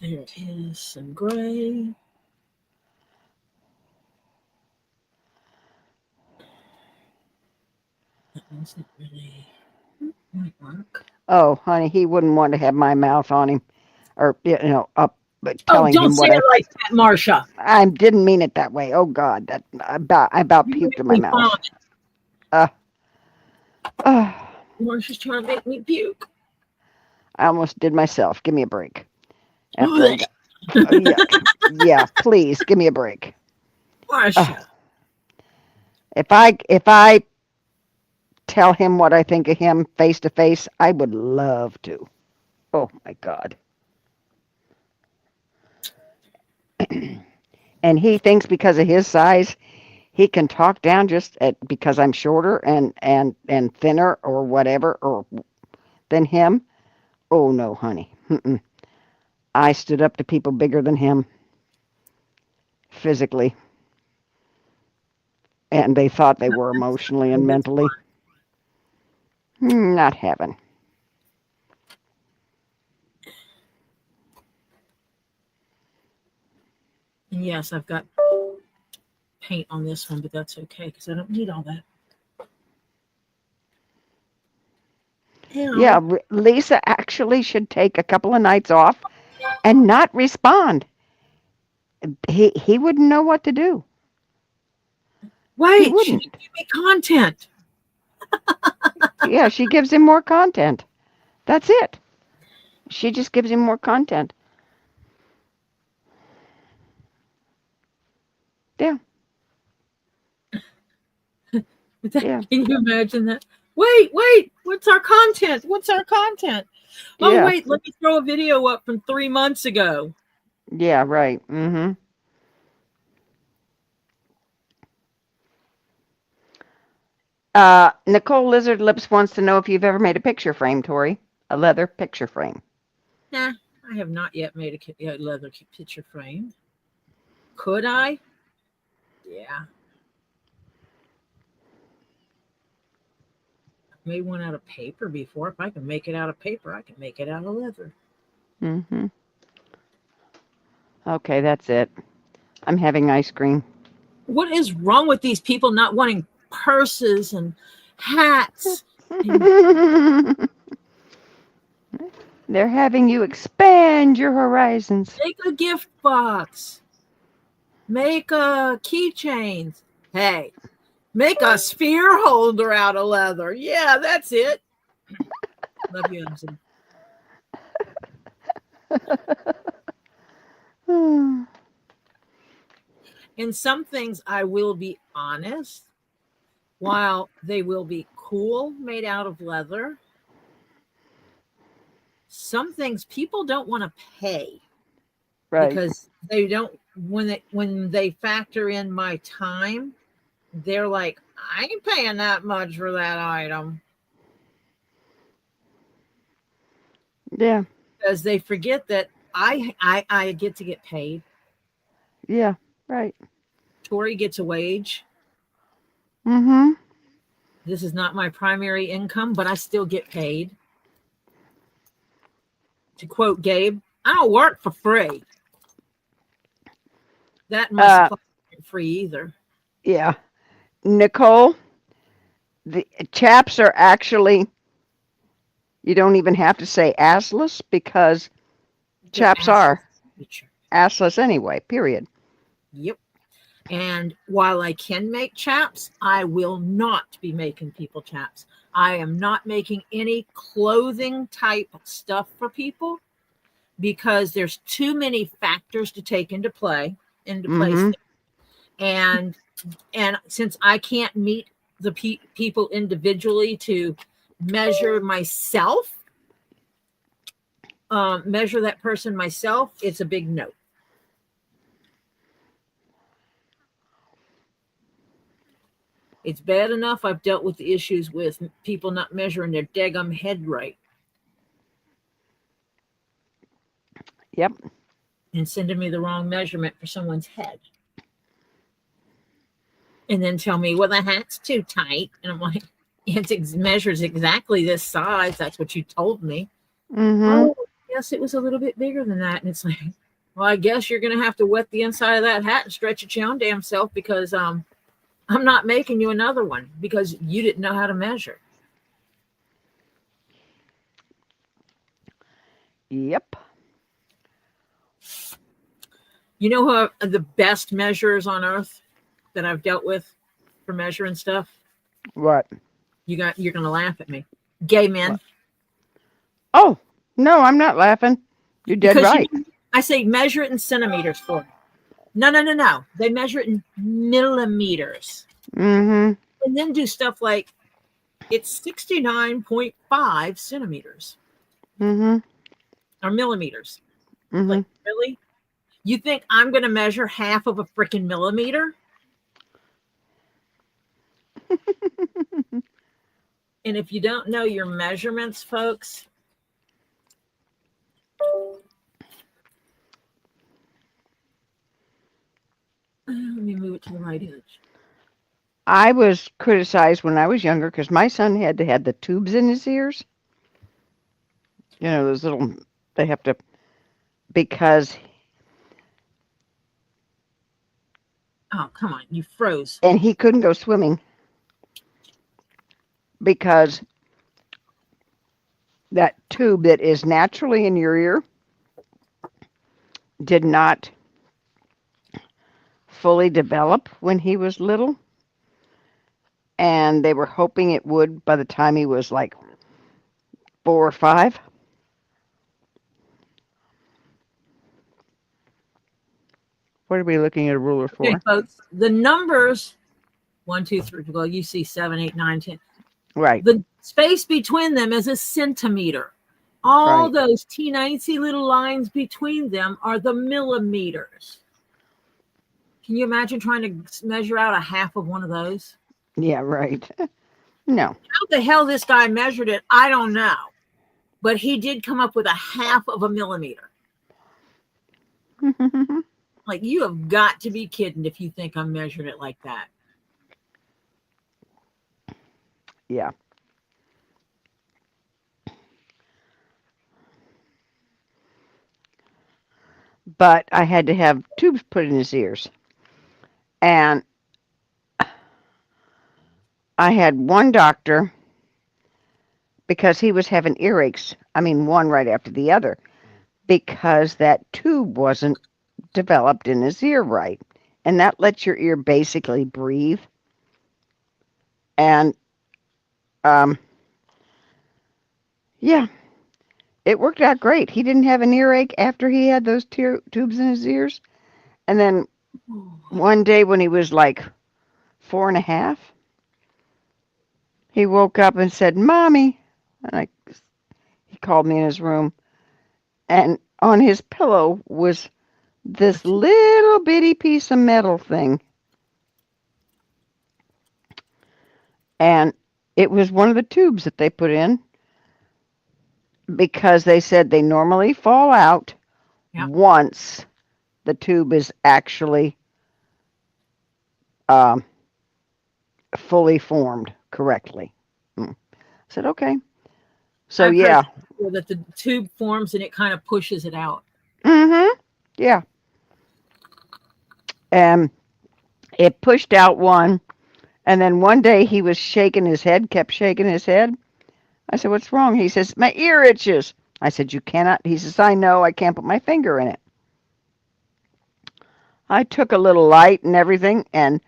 There is some gray. That one's not really might work. Oh, honey, he wouldn't want to have my mouth on him, or up, but Oh, telling don't him say what it like that, Marcia. I didn't mean it that way. Oh God, that I about You puked in make my me mouth. vomit. Marcia's trying to make me puke. I almost did myself. Give me a break. After I got, yuck. Yeah, please give me a break. Marcia. If I tell him what I think of him face to face, I would love to. Oh my God. And he thinks because of his size, he can talk down because I'm shorter and thinner or whatever or than him. Oh no, honey. Mm-mm. I stood up to people bigger than him physically, and they thought they were emotionally and mentally. Not having. And yes, I've got paint on this one, but that's okay because I don't need all that. Yeah, Lisa actually should take a couple of nights off and not respond. He wouldn't know what to do. Wait, she didn't give me content. Yeah, she gives him more content. That's it. She just gives him more content. Yeah. Yeah. Can you imagine that? Wait, what's our content? Oh, Yeah. wait, let me throw a video up from 3 months ago. Yeah, right. Mm-hmm. Nicole Lizard Lips wants to know if you've ever made a picture frame, Tori. A leather picture frame. Nah, I have not yet made a leather picture frame. Could I? Yeah. I made one out of paper before. If I can make it out of paper, I can make it out of leather. Mm-hmm. Okay, that's it. I'm having ice cream. What is wrong with these people not wanting purses and hats? They're having you expand your horizons. Make a gift box. Make a keychains. Hey, make a sphere holder out of leather. Yeah, that's it. Love you, Emson. In some things, I will be honest. while they will be cool, made out of leather, some things people don't want to pay Right. because they don't when they factor in my time, they're like, I ain't paying that much for that item. Yeah. Because they forget that I get to get paid. Yeah. Right. Tori gets a wage. Mm-hmm. This is not my primary income, but I still get paid. To quote Gabe, I don't work for free. That must apply to free either. Yeah. Nicole, the chaps are actually, you don't even have to say assless because chaps are assless anyway, period. Yep. And while I can make chaps, I will not be making people chaps. I am not making any clothing type stuff for people because there's too many factors to take into place. And since I can't meet the people individually to measure myself, measure that person myself, it's a big no. It's bad enough I've dealt with the issues with people not measuring their daggum head right. Yep. And sending me the wrong measurement for someone's head. And then tell me, well, the hat's too tight. And I'm like, it measures exactly this size. That's what you told me. Mm-hmm. Oh, yes, it was a little bit bigger than that. And it's like, well, I guess you're going to have to wet the inside of that hat and stretch it your own damn self because I'm not making you another one because you didn't know how to measure. Yep. You know who are the best measurers on earth that I've dealt with for measuring stuff? What? You're going to laugh at me. Gay men. What? Oh, no, I'm not laughing. You're dead because right. I say measure it in centimeters for it. No. They measure it in millimeters. Mm-hmm. And then do stuff like it's 69.5 centimeters. Mm-hmm. Or millimeters. Mm-hmm. Like, really? You think I'm going to measure half of a freaking millimeter? And if you don't know your measurements, folks, let me move it to the right edge. I was criticized when I was younger because my son had to have the tubes in his ears. You know, those little, they have to, because. Oh, come on, you froze. And he couldn't go swimming because that tube that is naturally in your ear did not fully develop when he was little. And they were hoping it would by the time he was like 4 or 5. What are we looking at a ruler for? Okay, folks, the numbers 1, 2, 3. Well, you see 7, 8, 9, 10. Right. The space between them is a centimeter. All those teensy little lines between them are the millimeters. Can you imagine trying to measure out a half of one of those? Yeah, right. No. How the hell this guy measured it, I don't know. But he did come up with a half of a millimeter. Like, you have got to be kidding if you think I'm measuring it like that. Yeah. But I had to have tubes put in his ears. And I had one doctor, because he was having earaches, I mean, one right after the other, because that tube wasn't developed in his ear right. And that lets your ear basically breathe. And, yeah, it worked out great. He didn't have an earache after he had those tubes in his ears. And then one day when he was like 4 and a half, he woke up and said, "Mommy," and he called me in his room, and on his pillow was this little bitty piece of metal thing, and it was one of the tubes that they put in because they said they normally fall out once the tube is actually fully formed correctly. I said, okay. So I've yeah. heard that the tube forms and it kind of pushes it out. Yeah. And it pushed out one, and then one day he was shaking his head, kept shaking his head. I said, "What's wrong?" He says, "My ear itches." I said, "You cannot." He says, "I know, I can't put my finger in it." I took a little light and everything, and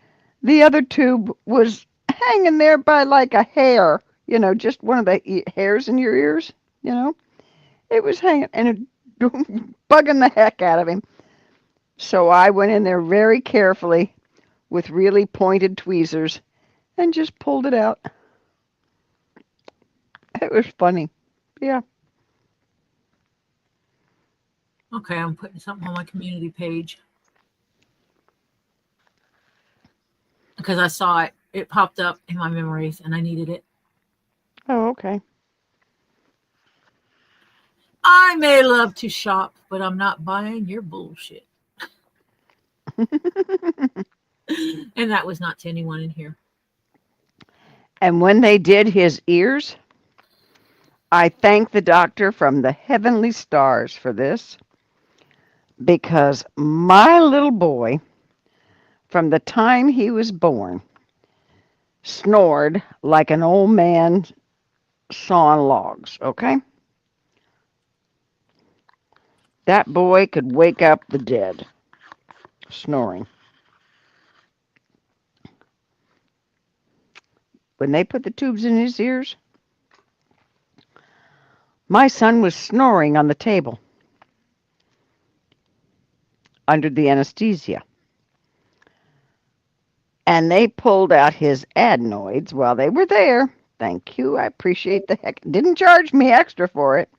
the other tube was hanging there by like a hair, just one of the hairs in your ears, It was hanging and it bugging the heck out of him. So I went in there very carefully with really pointed tweezers and just pulled it out. It was funny. Yeah. Okay, I'm putting something on my community page because I saw it. It popped up in my memories and I needed it. Oh, okay. I may love to shop, but I'm not buying your bullshit. And that was not to anyone in here. And when they did his ears, I thank the doctor from the heavenly stars for this, because my little boy, from the time he was born, snored like an old man sawing logs, okay? That boy could wake up the dead, snoring. When they put the tubes in his ears, my son was snoring on the table under the anesthesia. And they pulled out his adenoids while they were there. Thank you. I appreciate the heck. Didn't charge me extra for it.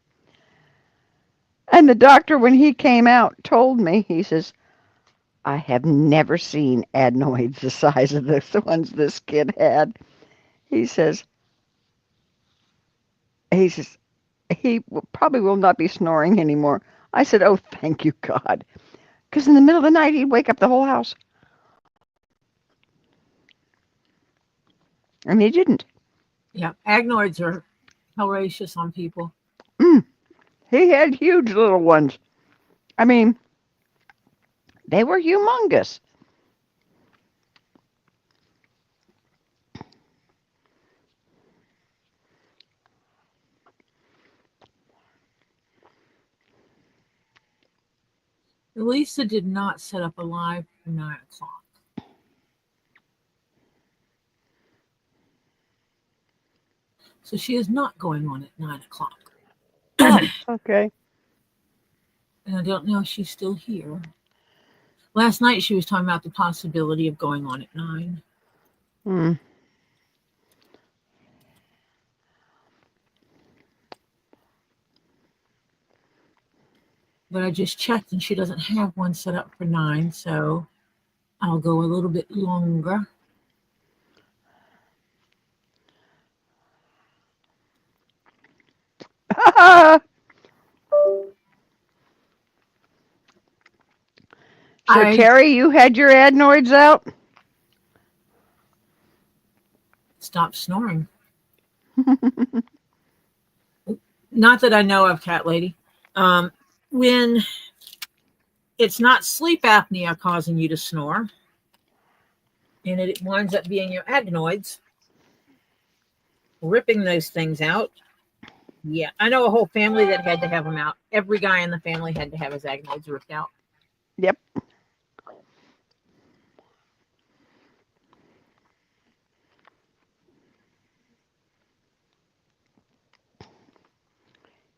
And the doctor, when he came out, told me, he says, "I have never seen adenoids the size of the ones this kid had." He says, he probably will not be snoring anymore. I said, "Oh, thank you, God." Because in the middle of the night, he'd wake up the whole house. And he didn't. Yeah, agnoids are hellacious on people. He had huge little ones. I mean, they were humongous. Lisa did not set up a live for 9 o'clock. So she is not going on at 9 o'clock. Oh, okay. And I don't know if she's still here. Last night she was talking about the possibility of going on at 9. But I just checked and she doesn't have one set up for 9, so I'll go a little bit longer. So, Terry, you had your adenoids out? Stop snoring. Not that I know of, Cat Lady. When it's not sleep apnea causing you to snore, and it winds up being your adenoids, ripping those things out. Yeah, I know a whole family that had to have them out. Every guy in the family had to have his adenoids ripped out. Yep.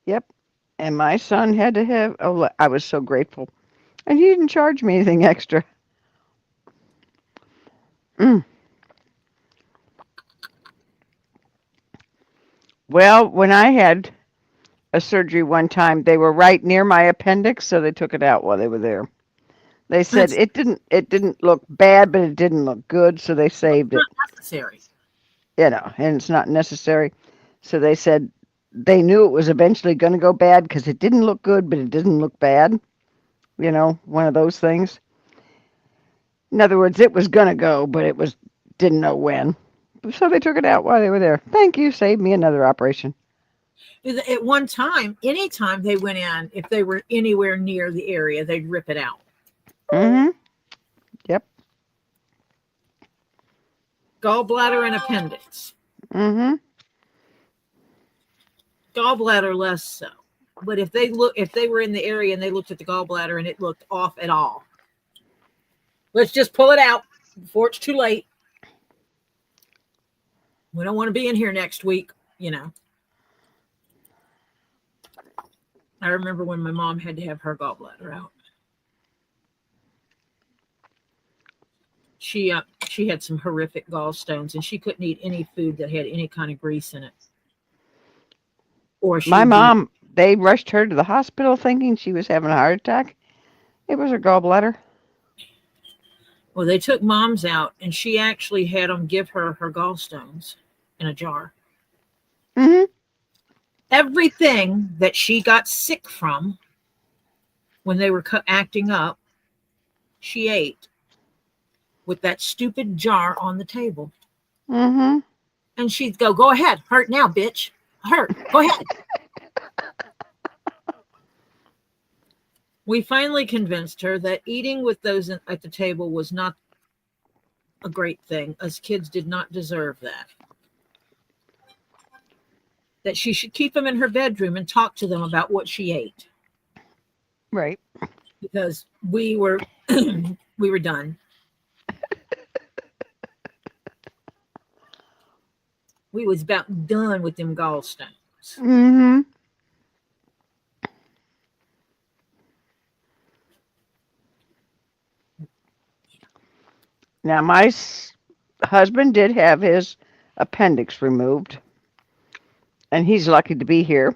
Yep. And my son had to have, oh, I was so grateful. And he didn't charge me anything extra. Well, when I had a surgery one time, they were right near my appendix, so they took it out while they were there. They said That's it didn't look bad, but it didn't look good, so they saved not it. necessary. And it's not necessary. So they said they knew it was eventually going to go bad because it didn't look good, but it didn't look bad. One of those things. In other words, it was going to go, but it was didn't know when. So they took it out while they were there. Thank you, saved me another operation. At one time, anytime they went in, if they were anywhere near the area, they'd rip it out. Mm-hmm. Yep. Gallbladder and appendix. Mm-hmm. Gallbladder less so. But if they were in the area and they looked at the gallbladder and it looked off at all, let's just pull it out before it's too late. We don't want to be in here next week, I remember when my mom had to have her gallbladder out. She had some horrific gallstones, and she couldn't eat any food that had any kind of grease in it. Or My mom, they rushed her to the hospital thinking she was having a heart attack. It was her gallbladder. Well, they took Mom's out, and she actually had them give her gallstones in a jar. Mm-hmm. Everything that she got sick from when they were acting up, she ate with that stupid jar on the table. Mm-hmm. And she'd go ahead. Hurt now, bitch. Hurt. Go ahead. We finally convinced her that eating with those at the table was not a great thing. Us kids did not deserve that. That she should keep them in her bedroom and talk to them about what she ate. Right. Because we were done. We was about done with them gallstones. Mm-hmm. Now, my husband did have his appendix removed, and he's lucky to be here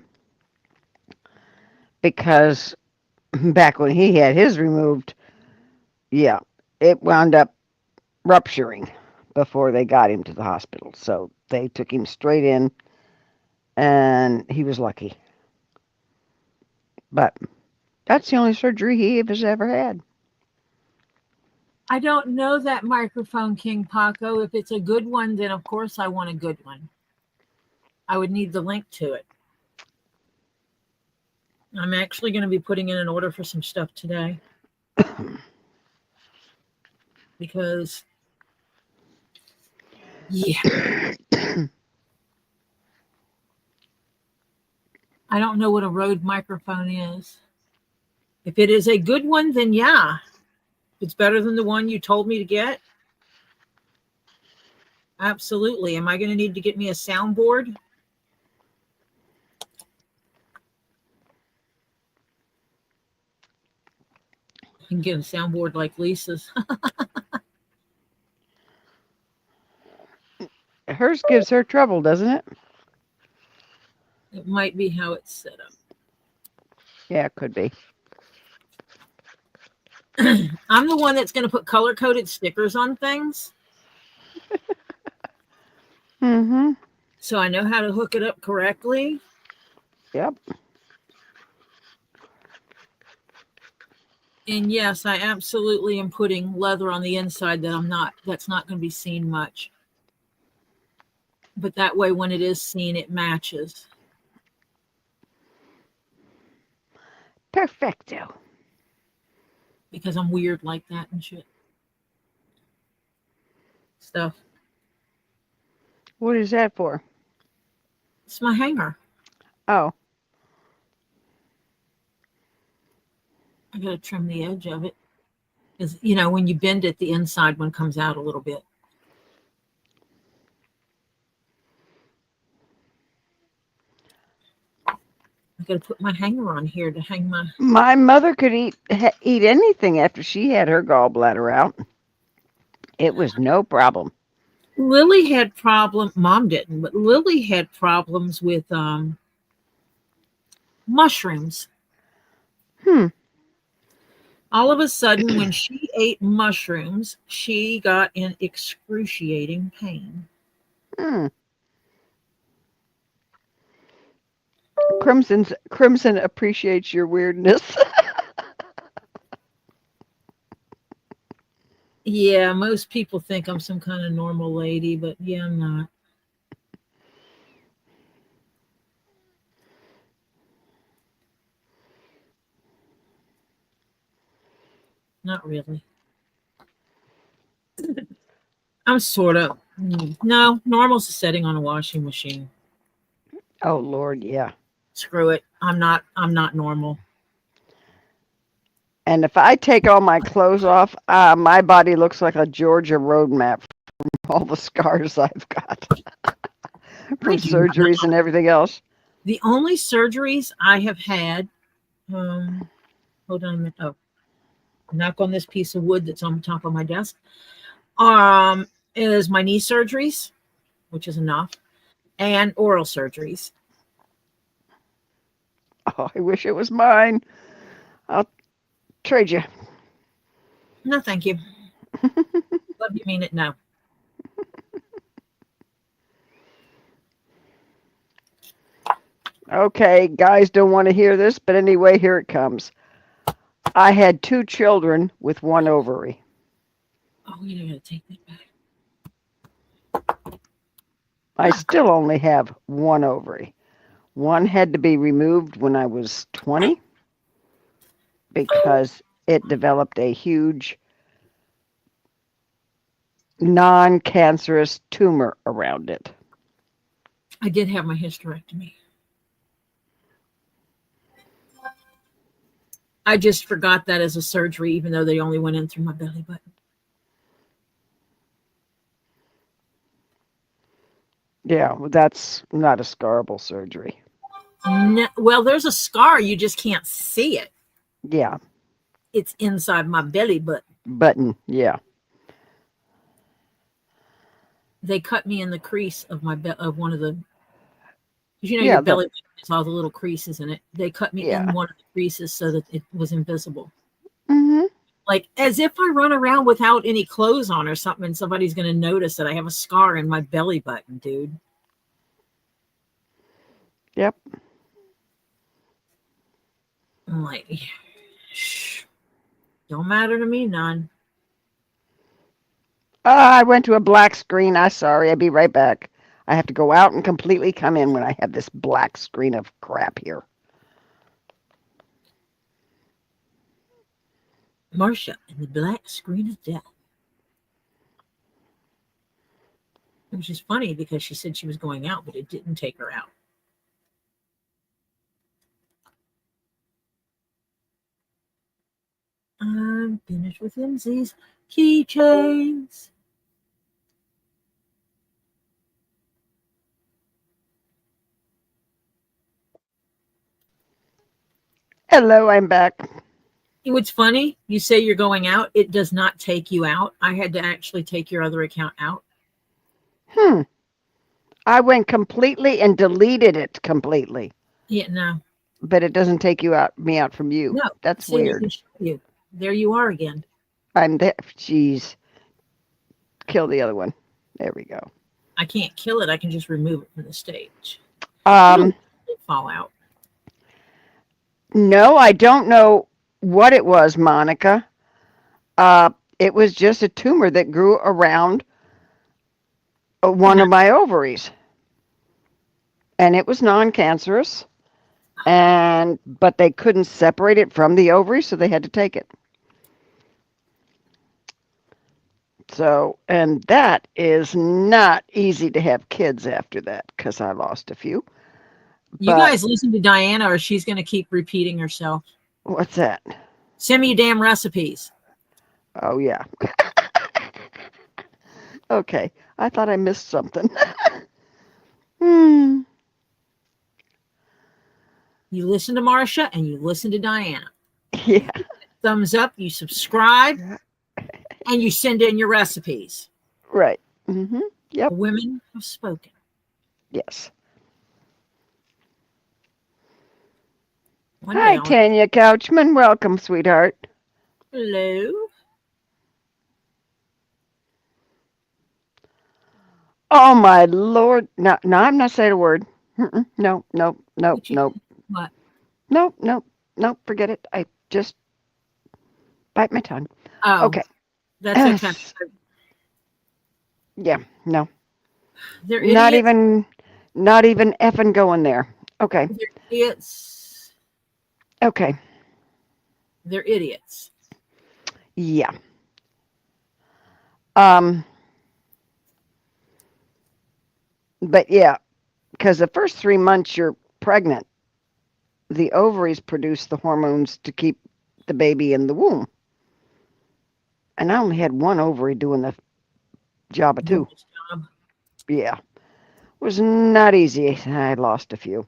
because back when he had his removed, yeah, it wound up rupturing before they got him to the hospital. So they took him straight in, and he was lucky. But that's the only surgery he has ever had. I don't know that microphone, King Paco. If it's a good one, then of course I want a good one. I would need the link to it. I'm actually going to be putting in an order for some stuff today. Because, yeah. I don't know what a Rode microphone is. If it is a good one, then yeah. It's better than the one you told me to get. Absolutely. Am I going to need to get me a soundboard? I can get a soundboard like Lisa's. Hers gives her trouble, doesn't it? It might be how it's set up. Yeah, it could be. I'm the one that's going to put color-coded stickers on things. Mm-hmm. So I know how to hook it up correctly. Yep. And yes, I absolutely am putting leather on the inside that's not going to be seen much. But that way, when it is seen, it matches. Perfecto. Because I'm weird like that and shit. Stuff. What is that for? It's my hanger. Oh. I got to trim the edge of it. Because, when you bend it, the inside one comes out a little bit. I got to put my hanger on here to hang my... My mother could eat anything after she had her gallbladder out. It was no problem. Lily had mom didn't, but Lily had problems with mushrooms. Hmm. All of a sudden, when she ate mushrooms, she got in excruciating pain. Hmm. Crimson appreciates your weirdness. Yeah, most people think I'm some kind of normal lady, but yeah, I'm not. Not really. I'm sort of. No, normal's a setting on a washing machine. Oh Lord, yeah. Screw it. I'm not normal. And if I take all my clothes off, my body looks like a Georgia road map from all the scars I've got I from do not. surgeries and everything else. The only surgeries I have had, hold on a minute. Oh, knock on this piece of wood that's on top of my desk. Is my knee surgeries, which is enough, and oral surgeries. Oh, I wish it was mine. I'll trade you. No, thank you. Love you, mean it. No. Okay, guys don't want to hear this, but anyway, here it comes. I had 2 children with 1 ovary. Oh, you gotta take that back. I still only have 1 ovary. One had to be removed when I was 20 because it developed a huge non-cancerous tumor around it. I did have my hysterectomy. I just forgot that as a surgery, even though they only went in through my belly button. Yeah, well, that's not a scarable surgery. No, well, there's a scar. You just can't see it. Yeah. It's inside my belly button. Yeah. They cut me in the crease of of one of the. You know, Yeah, your belly button has all the little creases in it. They cut me yeah. in one of the creases so that it was invisible. Mm-hmm. Like as if I run around without any clothes on or something, and somebody's going to notice that I have a scar in my belly button, dude. Yep. I'm like, shh, don't matter to me none. I went to a black screen. I'm sorry. I'll be right back. I have to go out and completely come in when I have this black screen of crap here. Marcia and the black screen of death. Which is funny because she said she was going out, but it didn't take her out. I'm finished with Lindsay's keychains. Hello, I'm back. What's funny, you say you're going out, it does not take you out. I had to actually take your other account out. I went completely and deleted it completely. Yeah, no. But it doesn't take me out from you. No. That's See, I weird. can show you. There you are again. I'm there. Jeez. Kill the other one. There we go. I can't kill it. I can just remove it from the stage. Um, It'll fall out. No, I don't know what it was, Monica. It was just a tumor that grew around one of my ovaries. And it was non-cancerous. But they couldn't separate it from the ovary, so they had to take it. So, and that is not easy to have kids after that, because I lost a few. You guys listen to Diana, or she's going to keep repeating herself. What's that? Send me your damn recipes. Oh, yeah. Okay. I thought I missed something. You listen to Marcia and you listen to Diana. Yeah. Thumbs up, you subscribe, and you send in your recipes. Right. Mm-hmm. Yep. Women have spoken. Yes. One Hi, day Tanya Couchman. Welcome, sweetheart. hello. Oh, my Lord. No, no, I'm not saying a word. No, no, no, What you no, what? no, no, no. Forget it. I just bite my tongue. Oh, Okay. that's okay. Yeah, no. They're Not idiots. even effing going there. Okay. They're idiots. Okay. They're idiots. Yeah. Um, but yeah, because the first 3 months you're pregnant, the ovaries produce the hormones to keep the baby in the womb. And I only had one ovary doing the job of two. Doing his job. Yeah. Was not easy. I lost a few.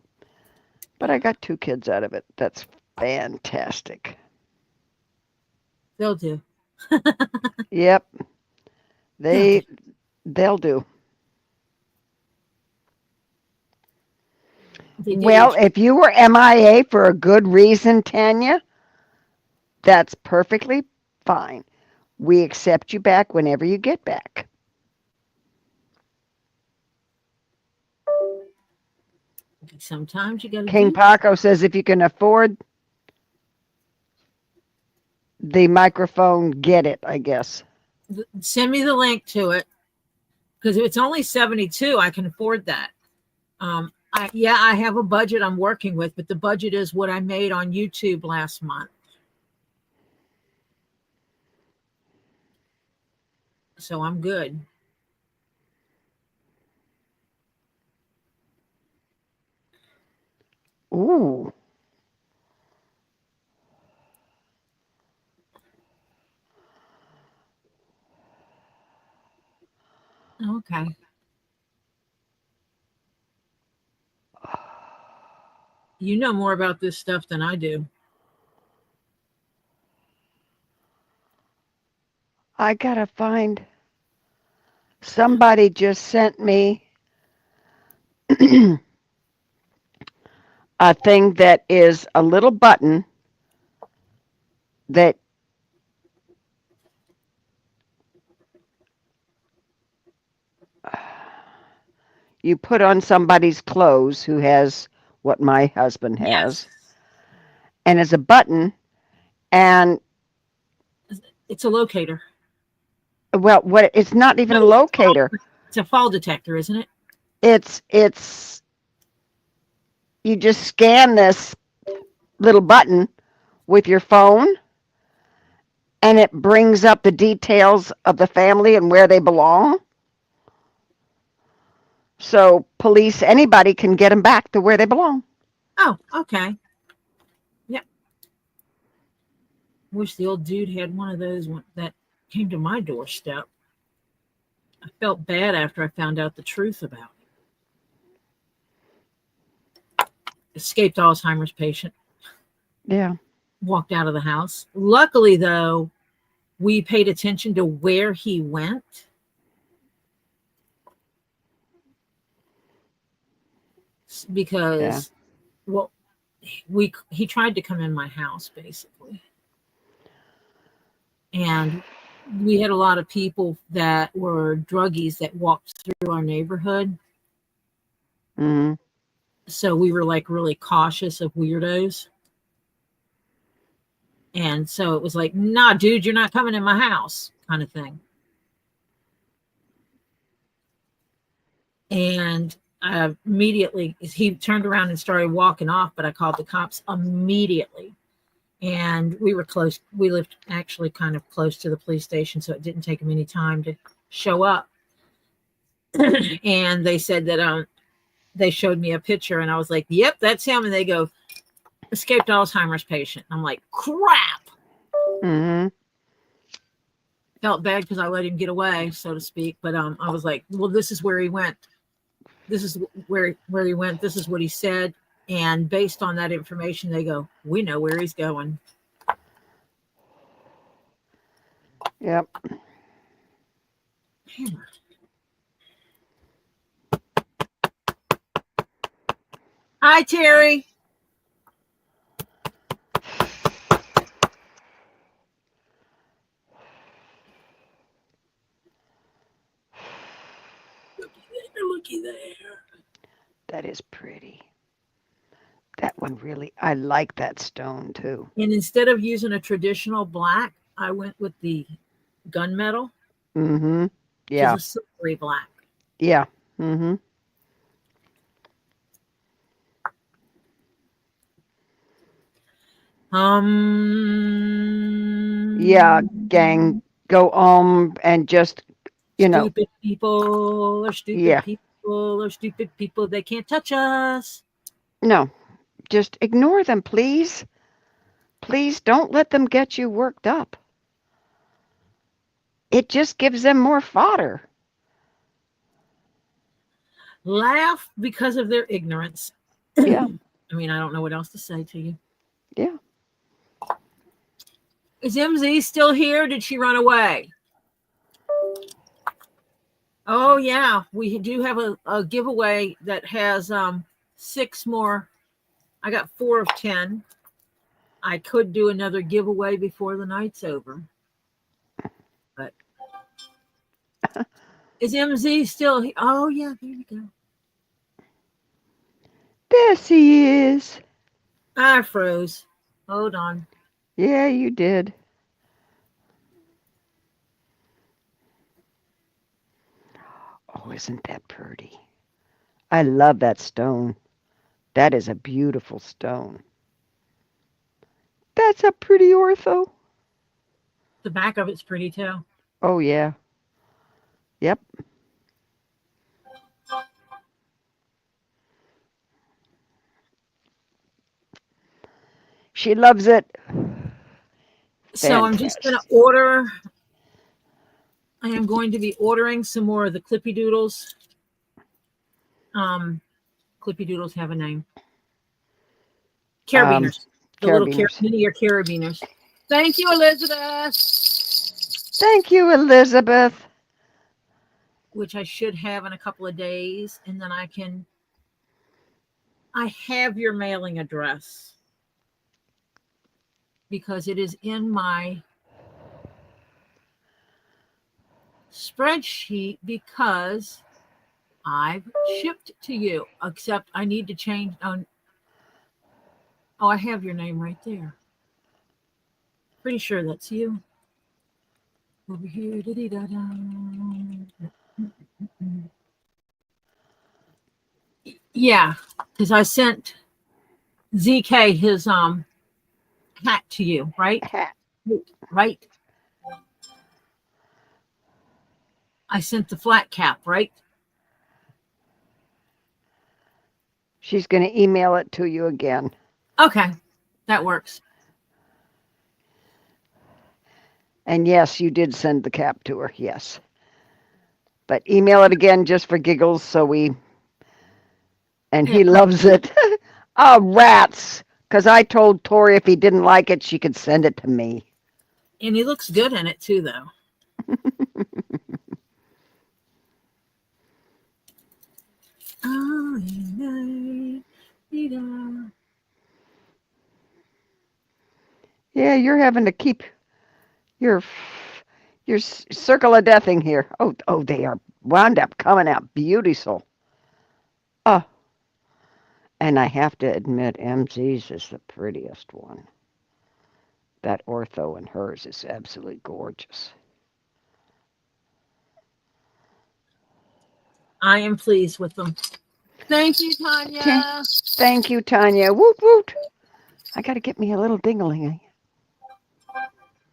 But I got 2 kids out of it. That's fantastic. They'll do. Yep. They'll do. They'll do. They did Well, each. if you were MIA for a good reason, Tanya, that's perfectly fine. We accept you back whenever you get back. Sometimes you got to King do. Paco says if you can afford the microphone, get it, I guess. Send me the link to it because if it's only 72, I can afford that. I have a budget I'm working with, but the budget is what I made on YouTube last month. So I'm good. Ooh. Okay. You know more about this stuff than I do. I gotta find. Somebody just sent me a thing that is a little button that you put on somebody's clothes who has what my husband has. Yes. And it's a button, and It's a locator. well, what it's not even a No, locator. it's a fall detector, isn't it? It's you just scan this little button with your phone, and it brings up the details of the family and where they belong. So police, anybody can get them back to where they belong. Oh, okay. Yep. Wish the old dude had one of those that came to my doorstep. I felt bad after I found out the truth about it. Escaped Alzheimer's patient. Yeah. Walked out of the house. Luckily, though, we paid attention to where he went. Because, well, he tried to come in my house, basically. And we had a lot of people that were druggies that walked through our neighborhood. Mm-hmm. So we were like really cautious of weirdos. And so it was like, nah, dude, you're not coming in my house, kind of thing. And immediately he turned around and started walking off, but I called the cops immediately. And we were close. We lived actually kind of close to the police station, so it didn't take them any time to show up. And they said that they showed me a picture, and I was like, yep, that's him. And they go, escaped Alzheimer's patient. I'm like, crap. Mm-hmm. Felt bad because I let him get away, so to speak. But I was like, well, this is where he went. This is where he went. This is what he said. And based on that information, they go, we know where he's going. Yep. Hammer. Hi, Terry. Looky there. That is pretty. That one really, I like that stone too. And instead of using a traditional black, I went with the gunmetal, Mm-hmm. which Yeah. is a silvery black. Yeah. Mm-hmm. Yeah, gang, go and just, you know, Stupid people are stupid yeah. people are stupid people. They can't touch us. No, just ignore them, please. Please don't let them get you worked up. It just gives them more fodder. Laugh because of their ignorance. Yeah. I mean, I don't know what else to say to you. Yeah. Is MZ still here? Did she run away? Oh, yeah. We do have a giveaway that has 6 more. I got 4 of 10. I could do another giveaway before the night's over. But is MZ still here? Oh, yeah. There you go. There she is. I froze. Hold on. Yeah, you did. Oh, isn't that pretty? I love that stone. That is a beautiful stone. That's a pretty ortho. The back of it's pretty too. Oh, yeah. Yep. She loves it. So I'm just going to order. I am going to be ordering some more of the Clippy Doodles. Clippy Doodles have a name. Carabiners. The little mini carabiners. Thank you, Elizabeth. Thank you, Elizabeth. Which I should have in a couple of days. And then I have your mailing address because it is in my spreadsheet because I've shipped to you, except I need to change on. Oh, I have your name right there. Pretty sure that's you. Over here. Yeah, because I sent ZK his hat to you, right? Right. I sent the flat cap, right? She's going to email it to you again. Okay, that works. And yes, you did send the cap to her, yes. But email it again just for giggles and he loves it. Oh, rats. Because I told Tori if he didn't like it, she could send it to me. And he looks good in it too, though. Yeah, you're having to keep your circle of deathing here. Oh, they are wound up coming out beautiful. Oh, and I have to admit, MZ's is the prettiest one. That ortho in hers is absolutely gorgeous. I am pleased with them. Thank you, Tanya. Thank you, Tanya. Woot woot. I got to get me a little dingling.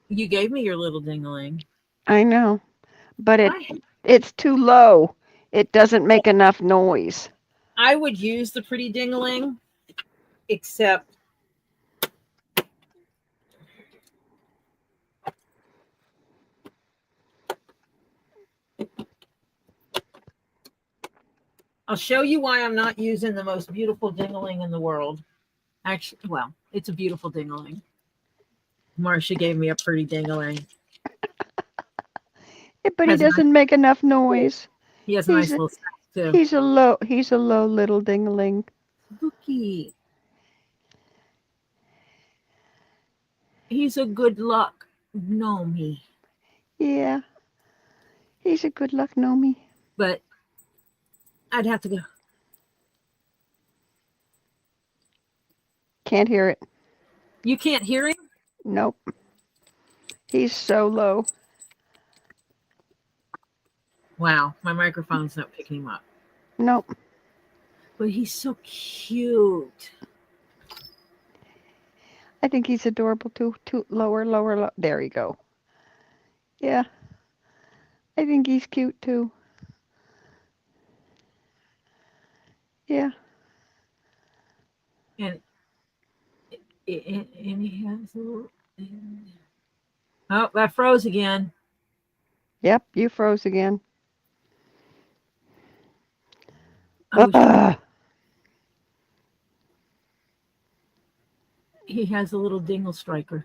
You gave me your little dingling. I know, but it's too low. It doesn't make enough noise. I would use the pretty dingling, except I'll show you why I'm not using the most beautiful dingling in the world. Actually, well, it's a beautiful dingling. Marcia gave me a pretty dingling. But he doesn't make enough noise. He has a nice little sack too. He's a low little dingling. Looky. He's a good luck gnomey. Yeah. He's a good luck gnomey. But I'd have to go. Can't hear it. You can't hear him? Nope. He's so low. Wow, my microphone's not picking him up. Nope. But he's so cute. I think he's adorable too. Lower. There you go. Yeah. I think he's cute too. Yeah. And he has a little. Oh, that froze again. Yep, you froze again. Oh, he has a little dingle striker.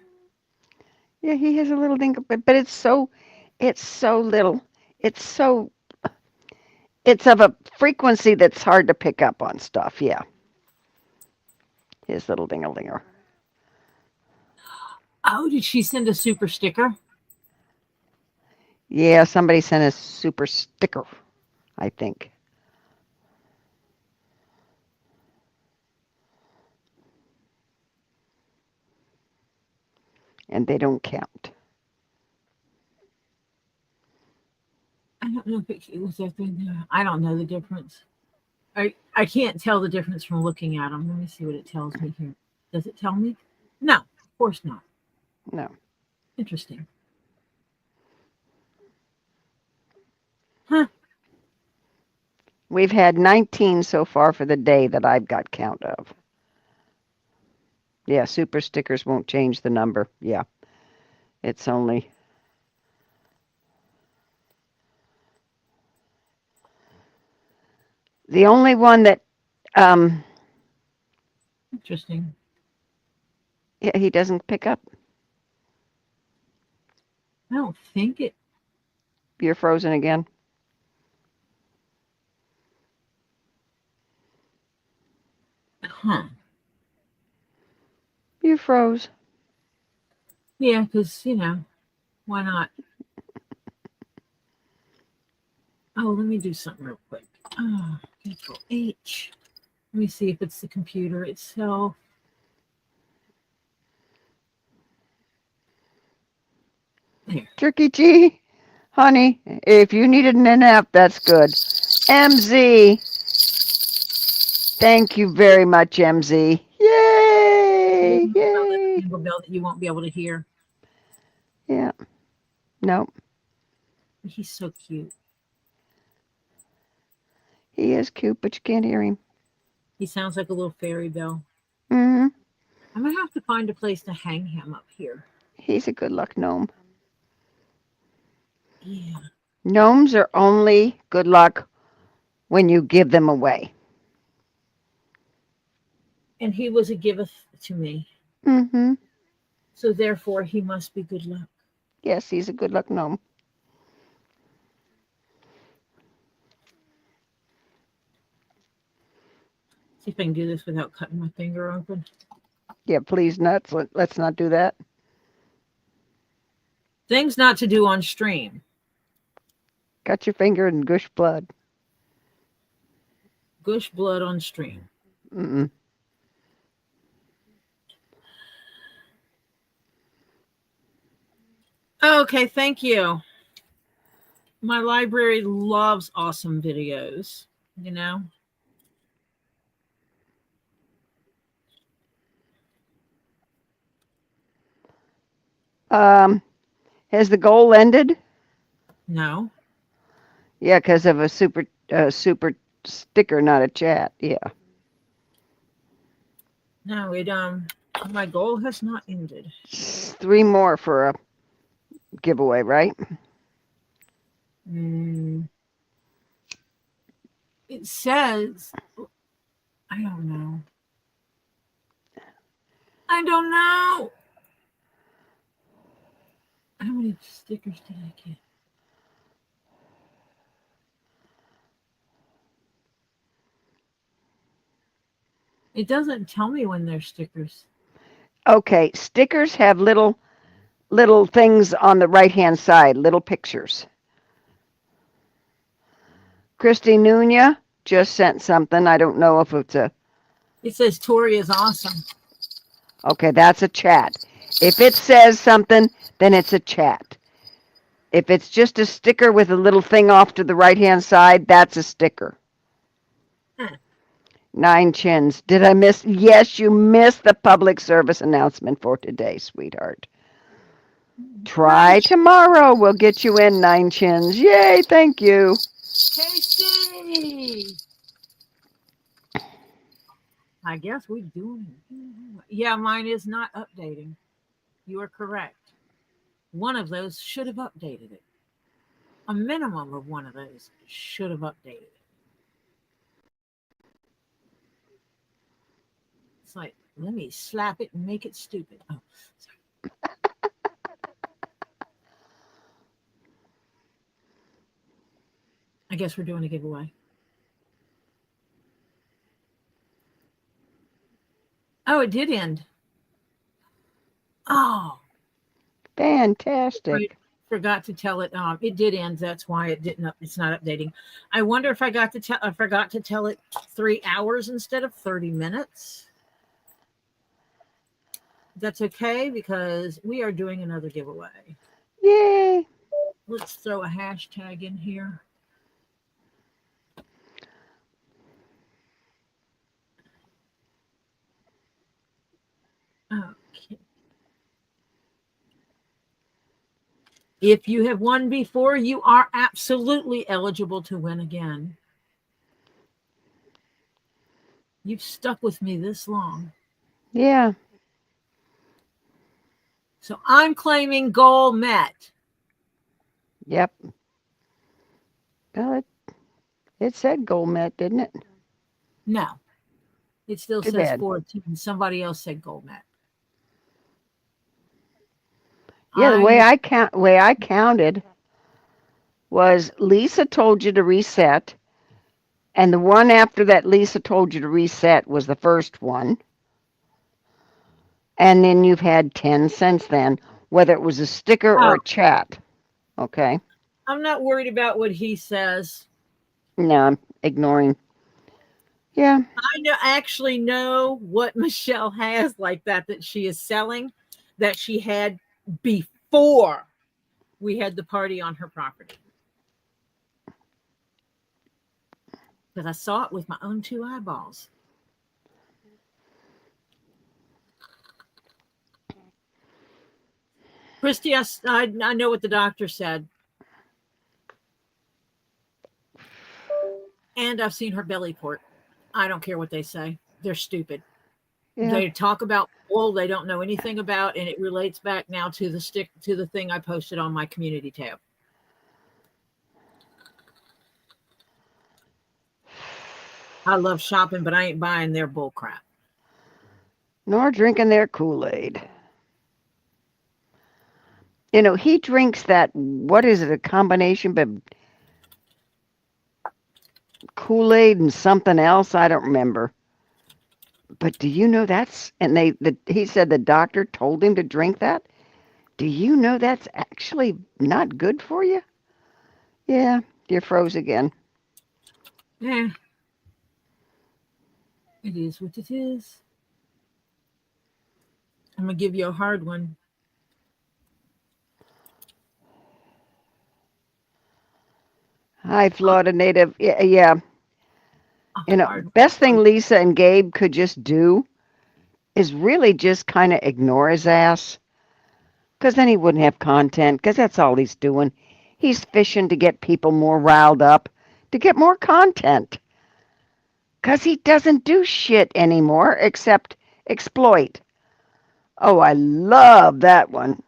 Yeah, he has a little thing, but it's so little. It's of a frequency that's hard to pick up on stuff. Yeah. His little dingle-dinger. Oh, did she send a super sticker? Yeah, somebody sent a super sticker, I think. And they don't count. I don't know if it was that thing. I don't know the difference. I can't tell the difference from looking at them. Let me see what it tells me here. Does it tell me? No, of course not. No. Interesting. Huh. We've had 19 so far for the day that I've got count of. Yeah, super stickers won't change the number. Yeah. It's only the only one that Interesting. he doesn't pick up. I don't think it. You're frozen again. Huh. You froze. Yeah, because, why not? Oh, let me do something real quick. Oh, Control H. Let me see if it's the computer itself. There. Tricky G, honey, if you needed an NF, that's good. MZ, thank you very much, MZ. Yay! Yay! Jingle bell that you won't be able to hear. Yeah. Nope. He's so cute. He is cute, but you can't hear him. He sounds like a little fairy bell. Mm-hmm. I'm gonna have to find a place to hang him up here. He's a good luck gnome. Yeah. Gnomes are only good luck when you give them away. And he was a giveth to me. Mm-hmm. So therefore he must be good luck. Yes, he's a good luck gnome. See if I can do this without cutting my finger open. Yeah, please nuts. Let's not do that. Things not to do on stream. Cut your finger and gush blood. Gush blood on stream. Mm-mm. Okay, thank you. My library loves awesome videos, Has the goal ended? No. Yeah, because of a super sticker, not a chat. Yeah. No, my goal has not ended. 3 more for a giveaway, right? It says, I don't know. How many stickers did I get? It doesn't tell me when they're stickers. Okay, stickers have little things on the right-hand side, little pictures. Christy Nunez just sent something. I don't know if it's a... It says Tori is awesome. Okay, that's a chat. If it says something, then it's a chat. If it's just a sticker with a little thing off to the right-hand side, that's a sticker. 9 chins. Did I miss? Yes, you missed the public service announcement for today, sweetheart. Try tomorrow. We'll get you in, 9 chins. Yay, thank you. Tasty. I guess we do. Yeah, mine is not updating. You are correct. One of those should have updated it. A minimum of one of those should have updated it. It's like, let me slap it and make it stupid. Oh, sorry. I guess we're doing a giveaway. Oh, it did end. Oh, Fantastic. right. Forgot to tell it. It did end. That's why it didn't. It's not updating. I wonder if I forgot to tell it 3 hours instead of 30 minutes. That's okay because we are doing another giveaway. Yay. Let's throw a hashtag in here. Okay. If you have won before, you are absolutely eligible to win again. You've stuck with me this long. Yeah. So I'm claiming goal met. Yep. Well, it said goal met, didn't it? No. It still Too says bad. 14. Somebody else said goal met. Yeah, the way I counted was Lisa told you to reset, and the one after that Lisa told you to reset was the first one. And then you've had 10 since then, whether it was a sticker or a chat. Okay? I'm not worried about what he says. No, I'm ignoring. Yeah. I actually know what Michelle has like that she is selling, that she had before we had the party on her property. Because I saw it with my own 2 eyeballs. Christy, I know what the doctor said. And I've seen her belly port. I don't care what they say. They're stupid. Yeah. They talk about wool they don't know anything about, and it relates back now to the thing I posted on my community tab. I love shopping, but I ain't buying their bull crap. Nor drinking their Kool-Aid. You know, he drinks that, what is it, a combination, but Kool-Aid and something else? I don't remember. But do you know that's, and he said the doctor told him to drink that? Do you know that's actually not good for you? Yeah, you froze again. Yeah. It is what it is. I'm going to give you a hard one. Hi, Florida native. Yeah. You know, best thing Lisa and Gabe could just do is really just kind of ignore his ass. Because then he wouldn't have content, because that's all he's doing. He's fishing to get people more riled up, to get more content. Because he doesn't do shit anymore except exploit. Oh, I love that one.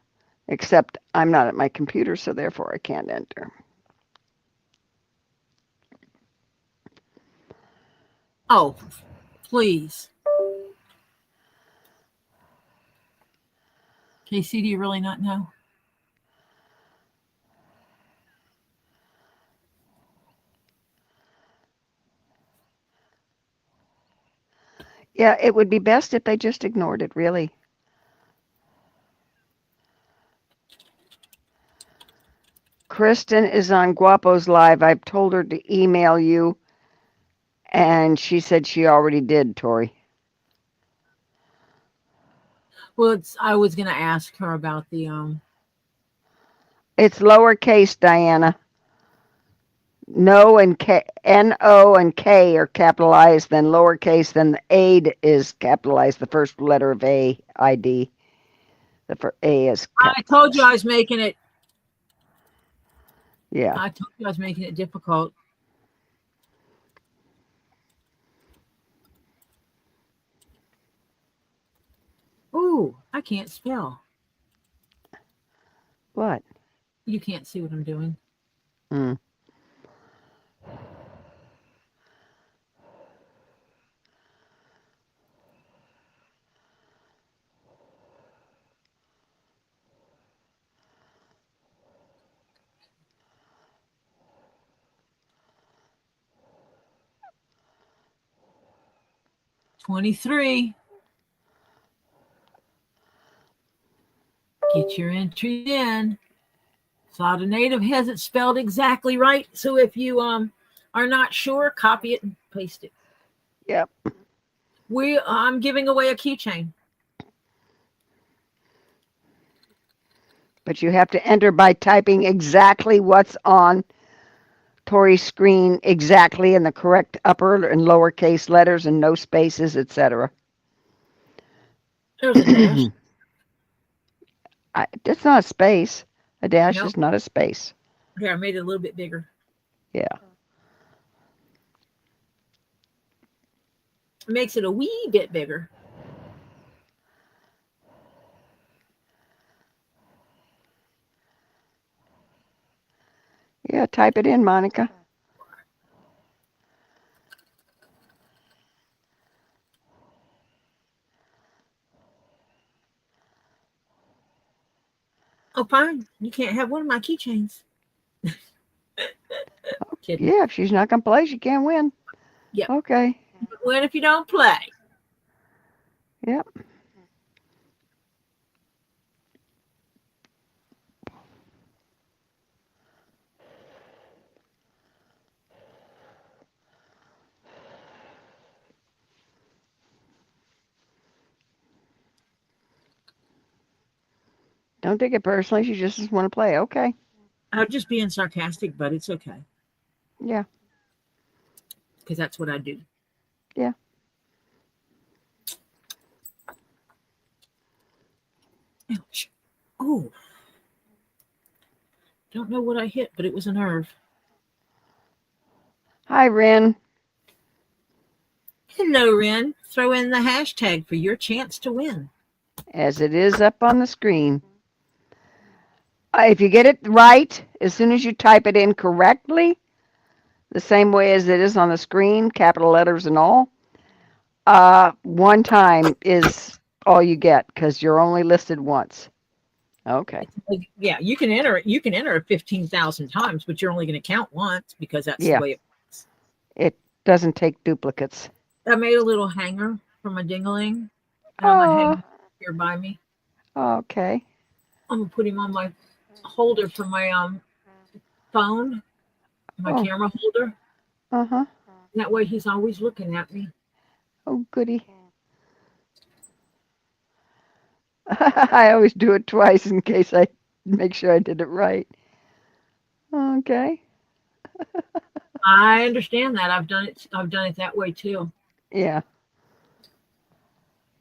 Except I'm not at my computer, so therefore I can't enter. Oh, please. Casey, do you really not know? Yeah, it would be best if they just ignored it, really. Kristen is on Guapo's live. I've told her to email you, and she said she already did, Tori. Well, I was gonna ask her about the It's lowercase, Diana. No and K, N-O and K are capitalized, then lowercase, then the A is capitalized, the first letter of A, I-D. The first A is capitalized. I told you I was making it. Yeah. I told you I was making it difficult. Ooh, I can't spell. What? You can't see what I'm doing. Hmm. $23. Get your entry in. Florida Native has it spelled exactly right. So if you are not sure, copy it and paste it. Yep. I'm giving away a keychain. But you have to enter by typing exactly what's on Tori's screen, exactly in the correct upper and lowercase letters and no spaces, etc. There's a dash. It's not a space. A dash Nope. is not a space. Here, I made it a little bit bigger. Yeah. It makes it a wee bit bigger. Yeah, type it in, Monica. Oh, fine. You can't have one of my keychains. Kidding. Yeah, if she's not going to play, she can't win. Yep. Okay. Win if you don't play. Yep. Don't take it personally. She just doesn't want to play. Okay. I'm just being sarcastic, but it's okay. Yeah. Because that's what I do. Yeah. Ouch. Oh. Don't know what I hit, but it was a nerve. Hi, Ren. Hello, Ren. Throw in the hashtag for your chance to win. As it is up on the screen. If you get it right, as soon as you type it in correctly, the same way as it is on the screen, capital letters and all, one time is all you get because you're only listed once. Okay. Yeah, you can enter it. You can enter it 15,000 times, but you're only going to count once because that's Yeah. the way it works. It doesn't take duplicates. I made a little hanger from a dingling. And I'm going to hang him here by me. Okay. I'm going to put him on my holder for my phone, my camera holder. Uh-huh. That way he's always looking at me. Oh, goody. I always do it twice in case I make sure I did it right. Okay. I understand that. I've done it that way too. Yeah.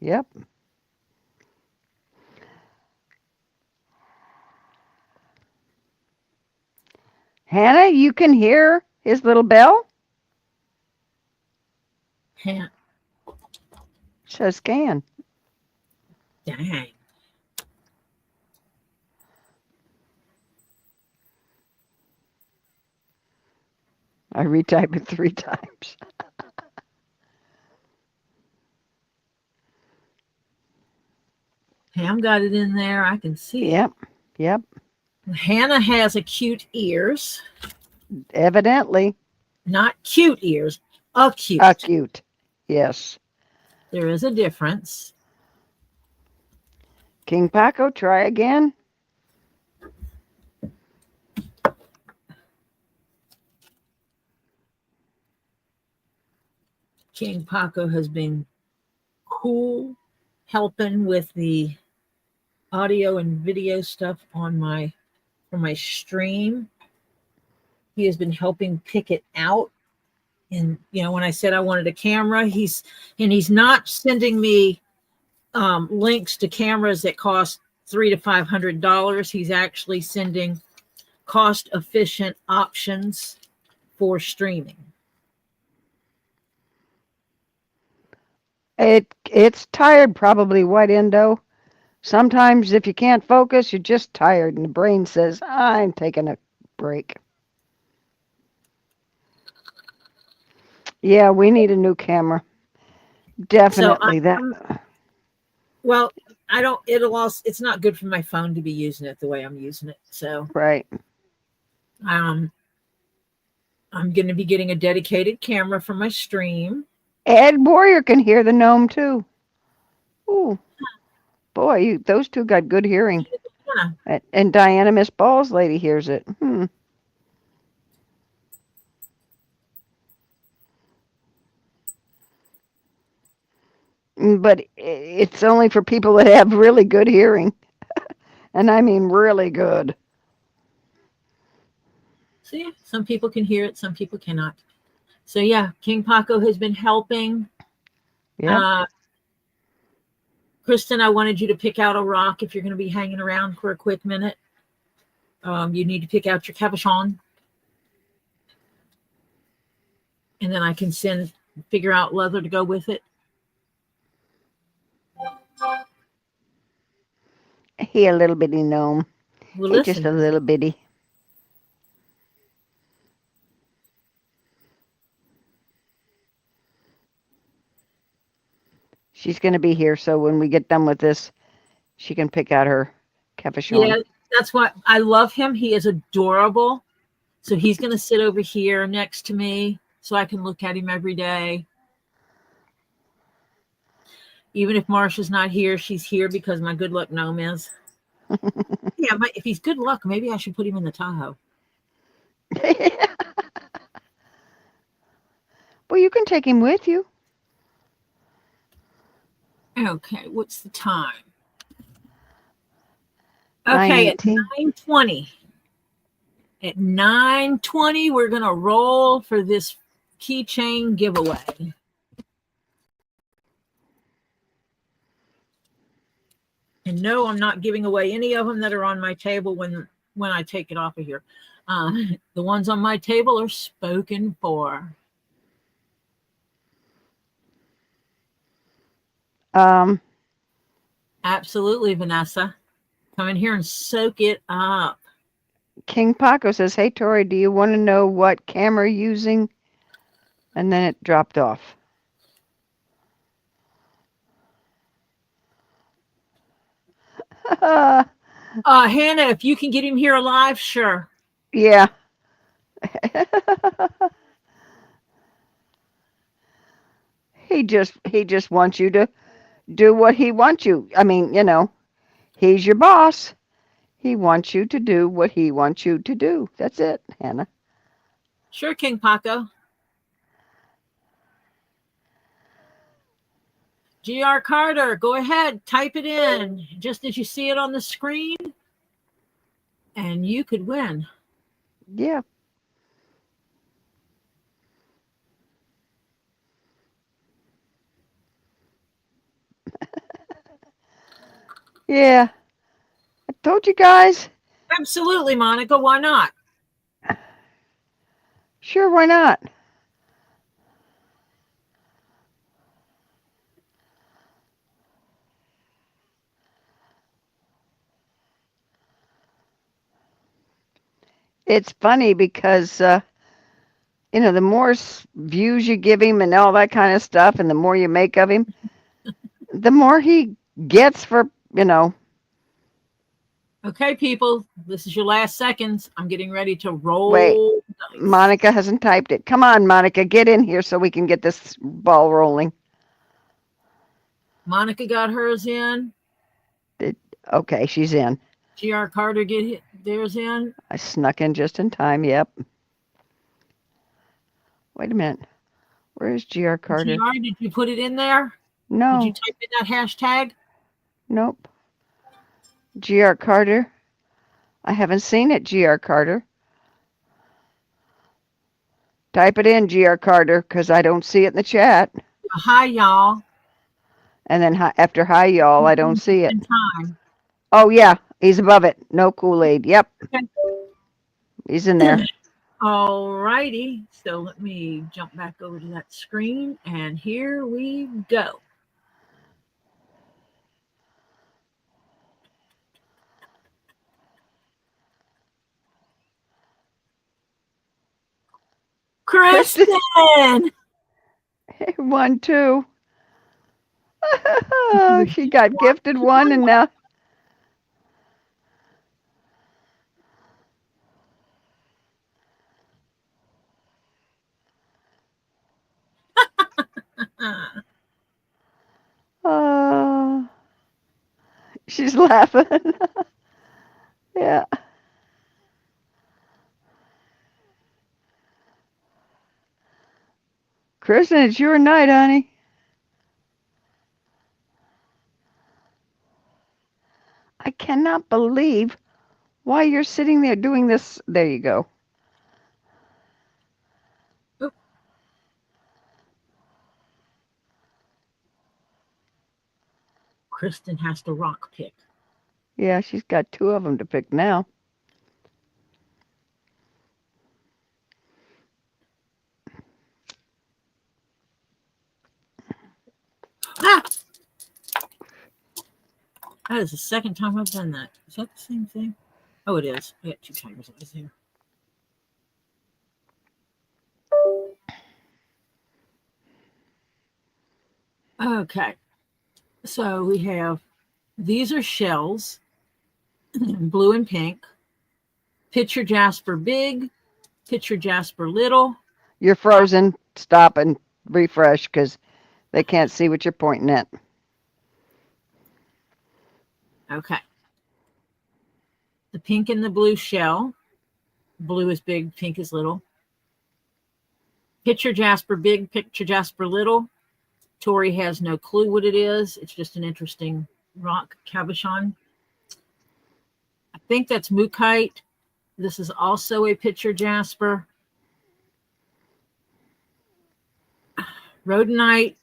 Yep. Hannah, you can hear his little bell? Dang. Says can. Dang. I retype it 3 times. Pam got it in there. I can see Yep. Yep. it. Hannah has a cute ears. Evidently. Not cute ears. Acute. Acute. Yes. There is a difference. King Paco, try again. King Paco has been cool helping with the audio and video stuff on for my stream. He has been helping pick it out. And when I said I wanted a camera, he's not sending me links to cameras that cost $300 to $500. He's actually sending cost-efficient options for streaming. It's tired, probably, White Indo. Sometimes if you can't focus, you're just tired, and the brain says, I'm taking a break. Yeah, we need a new camera. Definitely. Well, I don't, it's not good for my phone to be using it the way I'm using it. So, right. I'm going to be getting a dedicated camera for my stream. Ed Warrior can hear the gnome too. Ooh, boy, those two got good hearing. Yeah. And Diana Miss Balls Lady hears it. But it's only for people that have really good hearing. And I mean really good. See, some people can hear it, some people cannot. So yeah, King Paco has been helping. Yeah. Kristen, I wanted you to pick out a rock if you're going to be hanging around for a quick minute. You need to pick out your cabochon. And then I can figure out leather to go with it. He a little bitty gnome. Well, He's just a little bitty. She's going to be here, so when we get done with this, she can pick out her cabochon. Yeah, that's why I love him. He is adorable. So he's going to sit over here next to me so I can look at him every day. Even if Marsha's not here, she's here because my good luck gnome is. Yeah, if he's good luck, maybe I should put him in the Tahoe. Well, you can take him with you. Okay, what's the time? Okay, at 9:20. At 9:20, we're going to roll for this keychain giveaway. And no, I'm not giving away any of them that are on my table when I take it off of here. The ones on my table are spoken for. Absolutely, Vanessa. Come in here and soak it up. King Paco says, hey, Tori, do you want to know what camera you're using? And then it dropped off. Hannah, if you can get him here alive, sure. Yeah. He just wants you to do what he wants you. I mean, he's your boss. He wants you to do what he wants you to do. That's it, Hannah. Sure, King Paco. GR Carter, go ahead, type it in just as you see it on the screen, and you could win. Yeah. Yeah. I told you guys. Absolutely, Monica. Why not? Sure, why not? It's funny because, the more views you give him and all that kind of stuff, and the more you make of him, the more he gets for, Okay, people, this is your last seconds. I'm getting ready to roll. Wait, Monica hasn't typed it. Come on, Monica, get in here so we can get this ball rolling. Monica got hers in. Okay, she's in. GR Carter get theirs in. I snuck in just in time. Yep. Wait a minute. Where is GR Carter? GR, did you put it in there? No. Did you type in that hashtag? Nope. GR Carter. I haven't seen it, GR Carter. Type it in, GR Carter, because I don't see it in the chat. Hi, y'all. And then after hi, y'all, I don't see it. In time. Oh, yeah. He's above it. No Kool-Aid. Yep. Okay. He's in there. All righty. So let me jump back over to that screen. And here we go. Kristen! One, two. She got gifted one and now. She's laughing. Yeah. Kristen, it's your night, honey. I cannot believe why you're sitting there doing this. There you go. Oop. Kristen has to rock pick. Yeah, she's got two of them to pick now. Ah! That is the second time I've done that. Is that the same thing? Oh, it is. I got two timers eyes here. Okay. So we have, these are shells, blue and pink. Picture Jasper big, picture Jasper little. You're frozen. Stop and refresh because they can't see what you're pointing at. Okay. The pink and the blue shell. Blue is big, pink is little. Picture Jasper big, picture Jasper little. Tori has no clue what it is. It's just an interesting rock cabochon. I think that's Mookite. This is also a picture Jasper. Rhodonite.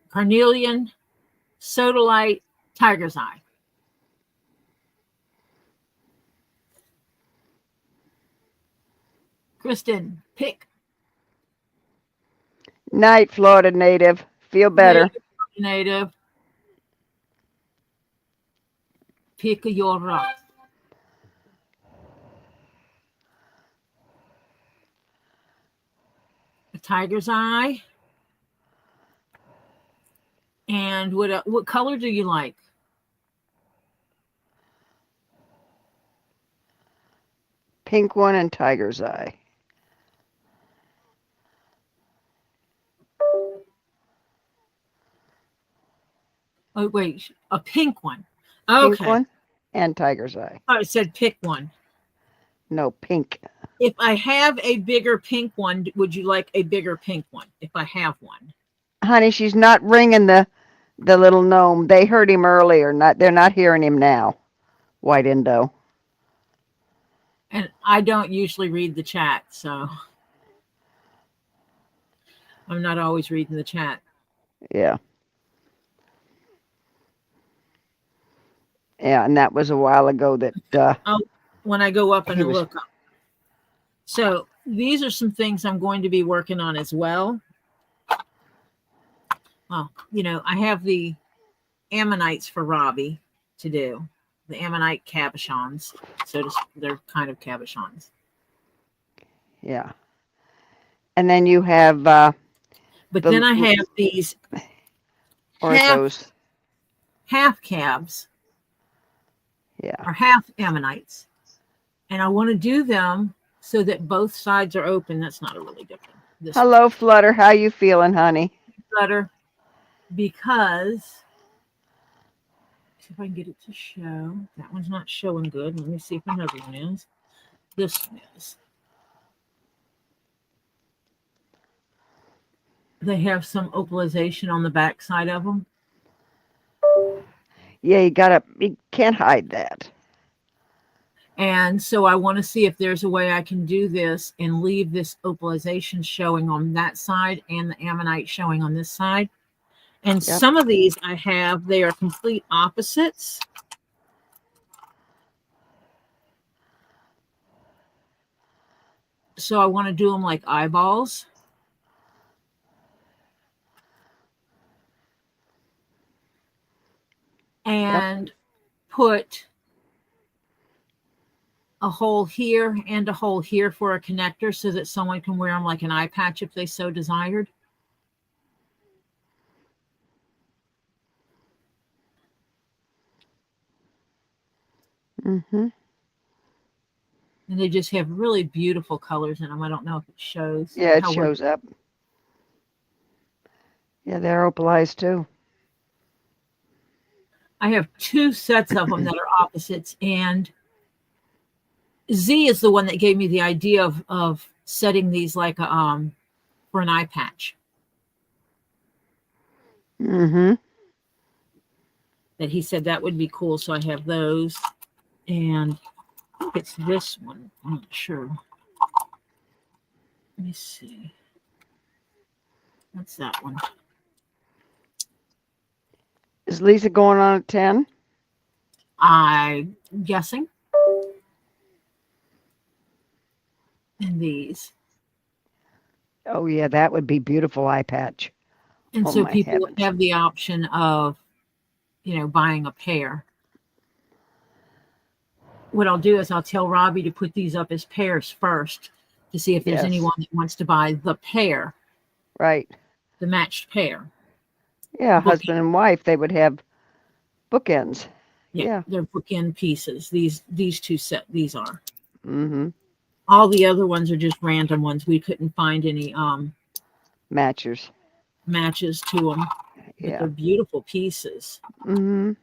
Carnelian. Sodalite. Tiger's Eye. Kristen, pick. Night, Florida native. Feel better. Native. Pick your rock. A Tiger's Eye. And what color do you like? Pink one and Tiger's Eye. Oh, wait, a pink one. Okay. Pink one and Tiger's Eye. Oh, it said pick one. No, pink. If I have a bigger pink one, would you like a bigger pink one? If I have one. Honey, she's not ringing the little gnome. They heard him earlier. They're not hearing him now. White Indo. And I don't usually read the chat, so I'm not always reading the chat. Yeah. Yeah, and that was a while ago that when I go up and look up. So these are some things I'm going to be working on as well. Well, I have the ammonites for Robbie to do. The ammonite cabochons. So they're kind of cabochons. Yeah. And then you have but then I have these half cabs. Yeah. Or half ammonites. And I want to do them so that both sides are open. That's not a really good one. Hello, Flutter. How you feeling, honey? Flutter. because see if I can get it to show. That one's not showing good. Let me see if another one is. This one is. They have some opalization on the back side of them. Yeah, you can't hide that. And so I want to see if there's a way I can do this and leave this opalization showing on that side and the ammonite showing on this side. And Yep. some of these I have, they are complete opposites. So I want to do them like eyeballs. And put a hole here and a hole here for a connector so that someone can wear them like an eye patch if they so desired. Mm-hmm. And they just have really beautiful colors in them. I don't know if it shows. Yeah, it shows up. Yeah, they're opalized too. I have 2 sets of them that are opposites, and Z is the one that gave me the idea of setting these like a for an eye patch. Mm-hmm. That he said that would be cool, so I have those. And I think it's this one. I'm not sure. Let me see. What's that one? Is Lisa going on at 10? I'm guessing. And these. Oh, yeah, that would be beautiful eye patch. And Oh, so my people heavens. have the option of, buying a pair. What I'll do is I'll tell Robbie to put these up as pairs first to see if there's Yes. anyone that wants to buy the pair, Right. the matched pair. Yeah, Book- husband and wife, they would have bookends. Yeah. They're bookend pieces. These 2 set, these are. Mm-hmm. All the other ones are just random ones. We couldn't find any Matchers. matches to them. But Yeah. they're beautiful pieces. Mm-hmm.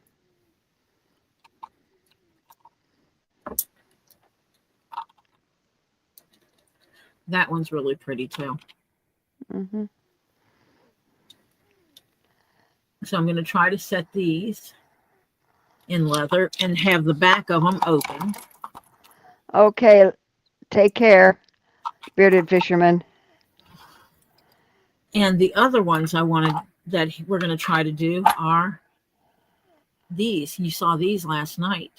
That one's really pretty too. Mm-hmm. So I'm going to try to set these in leather and have the back of them open. Okay, take care, bearded fisherman. And the other ones I wanted that we're going to try to do are these. You saw these last night.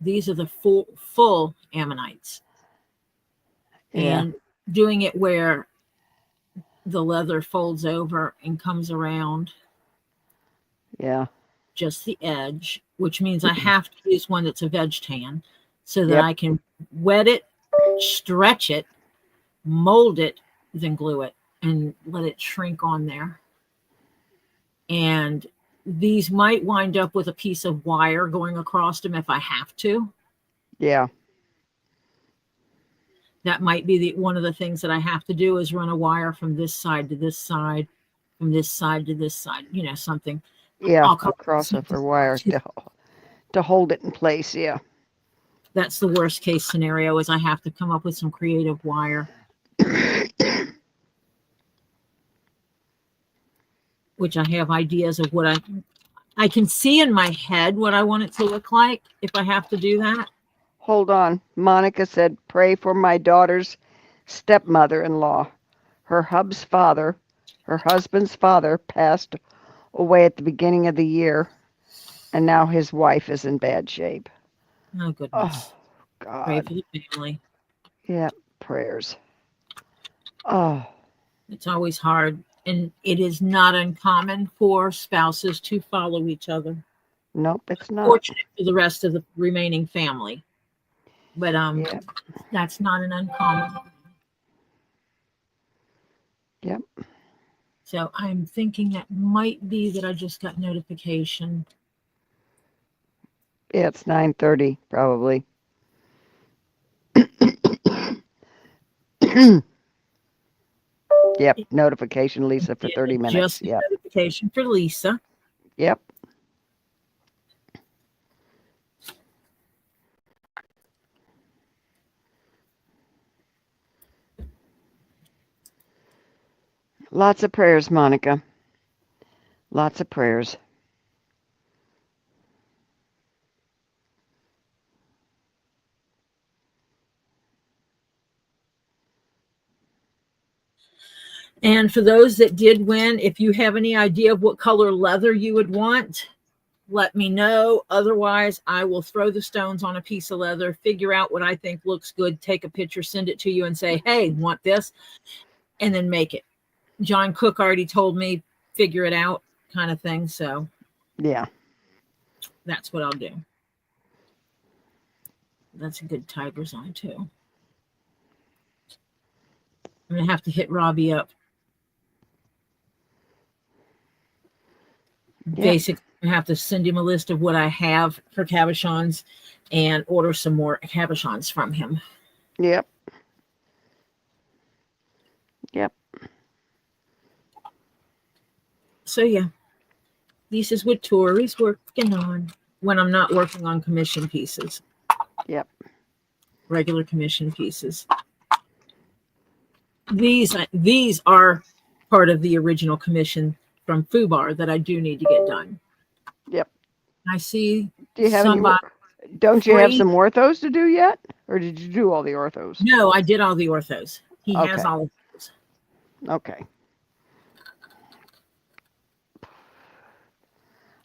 These are the full ammonites. Yeah. And doing it where the leather folds over and comes around Yeah. just the edge, which means I have to use one that's a veg tan so that Yep. I can wet it, stretch it, mold it, then glue it and let it shrink on there. And these might wind up with a piece of wire going across them if I have to. Yeah. That might be one of the things that I have to do is run a wire from this side to this side, from this side to this side, something. Yeah. I'll come Across it for wire to hold it in place. Yeah. That's the worst case scenario is I have to come up with some creative wire. Which I have ideas of what I can see in my head what I want it to look like if I have to do that. Hold on. Monica said, pray for my daughter's stepmother-in-law. Her husband's father passed away at the beginning of the year, and now his wife is in bad shape. Oh, goodness. Oh, God. Pray for the family. Yeah, prayers. Oh. It's always hard. And it is not uncommon for spouses to follow each other. Nope, it's not. Fortunate for the rest of the remaining family. But that's not an uncommon. Yep. So I'm thinking that might be that I just got notification. Yeah, it's 9:30 probably. Yep. Notification, Lisa, for 30 minutes. Just a Yep. notification for Lisa. Yep. Lots of prayers, Monica. Lots of prayers. And for those that did win, if you have any idea of what color leather you would want, let me know. Otherwise, I will throw the stones on a piece of leather, figure out what I think looks good, take a picture, send it to you and say, hey, want this? And then make it. John Cook already told me, figure it out kind of thing. So yeah, that's what I'll do. That's a good tiger's eye too. I'm going to have to hit Robbie up. Yeah. Basically, I have to send him a list of what I have for cabochons and order some more cabochons from him. Yep. Yep. So, yeah, this is what Tori's working on when I'm not working on commission pieces. Yep. Regular commission pieces. These are part of the original commission from FUBAR that I do need to get done. Yep. I see Do you have somebody. Don't you have some orthos to do yet? Or did you do all the orthos? No, I did all the orthos. He has Okay. all of those. Okay.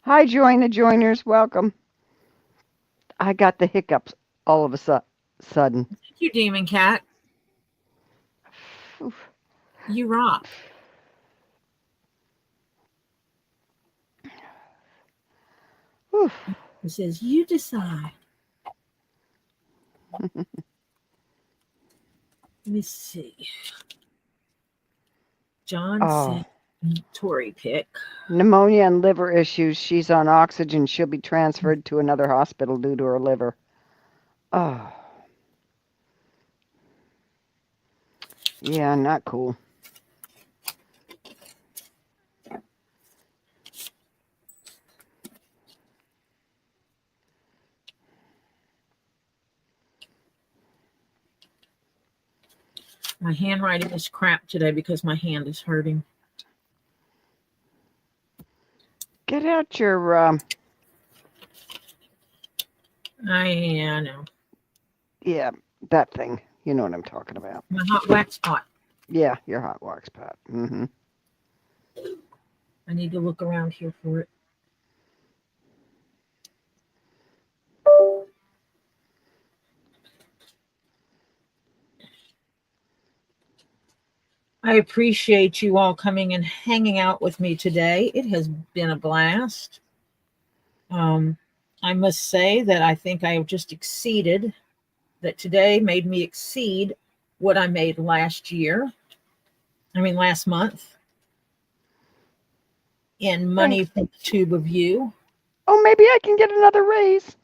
Hi, join the joiners. Welcome. I got the hiccups all of a sudden. Thank you, Demon Cat. Oof. You rock. Oof. He says, you decide. Let me see. John said, Tori pick. Pneumonia and liver issues. She's on oxygen. She'll be transferred to another hospital due to her liver. Oh. Yeah, not cool. My handwriting is crap today because my hand is hurting. Get out your I know. yeah, that thing. You know what I'm talking about. My hot wax pot. Yeah, your hot wax pot. Mm-hmm. I need to look around here for it. I appreciate you all coming and hanging out with me today. It has been a blast. I must say that I think I have just exceeded, that today made me exceed what I made last month in money from the tube of you. Oh, maybe I can get another raise.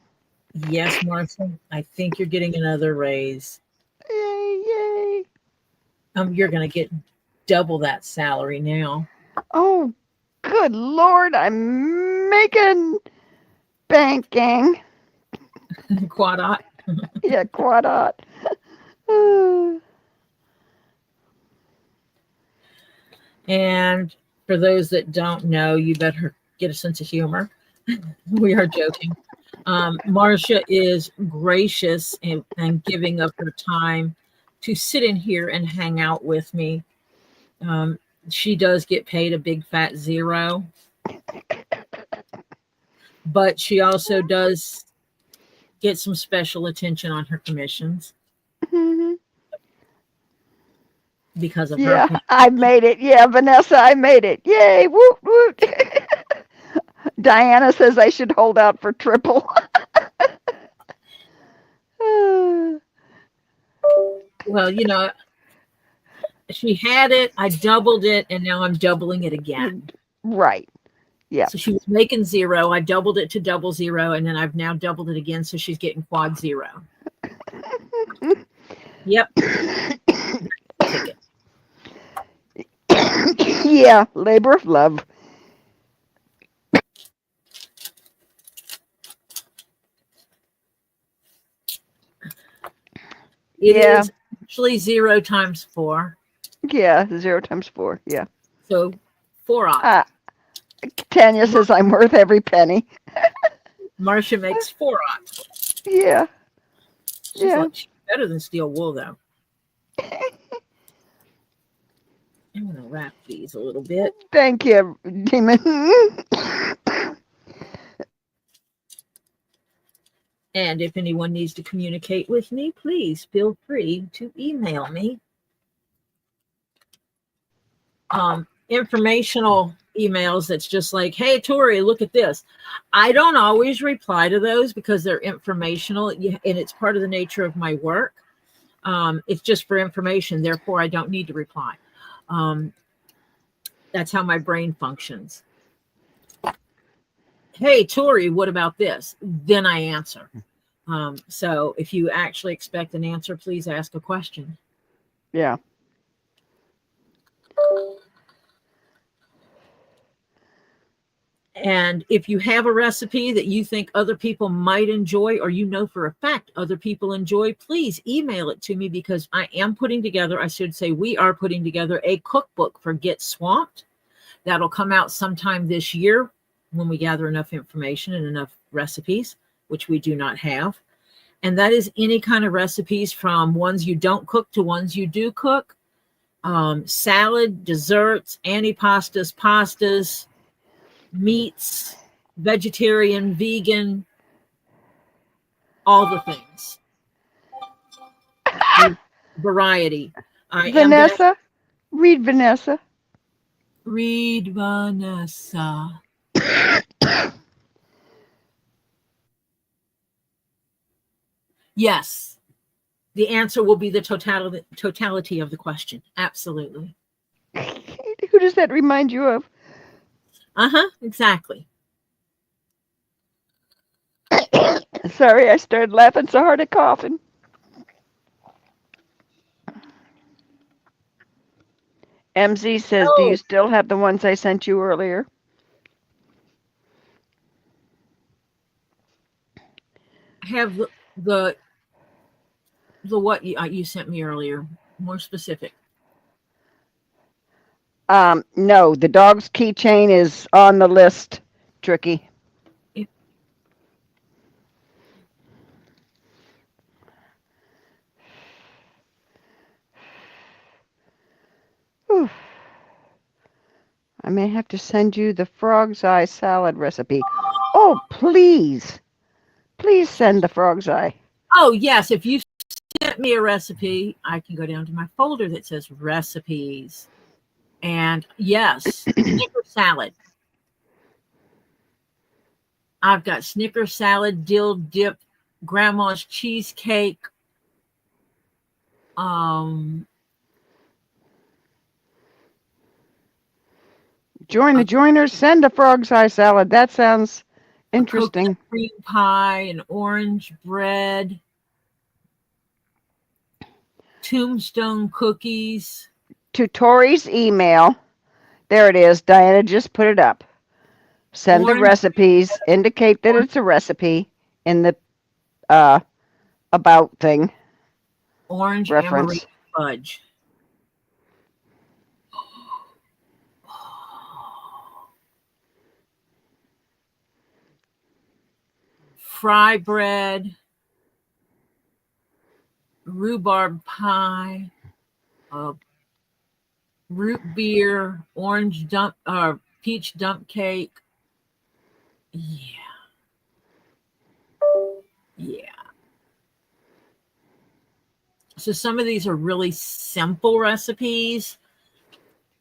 Yes, Martha, I think you're getting another raise. Yay, yay. You're going to get double that salary now. Oh, good Lord, I'm making banking. Quadot. Yeah, quadot. And for those that don't know, you better get a sense of humor. We are joking. Marcia is gracious and giving of her time to sit in here and hang out with me. She does get paid a big fat zero, but she also does get some special attention on her commissions because of her. Yeah, I made it. Yeah, Vanessa, I made it. Yay, woot, woot. Diana says I should hold out for triple. Well, you know, she had it, I doubled it, and now I'm doubling it again. Right. Yeah. So she was making zero. I doubled it to double zero, and then I've now doubled it again, so she's getting quad zero. Yep. Yeah, labor of love. It Yeah, is actually 0 times 4. yeah, 0 times 4. Yeah. So 4-aught. Ah, Tanya says I'm worth every penny. Marcia makes 4-aught. Yeah, yeah. She's better than steel wool, though. I'm going to wrap these a little bit. Thank you, Demon. And if anyone needs to communicate with me, please feel free to email me. Informational emails that's just like, hey, Tori, look at this. I don't always reply to those because they're informational and it's part of the nature of my work. It's just for information. Therefore, I don't need to reply. That's how my brain functions. Hey, Tori, what about this? Then I answer. So if you actually expect an answer, please ask a question. Yeah. And if you have a recipe that you think other people might enjoy, or you know for a fact other people enjoy, please email it to me, because I am putting together, I should say we are putting together a cookbook for Get Swamped. That'll come out sometime this year when we gather enough information and enough recipes, which we do not have. And that is any kind of recipes from ones you don't cook to ones you do cook. Salad, desserts, antipastas, pastas, meats, vegetarian, vegan, all the things. Variety. Vanessa, read Vanessa. Read Vanessa. Yes. The answer will be the totality of the question. Absolutely. Who does that remind you of? Exactly. Sorry, I started laughing so hard at coughing. MZ says, do you still have the ones I sent you earlier? I have the what you sent me earlier. More specific. No, the dog's keychain is on the list, Tricky. Whew. I may have to send you the frog's eye salad recipe. Oh, please. Please send the frog's eye. Oh, yes. If you sent me a recipe, I can go down to my folder that says recipes. And yes, Snicker salad. I've got Snicker salad, dill dip, grandma's cheesecake. Join the joiners, send a frog's eye salad. That sounds interesting. Cream pie and orange bread. Tombstone cookies. To Tori's email. There it is. Diana just put it up. Send the recipes. Indicate that it's a recipe in the about thing. Orange reference. Fudge. Fry bread. Rhubarb pie. Root beer. Orange peach dump cake. Yeah. So some of these are really simple recipes.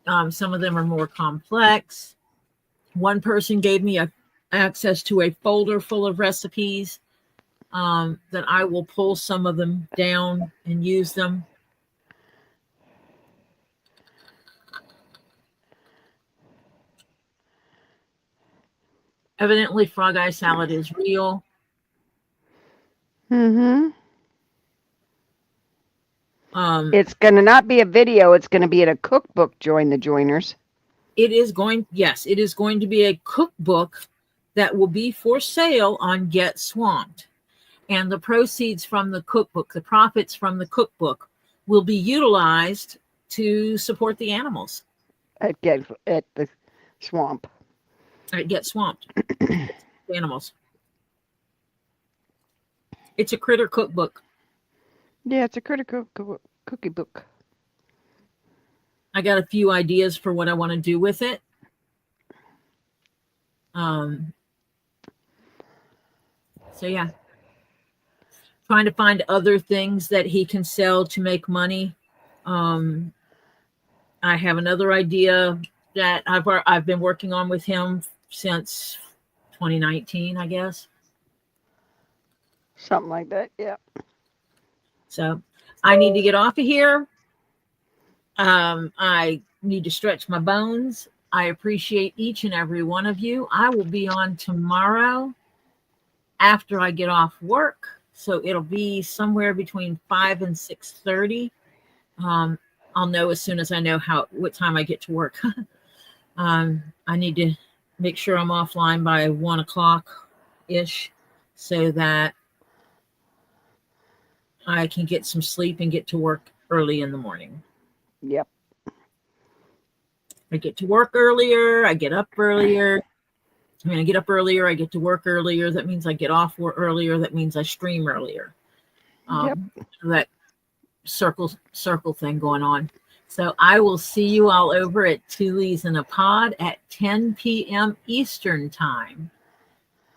Some of them are more complex. One person gave me access to a folder full of recipes that I will pull some of them down and use them. Evidently, frog eye salad is real. It's going to not be a video. It's going to be in a cookbook, Join the Joiners. it is going to be a cookbook that will be for sale on Get Swamped. And the proceeds from the cookbook, the profits from the cookbook, will be utilized to support the animals at the swamp. at Get Swamped. The animals. It's a critter cookbook. Yeah, it's a critical cookie book. I got a few ideas for what I want to do with it. So yeah, trying to find other things that he can sell to make money. I have another idea that I've been working on with him since 2019, I guess. Something like that, yeah. So I need to get off of here. I need to stretch my bones. I appreciate each and every one of you. I will be on tomorrow after I get off work. So it'll be somewhere between 5 and 6:30. I'll know as soon as I know what time I get to work. I need to make sure I'm offline by 1 o'clock ish so that I can get some sleep and get to work early in the morning. Yep. I get to work earlier. I get up earlier. When I get up earlier, I get to work earlier. That means I get off work earlier. That means I stream earlier. Yep. That circle thing going on. So I will see you all over at Two Leaves in a Pod at 10 p.m. Eastern time.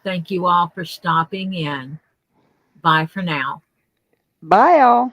Thank you all for stopping in. Bye for now. Bye, all.